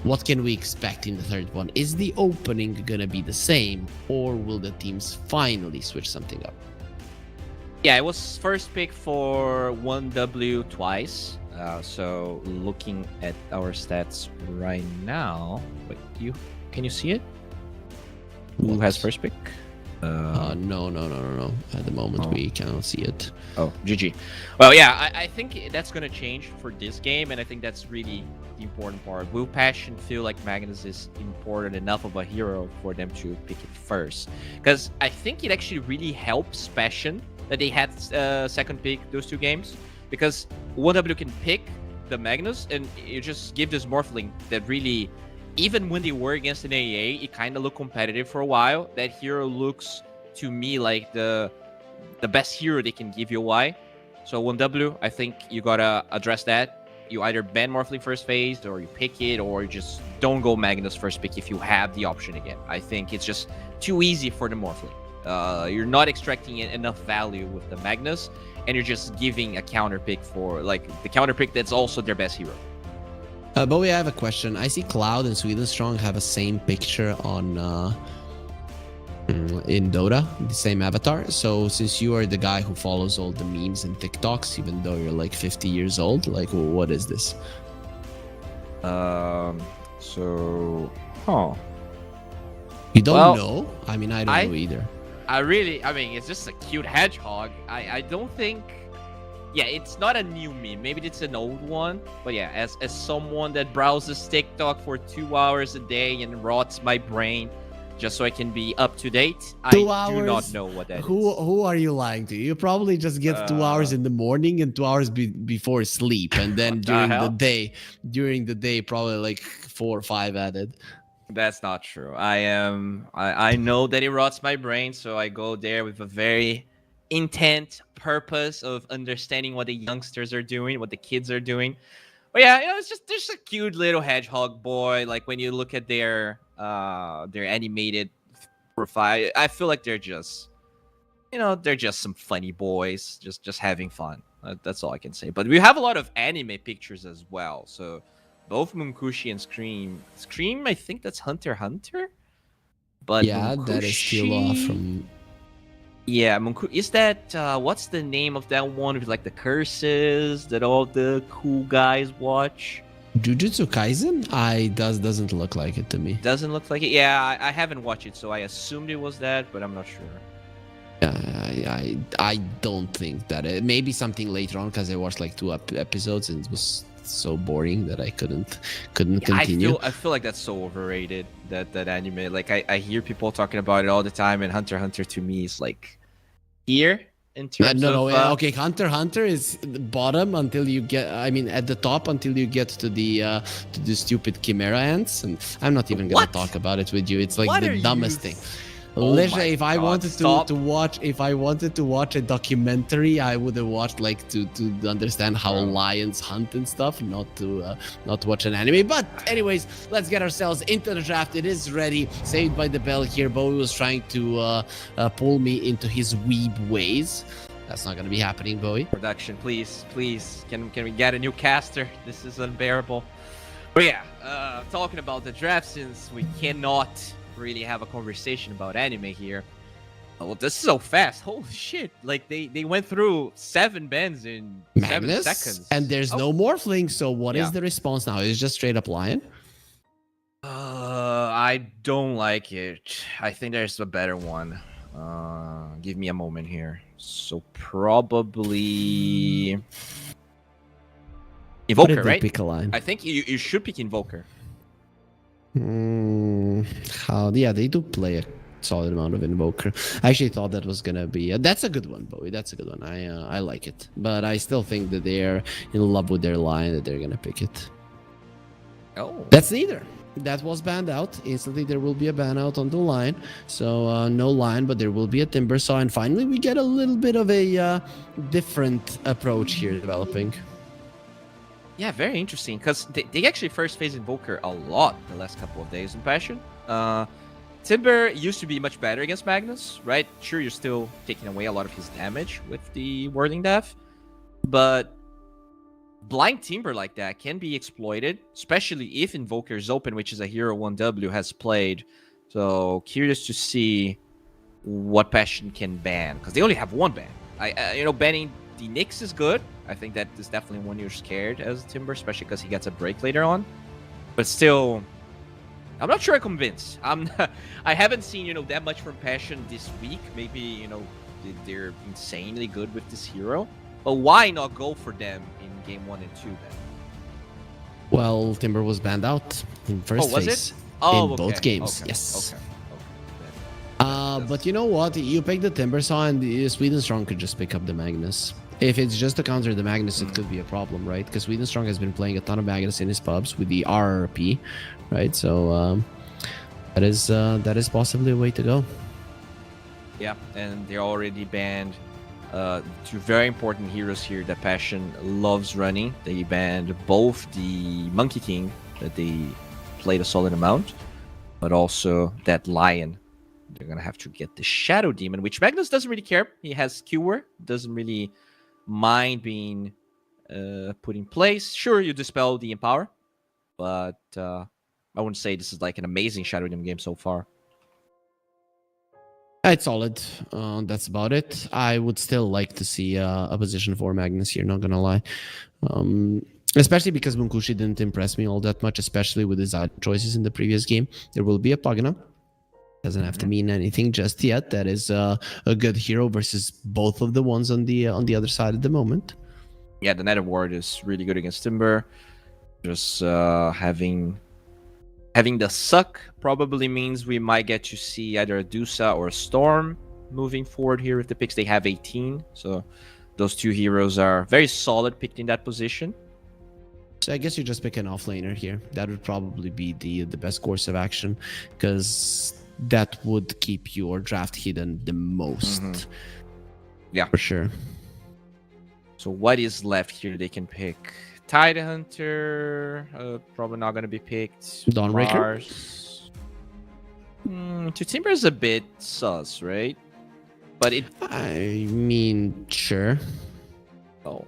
what can we expect in the third one? Is the opening gonna be the same, or will the teams finally switch something up? Yeah, it was first pick for 1W twice. So looking at our stats right now, wait, can you see it? Who has first pick? No. At the moment, we cannot see it. Oh, GG. Well, yeah, I think that's going to change for this game, and I think that's really the important part. Will Passion feel like Magnus is important enough of a hero for them to pick it first? Because I think it actually really helps Passion that they had second pick those 2 games, because 1W can pick the Magnus, and you just give this Morphling that really, even when they were against an AEA, it kind of looked competitive for a while. That hero looks to me like the best hero they can give you. Why? So 1W, I think you gotta address that. You either ban Morphling first phase, or you pick it, or you just don't go Magnus first pick if you have the option again. I think it's just too easy for the Morphling. You're not extracting enough value with the Magnus, and you're just giving a counter pick for like the counter pick that's also their best hero. Bowie, I have a question. I see Cloud and Sweden Strong have a same picture on in Dota, the same avatar. So since you are the guy who follows all the memes and TikToks, even though you're like 50 years old, like what is this? You don't know? I mean, I don't know either. I mean, it's just a cute hedgehog. I don't think... Yeah, it's not a new meme. Maybe it's an old one. But yeah, as someone that browses TikTok for 2 hours a day and rots my brain just so I can be up to date, I do not know what that is. Who are you lying to? You probably just get 2 hours in the morning and 2 hours before sleep. And then during the day, probably like 4 or 5 added. That's not true. I know that it rots my brain, so I go there with a very intent purpose of understanding what the youngsters are doing, what the kids are doing. But yeah, it's just a cute little hedgehog boy. Like when you look at their animated profile, I feel like they're just some funny boys, just having fun. That's all I can say. But we have a lot of anime pictures as well. So both Munkushi and Scream, I think that's Hunter x Hunter. But yeah, Munkushi... that is still off from... Yeah, is that what's the name of that one with like the curses that all the cool guys watch? Jujutsu Kaisen? Doesn't look like it to me. Doesn't look like it. Yeah, I haven't watched it, so I assumed it was that, but I'm not sure. Yeah, I don't think that it maybe something later on, because I watched like 2 episodes and it was so boring that I couldn't continue. I feel like that's so overrated, that anime. Like I hear people talking about it all the time, and Hunter x Hunter to me is like here in terms of... Okay, Hunter x Hunter is the bottom until you get, I mean at the top until you get to the stupid chimera ants, and I'm not even gonna talk about it with you. It's like the dumbest thing. Literally, if I wanted to watch a documentary, I would have watched like to understand how lions hunt and stuff, not to watch an anime. But anyways, let's get ourselves into the draft. It is ready. Saved by the bell here. Bowie was trying to pull me into his weeb ways. That's not gonna be happening, Bowie. Production, please, can we get a new caster? This is unbearable. But yeah, talking about the draft, since we cannot really have a conversation about anime here. Oh, this is so fast. Holy shit. Like they went through 7 bans in Magnus? 7 seconds. And there's no Morphling, so what is the response now? Is it just straight up Lion? I don't like it. I think there's a better one. Give me a moment here. So probably Invoker, right? Pick a line? I think you should pick Invoker. Yeah, they do play a solid amount of Invoker. I actually thought that was gonna be that's a good one, Bowie. That's a good one. I like it, but I still think that they're in love with their line, that they're gonna pick it. Oh, that's neither. that was banned out. Instantly, there will be a ban out on the line. So no line, but there will be a Timber Saw. And finally, we get a little bit of a different approach here developing. Yeah, very interesting, because they actually first phase Invoker a lot the last couple of days in Passion. Timber used to be much better against Magnus, right? Sure, you're still taking away a lot of his damage with the Whirling Death, but blind Timber like that can be exploited, especially if Invoker is open, which is a hero 1W has played. So curious to see what Passion can ban, because they only have one ban. Banning the Nyx is good. I think that is definitely one you're scared as Timber, especially because he gets a break later on. But still, I'm not sure I'm convinced. I haven't seen, that much from Passion this week. Maybe, they're insanely good with this hero. But why not go for them in game 1 and 2 then? Well, Timber was banned out in first was phase. it? Oh, in okay. both games, Okay. yes. Okay. But you know what? You pick the Timber Saw and the Sweden Strong could just pick up the Magnus. If it's just to counter the Magnus, it could be a problem, right? Because Sweden Strong has been playing a ton of Magnus in his pubs with the RRP, right? So that is possibly a way to go. Yeah, and they already banned two very important heroes here that Passion loves running. They banned both the Monkey King that they played a solid amount, but also that Lion. They're gonna have to get the Shadow Demon, which Magnus doesn't really care. He has Cure, doesn't really mind being put in place. Sure, you dispel the Empower, but I wouldn't say this is like an amazing Shadow Demon game so far. It's solid. That's about it. I would still like to see a position for Magnus here, not gonna lie. Especially because Munkushi didn't impress me all that much, especially with his choices in the previous game. There will be a Pugna. Doesn't have to mean anything just yet. That is a good hero versus both of the ones on the other side at the moment. Yeah, the Nether Ward is really good against Timber. Just having the suck probably means we might get to see either a Dusa or a Storm moving forward here with the picks. They have 18, so those two heroes are very solid picked in that position. So I guess you just pick an offlaner here. That would probably be the best course of action, because that would keep your draft hidden the most. Yeah, for sure. So what is left here? They can pick Tidehunter, probably not going to be picked. Dawnbreaker? Mars. To Timber is a bit sus, right? But I mean, sure. Oh.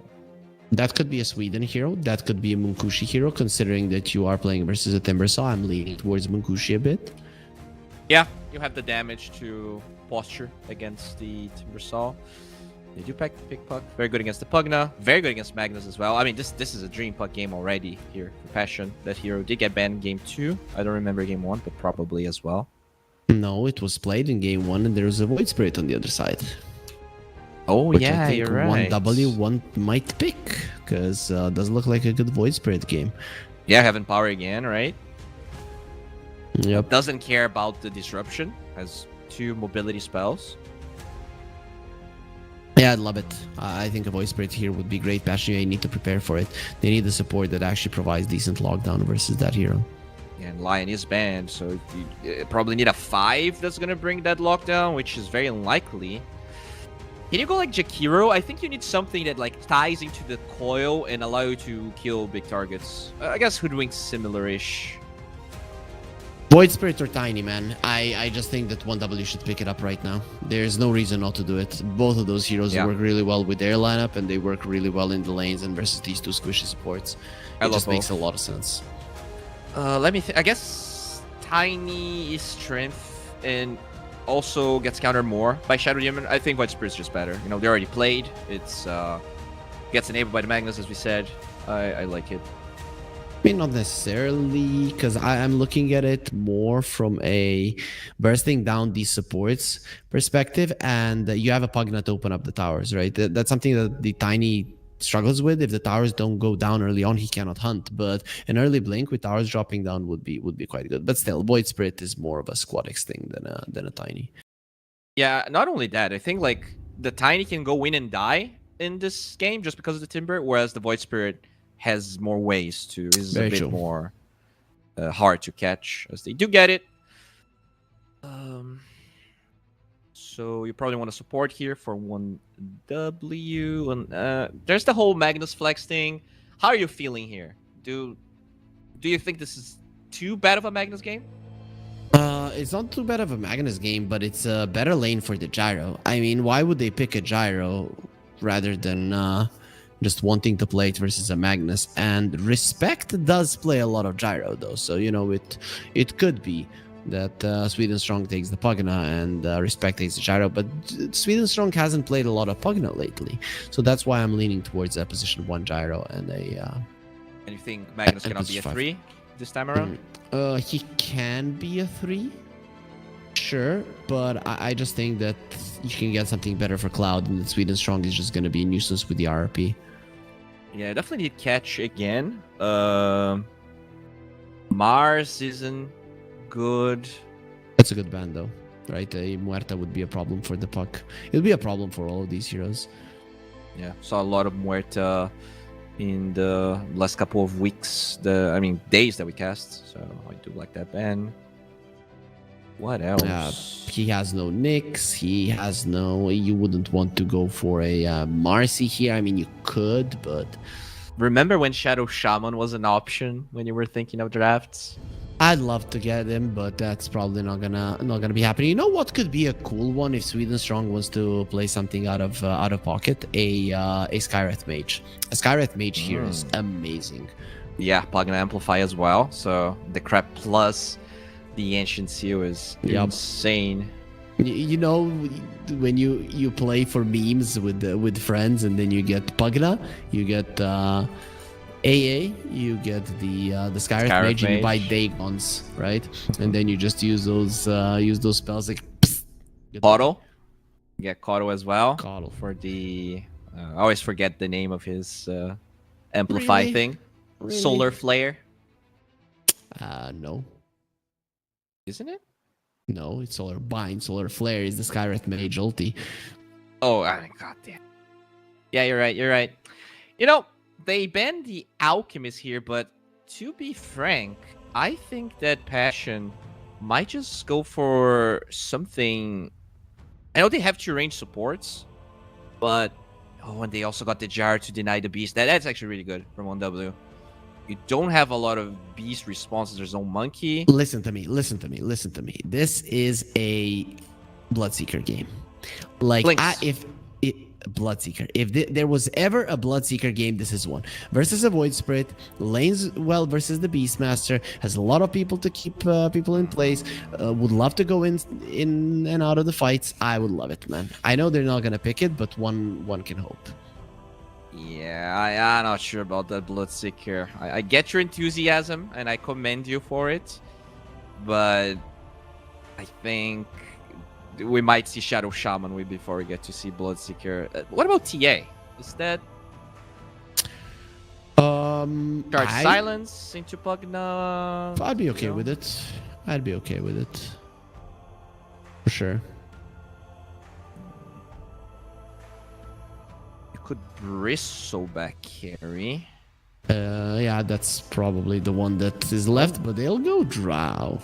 That could be a Sweden hero. That could be a Munkushi hero, considering that you are playing versus a Timber Saw. I'm leaning towards Munkushi a bit. Yeah, you have the damage to posture against the Timber Saw. They do pick Puck. Very good against the Pugna. Very good against Magnus as well. I mean, this is a Dream Puck game already here for Passion. That hero did get banned in game 2. I don't remember game 1, but probably as well. No, it was played in game 1, and there was a Void Spirit on the other side. Oh, which yeah, I think you're right. 1W1 might pick, because doesn't look like a good Void Spirit game. Yeah, having power again, right? Yep. Doesn't care about the disruption. Has 2 mobility spells. Yeah, I'd love it. I think a Void Spirit here would be great. Passion, you need to prepare for it. They need the support that actually provides decent lockdown versus that hero. Yeah, and Lion is banned, so you probably need a 5 that's going to bring that lockdown, which is very unlikely. Can you go like Jakiro? I think you need something that like ties into the coil and allow you to kill big targets. I guess Hoodwink's similar-ish. Void Spirit or Tiny, man. I just think that 1W should pick it up right now. There's no reason not to do it. Both of those heroes work really well with their lineup, and they work really well in the lanes and versus these 2 squishy supports. It just makes a lot of sense. Let me I guess Tiny is strength and also gets countered more by Shadow Demon. I think Void Spirit's just better. They already played. It's gets enabled by the Magnus, as we said. I like it. I mean, not necessarily, because I'm looking at it more from a bursting down these supports perspective, and you have a Pugna to open up the towers, right? That's something that the Tiny struggles with. If the towers don't go down early on, he cannot hunt, but an early blink with towers dropping down would be quite good. But still, Void Spirit is more of a Squadix thing than a Tiny. Yeah, not only that, I think like the Tiny can go in and die in this game just because of the Timber, whereas the Void Spirit has more ways to. Is a bit more hard to catch, as they do get it. Um, so you probably want to support here for 1W. And there's the whole Magnus Flex thing. How are you feeling here? Do you think this is too bad of a Magnus game? It's not too bad of a Magnus game, but it's a better lane for the gyro. I mean, why would they pick a gyro rather than just wanting to play it versus a Magnus? And Respect does play a lot of gyro though, so you know it could be that Sweden Strong takes the Pugna and Respect takes the gyro, but Sweden Strong hasn't played a lot of Pugna lately, so that's why I'm leaning towards a position 1 gyro and a. And you think Magnus and cannot be a +5. 3 this time around? He can be a 3, sure, but I just think that you can get something better for Cloud, and that Sweden Strong is just going to be a nuisance with the RP. Yeah, definitely need catch again. Mars isn't good. That's a good ban, though, right? A Muerta would be a problem for the puck. It would be a problem for all of these heroes. Yeah, saw a lot of Muerta in the last couple of weeks. Days that we cast. So I do like that ban. What else? He has no Nyx. He has no. You wouldn't want to go for a Marcy here. I mean, you could, but Remember when Shadow Shaman was an option when you were thinking of drafts? I'd love to get him, but that's probably not gonna be happening. You know what could be a cool one if Sweden Strong wants to play something out of pocket? A Skywrath Mage. A Skywrath Mage here is amazing. Yeah, Pugna Amplify as well. So the crap plus the Ancient Seal is insane. You know, when you play for memes with friends, and then you get Pugna, you get AA, you get the Skywrath Mage, and you buy Dagons, right? And then you just use those spells like Caudal. You get Caudal as well. Caudal. For the I always forget the name of his amplify thing. Really? Solar Flare. No. Isn't it? No, it's Solar Bind. Solar Flare is the Skywrath Mage ulti. Oh, god damn. Yeah, you're right. You know, they banned the Alchemist here, but to be frank, I think that Passion might just go for something. I know they have 2 range supports, but and they also got the Jar to deny the Beast. That's actually really good from 1W. You don't have a lot of Beast responses. There's no Monkey. Listen to me. This is a Bloodseeker game. Like, Bloodseeker. If there was ever a Bloodseeker game, this is one. Versus a Void Spirit, lanes well versus the Beastmaster, has a lot of people to keep people in place. Would love to go in and out of the fights. I would love it, man. I know they're not gonna pick it, but one can hope. Yeah, I'm not sure about that Bloodseeker. I get your enthusiasm, and I commend you for it. But I think we might see Shadow Shaman before we get to see Bloodseeker. What about TA? Is that Charge Silence into Pugna? I'd be okay with it. For sure. You could Bristle back carry. Yeah, that's probably the one that is left, but they'll go Drow.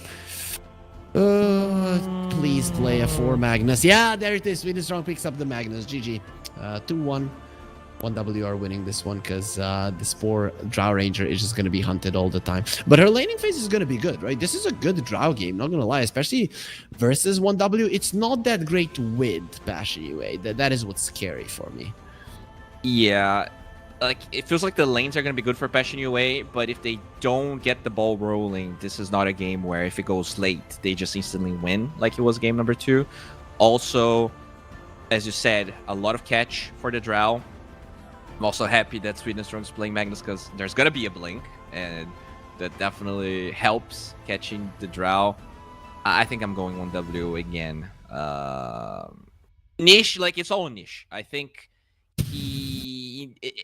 Please play a 4 Magnus. Yeah, there it is. Sweden Strong picks up the Magnus. GG. 2-1. 1W are winning this one because this poor Drow Ranger is just going to be hunted all the time. But her laning phase is going to be good, right? This is a good Drow game, not going to lie. Especially versus 1W. It's not that great with Passion UA. That is what's scary for me. Yeah. Like, it feels like the lanes are going to be good for Passion UA, but if they don't get the ball rolling, this is not a game where if it goes late, they just instantly win, like it was game number 2. Also, as you said, a lot of catch for the Drow. I'm also happy that Sweden Strong's playing Magnus because there's going to be a blink, and that definitely helps catching the Drow. I think I'm going 1W again. Niche, like, it's all niche. I think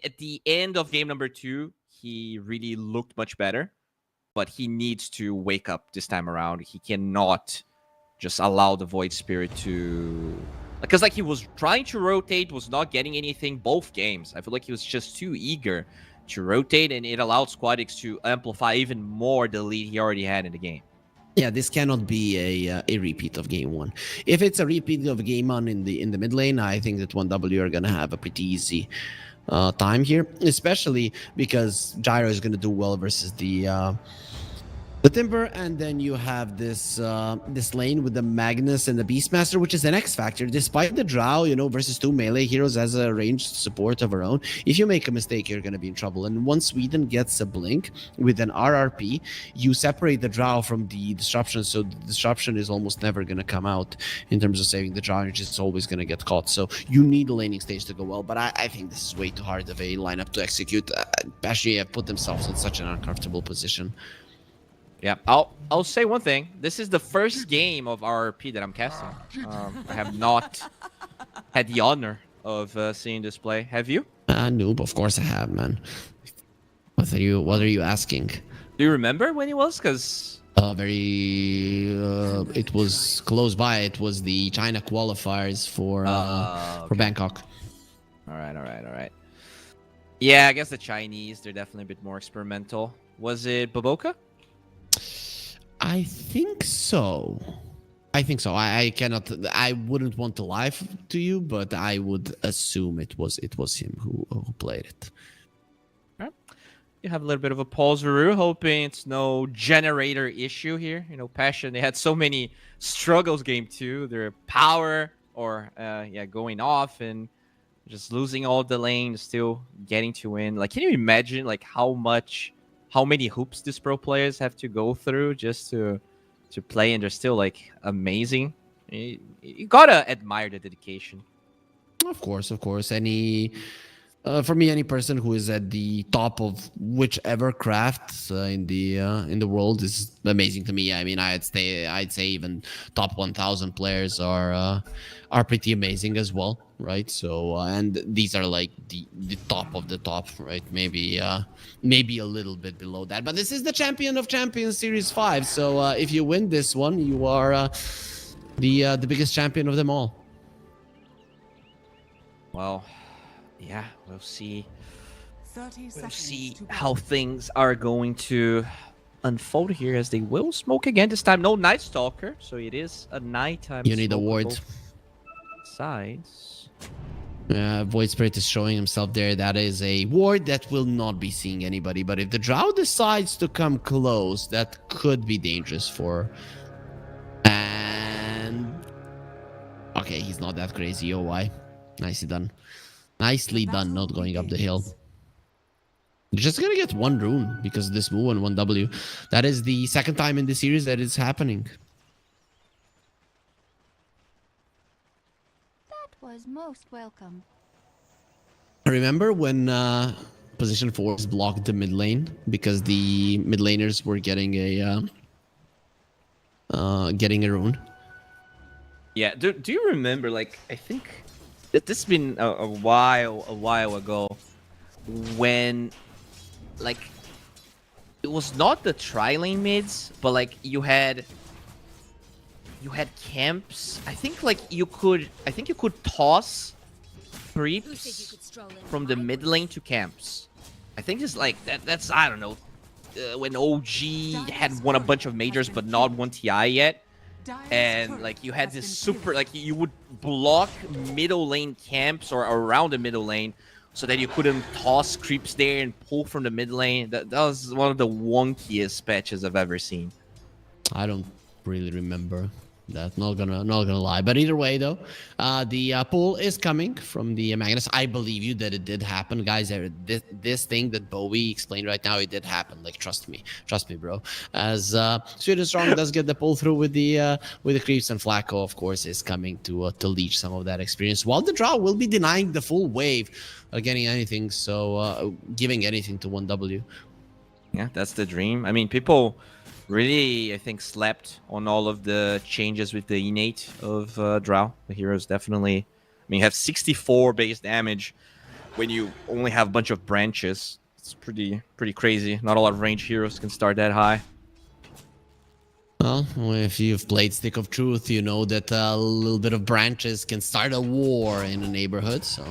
at the end of game number 2, he really looked much better, but he needs to wake up this time around. He cannot just allow the Void Spirit to, because like he was trying to rotate, was not getting anything both games. I feel like he was just too eager to rotate, and it allowed Squadix to amplify even more the lead he already had in the game. Yeah, this cannot be a repeat of game one. If it's a repeat of game one in the mid lane, I think that 1W are gonna have a pretty easy time here, especially because Gyro is gonna do well versus the Timber, and then you have this this lane with the Magnus and the Beastmaster, which is an X factor. Despite the Drow, you know, versus 2 melee heroes as a ranged support of her own, if you make a mistake, you're gonna be in trouble. And once Sweden gets a blink with an RRP, you separate the Drow from the disruption, so the disruption is almost never gonna come out in terms of saving the Drow. It's just always gonna get caught. So you need the laning stage to go well, but I think this is way too hard of a lineup to execute. Bashy have put themselves in such an uncomfortable position. Yeah, I'll say one thing. This is the first game of RRP that I'm casting. I have not had the honor of seeing this play. Have you? Noob, of course I have, man. What are you asking? Do you remember when it was? Because It was close by. It was the China qualifiers for Bangkok. All right. Yeah, I guess the Chinese, they're definitely a bit more experimental. Was it Baboka? I think so. I cannot. I wouldn't want to lie to you, but I would assume it was him who played it. All right. You have a little bit of a pause, Veru, hoping it's no generator issue here. You know, Passion, they had so many struggles game 2. Their power or going off and just losing all the lane, still getting to win. Like, can you imagine like how many hoops these pro players have to go through just to play, and they're still like amazing? You gotta admire the dedication. Of course. For me, any person who is at the top of whichever craft in the world is amazing to me. I mean, I'd say even top 1,000 players are pretty amazing as well, right? So and these are like the top of the top, right? Maybe a little bit below that, but this is the champion of champions series 5. So if you win this one, you are the biggest champion of them all. Well, yeah, we'll see. 30 We'll seconds see to how go. things are going to unfold here, as they will smoke again. This time, no Night Stalker, so it is a nighttime. You need a smoke on ward. both sides. Void Spirit is showing himself there. That is a ward that will not be seeing anybody. But if the Drow decides to come close, that could be dangerous for. And okay, he's not that crazy. Oh, why? Nicely done. Nicely done. Not going up the hill. You're just gonna get one rune because of this move and 1W. That is the second time in the series that it's happening. Was most welcome. Remember when position 4 blocked the mid lane because the mid laners were getting a rune? Yeah. Do you remember? Like, I think that this has been a while ago, when like it was not the tri-lane mids, but like you had camps. I think you could toss creeps from the mid lane to camps. I think it's like that's I don't know, when OG had won a bunch of majors but not won TI yet. And like you had this super, like you would block middle lane camps or around the middle lane so that you couldn't toss creeps there and pull from the mid lane. That was one of the wonkiest patches I've ever seen. I don't really remember that. Not gonna lie. But either way, though, the pull is coming from the Magnus. I believe you that it did happen, guys. This thing that Bowie explained right now, it did happen. Like, trust me, bro. As Sweden Strong does get the pull through with the creeps, and Flacco, of course, is coming to leech some of that experience. While the Drow will be denying the full wave of getting anything, so giving anything to 1W. Yeah, that's the dream. I mean, people really, I think, slept on all of the changes with the innate of Drow. The heroes definitely, I mean, you have 64 base damage when you only have a bunch of branches. It's pretty crazy. Not a lot of range heroes can start that high. Well, if you've played Stick of Truth, you know that a little bit of branches can start a war in a neighborhood. So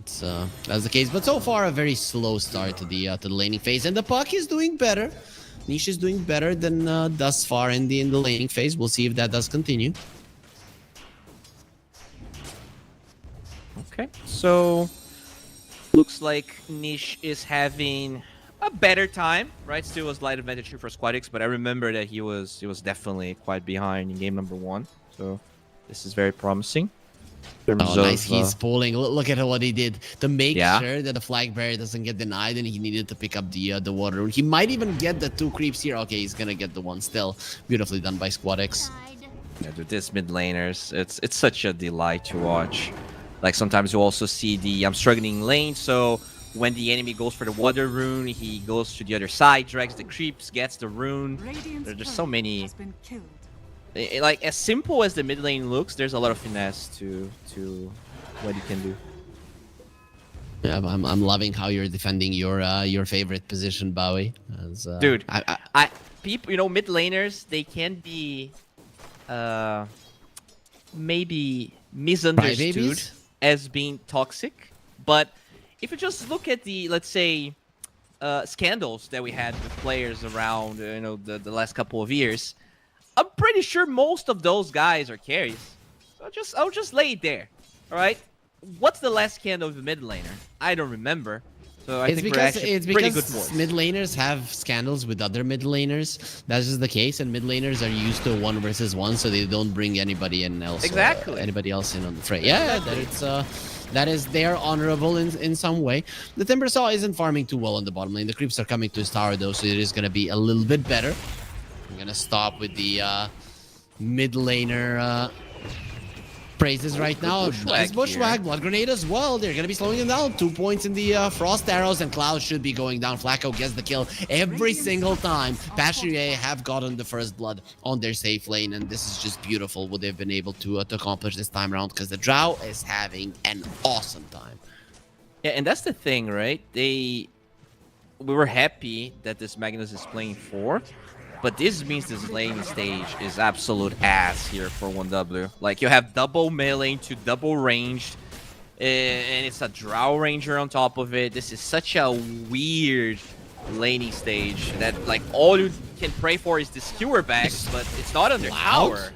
That's the case. But so far, a very slow start to the laning phase, and the puck is doing better. Niche is doing better than thus far in the laning phase. We'll see if that does continue. Okay, so looks like Niche is having a better time, right? Still a slight advantage here for Squadix, but I remember that he was definitely quite behind in game number 1. So this is very promising. In terms Oh, nice. of, He's pulling. Look at what he did to make Yeah. sure that the flag bearer doesn't get denied, and he needed to pick up the water. He might even get the 2 creeps here. Okay, he's gonna get the 1 still. Beautifully done by Squadix. Yeah, dude, this mid laners, it's such a delight to watch. Like sometimes you also see the I'm struggling lane, so when the enemy goes for the water rune, he goes to the other side, drags the creeps, gets the rune. Radiant's There's so turret many. has been killed. Like as simple as the mid lane looks, there's a lot of finesse to what you can do. Yeah, I'm loving how you're defending your favorite position, Bowie. As, Dude, I people, mid laners, they can be maybe misunderstood Crybabies? as being toxic, but if you just look at the, let's say, scandals that we had with players around the last couple of years, I'm pretty sure most of those guys are carries. So I'll just lay it there. All right. What's the last scandal of the mid laner? I don't remember. So I think we're actually pretty good boys. mid laners have scandals with other mid laners. That's just the case, and mid laners are used to 1 versus 1, so they don't bring anybody in else. Exactly. Anybody else in on the fray. Yeah, that is they are honorable in some way. The Timbersaw isn't farming too well on the bottom lane. The creeps are coming to his tower though, so it is gonna be a little bit better. I'm gonna stop with the mid laner praises right now. Nice bushwhack, blood grenade as well. They're gonna be slowing him down. 2 points in the frost arrows, and Cloud should be going down. Flacco gets the kill every single time. Pashier have gotten the first blood on their safe lane, and this is just beautiful what they've been able to accomplish this time around, because the Drow is having an awesome time. Yeah, and that's the thing, right? We were happy that this Magnus is playing 4. But this means this lane stage is absolute ass here for 1W. Like, you have double melee to double ranged, and it's a Drow Ranger on top of it. This is such a weird laning stage that, like, all you can pray for is the skewer backs, but it's not under tower.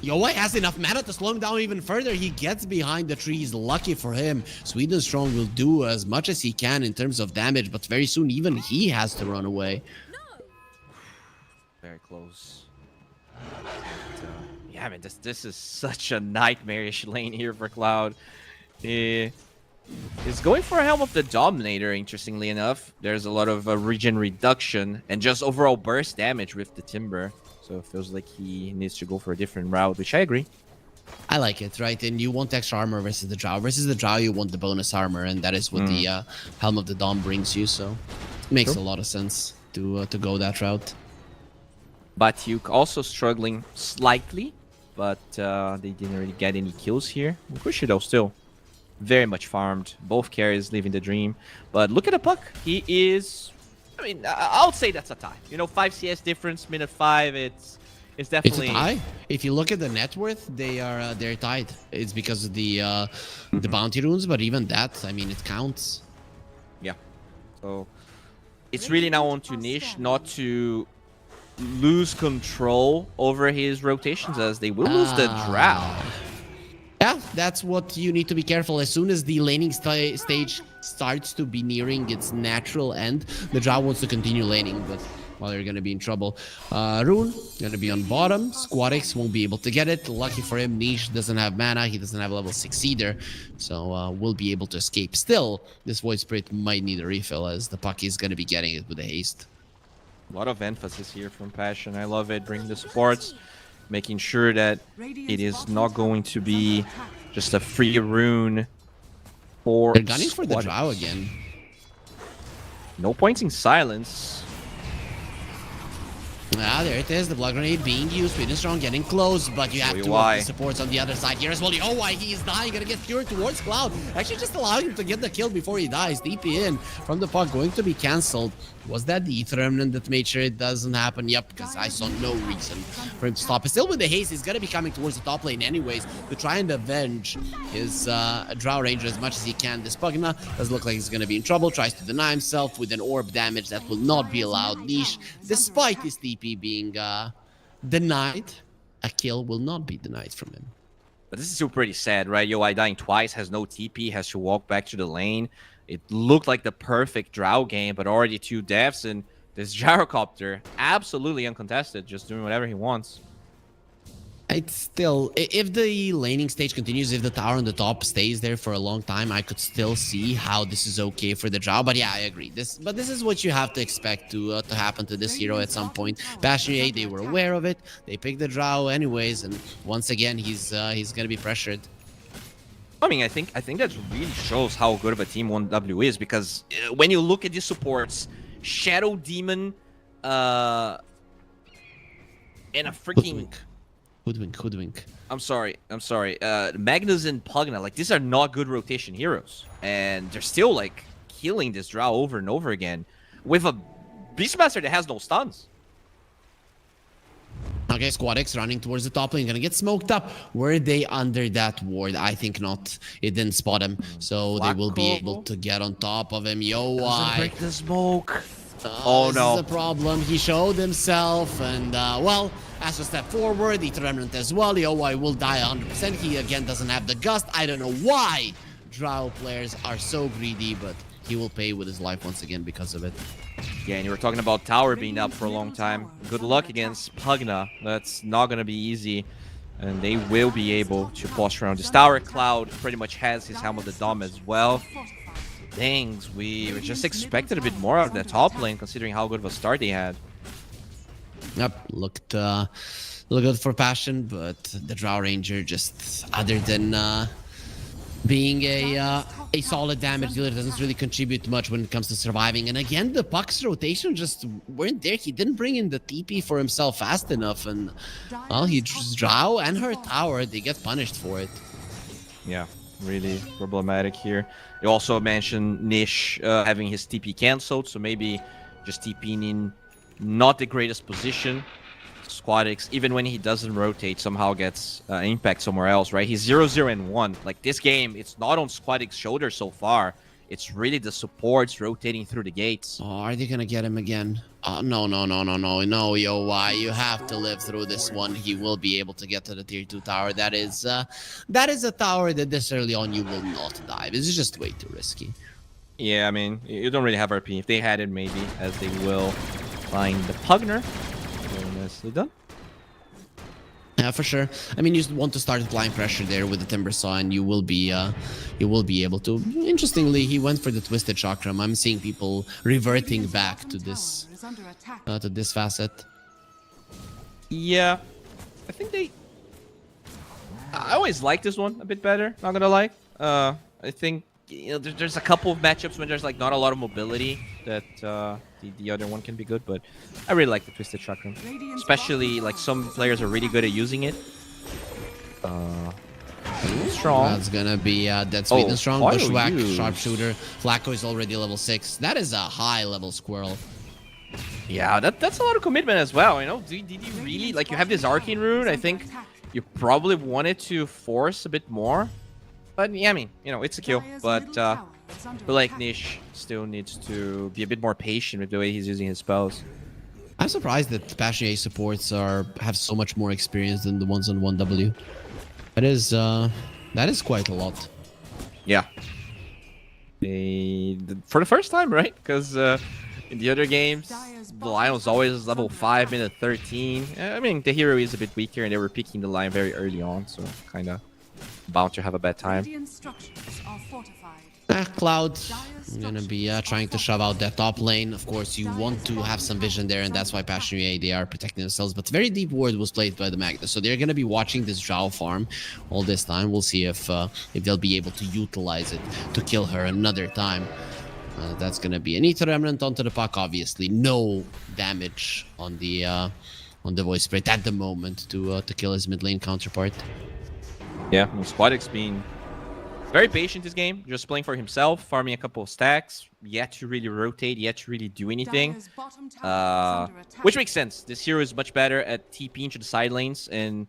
Yoa has enough mana to slow him down even further. He gets behind the trees. Lucky for him, Sweden Strong will do as much as he can in terms of damage, but very soon even he has to run away. Very close. Yeah, I mean, this is such a nightmarish lane here for Cloud. He's going for a Helm of the Dominator, interestingly enough. There's a lot of regen reduction and just overall burst damage with the Timber. So it feels like he needs to go for a different route, which I agree. I like it, right? And you want extra armor versus the Drow. Versus the Drow, you want the bonus armor, and that is what the Helm of the Dom brings you. So it makes a lot of sense to go that route. Batyuk also struggling slightly, but they didn't really get any kills here. Bushido still very much farmed. Both carries living the dream. But look at the puck. He is... I mean, I'll say that's a tie. 5 CS difference, minute 5. It's definitely... It's a tie. If you look at the net worth, they're tied. It's because of the bounty runes, but even that, I mean, it counts. Yeah. So it's really now on to Nish not to lose control over his rotations, as they will lose the Drow. Yeah, that's what you need to be careful. As soon as the laning stage starts to be nearing its natural end, the Drow wants to continue laning, but well, they're going to be in trouble. Rune going to be on bottom. Squadix won't be able to get it. Lucky for him, Niche doesn't have mana. He doesn't have level 6 either, so we'll be able to escape. Still, this Void Spirit might need a refill, as the puck is going to be getting it with a haste. A lot of emphasis here from Passion. I love it. Bring the supports, making sure that it is not going to be just a free rune for They're gunning for the Drow again. No points in silence. Yeah, there it is. The blood grenade being used. Sweet and Strong getting close, but you have two of the supports on the other side here as well. Oh, why he is dying. Gonna get cured towards Cloud. Actually, just allowing him to get the kill before he dies. DP in from the puck going to be cancelled. Was that the Ether Remnant that made sure it doesn't happen? Yep, because I saw no reason for him to stop it. Still with the haste, he's gonna be coming towards the top lane anyways to try and avenge his Drow Ranger as much as he can. This Pugna does look like he's gonna be in trouble. Tries to deny himself with an orb damage that will not be allowed. Niche, despite his TP being denied, a kill will not be denied from him. But this is still pretty sad, right? UI dying twice, has no TP, has to walk back to the lane. It looked like the perfect Drow game, but already 2 deaths, and this Gyrocopter, absolutely uncontested, just doing whatever he wants. It's still, if the laning stage continues, if the tower on the top stays there for a long time, I could still see how this is okay for the Drow. But yeah, I agree. This is what you have to expect to happen to this hero at some point. Passionate, they were aware of it. They picked the Drow anyways, and once again, he's gonna be pressured. I mean, I think that really shows how good of a team 1W is, because when you look at the supports, Shadow Demon, and a freaking Hoodwink. I'm sorry. Magnus and Pugna, like, these are not good rotation heroes, and they're still like killing this Drow over and over again with a Beastmaster that has no stuns. Okay, Squad X running towards the top lane, gonna get smoked up. Were they under that ward? I think not. It didn't spot him, so they will be able to get on top of him. Yo, why? Break the smoke. Oh no! This is a problem. He showed himself, and well, as to step forward, the Remnant as well. The OY will die 100%. He again doesn't have the gust. I don't know why Drow players are so greedy, but he will pay with his life once again because of it. Yeah, and you were talking about tower being up for a long time. Good luck against Pugna. That's not gonna be easy, and they will be able to posture around this tower. Cloud pretty much has his Helm of the Dom as well. Dang, we just expected a bit more out of that top lane, considering how good of a start they had. Yep, looked good for Passion, but the Drow Ranger just, other than being a solid damage dealer, doesn't really contribute much when it comes to surviving. And again, the Puck's rotation just weren't there. He didn't bring in the TP for himself fast enough, and well, he just Drow and her tower, they get punished for it. Yeah, really problematic here. You also mentioned Nish having his TP cancelled, so maybe just TPing in not the greatest position. Squadix, even when he doesn't rotate, somehow gets impact somewhere else, right? He's 0-0-1. Like, this game, it's not on Squadix's shoulders so far. It's really the supports rotating through the gates. Oh, are they gonna get him again? No, yo, why? You have to live through this one. He will be able to get to the tier 2 tower. That is a tower that this early on you will not dive. It's just way too risky. Yeah, I mean, you don't really have RP. If they had it, maybe, as they will find the Pugner. Very nicely done. Yeah, for sure. I mean, you want to start applying pressure there with the Timber Saw, and you will be able to. Interestingly, he went for the Twisted Chakram. I'm seeing people reverting back to this facet. Yeah, I think they. I always like this one a bit better. Not gonna lie. I think there's a couple of matchups when there's like not a lot of mobility that the other one can be good, but I really like the Twisted Chakram, especially like some players are really good at using it. Strong. That's gonna be dead sweet and strong. Bushwhack, sharpshooter. Flacco is already level 6. That is a high level squirrel. Yeah, that's a lot of commitment as well. You know, did you really like? You have this Arcane Rune. I think you probably wanted to force a bit more. But yeah, I mean, you know, it's a kill. But like Nish still needs to be a bit more patient with the way he's using his spells. I'm surprised that Passionate supports have so much more experience than the ones on 1W. That is quite a lot. Yeah. For the first time, right? Because in the other games, the Lion was always level 5, minute 13. I mean, the hero is a bit weaker, and they were picking the Lion very early on, so kind of bound to have a bad time. Cloud gonna be trying to shove out that top lane. Of course, you want to have some vision there, and that's why Passionate, they are protecting themselves. But very deep ward was played by the Magnus, so they're gonna be watching this Drow farm all this time. We'll see if they'll be able to utilize it to kill her another time. That's gonna be an Ether Remnant onto the puck. Obviously, no damage on the Voice Spirit at the moment to kill his mid lane counterpart. Yeah, Squadix being very patient this game, just playing for himself, farming a couple of stacks, yet to really rotate, yet to really do anything. Dire's bottom tower is under attack. Which makes sense. This hero is much better at TP into the side lanes and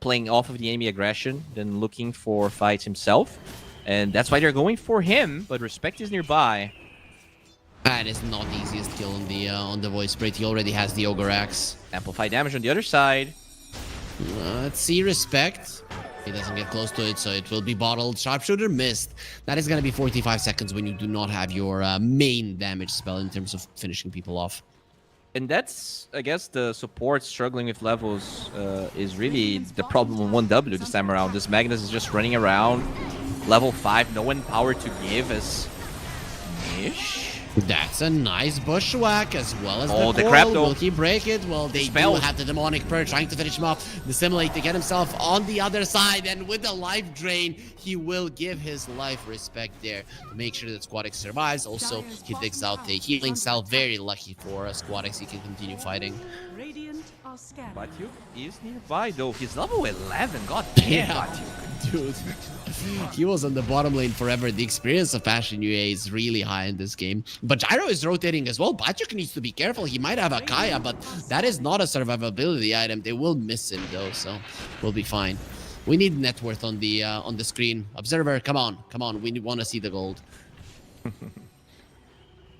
playing off of the enemy aggression than looking for fights himself. And that's why they're going for him, but Respect is nearby. That is not the easiest kill on the Voice Spirit. He already has the Ogre Axe. Amplify damage on the other side. Let's see Respect. He doesn't get close to it, so it will be bottled. Sharpshooter missed. That is going to be 45 seconds when you do not have your main damage spell in terms of finishing people off. And that's, I guess, the support struggling with levels is really the problem on 1W this time around. This Magnus is just running around. Level 5, no one power to give as Nish. That's a nice bushwhack as well as Oh, the the coil. Crapto. Will he break it? Well, they do Spells. have the Demonic Purge trying to finish him off. The Simulate to get himself on the other side, and with the life drain, he will give his life Respect there to make sure that Squadix survives. Also, he digs out a healing cell. Very lucky for Squadix. He can continue fighting. Radiant are scanning. Batyuk is nearby, though. He's level 11. God damn, Yeah. Batyuk. Dude, he was on the bottom lane forever. The experience of Passion UA is really high in this game. But Gyro is rotating as well. Batyuk needs to be careful. He might have a Kaya, but that is not a survivability item. They will miss him though, so we'll be fine. We need net worth on the screen. Observer, come on. We want to see the gold.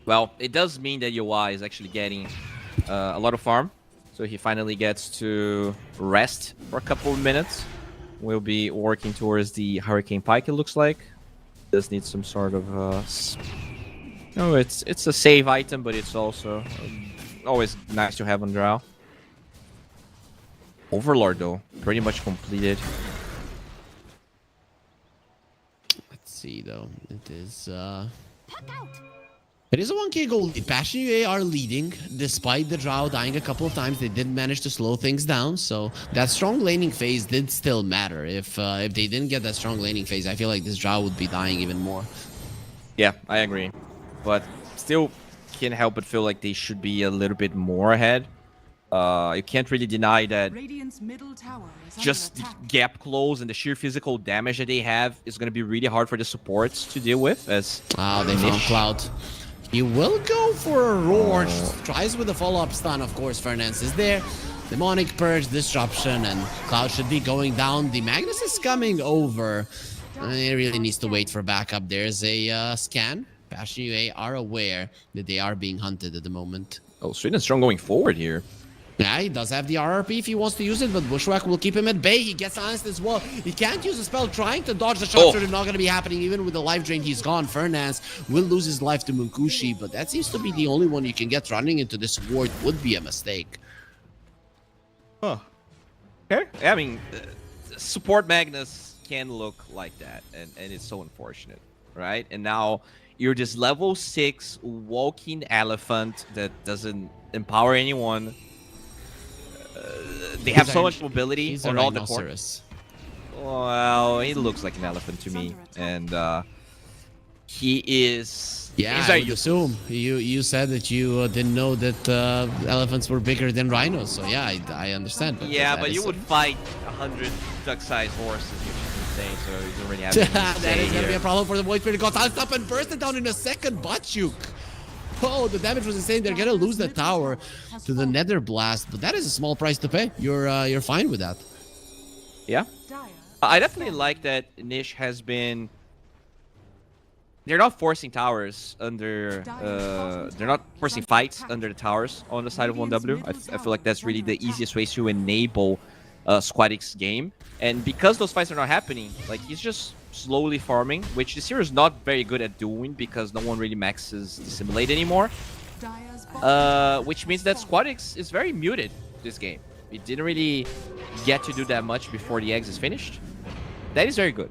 Well, it does mean that UI is actually getting a lot of farm. So he finally gets to rest for a couple of minutes. We'll be working towards the Hurricane Pike, it looks like. Does need some sort of... No, it's a save item, but it's also always nice to have on draw. Overlord, though, pretty much completed. Let's see though. It is it is a 1k goal lead. Passion UA are leading despite the Drow dying a couple of times. They did manage to slow things down, so that strong laning phase did still matter. If they didn't get that strong laning phase, I feel like this Drow would be dying even more. Yeah, I agree. But still can't help but feel like they should be a little bit more ahead. You can't really deny that Radiant's middle tower is just under the attack. gap close and the sheer physical damage that they have is going to be really hard for the supports to deal with. As Oh, they found Nish. Cloud. He will go for a roar. Tries with a follow-up stun, of course. Fernance is there. Demonic Purge, Disruption, and Cloud should be going down. The Magnus is coming over. He really needs to wait for backup. There's a scan. Passion UA are aware that they are being hunted at the moment. Oh, Sweet and Strong going forward here. Yeah, he does have the RRP if he wants to use it, but Bushwhack will keep him at bay. He gets honest as well. He can't use a spell trying to dodge the sharpshooter. Not going to be happening. Even with the life drain, he's gone. Fernance will lose his life to Munkushi, but that seems to be the only one you can get running into this ward. Would be a mistake. Huh. Okay. I mean, support Magnus can look like that, and it's so unfortunate, right? And now you're this level 6 walking elephant that doesn't empower anyone. They have so much mobility He's a on all the corners. rhinoceros. Well, he looks like an elephant to me, and he is. Yeah, he's I very would useful. assume. You said that you didn't know that elephants were bigger than rhinos, so yeah, I understand. Yeah, that but is you would fight 100 duck-sized horses, which is insane. So you don't really have anything to that say is going to be here. a problem for the Void Spirit. Got time stop and burst it down in a second. Batyuk. Oh, the damage was insane. They're going to lose the tower to the Nether Blast, but that is a small price to pay. You're fine with that. Yeah, Dire I definitely like that Nish has been. They're not forcing towers under. They're not forcing fights under the towers on the side of 1W. I feel like that's really the easiest way to enable Squadix game. And because those fights are not happening, like he's just slowly farming, which this hero is not very good at doing because no one really maxes Dissimulate anymore. Dire's bottom Which means that Squadix is very muted this game. It didn't really get to do that much before the eggs is finished. That is very good.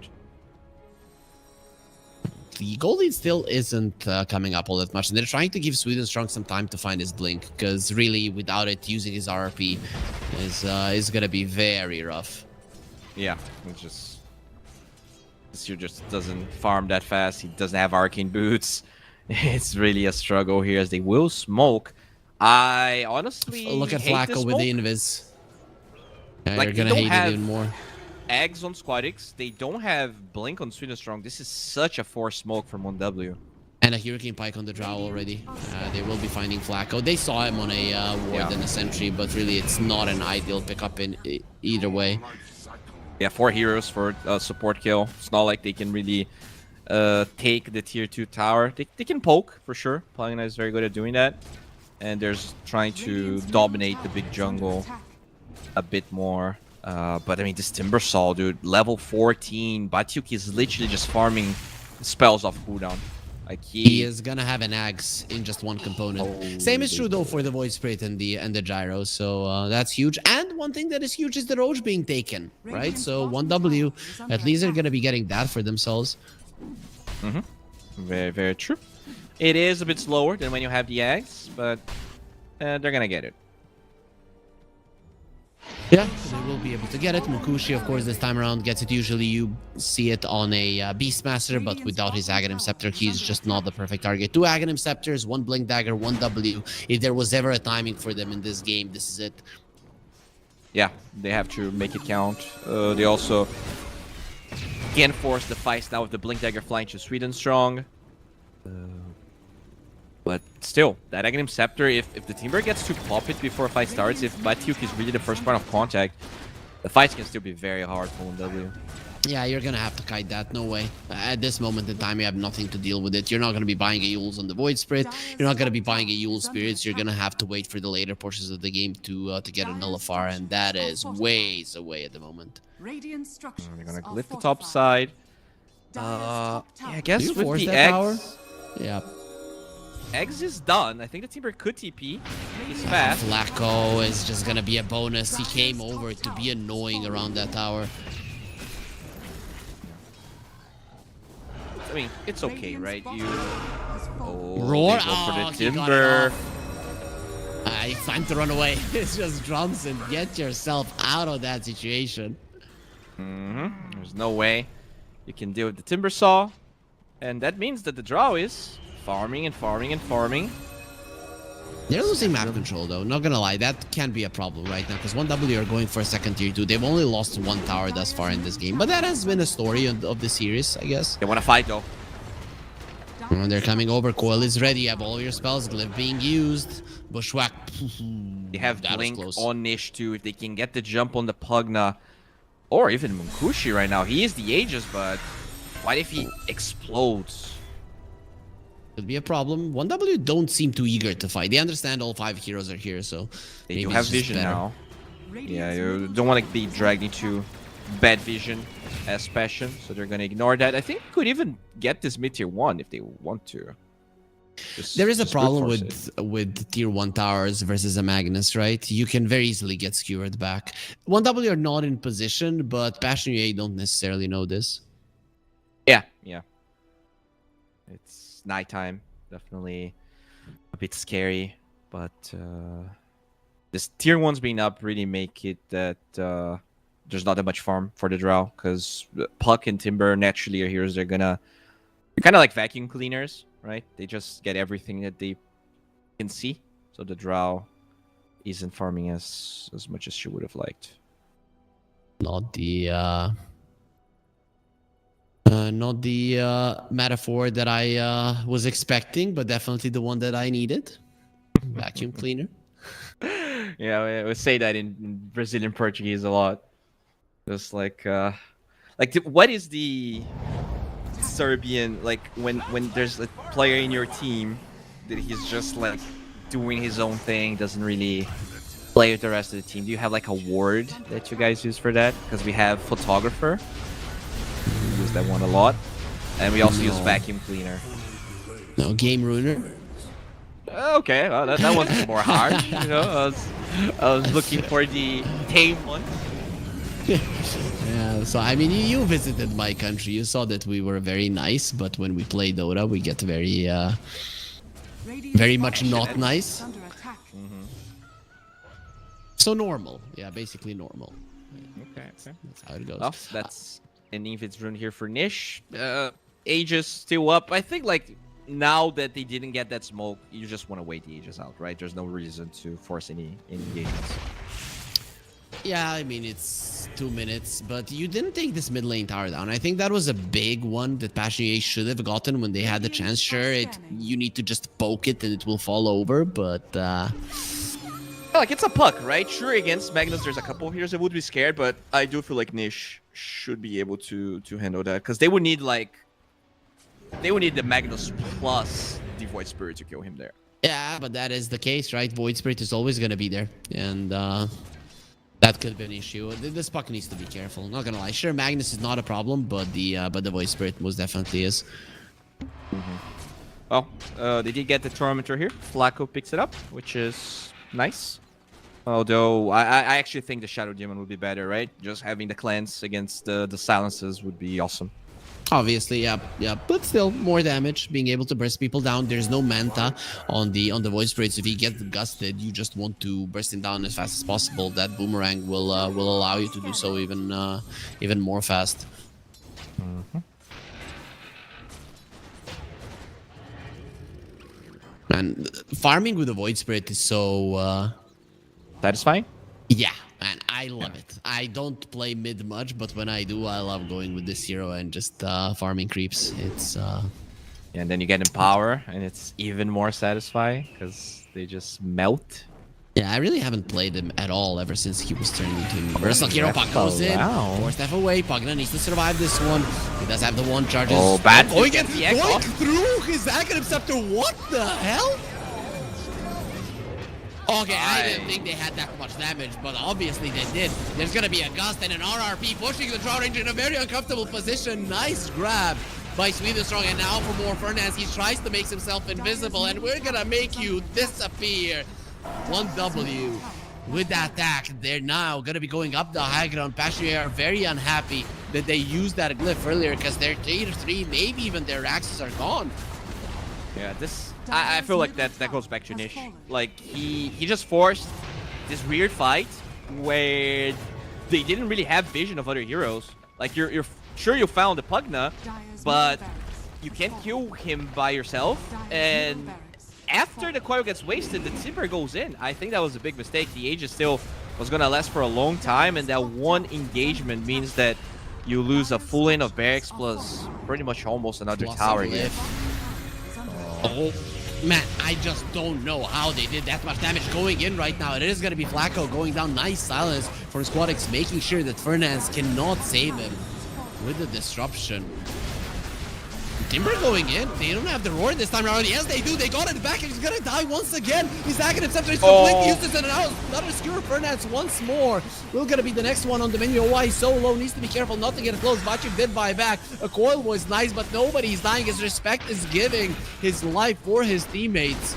The gold lead still isn't coming up all that much, and they're trying to give Sweden Strong some time to find his blink, because really, without it, using his RP is gonna be very rough. Yeah, it's just this hero just doesn't farm that fast. He doesn't have arcane boots. It's really a struggle here as they will smoke. I honestly Look at hate this Flacco with the smoke. invis. Yeah, Like, you're they gonna don't hate it have even more. eggs on Squadix. They don't have Blink on Sweden Strong. This is such a forced smoke from 1W. And a Hurricane Pike on the Drow already. They will be finding Flacco. They saw him on a ward Yeah. and a sentry, but really it's not an ideal pickup in either way. Yeah, 4 heroes for support kill. It's not like they can really take the tier 2 tower. They can poke, for sure. Palina is very good at doing that. And there's trying to Radiant's middle dominate the tower big is under jungle attack. a bit more. But I mean, this Timber Saw, dude, level 14. Batyuk is literally just farming spells off cooldown. Like, He is gonna have an axe in just one component. Same is Holy true though for the Void Spirit and the Gyro, so that's huge. And one thing that is huge is the Roach being taken, right? So 1W, at least they're gonna be getting that for themselves. Very, very true. It is a bit slower than when you have the eggs, but they're gonna get it. Yeah, they will be able to get it. Mukushi, of course, this time around gets it. Usually you see it on a Beastmaster, but without his Aghanim Scepter, he's just not the perfect target. 2 Aghanim Scepters, 1 Blink Dagger, 1 W. If there was ever a timing for them in this game, this is it. Yeah, they have to make it count. They also can force the fights now with the Blink Dagger flying to Sweden Strong. But still, that Aghanim Scepter, if the Timber gets to pop it before a fight starts, if Batyuk is really the first point of contact, the fights can still be very hard for 1W. Yeah, you're gonna have to kite that, no way. At this moment in time, you have nothing to deal with it. You're not gonna be buying a Yules on the Void Spirit. You're not gonna be buying a Yule Spirits. You're gonna have to wait for the later portions of the game to get a Nullifier, and that is ways away at the moment. Radiant structures They're gonna are glyph the top fortified. side. Dyer's top Yeah, I tower guess Do you with force the that eggs, tower? Yeah. eggs is done. I think the Timber could TP. He's fast. Flacco is just gonna be a bonus. He came over to be annoying around that tower. I mean, it's okay, right? You oh, Roar! they go for Oh, the he got it Timber. off. It's time to run away. It's just Johnson. Get yourself out of that situation. There's no way you can deal with the Timber Saw. And that means that the draw is farming and farming and farming. They're losing map control though, not gonna lie, that can be a problem right now because 1W are going for a second tier 2. They've only lost 1 tower thus far in this game, but that has been a story of the series, I guess. They want to fight though. They're coming over, Coil is ready, you have all your spells, Glyph being used, Bushwhack. They have That was Blink close. on Nish too. If they can get the jump on the Pugna. Or even Munkushi right now. He is the Aegis, but what if he explodes? Could be a problem. 1W don't seem too eager to fight. They understand all 5 heroes are here, so They maybe do it's have just vision better. now. Radiant's Yeah, you middle don't want to tower be is dragged under into bad vision as passion, so they're gonna ignore that. I think could even get this mid tier 1 if they want to. There is a just brute problem force it. with tier 1 towers versus a Magnus, right? You can very easily get skewered back. 1W are not in position, but Passion UA don't necessarily know this. Yeah, yeah. It's nighttime, definitely a bit scary, but this tier 1's being up really make it that there's not that much farm for the Drow, because Puck and Timber naturally are heroes. They're kind of like vacuum cleaners, right? They just get everything that they can see. So the Drow isn't farming as much as she would have liked. Not the metaphor that I was expecting, but definitely the one that I needed. Vacuum cleaner. Yeah, we say that in Brazilian Portuguese a lot. Just like what is the Serbian, like when there's a player in your team that he's just like doing his own thing, doesn't really play with the rest of the team? Do you have like a word that you guys use for that? Because we have photographer, we use that one a lot, and we also use No. vacuum cleaner. No, game ruiner. Okay, well, that one's more harsh. You know, I was looking for the tame one. Yeah, so I mean, you visited my country. You saw that we were very nice, but when we play Dota, we get very very much not nice. under attack. So normal. Yeah, basically normal. Okay. That's how it goes. Well, that's an Invid's rune here for Nish. Aegis still up. I think like now that they didn't get that smoke, you just want to wait the Aegis out, right? There's no reason to force any engagements. Yeah, I mean, it's 2 minutes, but you didn't take this mid lane tower down. I think that was a big one that Passionate should have gotten when they had the chance. Sure, you need to just poke it and it will fall over, but... Like, it's a puck, right? Sure, against Magnus, there's a couple of heroes that would be scared, but I do feel like Nish should be able to handle that, because they would need, like... They would need the Magnus plus the Void Spirit to kill him there. Yeah, but that is the case, right? Void Spirit is always going to be there, and... that could be an issue. This puck needs to be careful. Not gonna lie. Sure, Magnus is not a problem, but the Void Spirit most definitely is. Well, they did get the Tormentor here. Flacco picks it up, which is nice. Although, I actually think the Shadow Demon would be better, right? Just having the cleanse against the silences would be awesome. Obviously, yeah. But still, more damage, being able to burst people down. There's no Manta on the Void Spirit, so if he gets gusted, you just want to burst him down as fast as possible. That Boomerang will allow you to do so even more fast. And farming with the Void Spirit is so... Satisfying? Yeah, man, I love it. I don't play mid much, but when I do, I love going with this hero and just farming creeps. It's... And then you get in power, and it's even more satisfying, because they just melt. Yeah, I really haven't played him at all ever since he was turned into Universal Hero. Puck goes in, four step away. Pugna needs to survive this one. He does have the one charges. Oh, bad. Going through his Dragon Scepter. What the hell? Okay, I didn't think they had that much damage, but obviously they did. There's gonna be a gust and an RRP pushing the Draw Ranger in a very uncomfortable position. Nice grab by Sweden Strong, and now for more Fernandez, he tries to make himself invisible, and we're gonna make you disappear. 1W with that attack. They're now gonna be going up the high ground. Passionate are very unhappy that they used that glyph earlier, because their 3-3, maybe even their axes are gone. Yeah, I feel like that goes back to Nish. Like, he just forced this weird fight where they didn't really have vision of other heroes. Like, you're sure you found the Pugna, but you can't kill him by yourself. And after the coil gets wasted, the Timber goes in. I think that was a big mistake. The Aegis still was gonna last for a long time, and that one engagement means that you lose a full lane of barracks plus pretty much almost another tower here. Oh, man, I just don't know how they did that much damage going in right now. It is going to be Flacco going down. Nice silence for Squadix, making sure that Fernandez cannot save him with the disruption. Timber going in. They don't have the roar this time around. Yes, they do. They got it back, and he's gonna die once again. He's Dragon Scepter. He's completely useless, and now another skewer Fernandez once more. Will gonna be the next one on the menu. Why he's so low? Needs to be careful not to get close. Bachik did buy back. A coil was nice, but nobody's dying. His respect is giving his life for his teammates.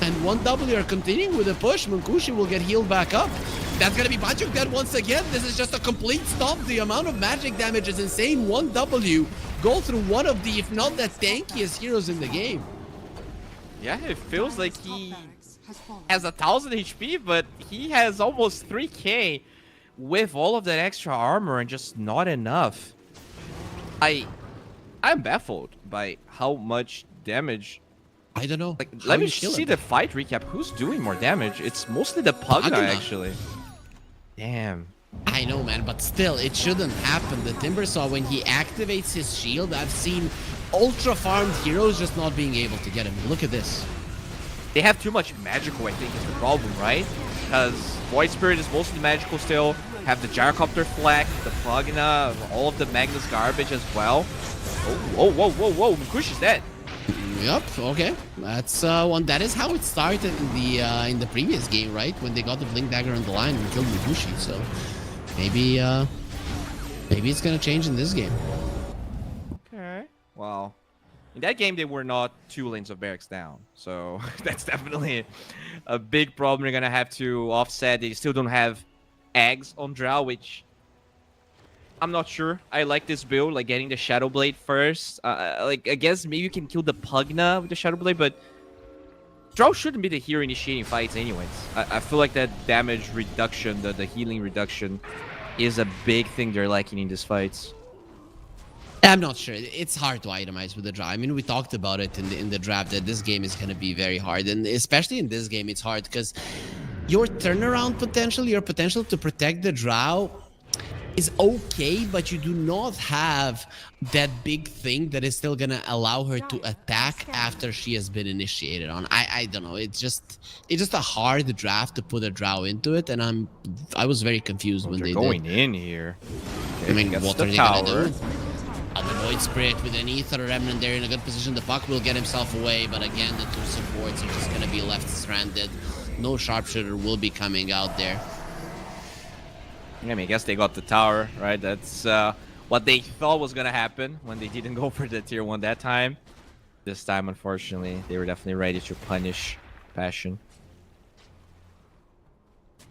And 1W are continuing with the push. Munkushi will get healed back up. That's gonna be Bachuk dead once again. This is just a complete stop. The amount of magic damage is insane. 1W go through one of the, if not the tankiest heroes in the game. Yeah, it feels like he has 1,000 HP, but he has almost 3k with all of that extra armor and just not enough. I'm baffled by how much damage. I don't know. Like, let me see the fight recap. Who's doing more damage? It's mostly the Pugna, actually. Damn. I know, man, but still, it shouldn't happen. The Timbersaw, when he activates his shield, I've seen ultra-farmed heroes just not being able to get him. Look at this. They have too much magical, I think, is the problem, right? Because Void Spirit is mostly magical still. Have the Gyrocopter Flag, the Pugna, all of the Magnus garbage as well. Oh, whoa. Mukush is dead. Yep, okay. That's one. That is how it started in the previous game, right? When they got the Blink Dagger on the line and killed Mukushi. So maybe it's gonna change in this game. Okay. Well, in that game they were not 2 lanes of barracks down, so that's definitely a big problem they're gonna have to offset. They still don't have eggs on Drow, which I'm not sure. I like this build, like getting the Shadow Blade first. Like, I guess maybe you can kill the Pugna with the Shadow Blade, but Drow shouldn't be the hero initiating fights anyways. I feel like that damage reduction, the healing reduction, is a big thing they're lacking in these fights. I'm not sure. It's hard to itemize with the draw. I mean, we talked about it in the draft that this game is going to be very hard, and especially in this game, it's hard because your turnaround potential, your potential to protect the drow is okay, but you do not have that big thing that is still gonna allow her to attack after she has been initiated on. I don't know. It's just a hard draft to put a drow into it, and I was very confused when They're they going did. in here. I mean, gets what the are they tower. gonna do? The Void Spirit with an Ether Remnant there in a good position. The Puck will get himself away, but again, the two supports are just gonna be left stranded. No Sharpshooter will be coming out there. I mean, I guess they got the tower, right? That's what they thought was gonna happen when they didn't go for the tier 1 that time. This time, unfortunately, they were definitely ready to punish Passion.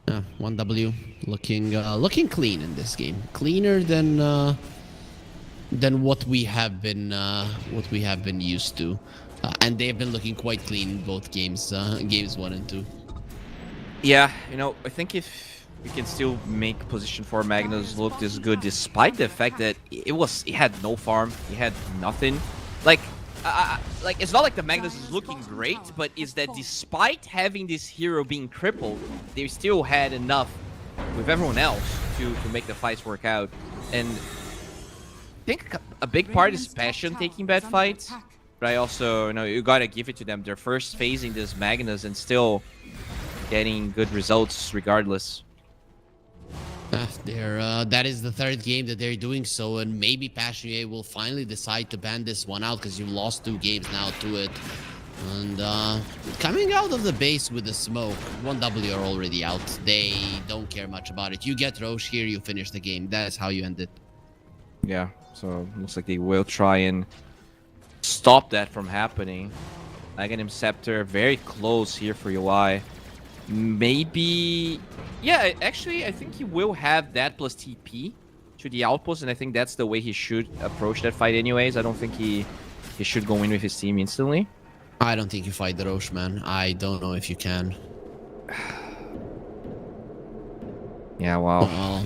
1W looking clean in this game. Cleaner than what we have been used to. And they've been looking quite clean in both games, games 1 and 2. Yeah, you know, I think if we can still make position for Magnus look this good, despite the fact that it had no farm, he had nothing. Like it's not like the Magnus is looking great, but is that despite having this hero being crippled, they still had enough with everyone else to make the fights work out. And I think a big part is Passion taking bad fights, but I also, you know, you gotta give it to them. They're first phasing this Magnus and still getting good results regardless. That is the third game that they're doing so, and maybe Passion UA will finally decide to ban this one out because you've lost 2 games now to it. And coming out of the base with the smoke, 1W are already out. They don't care much about it. You get Roche here, you finish the game. That's how you end it. Yeah, so looks like they will try and stop that from happening. Aghanim Scepter very close here for UI. Maybe, yeah, actually I think he will have that plus TP to the outpost, and I think that's the way he should approach that fight anyways. I don't think he should go in with his team instantly. I don't think you fight the Roche, man. I don't know if you can. Yeah, wow.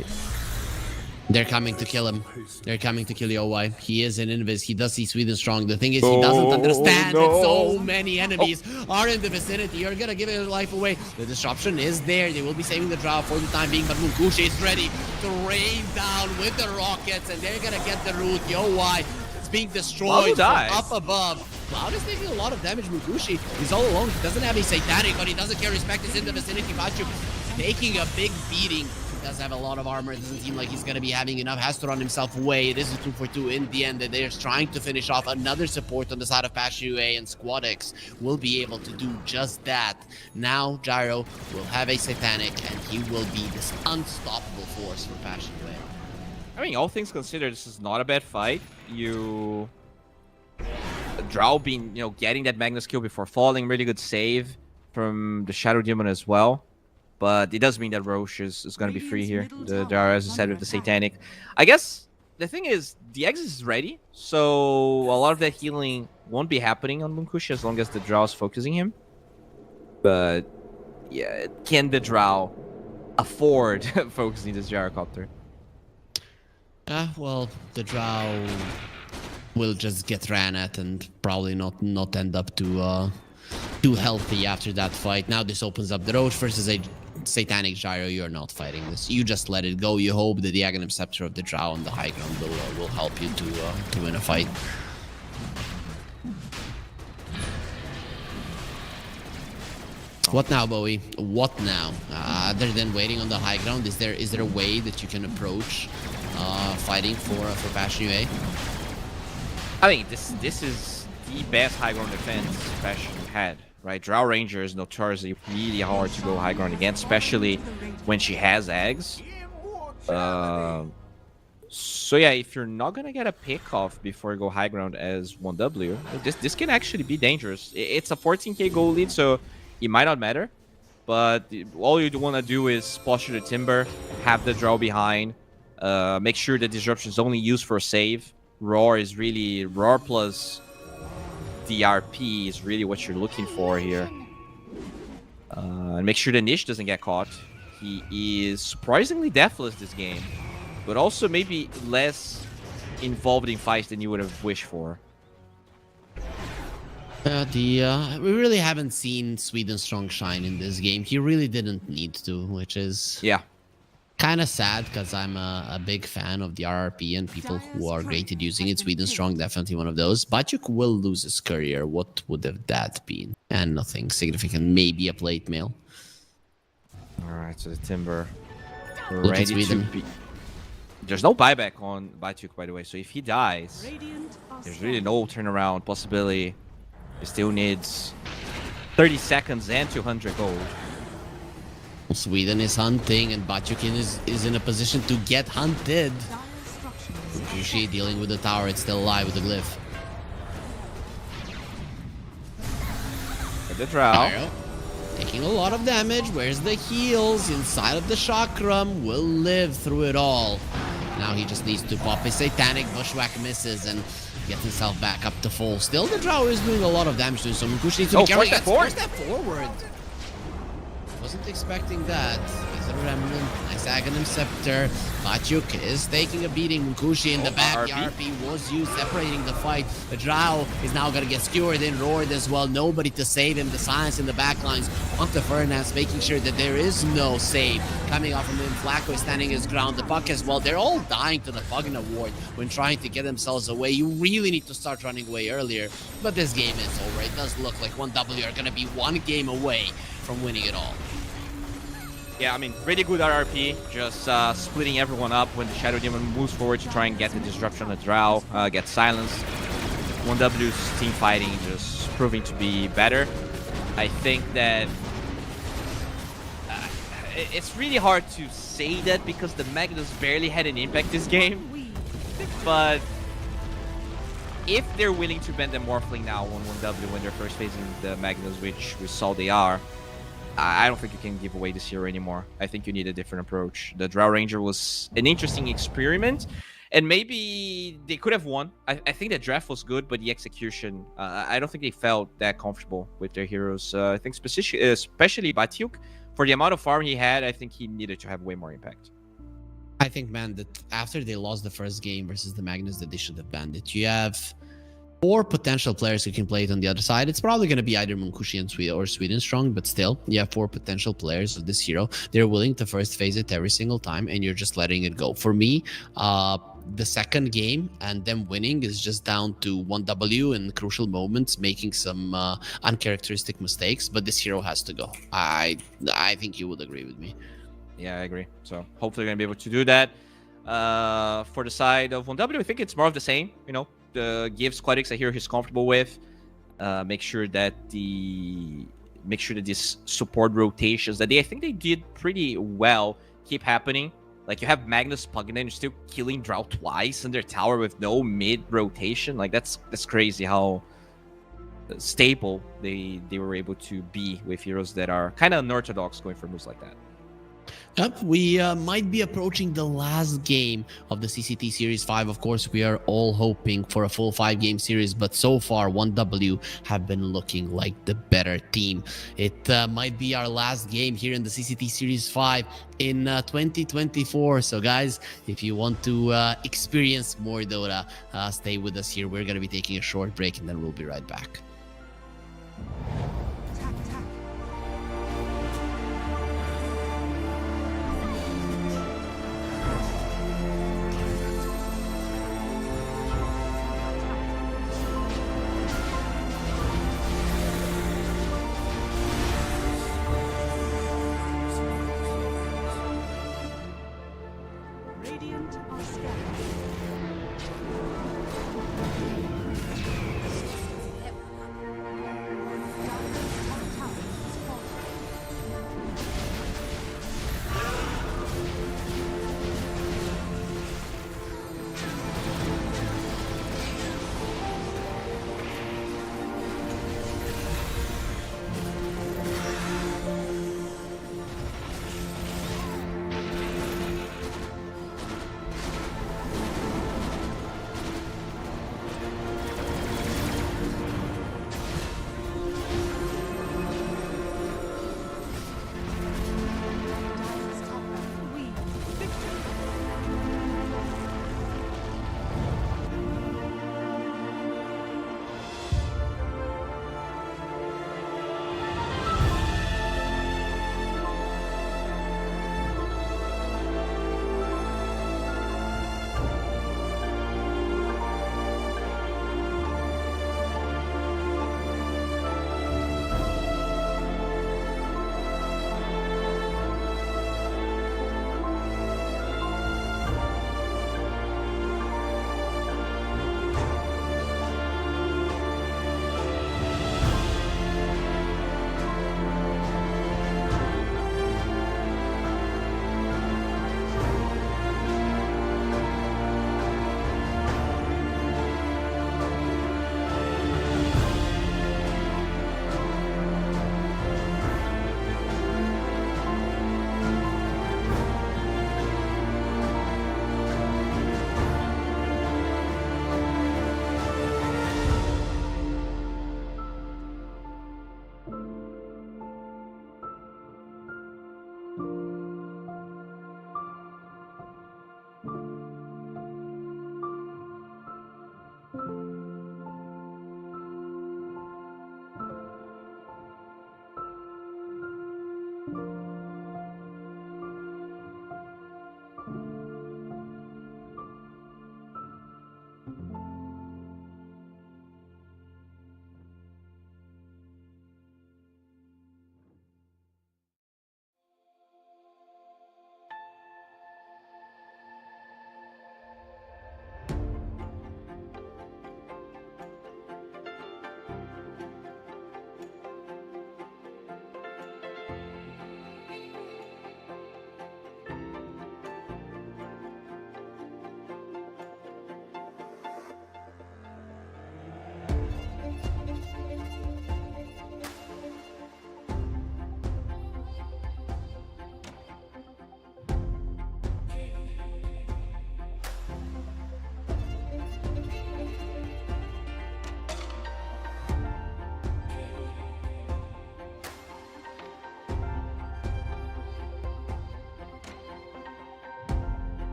They're coming to kill him. They're coming to kill OY. He is an invis. He does see Sweden strong. The thing is, he doesn't understand that so many enemies are in the vicinity. You're gonna give his life away. The disruption is there. They will be saving the draw for the time being, but Munkushi is ready to rain down with the rockets, and they're gonna get the root. OY is being destroyed from up above. Cloud is taking a lot of damage. Munkushi is all alone. He doesn't have a satanic, but he doesn't care. Respect is in the vicinity. Bachu taking a big beating. Does have a lot of armor. It doesn't seem like he's going to be having enough. Has to run himself away. It is a 2-for-2 in the end. They're trying to finish off another support on the side of Passion UA, and SquadX will be able to do just that. Now Gyro will have a satanic, and he will be this unstoppable force for Passion UA. I mean, all things considered, this is not a bad fight. Drow being, you know, getting that Magnus kill before falling, really good save from the Shadow Demon as well. But it does mean that Roche is going to be free here. There are, as I said, with the Satanic. I guess the thing is, the exit is ready, so a lot of that healing won't be happening on Munkushi as long as the Drow is focusing him. But, yeah, can the Drow afford focusing this Gyrocopter? Well, the Drow will just get ran at and probably not end up too healthy after that fight. Now this opens up the Roche versus a Satanic Gyro. You're not fighting this. You just let it go. You hope that the Aghanim Scepter of the Drow on the high ground will help you to win a fight. What now, Bowie? What now? Other than waiting on the high ground, is there a way that you can approach fighting for Passion UA? I mean, this is the best high ground defense Passion had. Right, Drow Ranger is notoriously really hard to go high ground against, especially when she has eggs. So yeah, if you're not gonna get a pick off before you go high ground as 1W, this can actually be dangerous. It's a 14k goal lead, so it might not matter. But all you want to do is posture the Timber, have the Drow behind, make sure the disruption is only used for a save. Roar is really Roar plus DRP is really what you're looking for here. And make sure the Niche doesn't get caught. He is surprisingly deathless this game, but also maybe less involved in fights than you would have wished for. We really haven't seen Sweden Strong shine in this game. He really didn't need to, which is Yeah. kind of sad because I'm a big fan of the RRP and people who are great at using it. Sweden Strong, definitely one of those. Batyuk will lose his career. What would have that been? And nothing significant. Maybe a plate mail. All right, so the Timber Look at ready to Sweden. be. There's no buyback on Batyuk, by the way. So if he dies, Radiant are there's really scanning. no turnaround possibility. He still needs 30 seconds and 200 gold. Sweden is hunting and Batyuk is in a position to get hunted. Dire structures. Kushi dealing with the tower. It's still alive with the glyph. At the draw. Pyro, taking a lot of damage. Where's the heals? Inside of the chakram. Will live through it all. Now he just needs to pop his satanic bushwhack, misses, and get himself back up to full. Still, the Drow is doing a lot of damage to him, so Kushi needs to be careful. force step Step forward. Wasn't expecting that. He's a remnant. Nice Aghanim Scepter. Batyuk is taking a beating. Munkushi in the back. The RP was used, separating the fight. The Drow is now going to get skewered and roared as well. Nobody to save him. The Silence in the back lines. Onto Furnace, making sure that there is no save. Coming off from him, Flacco is standing his ground. The Puck as well. They're all dying to the fucking award when trying to get themselves away. You really need to start running away earlier. But this game is over. It does look like 1W are going to be one game away from winning it all. Yeah, I mean, really good RRP, just splitting everyone up when the Shadow Demon moves forward to try and get the disruption on the Drow, get silenced. 1W's team fighting just proving to be better. I think that it's really hard to say that because the Magnus barely had an impact this game, but if they're willing to bend the Morphling now on 1W when they're first facing the Magnus, which we saw they are, I don't think you can give away this hero anymore. I think you need a different approach. The Drow Ranger was an interesting experiment, and maybe they could have won. I think the draft was good, but the execution, I don't think they felt that comfortable with their heroes. I think especially Batyuk, for the amount of farm he had, I think he needed to have way more impact. I think, man, that after they lost the first game versus the Magnus, that they should have banned it. You have 4 potential players who can play it on the other side. It's probably going to be either Munkushi and Sweden or Sweden Strong, but still, you have 4 potential players of this hero. They're willing to first phase it every single time, and you're just letting it go. For me, the second game and them winning is just down to 1W in crucial moments, making some uncharacteristic mistakes, but this hero has to go. I think you would agree with me. Yeah, I agree. So hopefully we're going to be able to do that. For the side of 1W, I think it's more of the same, you know. Gives Quadix a hero he's comfortable with. Make sure that these support rotations that I think they did pretty well keep happening. Like you have Magnus plugging in, you're still killing Drow twice in their tower with no mid rotation. Like that's crazy how stable they were able to be with heroes that are kind of unorthodox going for moves like that. Yep, we might be approaching the last game of the CCT Series 5. Of course, we are all hoping for a full 5-game series, but so far, 1W have been looking like the better team. It might be our last game here in the CCT Series 5 in 2024. So, guys, if you want to experience more Dota, stay with us here. We're going to be taking a short break, and then we'll be right back. Radiant are scanning.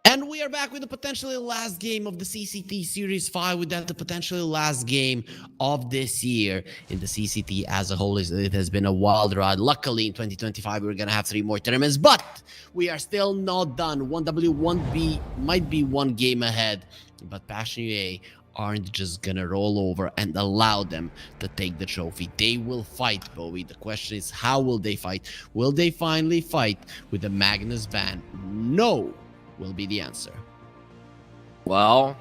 And we are back with the potentially last game of the CCT Series 5, with that the potentially last game of this year in the CCT as a whole. It has been a wild ride. Luckily, in 2025, we're going to have 3 more tournaments, but we are still not done. 1W, 1B might be 1 game ahead, but Passion UA aren't just going to roll over and allow them to take the trophy. They will fight, Bowie. The question is, how will they fight? Will they finally fight with the Magnus ban? No. Will be the answer. Well,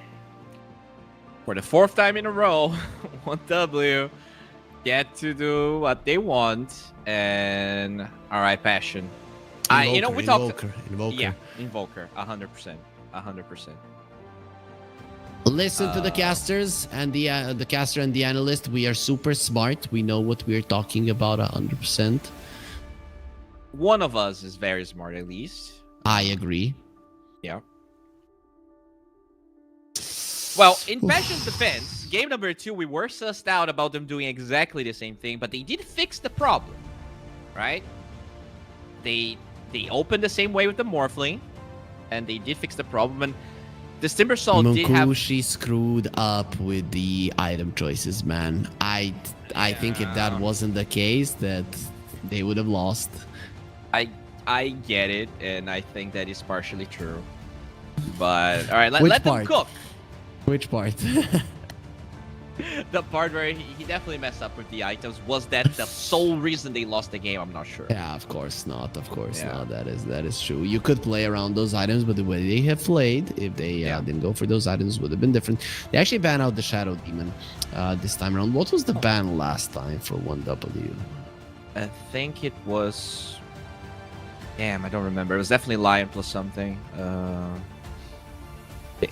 for the 4th time in a row, 1W get to do what they want, and all right, Passion. We talked. Invoker. Yeah, Invoker, 100%, 100%. Listen to the casters and the caster and the analyst. We are super smart. We know what we're talking about 100%. One of us is very smart, at least. I agree. Yeah. Well, in Passion's defense, game number 2, we were sussed out about them doing exactly the same thing, but they did fix the problem, right? They opened the same way with the Morphling, and they did fix the problem. And the Timbersaw did have... Munkushi screwed up with the item choices, man. I think if that wasn't the case, that they would have lost. I get it, and I think that is partially true. But, all right, let them cook. Which part? The part where he definitely messed up with the items. Was that the sole reason they lost the game? I'm not sure. Yeah, of course not. Of course not. That is true. You could play around those items, but the way they have played, if they didn't go for those items, would have been different. They actually banned out the Shadow Demon this time around. What was the ban last time for 1W? I think it was... Damn, I don't remember. It was definitely Lion plus something.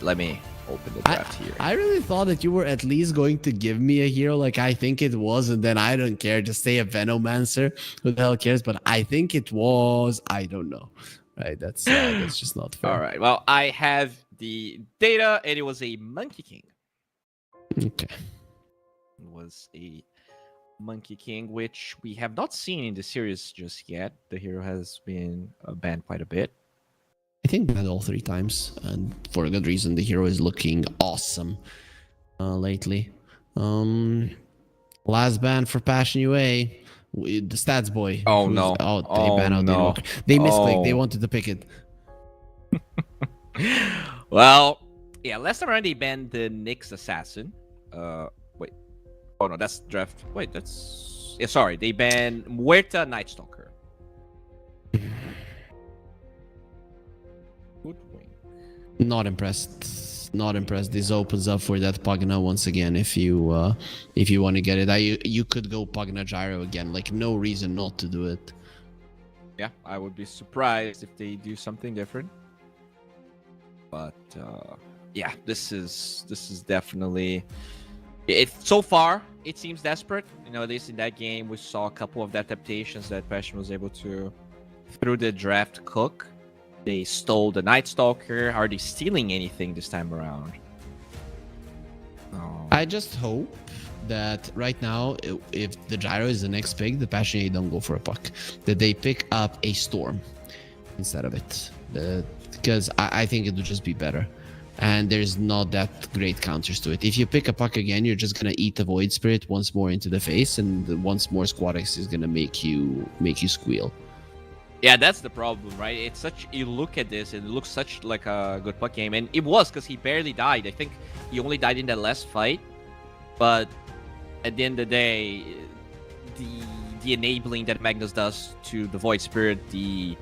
Let me open the draft here. I really thought that you were at least going to give me a hero like I think it was, and then I don't care. Just say a Venomancer. Who the hell cares? But I think it was. I don't know. Right? That's just not fair. All right. Well, I have the data, and it was a Monkey King. Okay. It was a Monkey King, which we have not seen in the series just yet. The hero has been banned quite a bit. I think banned all 3 times, and for a good reason. The hero is looking awesome lately. Last ban for Passion UA, the stats boy. Oh no! Oh, they banned out the Invoker. They misclicked. They wanted to pick it. Well, yeah. Last time around they banned the Nyx Assassin. Wait. Oh no, that's draft. Wait, that's... Yeah, sorry. They banned Muerta Night Stalker. Not impressed. Not impressed. This opens up for that Pugna once again. If you want to get it, you could go Pugna Gyro again. Like, no reason not to do it. Yeah, I would be surprised if they do something different. But yeah, this is definitely... So far, it seems desperate. You know, at least in that game, we saw a couple of adaptations that Passion was able to, through the draft, cook. They stole the Night Stalker. Are they stealing anything this time around? Oh. I just hope that right now, if the Gyro is the next pick, the Passion don't go for a puck. That they pick up a Storm instead of it. Because I think it would just be better. And there's not that great counters to it. If you pick a puck again, you're just gonna eat the Void Spirit once more into the face, and once more Squad X is gonna make you squeal. Yeah, that's the problem, right? It's such... You look at this, and it looks such like a good puck game. And it was, because he barely died. I think he only died in that last fight. But at the end of the day, the enabling that Magnus does to the Void Spirit, the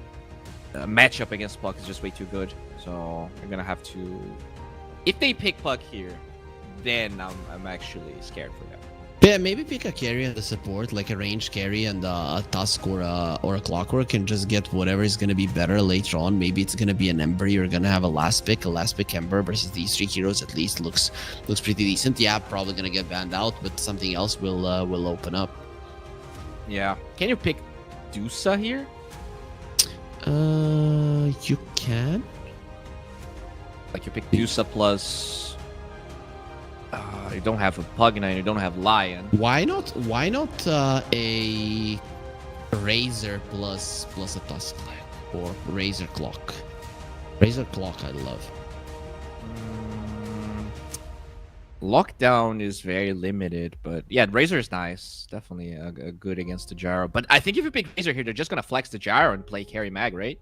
matchup against Puck is just way too good. So I'm going to have to... If they pick Puck here, then I'm actually scared for them. Yeah, maybe pick a carry and the support, like a range carry and a Tusk or a Clockwork, and just get whatever is going to be better later on. Maybe it's going to be an Ember. You're going to have a last pick Ember versus these 3 heroes. At least looks pretty decent. Yeah, probably going to get banned out, but something else will open up. Yeah. Can you pick Dusa here? You can. Like you pick Dusa plus... you don't have a Pugna and you don't have Lion. Why not a Razor plus a Tusk or Razor Clock? Razor Clock, I love. Lockdown is very limited, but yeah, Razor is nice. Definitely a good against the gyro. But I think if you pick Razor here, they're just gonna flex the gyro and play carry mag, right?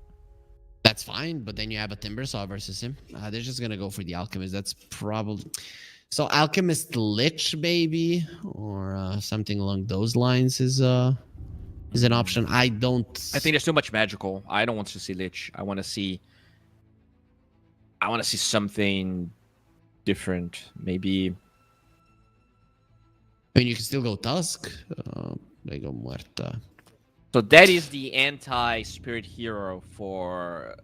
That's fine, but then you have a Timbersaw versus him. They're just gonna go for the Alchemist. That's probably so. Alchemist Lich, maybe, or something along those lines is an option. I don't. I think there's too much magical. I don't want to see Lich. I want to see something different. Maybe. I mean, you can still go Tusk. They go Muerta. So that is the anti-spirit hero for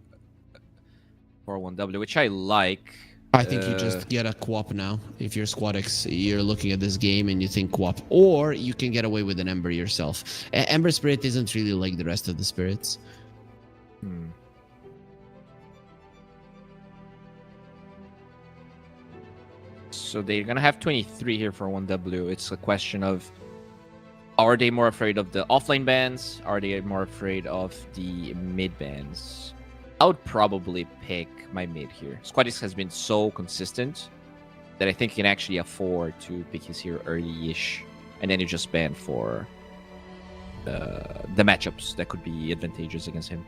1W, which I like. I think you just get a Quap now. If you're Squadix, you're looking at this game and you think Quap. Or you can get away with an Ember yourself. Ember Spirit isn't really like the rest of the spirits. So they're gonna have 23 here for 1W. It's a question of, are they more afraid of the offlane bans? Are they more afraid of the mid bans? I would probably pick my mid here. Squadix has been so consistent that I think he can actually afford to pick his hero early-ish, and then you just ban for the matchups that could be advantageous against him.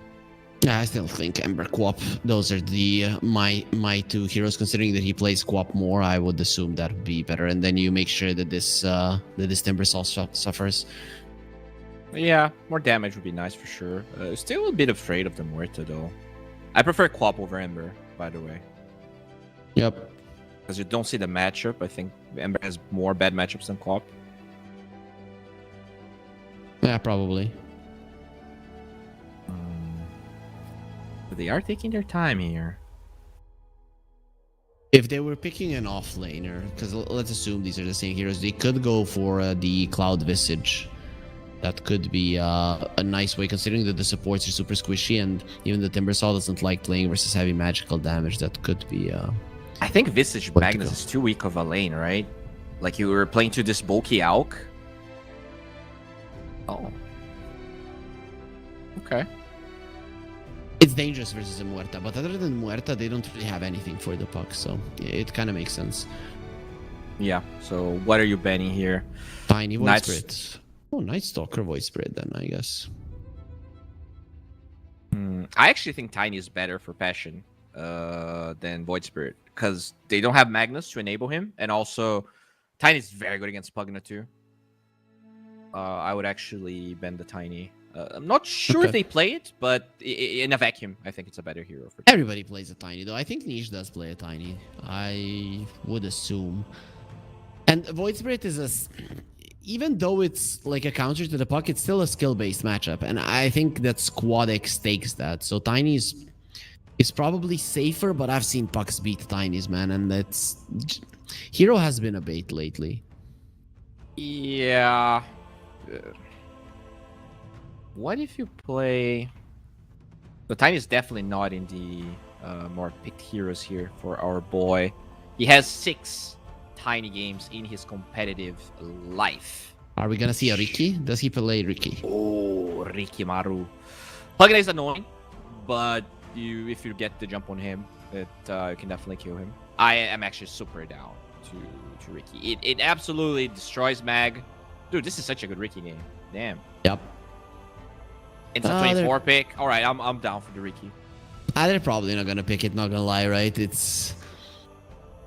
Yeah, I still think Ember Quap. Those are the my two heroes. Considering that he plays Quap more, I would assume that would be better. And then you make sure that this Timbersaw suffers. Yeah, more damage would be nice for sure. Still a bit afraid of the Muerta though. I prefer Quap over Ember, by the way. Yep. Because you don't see the matchup. I think Ember has more bad matchups than Quap. Yeah, probably. But they are taking their time here. If they were picking an offlaner, because let's assume these are the same heroes, they could go for the Cloud Visage. That could be a nice way, considering that the supports are super squishy, and even the Timbersaw doesn't like playing versus heavy magical damage. That could be. I think Visage Magnus is too weak of a lane, right? Like you were playing to this bulky Alk. Oh. Okay. It's dangerous versus a Muerta, but other than Muerta, they don't really have anything for the puck, so it kind of makes sense. Yeah, so what are you banning here? Tiny Void Spirit. Oh, Night Stalker Void Spirit then, I guess. I actually think Tiny is better for Passion than Void Spirit, because they don't have Magnus to enable him, and also Tiny is very good against Pugna too. I would actually ban the Tiny. I'm not sure if they play it, but in a vacuum, I think it's a better hero. For Everybody plays a Tiny, though. I think Niche does play a Tiny. I would assume. And Void Spirit is even though it's like a counter to the puck, it's still a skill-based matchup. And I think that Squadix takes that. So Tiny is probably safer, but I've seen pucks beat Tinies, man. And that's... Hero has been a bait lately. Yeah... What if you play... The Tiny is definitely not in the more picked heroes here for our boy. He has 6 Tiny games in his competitive life. Are we gonna see a Ricky? Does he play Ricky? Oh, Ricky Maru. Pugna is annoying, but if you get the jump on him, you can definitely kill him. I am actually super down to Ricky. It absolutely destroys Mag. Dude, this is such a good Ricky game. Damn. Yep. It's a 24 pick. All right, I'm down for the Ricky. They're probably not gonna pick it. Not gonna lie, right?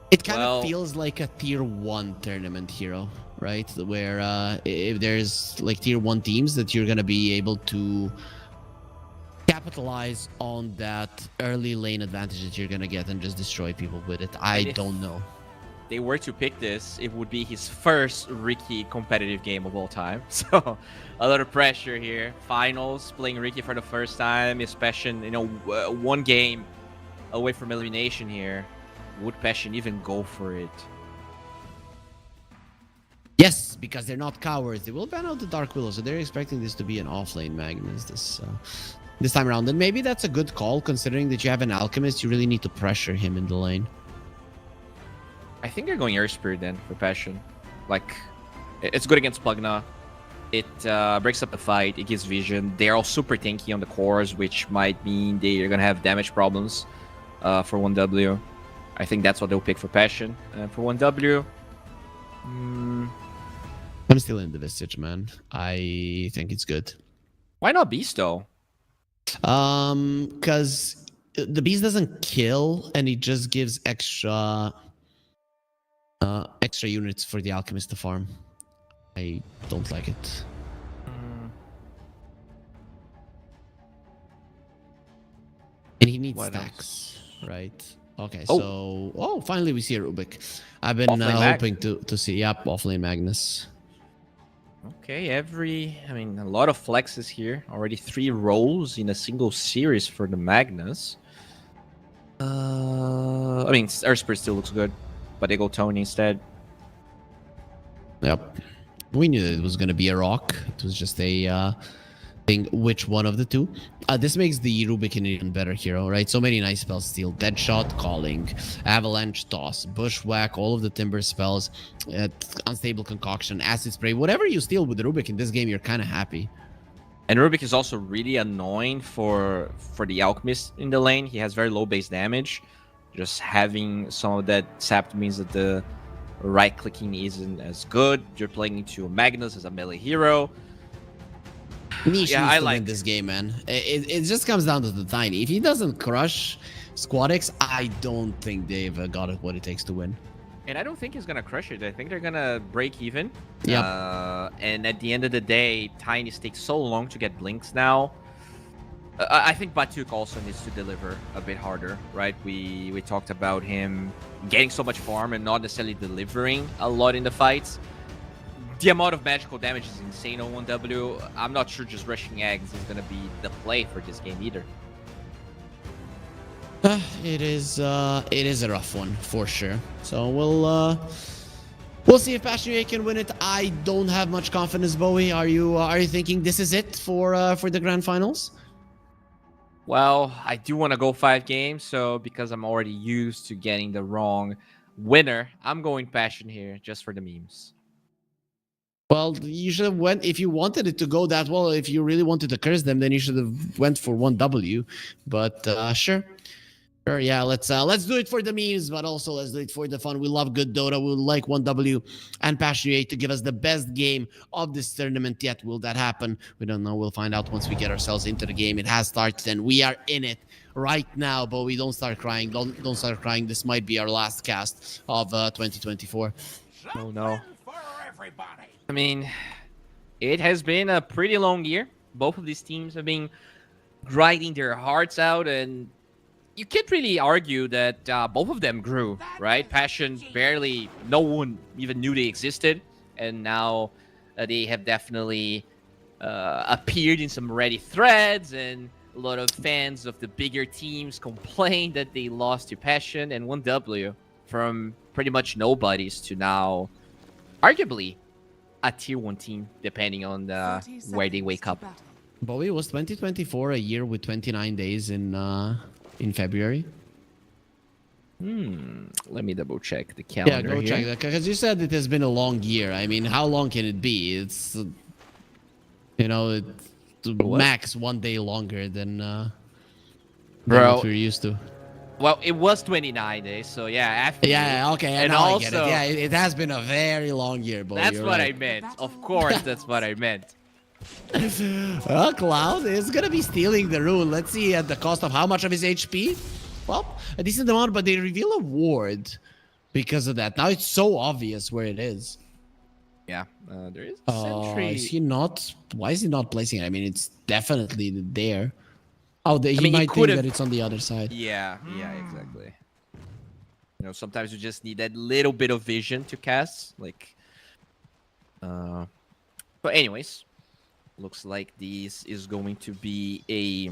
It kind of feels like a tier 1 tournament hero, right? Where if there's like tier 1 teams that you're gonna be able to capitalize on that early lane advantage that you're gonna get and just destroy people with it. I don't know. They were to pick this, it would be his first Ricky competitive game of all time. So a lot of pressure here. Finals, playing Ricky for the first time, especially one game away from elimination here. Would Passion even go for it? Yes, because they're not cowards. They will ban out the Dark Willow, so they're expecting this to be an offlane Magnus this time around. And maybe that's a good call, considering that you have an Alchemist. You really need to pressure him in the lane. I think they're going Air Spirit then for Passion. Like, it's good against Pugna. It breaks up the fight. It gives vision. They're all super tanky on the cores, which might mean they're going to have damage problems. for 1W. I think that's what they'll pick for Passion. For 1W, I'm still in the Visage, man. I think it's good. why not Beast though? Because the Beast doesn't kill, and it just gives extra units for the Alchemist to farm. I don't like it. And he needs What stacks, right? Okay, Oh. so finally we see a Rubik. I've been Offlane Mag. hoping to see. Yep, offlane Magnus. Okay, a lot of flexes here. Already 3 rolls in a single series for the Magnus. Earthspirit still looks good, but they go Tony instead. Yep, we knew that it was gonna be a rock. It was just a thing. Which one of the two? This makes the Rubik an even better hero, right? So many nice spells: Steal, Deadshot, Calling, Avalanche, Toss, Bushwhack, all of the Timber spells, Unstable Concoction, Acid Spray. Whatever you steal with the Rubik in this game, you're kind of happy. And Rubik is also really annoying for the Alchemist in the lane. He has very low base damage. Just having some of that sapped means that the right-clicking isn't as good. You're playing into a Magnus as a melee hero. Niche Yeah, needs I to like win this game, man. It just comes down to the Tiny. If he doesn't crush Squadix, I don't think they've got what it takes to win. And I don't think he's going to crush it. I think they're going to break even. Yep. And at the end of the day, Tiny takes so long to get blinks now. I think Batuk also needs to deliver a bit harder, right? We talked about him getting so much farm and not necessarily delivering a lot in the fights. The amount of magical damage is insane on 1W. I'm not sure just rushing eggs is going to be the play for this game either. It is a rough one for sure. So we'll see if Passionate can win it. I don't have much confidence, Bowie. Are you thinking this is it for the grand finals? Well, I do want to go 5 games, so because I'm already used to getting the wrong winner, I'm going Passion here just for the memes. Well, you should have went if you wanted it to go that well. If you really wanted to curse them, then you should have went for 1W. But sure, yeah. Let's do it for the memes, but also let's do it for the fun. We love good Dota. We like 1W and Passionate to give us the best game of this tournament yet. Will that happen? We don't know. We'll find out once we get ourselves into the game. It has started, and we are in it right now. But we don't start crying. Don't start crying. This might be our last cast of 2024. Oh no. I mean, it has been a pretty long year. Both of these teams have been grinding their hearts out, and you can't really argue that both of them grew, right? Passion barely, no one even knew they existed, and now they have definitely appeared in some Reddit threads, and a lot of fans of the bigger teams complained that they lost to Passion, and 1W from pretty much nobodies to now arguably a tier 1 team, depending on where they wake up. Bowie, was 2024 a year with 29 days in February? Let me double check the calendar. Yeah, go here. check that, because you said it has been a long year. I mean, how long can it be? It's max 1 day longer than what we're used to. Well, it was 29 days, so yeah. After Yeah, okay, and now also, I get it. Yeah, it has been a very long year, Bowie. that's you're what right. I meant. Of course, that's what I meant. Well, Cloud is gonna be stealing the rune. Let's see at the cost of how much of his HP. Well, a decent amount, but they reveal a ward because of that. Now it's so obvious where it is. Yeah, there is a sentry. Is he not? Why is he not placing it? I mean, it's definitely there. Oh, he mean, he might think could've- that it's on the other side. Yeah, exactly. Sometimes you just need that little bit of vision to cast. But anyways, looks like this is going to be a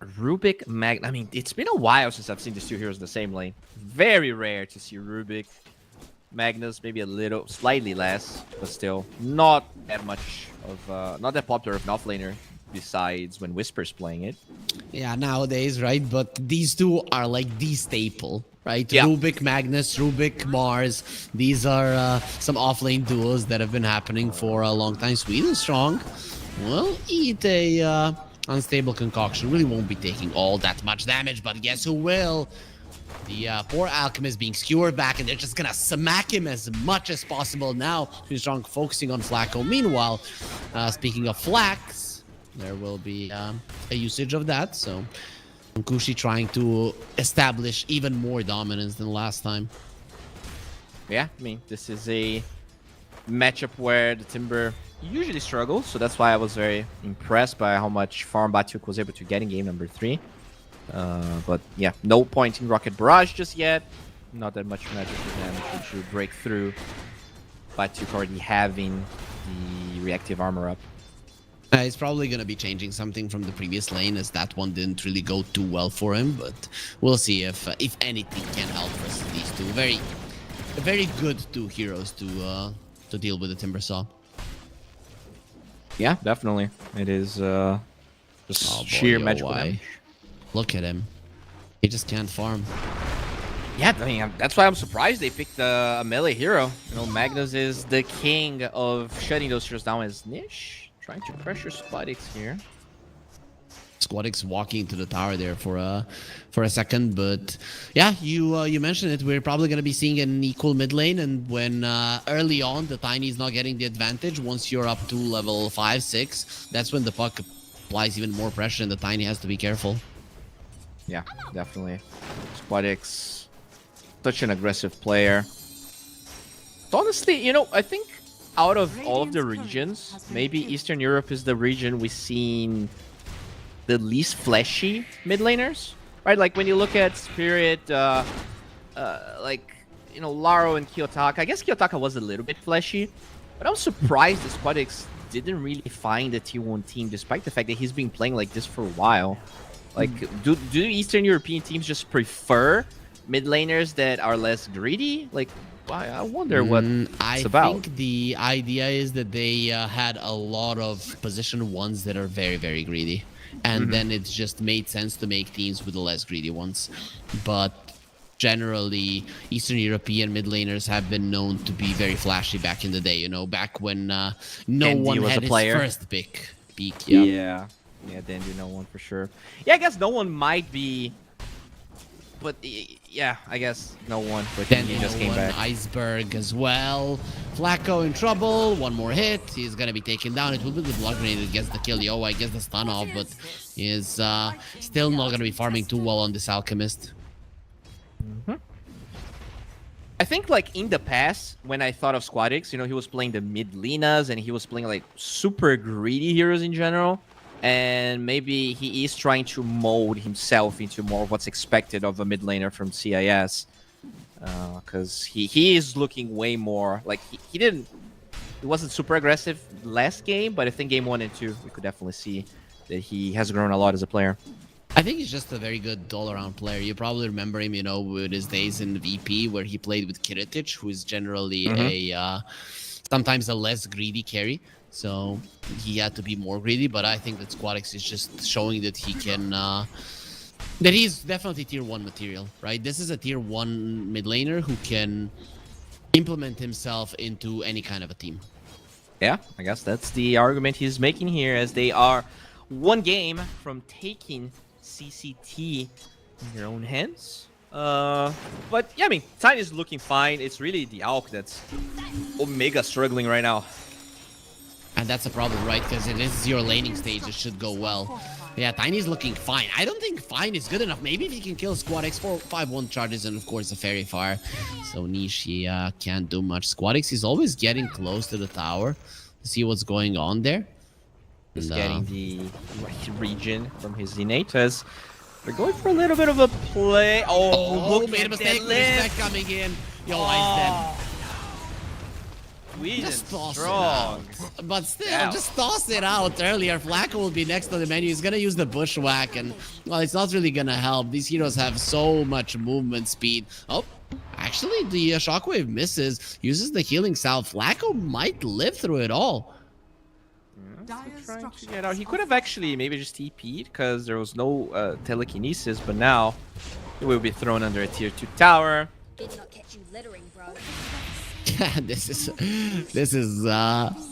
Rubik Mag. I mean, it's been a while since I've seen these 2 heroes in the same lane. Very rare to see Rubik. Magnus, maybe slightly less, but still not that much of, not that popular of an offlaner. Besides when Whisper's playing it. Yeah, nowadays, right? But these 2 are like the staple, right? Yeah. Rubik Magnus, Rubik Mars. These are some offlane duos that have been happening for a long time. Sweden Strong will eat a Unstable Concoction really won't be taking all that much damage, but guess who will? The poor Alchemist being skewered back, and they're just gonna smack him as much as possible now. Strong focusing on Flacco. Meanwhile, speaking of Flax, there will be a usage of that, so Kushi trying to establish even more dominance than last time. Yeah, I mean, this is a matchup where the Timber usually struggles, so that's why I was very impressed by how much farm Batyuk was able to get in game number 3. But yeah, no point in Rocket Barrage just yet. Not that much magic for them to break through. Batyuk already having the reactive armor up. He's probably going to be changing something from the previous lane, as that one didn't really go too well for him, but we'll see if anything can help versus these two. Very good two heroes to deal with the Timbersaw. Yeah, definitely. It is just sheer magical damage. Look at him. He just can't farm. Yeah, I mean, that's why I'm surprised they picked a melee hero. You know, Magnus is the king of shutting those heroes down as Nish. Trying to pressure Squadix here. Squadix walking to the tower there for a second, but yeah, you mentioned it. We're probably going to be seeing an equal mid lane, and when early on the Tiny is not getting the advantage, once you're up to level 5, 6, that's when the puck applies even more pressure, and the Tiny has to be careful. Yeah, definitely. Squadix, such an aggressive player. So honestly, you know, I think out of all of the regions, maybe Eastern Europe is the region we've seen the least flashy mid laners, right? Like when you look at Spirit, like, you know, Laro and Kiyotaka. I guess Kiyotaka was a little bit flashy, but I'm surprised the Squadix didn't really find a tier 1 team, despite the fact that he's been playing like this for a while. Like, do Eastern European teams just prefer mid laners that are less greedy? Like, I wonder what it's about. I think the idea is that they had a lot of position ones that are very, very greedy. And then it just made sense to make teams with the less greedy ones. But generally, Eastern European mid laners have been known to be very flashy back in the day. You know, back when no Dandy one was had a player. his first peak. Yeah. Yeah, Dandy, no one for sure. Yeah, I guess no one might be, but yeah, I guess no one. But Then he just came back. Iceberg as well. Flacco in trouble. One more hit. He's gonna be taken down. It will be the blood grenade that gets the kill. Yo, I guess the stun off, but he is still not gonna be farming too well on this Alchemist. I think, like, in the past, when I thought of Squadix, you know, he was playing the mid Linas and he was playing, like, super greedy heroes in general. And maybe he is trying to mold himself into more of what's expected of a mid laner from CIS. Because he is looking way more, like, he wasn't super aggressive last game, but I think game 1 and 2, we could definitely see that he has grown a lot as a player. I think he's just a very good all-around player. You probably remember him, you know, with his days in VP, where he played with Kiritich, who is generally sometimes a less greedy carry. So he had to be more greedy, but I think that Squadix is just showing that he can, that he's definitely tier 1 material, right? This is a tier 1 mid laner who can implement himself into any kind of a team. Yeah, I guess that's the argument he's making here, as they are one game from taking CCT in their own hands. But yeah, I mean, Tiny is looking fine. It's really the Alk that's Omega struggling right now. And that's a problem, right? Because it is your laning stage. It should go well. Yeah, Tiny's looking fine. I don't think fine is good enough. Maybe if he can kill Squadix, 4-5-1 charges, and of course a Fairy Fire. So Nishi can't do much. Squadix is always getting close to the tower to see what's going on there. Just getting the right region from his innate, as they're going for a little bit of a play. Oh, look, made a mistake. Respect coming in. Yo, I's dead. Just toss it out. But still, just toss it out earlier. Flacco will be next on the menu. He's going to use the bushwhack, and, well, it's not really going to help. These heroes have so much movement speed. Oh, actually, the Shockwave misses. Uses the healing salve. Flacco might live through it all. Trying to get out. He could have actually maybe just TP'd, because there was no telekinesis, but now he will be thrown under a tier 2 tower. Did not catch you littering, bro. This is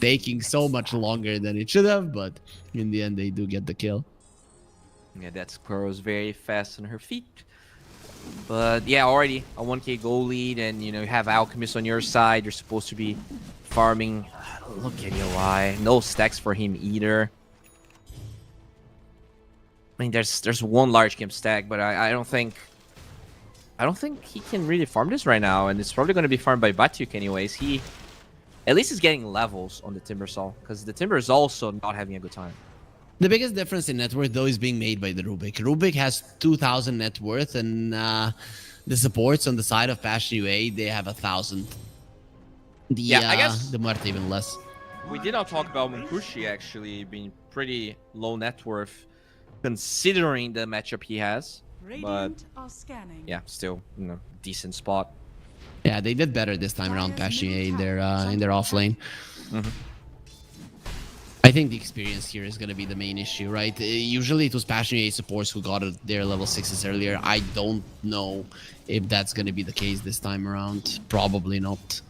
taking so much longer than it should have, but in the end they do get the kill. Yeah, that Squirrel's very fast on her feet. But yeah, already a 1k goal lead, and you know you have Alchemist on your side. You're supposed to be farming. Look at UI. No stacks for him either. I mean, there's one large camp stack, but I don't think he can really farm this right now, and it's probably going to be farmed by Batyuk anyways. He at least is getting levels on the Timbersaw, because the Timber is also not having a good time. The biggest difference in net worth, though, is being made by the Rubik. Rubik has 2,000 net worth, and the supports on the side of Passion UA, they have 1,000. Yeah, I guess the Muerte even less. we did not talk about Munkushi actually being pretty low net worth, considering the matchup he has. But Are scanning. yeah, still, you know, decent spot. Yeah, they did better this time around, Passion UA, in their off lane. Mhm. I think the experience here is going to be the main issue, right? Usually it was Passion UA supports who got their level 6s earlier. I don't know if that's going to be the case this time around. Probably not.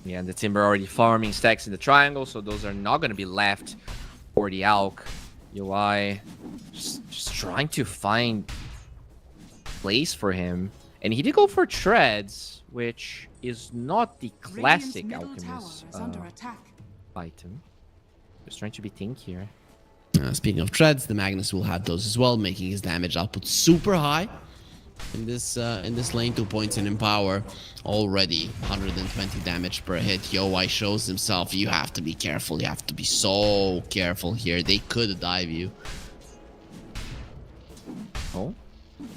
Yeah, and the Timber already farming stacks in the triangle, so those are not going to be left for the Alk. UI just trying to find place for him. And he did go for Treads, which is not the classic Radiant's middle Alchemist tower is under attack. item. Just trying to be think here. Speaking of treads, the Magnus will have those as well, making his damage output super high in this lane. 2 points in Empower, already 120 damage per hit. Yoi shows himself. You have to be careful. You have to be so careful here. They could dive you. Oh,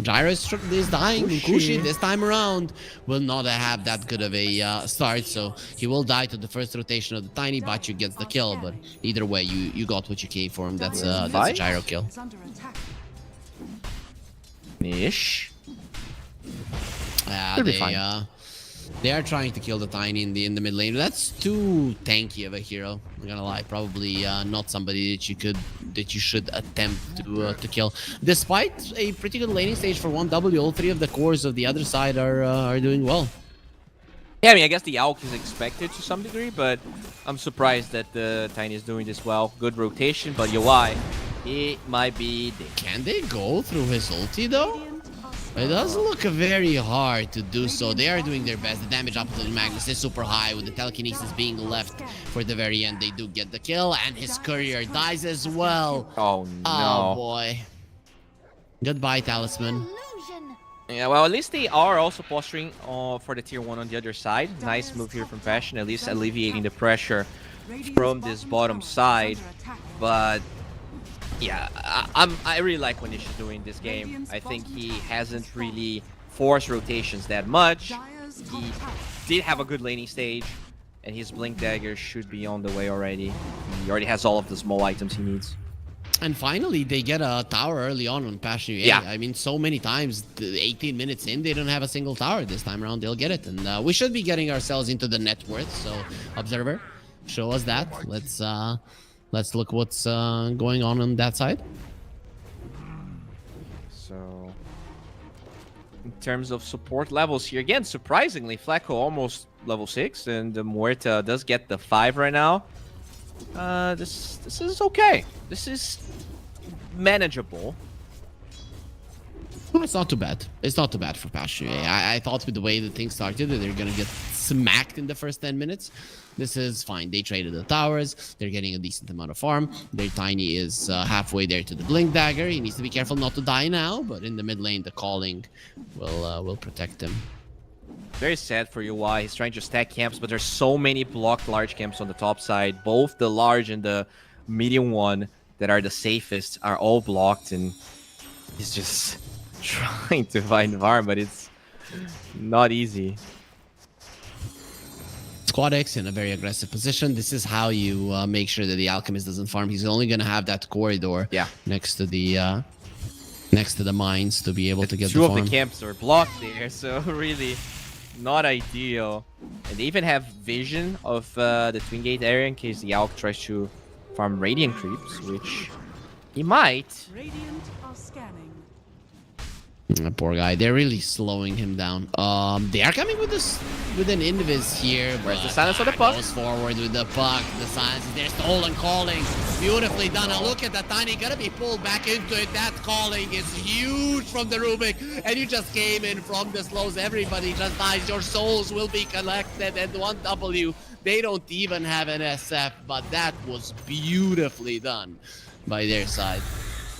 Gyro is dying. Kushi this time around will not have that good of a start, so he will die to the first rotation of the Tiny. Bachu gets the kill, but either way, you got what you came for him. That's a Gyro kill. Is under attack. ish. Yeah, Should be fine. they are trying to kill the Tiny in the mid lane. That's too tanky of a hero. I'm gonna lie, probably not somebody that you should attempt to kill. Despite a pretty good laning stage for 1W, all three of the cores of the other side are doing well. Yeah, I mean, I guess the Alk is expected to some degree, but I'm surprised that the Tiny is doing this well. Good rotation, but UI, it might be... Can they go through his ulti though? Radiant are It does look very hard to do so. They are doing their best. The damage up to the Magnus is super high, with the telekinesis being left for the very end. They do get the kill, and his courier dies as well. Oh, no. Oh boy. Goodbye, Talisman. Illusion. Yeah, well, at least they are also posturing for the tier 1 on the other side. Nice move here from Passion, at least alleviating the pressure from this bottom side. But yeah, I really like what Nisha doing this game. I think he hasn't really forced rotations that much. He did have a good laning stage, and his Blink Dagger should be on the way already. He already has all of the small items he needs. And finally, they get a tower early on Passion UA. Yeah. I mean, so many times, 18 minutes in, they don't have a single tower. This time around, they'll get it. And we should be getting ourselves into the net worth. So, Observer, show us that. Let's look what's going on that side. So, in terms of support levels here, again, surprisingly, Flacco almost level 6, and the Muerta does get the 5 right now. This is okay. This is manageable. Well, it's not too bad. It's not too bad for Passion UA. I thought with the way the things started that they're gonna get smacked in the first 10 minutes. This is fine. They traded the towers. They're getting a decent amount of farm. Their Tiny is halfway there to the Blink Dagger. He needs to be careful not to die now, but in the mid lane, the calling will protect him. Very sad for UI. He's trying to stack camps, but there's so many blocked large camps on the top side. Both the large and the medium one that are the safest are all blocked, and he's just trying to find farm, but it's not easy. Squad X in a very aggressive position. This is how you make sure that the Alchemist doesn't farm. He's only going to have that corridor next to the mines to be able to get Two the of farm. the camps are blocked there, so really not ideal. And they even have vision of the Twin Gate area in case the Alk tries to farm Radiant creeps, which he might. Radiant are scanning. Poor guy. They're really slowing him down. They are coming with this with an invis here. Where's the but silence of the puck? Goes forward with the puck. The silence is there. Stolen calling. Beautifully done. Now look at that tiny. Gotta be pulled back into it. That calling is huge from the Rubik. And you just came in from the slows. Everybody just dies. Your souls will be collected. And 1W. They don't even have an SF. But that was beautifully done by their side.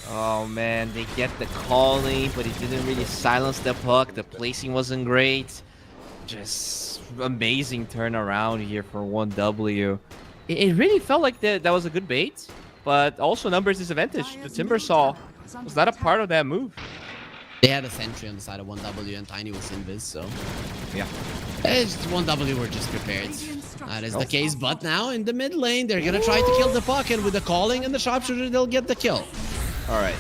Oh man, they get the calling, but it didn't really silence the puck. The placing wasn't great. Just amazing turnaround here for 1W. It really felt like that was a good bait, but also numbers disadvantage. The Timbersaw was not a part of that move. They had a sentry on the side of 1W and Tiny was invis, so Yeah. it's 1W were just prepared. That is the case, but now in the mid lane, they're gonna try to kill the puck, and with the calling and the sharpshooter, they'll get the kill. All right.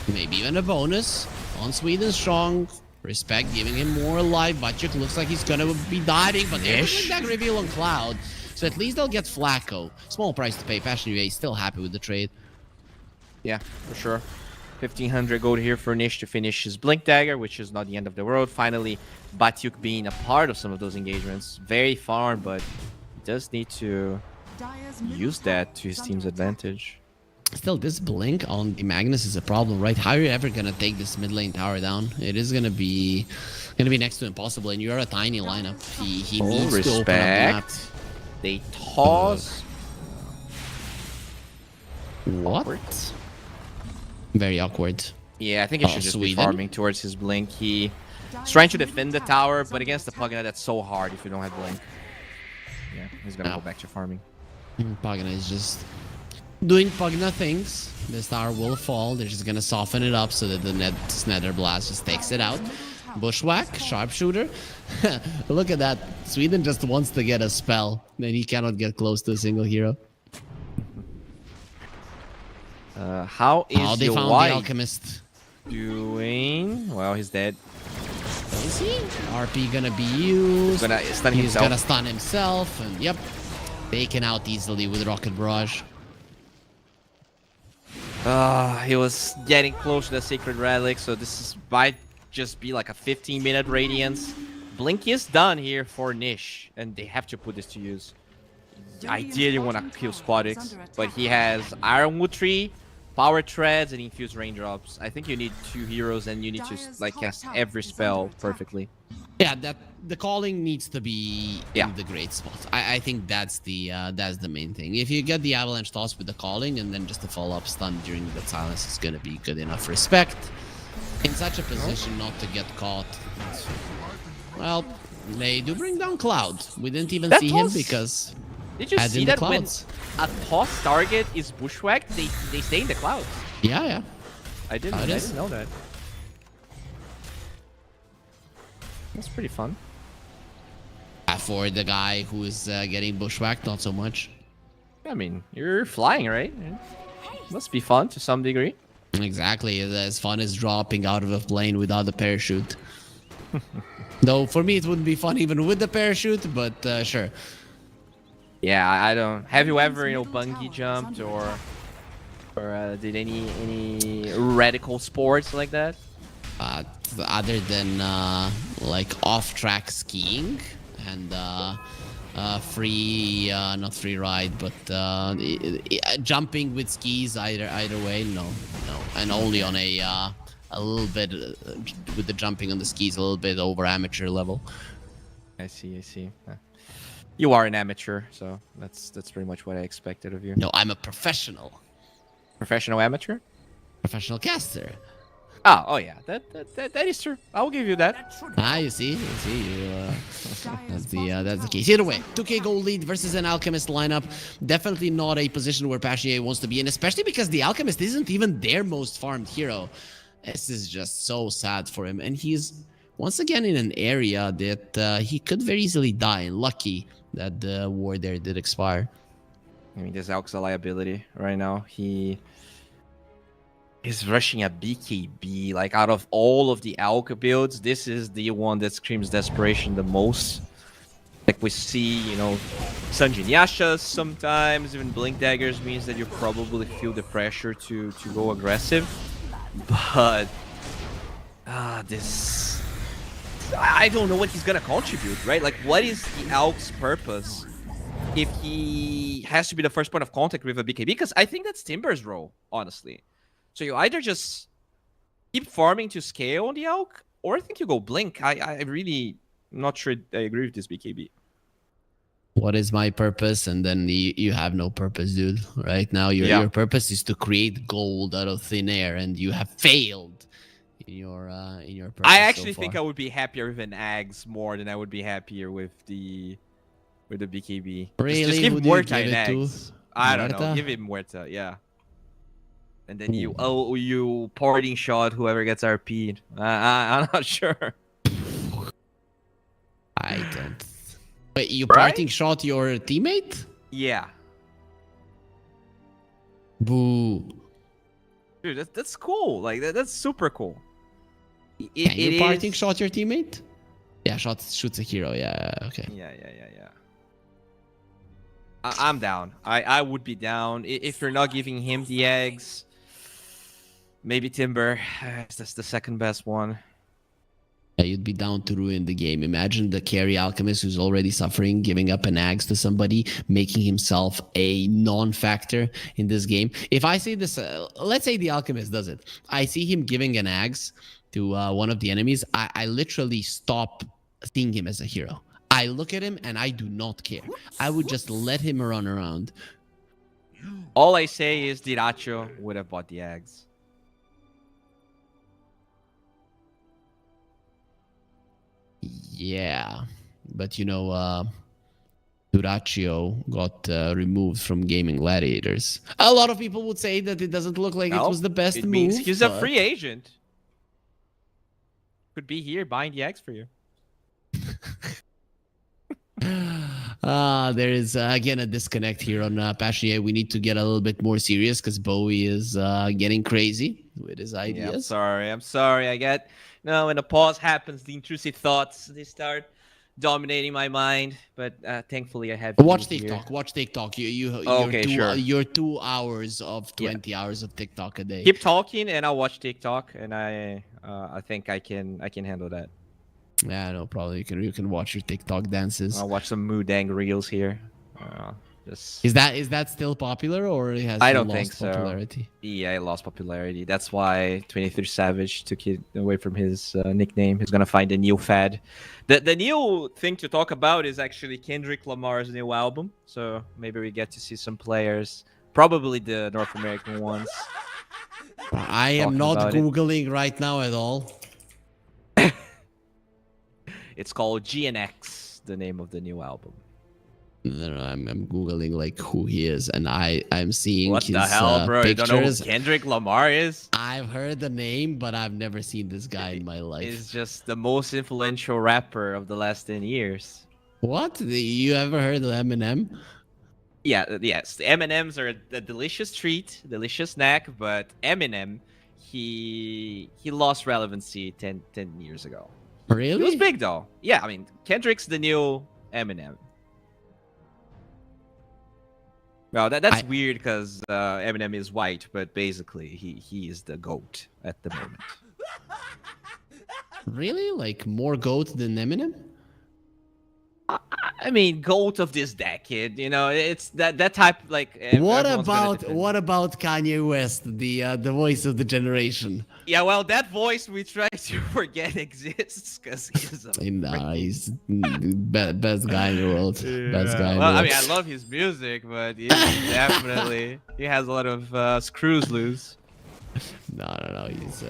Maybe even a bonus on Sweden Strong. Respect giving him more life. Bachuk looks like he's gonna be diving, but there's a that reveal on Cloud. So at least they'll get Flacco. Small price to pay. Passion UA is still happy with the trade. Yeah, for sure. 1500 gold here for Nish to finish his Blink Dagger, which is not the end of the world. Finally, Batyuk being a part of some of those engagements. Very farm, but he does need to use that to his team's advantage. Still, this blink on the Magnus is a problem, right? How are you ever gonna take this mid lane tower down? It is gonna be next to impossible, and you're a tiny lineup. He needs to open up the map. They toss. What? Very awkward. Yeah, I think he should just be Sweden? farming towards his Blink. He's trying to defend the tower, but against the Pugna, that's so hard if you don't have Blink. Yeah, he's gonna go back to farming. Pugna is just doing Pugna things. This tower will fall. They're just gonna soften it up so that the Nether Blast just takes it out. Bushwhack, sharpshooter. Look at that. Sweden just wants to get a spell. Then he cannot get close to a single hero. How is they your found wife the Alchemist. doing? Well, he's dead. Is he? RP gonna be used. Gonna stun He's himself. gonna stun himself. And yep. Taken out easily with Rocket Barrage. He was getting close to the Sacred Relic, so might just be like a 15-minute Radiance. Blink is done here for Nish, and they have to put this to use. Ideally want to kill Squadix, but he has Ironwood Tree, Power Treads, and Infused Raindrops. I think you need 2 heroes, and you need to like cast every spell perfectly. Yeah, the calling needs to be Yeah. in the great spot. I think that's the main thing. If you get the avalanche toss with the calling and then just a follow-up stun during the silence is gonna be good enough. Respect in such a position not to get caught. Well, they do bring down Cloud. We didn't even see him because Did you as see in the that when clouds. a toss target is bushwhacked, they stay in the clouds? Yeah. I didn't know that. That's pretty fun. For the guy who is getting bushwhacked, not so much. I mean, you're flying, right? Must be fun to some degree. Exactly, as fun as dropping out of a plane without a parachute. Though for me it wouldn't be fun even with the parachute, but sure. Yeah, I don't. Have you ever, bungee jumped or did any radical sports like that? Other than like off-track skiing and free, not free ride, but jumping with skis. Either way, no, and only on a little bit with the jumping on the skis, a little bit over amateur level. I see. You are an amateur, so that's pretty much what I expected of you. No, I'm a professional Amateur? professional caster. Oh yeah, that is true. I'll give you that. You see, that's the case. Either way, 2k gold lead versus an Alchemist lineup. Definitely not a position where Passion wants to be in, especially because the Alchemist isn't even their most farmed hero. This is just so sad for him, and he's once again in an area that he could very easily die. And lucky that the war there did expire. I mean, this Alk's a liability right now. He's rushing a BKB. Like, out of all of the Alka builds, this is the one that screams desperation the most. Like, we see, Sanjin Yashas sometimes, even Blink Daggers means that you probably feel the pressure to go aggressive. But this, I don't know what he's gonna contribute, right? Like, what is the Alk's purpose if he has to be the first point of contact with a BKB? Because I think that's Timber's role, honestly. So you either just keep farming to scale on the Alk, or I think you go Blink. I really not sure I agree with this BKB. What is my purpose? And then you have no purpose, dude. Right now, your purpose is to create gold out of thin air, and you have failed in your purpose. I actually so think far. I would be happier with an Ags more than I would be happier with the BKB. Really? Just give Who do you Muerta give an it to? Ags. I don't know. Muerta? Give it Muerta, yeah. And then you parting shot whoever gets RP'd. I'm not sure. I don't. Wait, you Right? parting shot your teammate? Yeah. Boo. Dude, that's cool. Like that's super cool. Can you parting shot your teammate? Yeah, shoots a hero. Yeah, okay. Yeah. I'm down. I would be down if you're not giving him the eggs. Maybe Timber. That's the second best one. Yeah, you'd be down to ruin the game. Imagine the carry alchemist who's already suffering, giving up an axe to somebody, making himself a non-factor in this game. If I see this, let's say the alchemist does it. I see him giving an axe to one of the enemies. I literally stop seeing him as a hero. I look at him and I do not care. I would just let him run around. All I say is Diracho would have bought the eggs. Yeah, but you know, Duraccio got removed from Gaming Gladiators. A lot of people would say that it doesn't look like it was the best it move. means he's a free agent. Could be here buying the eggs for you. There is again a disconnect here on Passionate. We need to get a little bit more serious because Bowie is getting crazy with his ideas. Yeah, I'm sorry. I get when a pause happens, the intrusive thoughts they start dominating my mind. But thankfully, I have. Watch you TikTok. here. Watch TikTok. Sure. Your 2 hours of 20 hours of TikTok a day. Keep talking, and I'll watch TikTok, and I think I can handle that. Yeah, no problem. You can watch your TikTok dances. I'll watch some Moodang reels here. Is that still popular or it has I don't lost think so. popularity? Yeah, it lost popularity. That's why 23 Savage took it away from his nickname. He's gonna find a new fad. The new thing to talk about is actually Kendrick Lamar's new album. So maybe we get to see some players, probably the North American ones. I am not Googling right now at all. It's called GNX, the name of the new album. No, I'm Googling like who he is, and I'm seeing What his the hell, bro? pictures. You don't know who Kendrick Lamar is? I've heard the name, but I've never seen this guy in my life. He's just the most influential rapper of the last 10 years. What? You ever heard of Eminem? Yeah, yes. The M&Ms are a delicious treat, delicious snack, but Eminem, he lost relevancy 10 years ago. Really? He was big though. Yeah, I mean, Kendrick's the new Eminem. Well, that's weird because Eminem is white, but basically he is the GOAT at the moment. Really? Like more GOAT than Eminem? I mean, GOAT of this decade. You know, it's that type like. What about Kanye West, the voice of the generation? Yeah, well, that voice we try to forget exists because he's he's best guy in the world. Yeah. Best guy in the world. Well, I mean, I love his music, but he's definitely he has a lot of screws loose. No. He's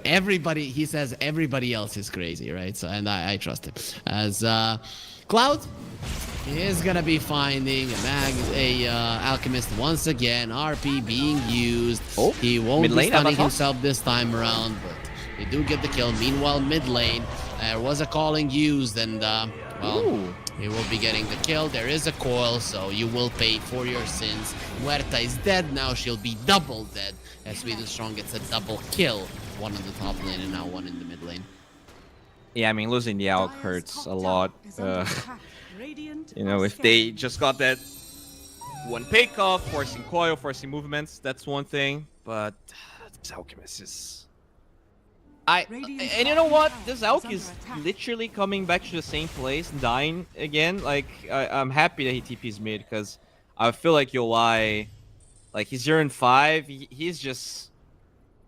everybody. He says everybody else is crazy, right? So, and I trust him. As Cloud is gonna be finding a alchemist once again. RP being used. Oh, he won't be mid-lane, stunning himself this time around, but they do get the kill. Meanwhile, mid lane, there was a calling used, and well. Ooh. He will be getting the kill. There is a coil, so you will pay for your sins. Muerta is dead now. She'll be double dead as Sweden Strong gets a double kill. One in the top lane and now one in the mid lane. Yeah, I mean, losing the Alk hurts a lot. You know, if they just got that one pick off, forcing coil, forcing movements, that's one thing. But This Alchemist is... And you know what? This Alk is literally coming back to the same place, dying again. Like, I'm happy that he TP's mid, because I feel like UI, like, he's 0-5. He's just...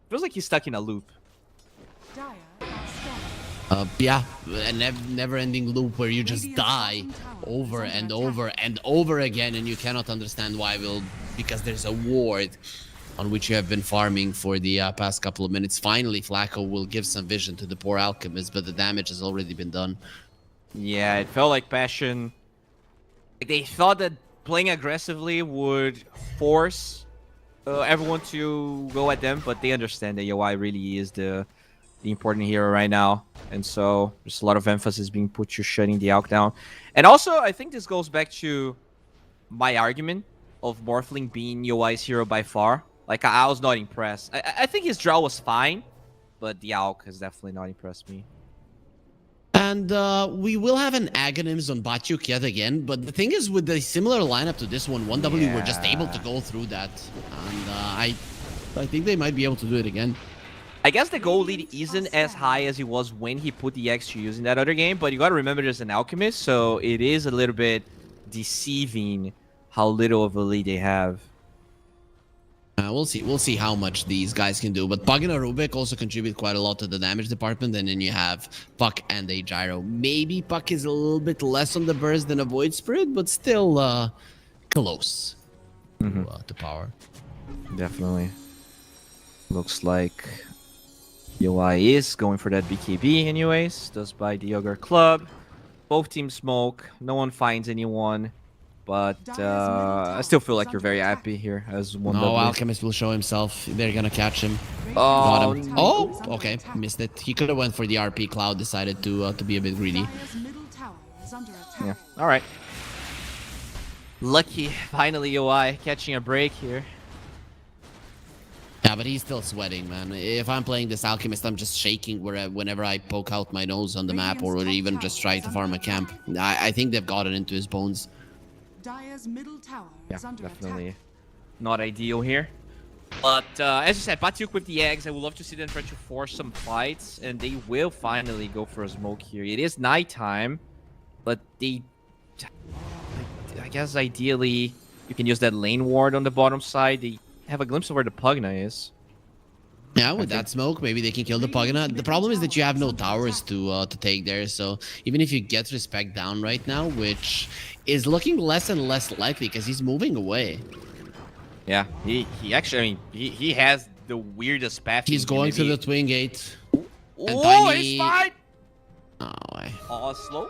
Feels like he's stuck in a loop. Dire are scanning. Yeah, a never-ending loop where you just die over and over and over again, and you cannot understand why. Because there's a ward on which you have been farming for the past couple of minutes. Finally, Flacco will give some vision to the poor Alchemist, but the damage has already been done. Yeah, it felt like Passion... Like, they thought that playing aggressively would force everyone to go at them, but they understand that UI really is the important hero right now. And so there's a lot of emphasis being put to shutting the Alk down. And also, I think this goes back to my argument of Morphling being UI's hero by far. Like, I was not impressed. I think his draw was fine, but the Alk has definitely not impressed me. And we will have an Aghanims on Batyuk yet again, but the thing is, with the similar lineup to this one, 1W were just able to go through that. And I think they might be able to do it again. I guess the goal lead isn't as high as it was when he put the X to use in that other game, but you gotta remember there's an Alchemist, so it is a little bit deceiving how little of a lead they have. We'll see how much these guys can do. But Pug and Rubik also contribute quite a lot to the damage department, and then you have Puck and a Gyro. Maybe Puck is a little bit less on the burst than a Void Spirit, but still close to power. Definitely. Looks like UI is going for that BKB anyways. Does buy the Ogre Club. Both teams smoke. No one finds anyone. But I still feel like you're very happy here as one. No, Alchemist will show himself. They're gonna catch him. Oh, Got him. Oh, okay. Missed it. He could have went for the RP. Cloud decided to be a bit greedy. Dire's middle tower is under attack. yeah. All right. Lucky, finally UI catching a break here. Yeah, but he's still sweating, man. If I'm playing this Alchemist, I'm just shaking whenever I poke out my nose on the map or even just try to farm a camp. I think they've got it into his bones. Dire's middle tower Yeah, is under definitely attack. not ideal here. But as you said, Batyuk with the eggs, I would love to see them try to force some fights, and they will finally go for a smoke here. It is nighttime, but they... I guess ideally you can use that lane ward on the bottom side. They have a glimpse of where the Pugna is. Yeah, with that smoke, maybe they can kill the Pugna. The problem is that you have no towers to take there, so even if you get Respect down right now, which is looking less and less likely because he's moving away. Yeah, he actually, I mean, he has the weirdest path. He's going to the Twin Gate. Oh, Tiny... he's fine! No way. Oh, slow.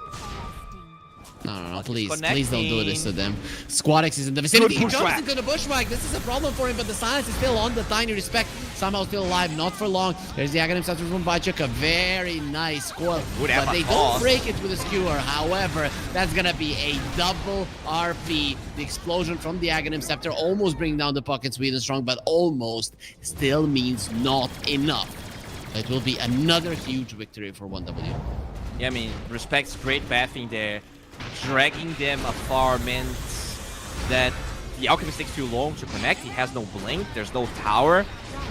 No, please don't do connecting. this to them. Squadex is in the vicinity. He Good jumps bushwhack. into the bushwhack. This is a problem for him, but the silence is still on. The Tiny Respect somehow still alive, not for long. There's the Aghanim Satchel from Batyuk, a very nice score. Would But have they a don't toss. break it with a skewer. However, that's gonna be a double RP. The explosion from the Aghanim Scepter almost bringing down the Pocket Sweden Strong, but almost still means not enough. It will be another huge victory for 1W. Yeah, I mean, Respect's great pathing there. Dragging them afar meant that the Alchemist takes too long to connect. He has no blink, there's no tower.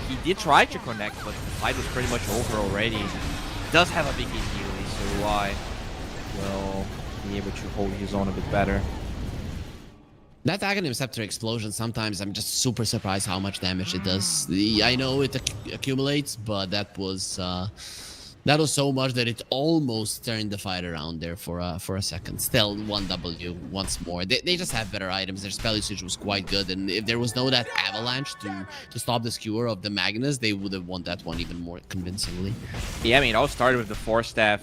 He did try to connect, but the fight was pretty much over already. Does have a big hit melee, so UI will be able to hold his own a bit better. That Aghanim Scepter explosion, sometimes I'm just super surprised how much damage it does. I know it accumulates, but that was so much that it almost turned the fight around there for a second. Still 1W once more. They just have better items. Their spell usage was quite good, and if there was no that avalanche to stop the skewer of the Magnus, they would have won that one even more convincingly. Yeah, I mean, it all started with the Force Staff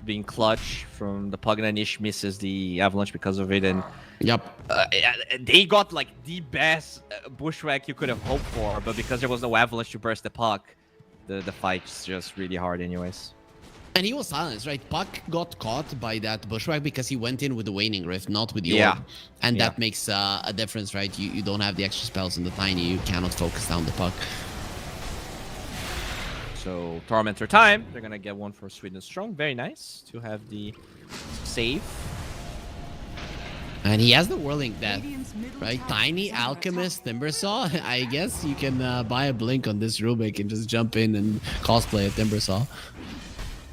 being clutch from the Pugna. Niche misses the avalanche because of it, and Yep. they got like the best bushwhack you could have hoped for, but because there was no avalanche to burst the puck, the fight's just really hard anyways. And he was silenced, right? Puck got caught by that bushwhack because he went in with the Waning Rift, not with the Yeah. orb. And that makes a difference, right? You don't have the extra spells in the Tiny. You cannot focus down the Puck. So Tormentor time. They're gonna get one for Sweden Strong. Very nice to have the save. And he has the Whirling Death, Radiant's middle right? tower Tiny is under Alchemist, Timbersaw. I guess you can buy a blink on this Rubik and just jump in and cosplay a Timbersaw.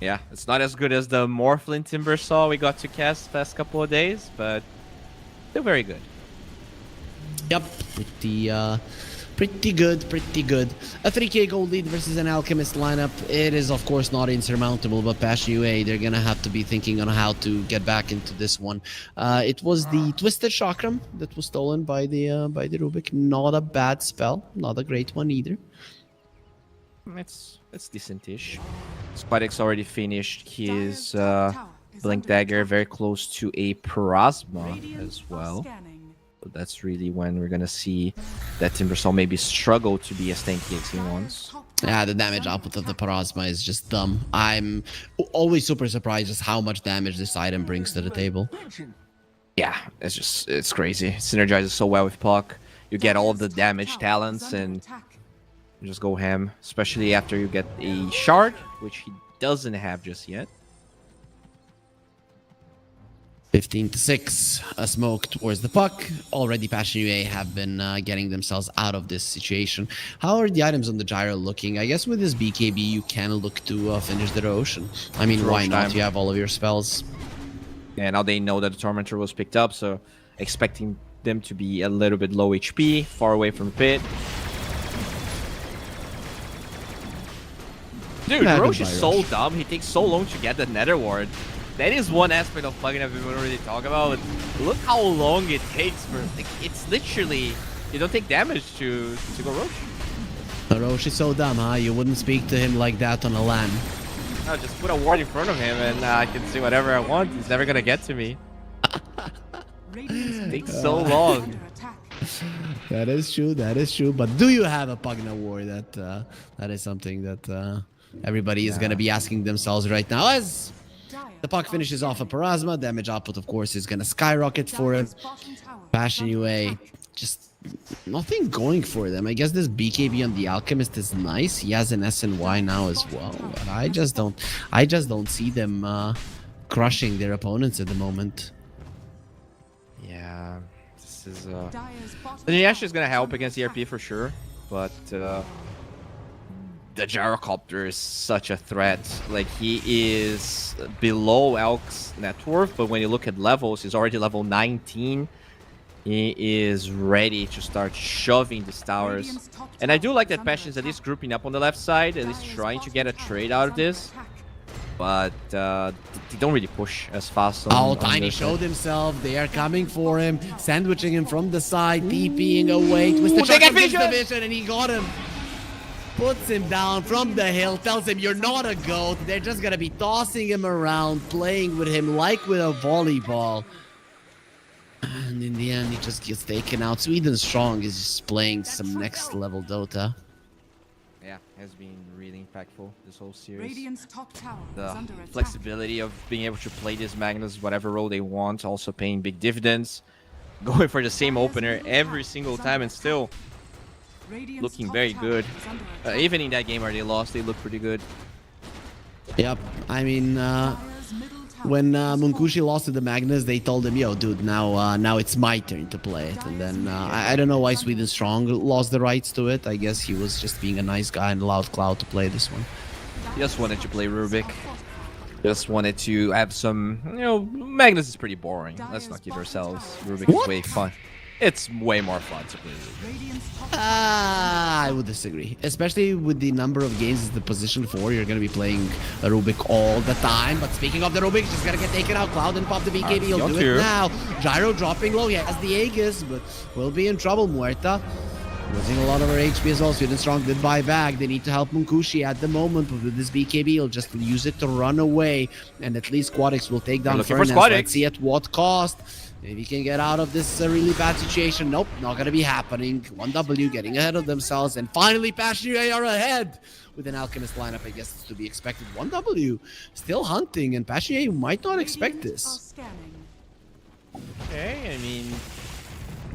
Yeah, it's not as good as the Morphlin Timbersaw we got to cast past couple of days, but still very good. Yep, pretty good, pretty good. A 3k gold lead versus an Alchemist lineup. It is, of course, not insurmountable, but Passion UA, they're gonna have to be thinking on how to get back into this one. It was the Twisted Chakram that was stolen by the Rubik. Not a bad spell, not a great one either. It's decentish. Squadix already finished his Dire's top tower is Blink under Dagger, attack. very close to a Parasma Radiant as are well. scanning. So that's really when we're gonna see that Timbersaw maybe struggle to be as tanky as he Dire's wants. top Yeah, tower the is damage under output of the attack. Parasma is just dumb. I'm always super surprised just how much damage this item brings to the table. Yeah, it's crazy. It synergizes so well with Puck. You get all of the Dire's top damage tower is talents under and attack. you just go ham, especially after you get a shard, which he doesn't have just yet. 15-6, a smoke towards the puck. Already Passion UA have been getting themselves out of this situation. How are the items on the gyro looking? I guess with this BKB you can look to finish the Ocean. I mean, It's why Roche not? time. You have all of your spells. And now they know that the Tormentor was picked up, so expecting them to be a little bit low HP, far away from pit. Dude, Nah, Roche goodbye, is so Roche. dumb. He takes so long to get the Nether Ward. That is one aspect of plugin I've been already talking about. Look how long it takes for like it's literally you don't take damage to go Roche. Roche is so dumb, huh? You wouldn't speak to him like that on a LAN. No, just put a ward in front of him and I can see whatever I want. He's never gonna get to me. Radiant's middle Takes so tower is long. under attack. That is true, that is true. But do you have a Pugna War? That is something that everybody is going to be asking themselves right now. As Dire the puck are finishes off a scanning. Parasma, damage output, of course, is going to skyrocket for him. Dire's bottom tower is Passion under UA, attack. just nothing going for them. I guess this BKB on the Alchemist is nice. He has an SNY now as well. But I just don't see them crushing their opponents at the moment. Yeah, this is Dire's bottom the Yash tower is gonna is help under against attack. ERP for sure, but the Gyrocopter is such a threat. Like he is below Elk's net worth, but when you look at levels, he's already level 19. He is ready to start shoving these towers. Radiant's top And I tower do like is that under Passion's at least attack. grouping up on the left side, at least Dire's trying to bottom get a tower trade is out of under this. attack. But they don't really push as fast. Oh, on Tiny their showed side. himself. They are coming for him, sandwiching him from the side, TPing away. Twisted they get Chakram gets the vision! vision, and he got him. Puts him down from the hill, tells him, you're not a goat. They're just going to be tossing him around, playing with him like with a volleyball. And in the end, he just gets taken out. Sweden Strong is just playing some next level Dota. Yeah, has been really impactful this whole series. Radiant's top tower is The under attack. flexibility of being able to play this Magnus whatever role they want, also paying big dividends, going for the same opener every single time and still Radiant's looking top very tower good. is under attack. Even in that game where they lost, they look pretty good. Yep, I mean, Dire's middle tower when has Munkushi fallen. lost to the Magnus, they told him, yo, dude, now it's my turn to play it. And then I don't know why Sweden Strong lost the rights to it. I guess he was just being a nice guy and allowed Cloud to play this one. Just wanted to play Rubik. Just wanted to have some, Magnus is pretty boring. Let's not kid ourselves. Rubik is way fun. It's way more fun to play Rubik. Radiant's top I would disagree. Especially with the number of games the position 4, you're going to be playing a Rubik all the time. But speaking of the Rubik, just going to get taken out. Cloud and pop the BKB. He'll Yon do too. it now. Gyro dropping low. He has the Aegis, but will be in trouble, Muerta. Losing a lot of her HP as well. Sweden Strong did buy back. They need to help Munkushi at the moment. But with this BKB, he'll just use it to run away. And at least Quadix will take down looking for Furnace. Squadix. Let's see at what cost. Maybe he can get out of this really bad situation. Nope, not going to be happening. 1W getting ahead of themselves. And finally, Passion UA are ahead. With an Alchemist lineup, I guess it's to be expected. 1W still hunting. And Passion UA might not expect Radiant are this. scanning. Okay, I mean,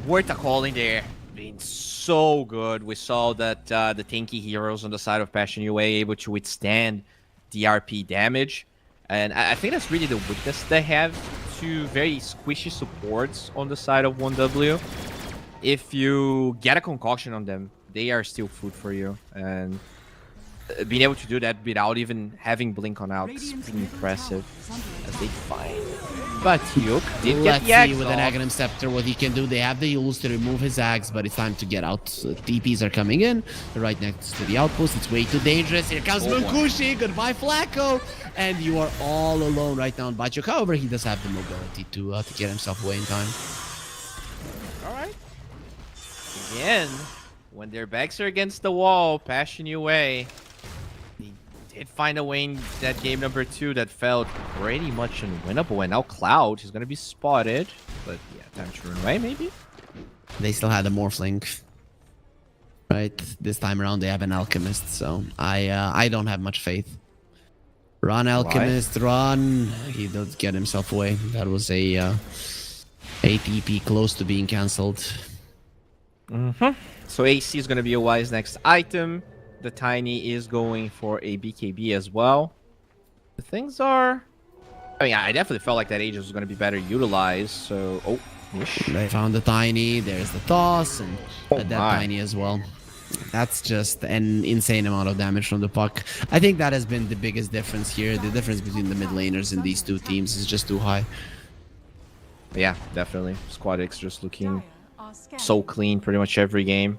Huerta calling there being so good. We saw that the tanky heroes on the side of Passion UA able to withstand DRP damage. And I think that's really the weakness they have two very squishy supports on the side of 1W. If you get a concoction on them, they are still food for you. And being able to do that without even having Blink on out is Radiant's pretty middle impressive. tower is under As attack. they find Batyuk did Let's get the axe see with an off. Aghanim Scepter what he can do. They have the Yules to remove his Axe, but it's time to get out. TPs are coming in. They're right next to the outpost. It's way too dangerous. Here comes Oh, boy. Munkushi. Goodbye, Flacco. And you are all alone right now on Batyuk. However, he does have the mobility to get himself away in time. All right. Again, when their backs are against the wall, Passion UA, they did find a way in that game number 2 that felt pretty much unwinnable. And now Cloud is going to be spotted. But yeah, time to run away maybe? They still had a Morphling. Right, this time around they have an Alchemist, so I don't have much faith. Run, Alchemist, run! He does get himself away. That was a TP close to being cancelled. So AC is going to be a wise next item. The Tiny is going for a BKB as well. The things are... I mean, I definitely felt like that Aegis was going to be better utilized, so... Oh, Nish. They found the Tiny, there's the toss, and Oh that my. Tiny as well. That's just an insane amount of damage from the puck. I think that has been the biggest difference here. The difference between the mid laners in these two teams is just too high. Yeah, definitely. Squad X just looking Dire are scanning. so clean pretty much every game.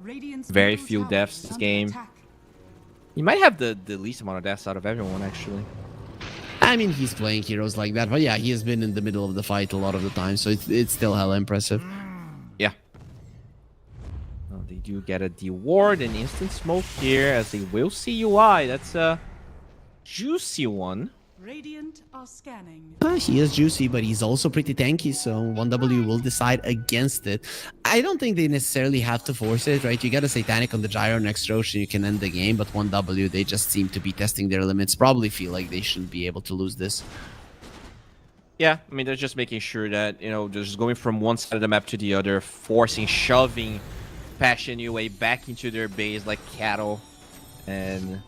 Radiant's very middle few tower deaths is this under game. attack. He might have the least amount of deaths out of everyone, actually. I mean, he's playing heroes like that, but yeah, he has been in the middle of the fight a lot of the time, so it's still hella impressive. Yeah. Well, they do get a D-Ward and instant smoke here as they will see UI. That's a juicy one. Radiant are scanning. He is juicy, but he's also pretty tanky, so 1W will decide against it. I don't think they necessarily have to force it, right? You get a Satanic on the Gyro next roach and you can end the game, but 1W, they just seem to be testing their limits. Probably feel like they shouldn't be able to lose this. Yeah, I mean, they're just making sure that, you know, just going from one side of the map to the other, forcing, shoving Passion UA back into their base like cattle. And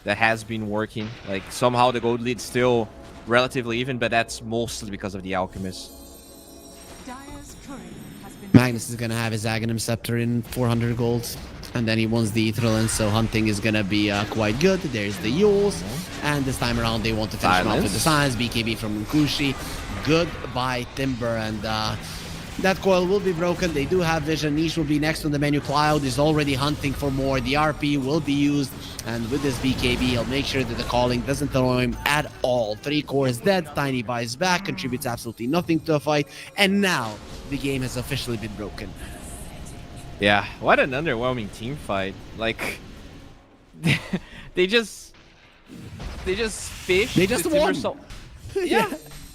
that has been working. Like, somehow the gold lead's still relatively even, but that's mostly because of the Alchemist. Dire's turret has been Magnus is gonna have his Aghanim Scepter in 400 gold, and then he wants the Ethereal, so hunting is gonna be quite good. There's the Yules, and this time around they want to finish him off with the Silence. BKB from Nkushi. Goodbye, Timber, and that coil will be broken. They do have vision. Niche will be next on the menu. Cloud is already hunting for more. The RP will be used, and with this BKB, he'll make sure that the calling doesn't throw him at all. 3 cores dead. Tiny buys back, contributes absolutely nothing to the fight, and now the game has officially been broken. Yeah, what an underwhelming team fight. Like, they just fished. They just the won. Timber yeah.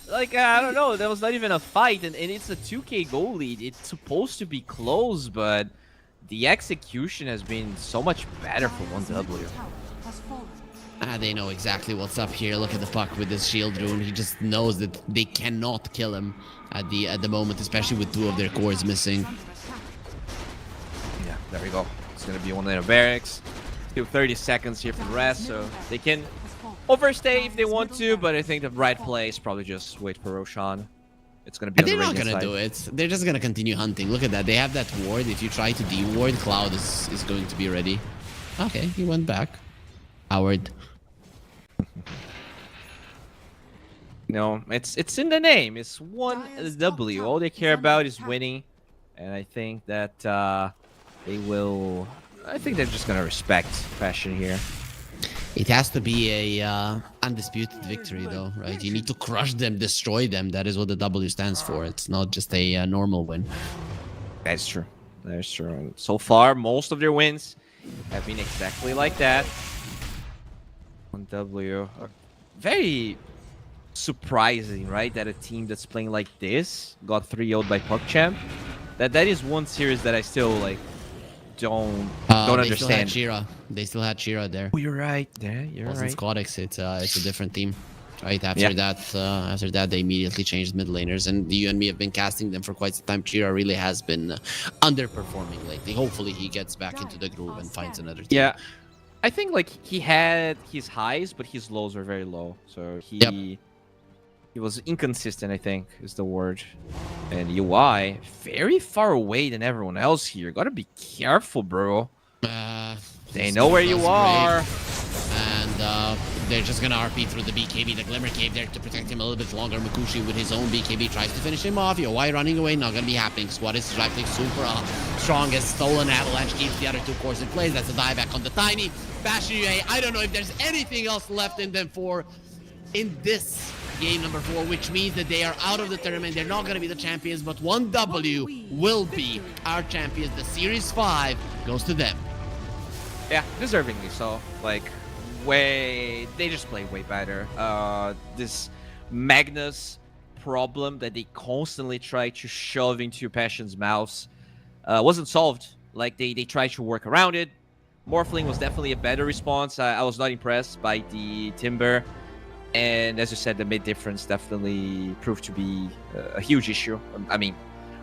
Like, I don't know. That was not even a fight, and it's a 2k goal lead. It's supposed to be close, but the execution has been so much better for 1W. tower has fallen. They know exactly what's up here. Look at the puck with this shield rune. He just knows that they cannot kill him at the moment, especially with 2 of their cores missing. Under attack. Yeah, there we go. It's gonna be one lane of barracks. Still 30 seconds here for the rest, so they can Has fallen. overstay if they want to, but I think the right play is probably just wait for Roshan. It's gonna be And on they're the not Radiant gonna side. do it. They're just gonna continue hunting. Look at that. They have that ward. If you try to de-ward, Cloud is going to be ready. Okay, he went back. Howard. No, it's in the name. It's 1W. All they care about is winning, and I think that they will. I think they're just gonna respect Passion here. It has to be a undisputed victory, though, right? You need to crush them, destroy them. That is what the W stands for. It's not just a normal win. That's true. That's true. And so far, most of their wins have been exactly like that. 1W. Very surprising, right? That a team that's playing like this got 3-0'd by PuckChamp. That is one series that I still like don't understand. They still had Shira there. Oh, you're right. Yeah, you're Wasn't right. Squadix. It's a different team. Right after that, they immediately changed mid laners, and you and me have been casting them for quite some time. Chira really has been underperforming lately. Hopefully, he gets back into the groove and finds another team. Yeah, I think like he had his highs, but his lows were very low. So he He was inconsistent, I think, is the word. And UI, very far away than everyone else here. Gotta be careful, bro. They know where you are. And they're just gonna RP through the BKB, the Glimmer Cave there to protect him a little bit longer. Makushi with his own BKB tries to finish him off. UI running away, not gonna be happening. Squad is driving super strong as Stolen Avalanche keeps the other two cores in place. That's a dieback on the Tiny. Basher UA, I don't know if there's anything else left in them for in this game number 4, which means that they are out of the tournament. They're not going to be the champions, but 1W will be our champions. The Series 5 goes to them. Yeah, deservingly so. Like, they just play way better. This Magnus problem that they constantly try to shove into Passion's mouths wasn't solved. Like, they tried to work around it. Morphling was definitely a better response. I was not impressed by the Timber. And as you said, the mid difference definitely proved to be a huge issue. I mean,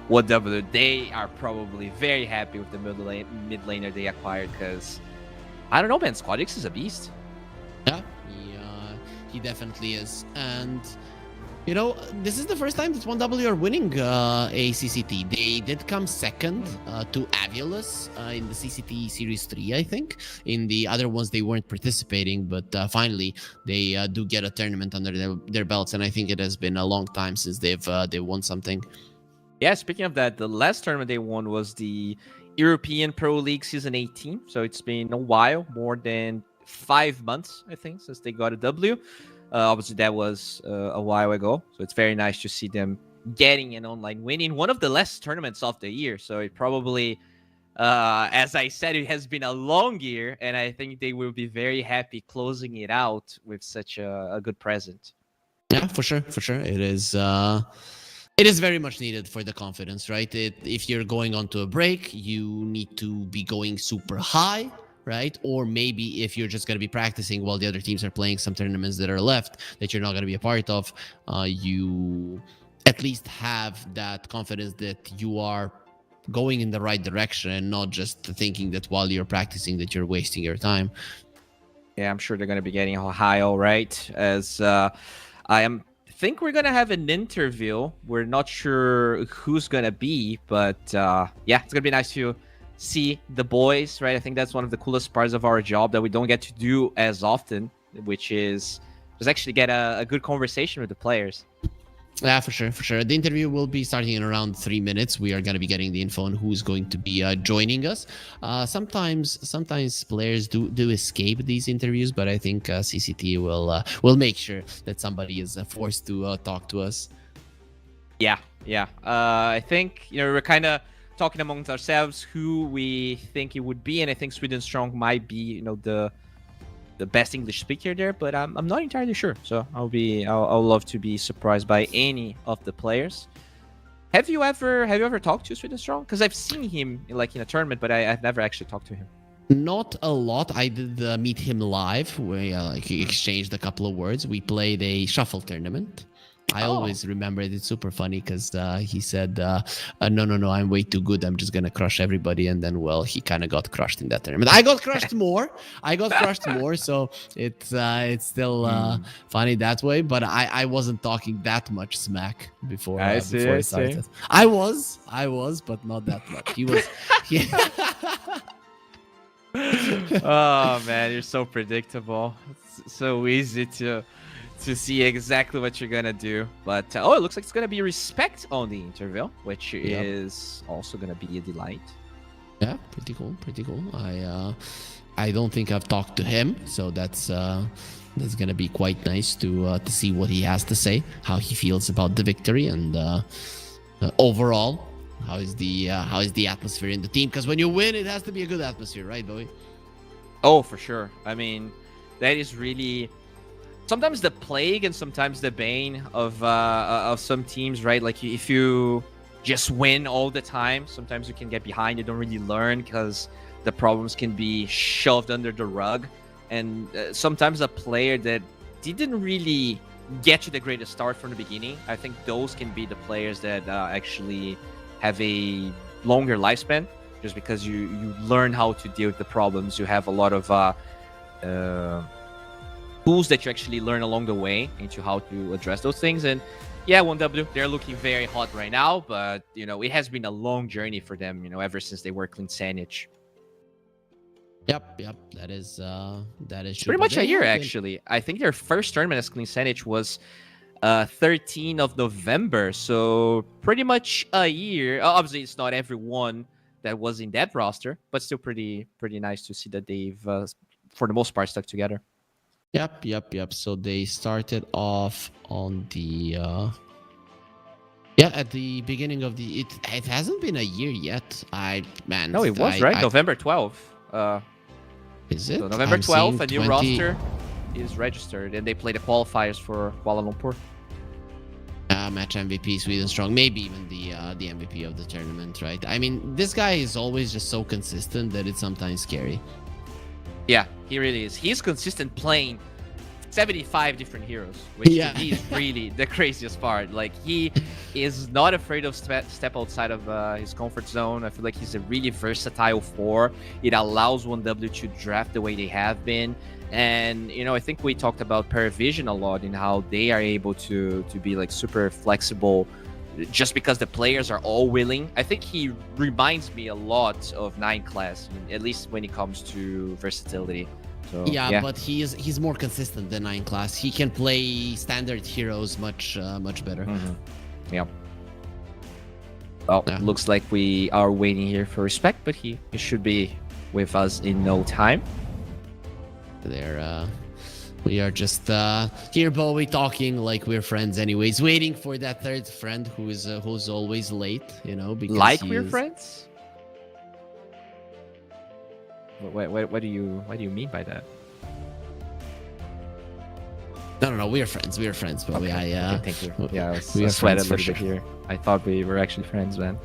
1W, they are probably very happy with the mid laner they acquired because, I don't know, man, Squadix is a beast. Yeah, he definitely is. And, you know, this is the first time that 1W are winning a CCT. They did come second to Avulus in the CCT Series 3, I think. In the other ones, they weren't participating, but finally, they do get a tournament under their belts, and I think it has been a long time since they've won something. Yeah, speaking of that, the last tournament they won was the European Pro League Season 18, so it's been a while, more than 5 months, I think, since they got a W. Obviously, that was a while ago, so it's very nice to see them getting an online win in one of the last tournaments of the year. So it probably, as I said, it has been a long year, and I think they will be very happy closing it out with such a good present. Yeah, for sure, for sure. It is very much needed for the confidence, right? If you're going onto a break, you need to be going super high, right? Or maybe if you're just going to be practicing while the other teams are playing some tournaments that are left that you're not going to be a part of, you at least have that confidence that you are going in the right direction and not just thinking that while you're practicing that you're wasting your time. Yeah, I'm sure they're going to be getting high, all right. As think we're going to have an interview. We're not sure who's going to be, but yeah, it's going to be nice to see the boys, right? I think that's one of the coolest parts of our job that we don't get to do as often, which is just actually get a good conversation with the players. Yeah, for sure, for sure. The interview will be starting in around 3 minutes. We are going to be getting the info on who's going to be joining us. Sometimes players do escape these interviews, but I think CCT will make sure that somebody is forced to talk to us. Yeah. I think, we're kind of talking amongst ourselves who we think it would be, and I think Sweden Strong might be, the best English speaker there, but I'm not entirely sure. So I'll love to be surprised by any of the players. Have you ever talked to Sweden Strong? Because I've seen him in a tournament, but I've never actually talked to him. Not a lot. I did meet him live. We exchanged a couple of words. We played a shuffle tournament. I always remember it. It's super funny because he said, no, I'm way too good. I'm just going to crush everybody. And then, well, he kind of got crushed in that tournament. I got crushed more. So it's still funny that way. But I wasn't talking that much smack before I started. I was, but not that much. He was. Oh, man, you're so predictable. It's so easy to see exactly what you're gonna do, but it looks like it's gonna be respect on the interview, which is also gonna be a delight. Yeah, pretty cool. I don't think I've talked to him, so that's gonna be quite nice to see what he has to say, how he feels about the victory, and overall, how is the atmosphere in the team? Because when you win, it has to be a good atmosphere, right, Bowie? Oh, for sure. I mean, that is really sometimes the plague and sometimes the bane of some teams, right? Like if you just win all the time, sometimes you can get behind. You don't really learn because the problems can be shoved under the rug. And sometimes a player that didn't really get to the greatest start from the beginning, I think those can be the players that actually have a longer lifespan, just because you learn how to deal with the problems. You have a lot of tools that you actually learn along the way into how to address those things. And yeah, 1W, they're looking very hot right now, but it has been a long journey for them, ever since they were Clean Sandwich. Yep. That is Pretty much a year, actually. I think their first tournament as Clean Sandwich was 13th of November, so pretty much a year. Obviously, it's not everyone that was in that roster, but still pretty nice to see that they've, for the most part, stuck together. Yep. So they started off on the at the beginning of the it hasn't been a year yet. No, it was right. November 12th. Is it? So November 12th, a new roster is registered, and they play the qualifiers for Kuala Lumpur. Match MVP, Sweden Strong, maybe even the MVP of the tournament, right? I mean, this guy is always just so consistent that it's sometimes scary. Yeah, he really is. He's consistent playing 75 different heroes, which is really the craziest part. Like, he is not afraid of step outside of his comfort zone. I feel like he's a really versatile 4. It allows 1W to draft the way they have been. And, I think we talked about Paravision a lot in how they are able to be like super flexible just because the players are all willing. I think he reminds me a lot of 9 class, at least when it comes to versatility. So, yeah, but he's more consistent than 9 class. He can play standard heroes much better. Yeah. Well, looks like we are waiting here for Respect, but he should be with us in no time. We are just here, Bowie, talking like we're friends anyways, waiting for that third friend who's always late, because like we're friends. What do you mean by that? No, we're friends, Bowie. Okay, thank you. Yeah, I was sweat a little bit here. I thought we were actually friends, man.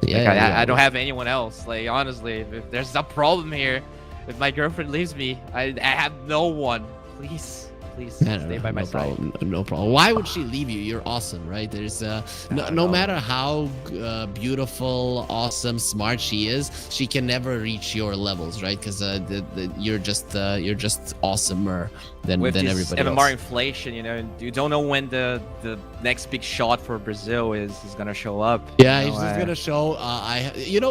Yeah, I don't have anyone else. Like, honestly, if there's a problem here, if my girlfriend leaves me, I have no one. Please stay by my side. No problem. Why would she leave you? You're awesome, right? There's no matter how beautiful, awesome, smart she is, she can never reach your levels, right? Because you're just awesomer than everybody else. With MMR inflation, you don't know when the next big shot for Brazil is gonna show up. Yeah, he's just gonna show.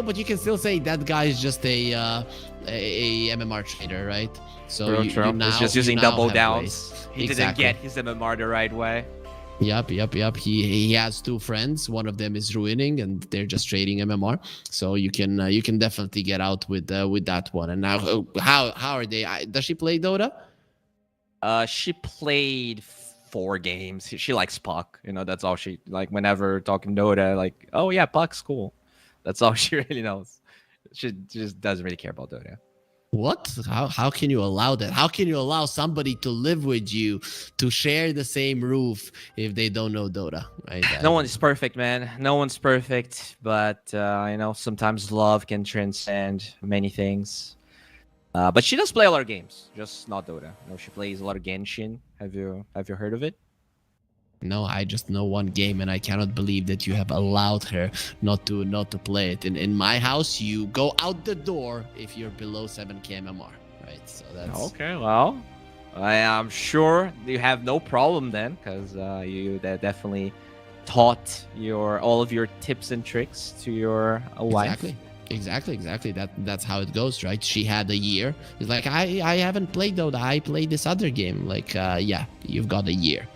But you can still say that guy is just a MMR trader, right? So you now, he's just using double downs. He exactly. didn't get his MMR the right way. Yep. He has 2 friends. One of them is ruining, and they're just trading MMR. So you can definitely get out with that one. And now, how are they? Does she play Dota? She played 4 games. She likes Puck. That's all she like. Whenever talking Dota, like, oh yeah, Puck's cool. That's all she really knows. She just doesn't really care about Dota. What? How can you allow that? How can you allow somebody to live with you, to share the same roof, if they don't know Dota, right? No one is perfect, man. No one's perfect, but sometimes love can transcend many things. But she does play a lot of games, just not Dota. She plays a lot of Genshin. Have you heard of it? No, I just know one game, and I cannot believe that you have allowed her not to play it. In my house, you go out the door if you're below 7k MMR, right? So that's okay. Well, I am sure you have no problem then, because you definitely taught all of your tips and tricks to your wife. Exactly. That's how it goes, right? She had a year. It's like I haven't played Dota. I played this other game. Like, yeah, you've got a year.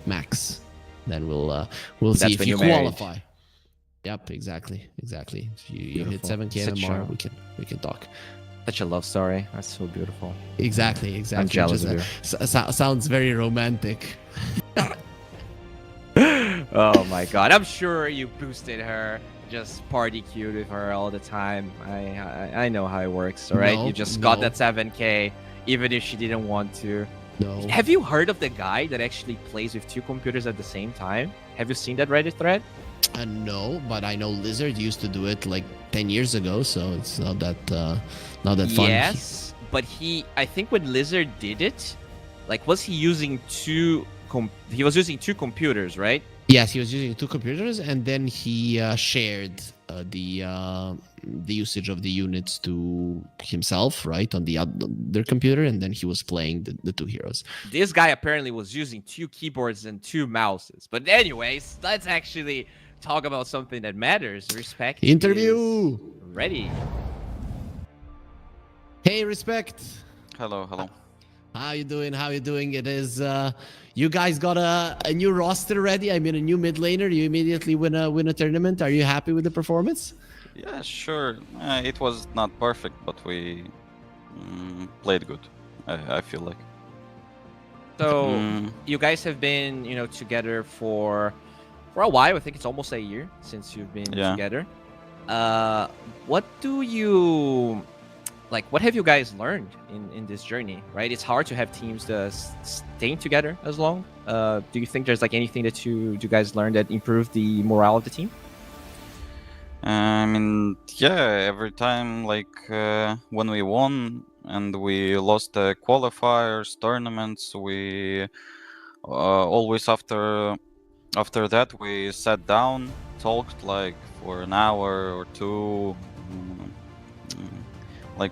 Max, then we'll see if you qualify. Yep, exactly. If you hit 7k MMR, we can talk. Such a love story. That's so beautiful. Exactly. I'm jealous of you. Sounds very romantic. Oh my god! I'm sure you boosted her, just party queued with her all the time. I know how it works. All right, you just got that 7k, even if she didn't want to. No. Have you heard of the guy that actually plays with 2 computers at the same time? Have you seen that Reddit thread? No, but I know Lizard used to do it like 10 years ago, so it's not that fun. Yes, but I think when Lizard did it, like, was he using he was using 2 computers, right? Yes, he was using 2 computers, and then he shared the usage of the units to himself, right, on their computer, and then he was playing the two heroes. This guy apparently was using 2 keyboards and 2 mouses. But anyways, let's actually talk about something that matters. Respect Interview! is ready. Hey, Respect! Hello, hello. How you doing? How you doing? It is you guys got a new roster ready. I mean, a new mid laner. You immediately win a tournament. Are you happy with the performance? Yeah, sure. It was not perfect, but we played good. I feel like. So you guys have been, together for a while. I think it's almost a year since you've been together. What do you what have you guys learned in this journey, right? It's hard to have teams staying together as long. Do you think there's anything that you guys learned that improved the morale of the team? I mean, yeah, every time when we won and we lost the qualifiers, tournaments, we always after that we sat down, talked for an hour or two,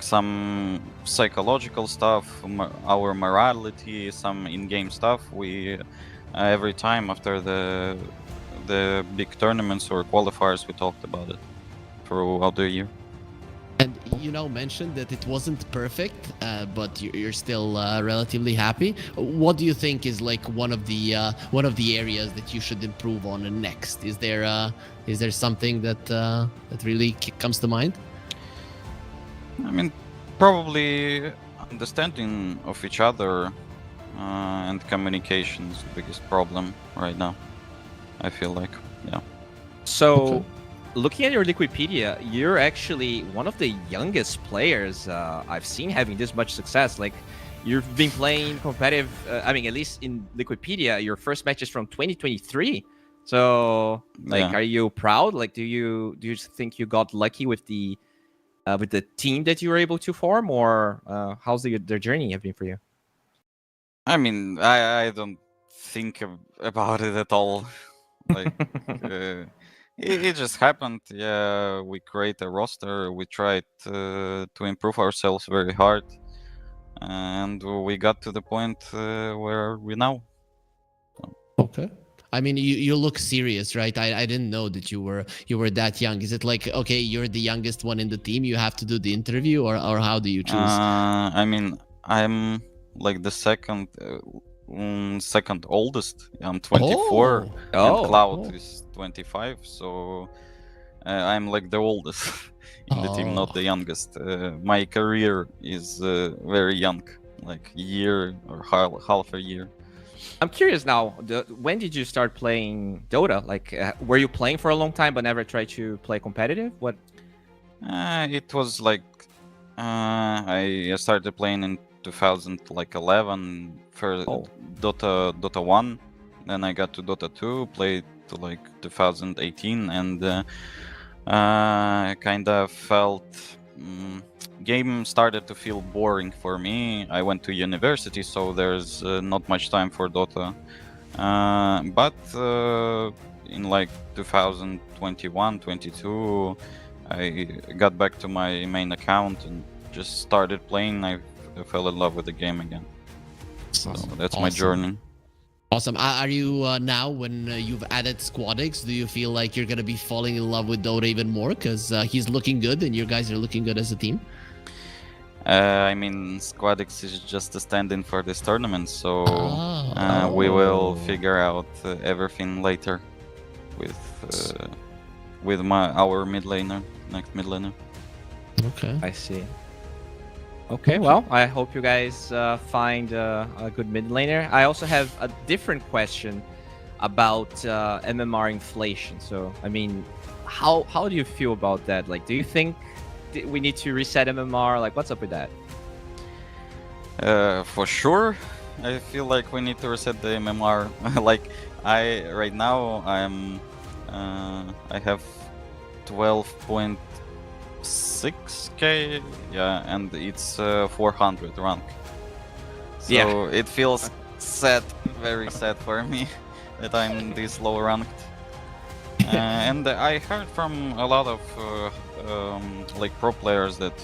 some psychological stuff, our morality, some in-game stuff. We every time after the big tournaments or qualifiers, we talked about it throughout the year. And mentioned that it wasn't perfect, but you're still relatively happy. What do you think is one of the areas that you should improve on next? Is there something that really comes to mind? I mean, probably understanding of each other and communication is the biggest problem right now. I feel like, yeah. So, looking at your Liquipedia, you're actually one of the youngest players I've seen having this much success. You've been playing competitive. I mean, at least in Liquipedia, your first match is from 2023. So, are you proud? Do you think you got lucky with the team that you were able to form, or how's their journey have been for you? I mean, I don't think about it at all. It just happened. Yeah, we create a roster. We tried to improve ourselves very hard, and we got to the point where we now. Okay. I mean, you look serious, right? I didn't know that you were that young. Is it okay, you're the youngest one in the team, you have to do the interview, or how do you choose? I mean, I'm the second oldest. I'm 24, and Cloud is 25, so I'm the oldest in the team, not the youngest. My career is very young, year or half a year. I'm curious now, when did you start playing Dota? Were you playing for a long time but never tried to play competitive? What? It was I started playing in 2011 for Dota 1, then I got to Dota 2, played to 2018, and kind of felt game started to feel boring for me. I went to university, so there's not much time for Dota. But in 2021-22, I got back to my main account and just started playing. I fell in love with the game again. So that's my journey. Awesome. Are you now, when you've added Squadix, do you feel like you're going to be falling in love with Dota even more? Because he's looking good and you guys are looking good as a team. I mean, Squadix is just a stand-in for this tournament, so we will figure out everything later with our mid laner, next mid laner. Okay. I see. Okay, well, I hope you guys find a good mid laner. I also have a different question about MMR inflation. So, I mean, how do you feel about that? Do you think we need to reset MMR? What's up with that? For sure, I feel like we need to reset the MMR. Right now I have 12.6k, yeah, and it's 400 rank. So it feels sad, very sad for me that I'm this low ranked. And I heard from a lot of like pro players that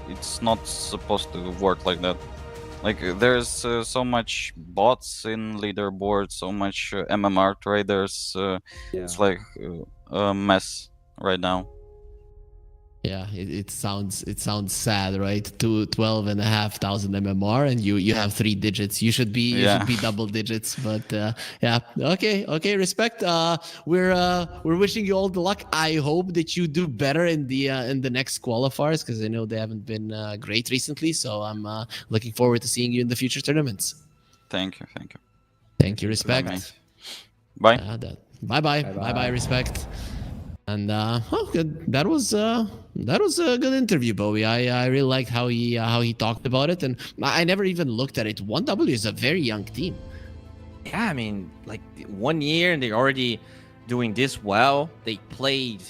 it's not supposed to work like that. Like there's so much bots in leaderboard, so much MMR traders. It's like a mess right now. Yeah, it sounds sad, right? 12,500 MMR, and you have 3 digits. You should be double digits, but yeah, okay, respect. We're wishing you all the luck. I hope that you do better in the next qualifiers, because I know they haven't been great recently. So I'm looking forward to seeing you in the future tournaments. Thank you. Thank you, respect. Bye. Bye, respect. And that was a good interview, Bowie. I really liked how he talked about it, and I never even looked at it. 1W is a very young team. Yeah, I mean, like 1 year and they're already doing this well. They played,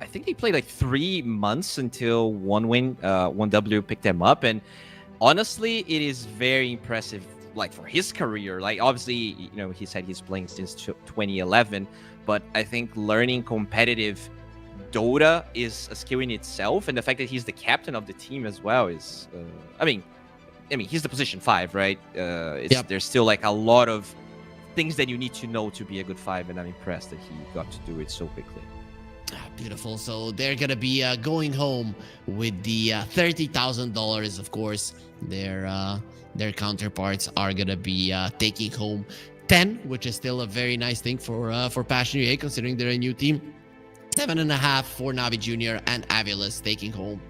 I think they played like 3 months until 1W picked them up, and honestly, it is very impressive. Like for his career, like obviously, he said he's playing since 2011. But I think learning competitive Dota is a skill in itself, and the fact that he's the captain of the team as well is, I mean, he's the position 5, right? There's still like a lot of things that you need to know to be a good 5, and I'm impressed that he got to do it so quickly. Beautiful. So they're gonna be going home with the $30,000. Of course, their counterparts are gonna be taking home 10, which is still a very nice thing for Passion UA, considering they're a new team. 7.5 for Navi Jr. and Avilas taking home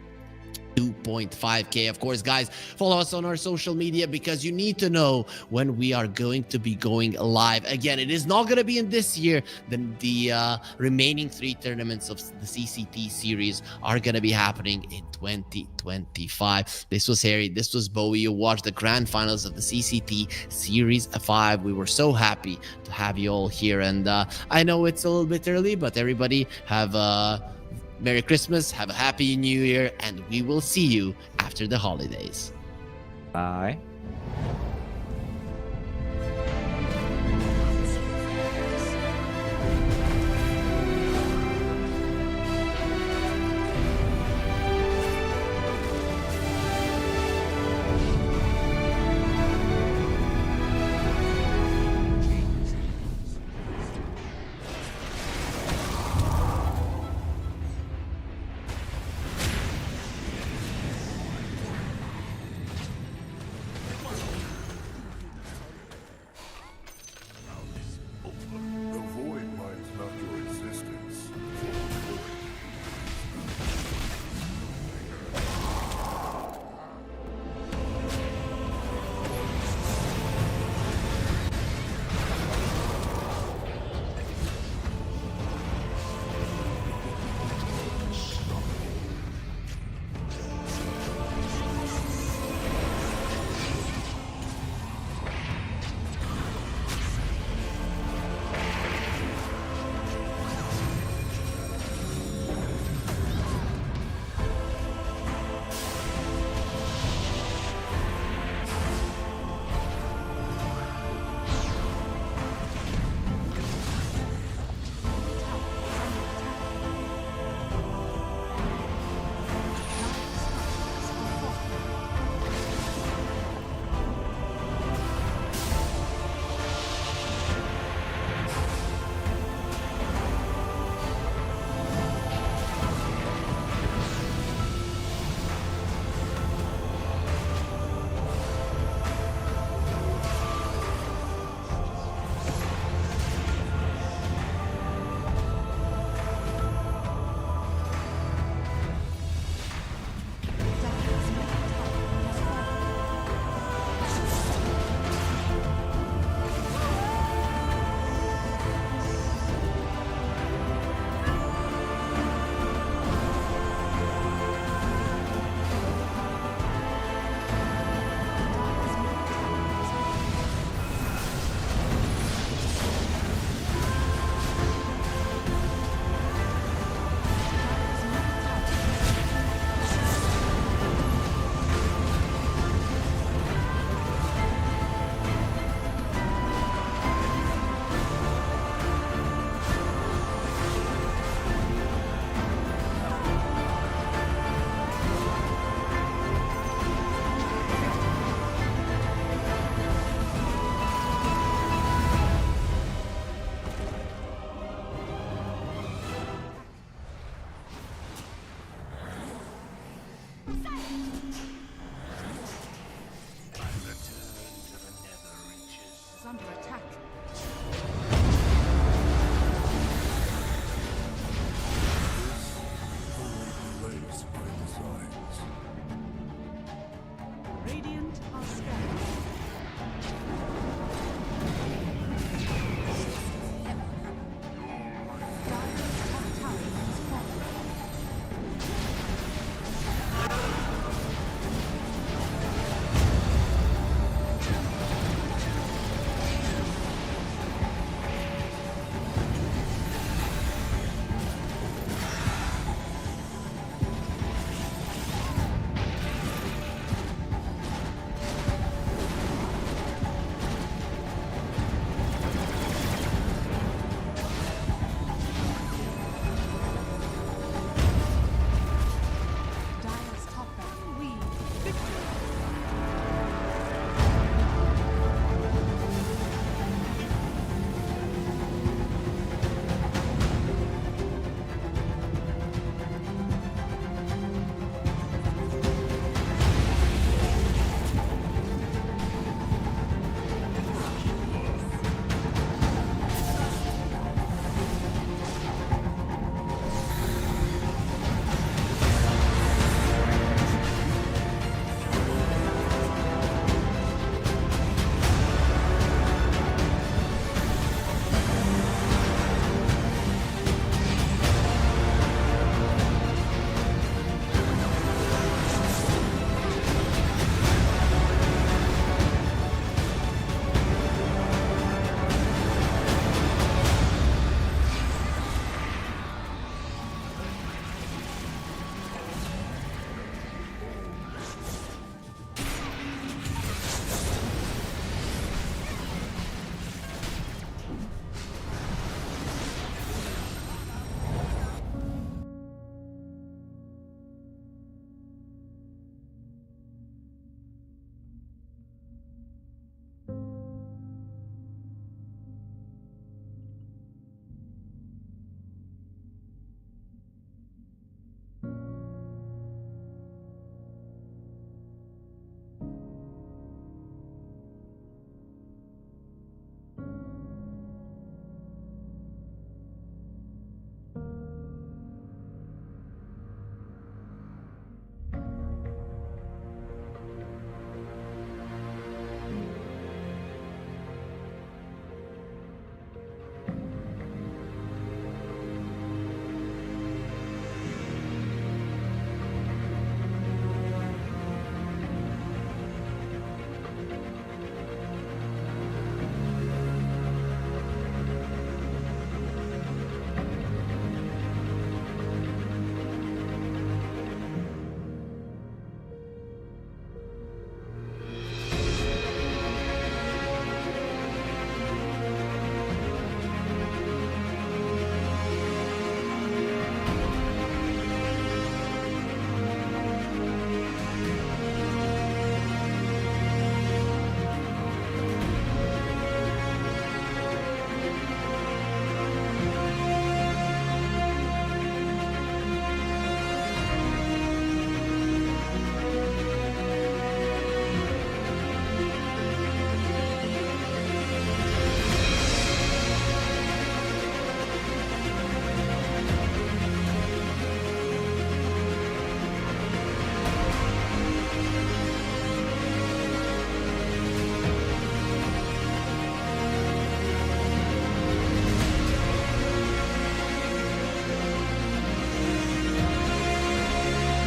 2.5k. Of course, guys, follow us on our social media, because you need to know when we are going to be going live again. It is not going to be in this year. The remaining 3 tournaments of the CCT series are going to be happening in 2025. This was Harry. This was Bowie. You watched the grand finals of the CCT Series 5. We were so happy to have you all here. And I know it's a little bit early, but everybody have Merry Christmas, have a Happy New Year, and we will see you after the holidays. Bye.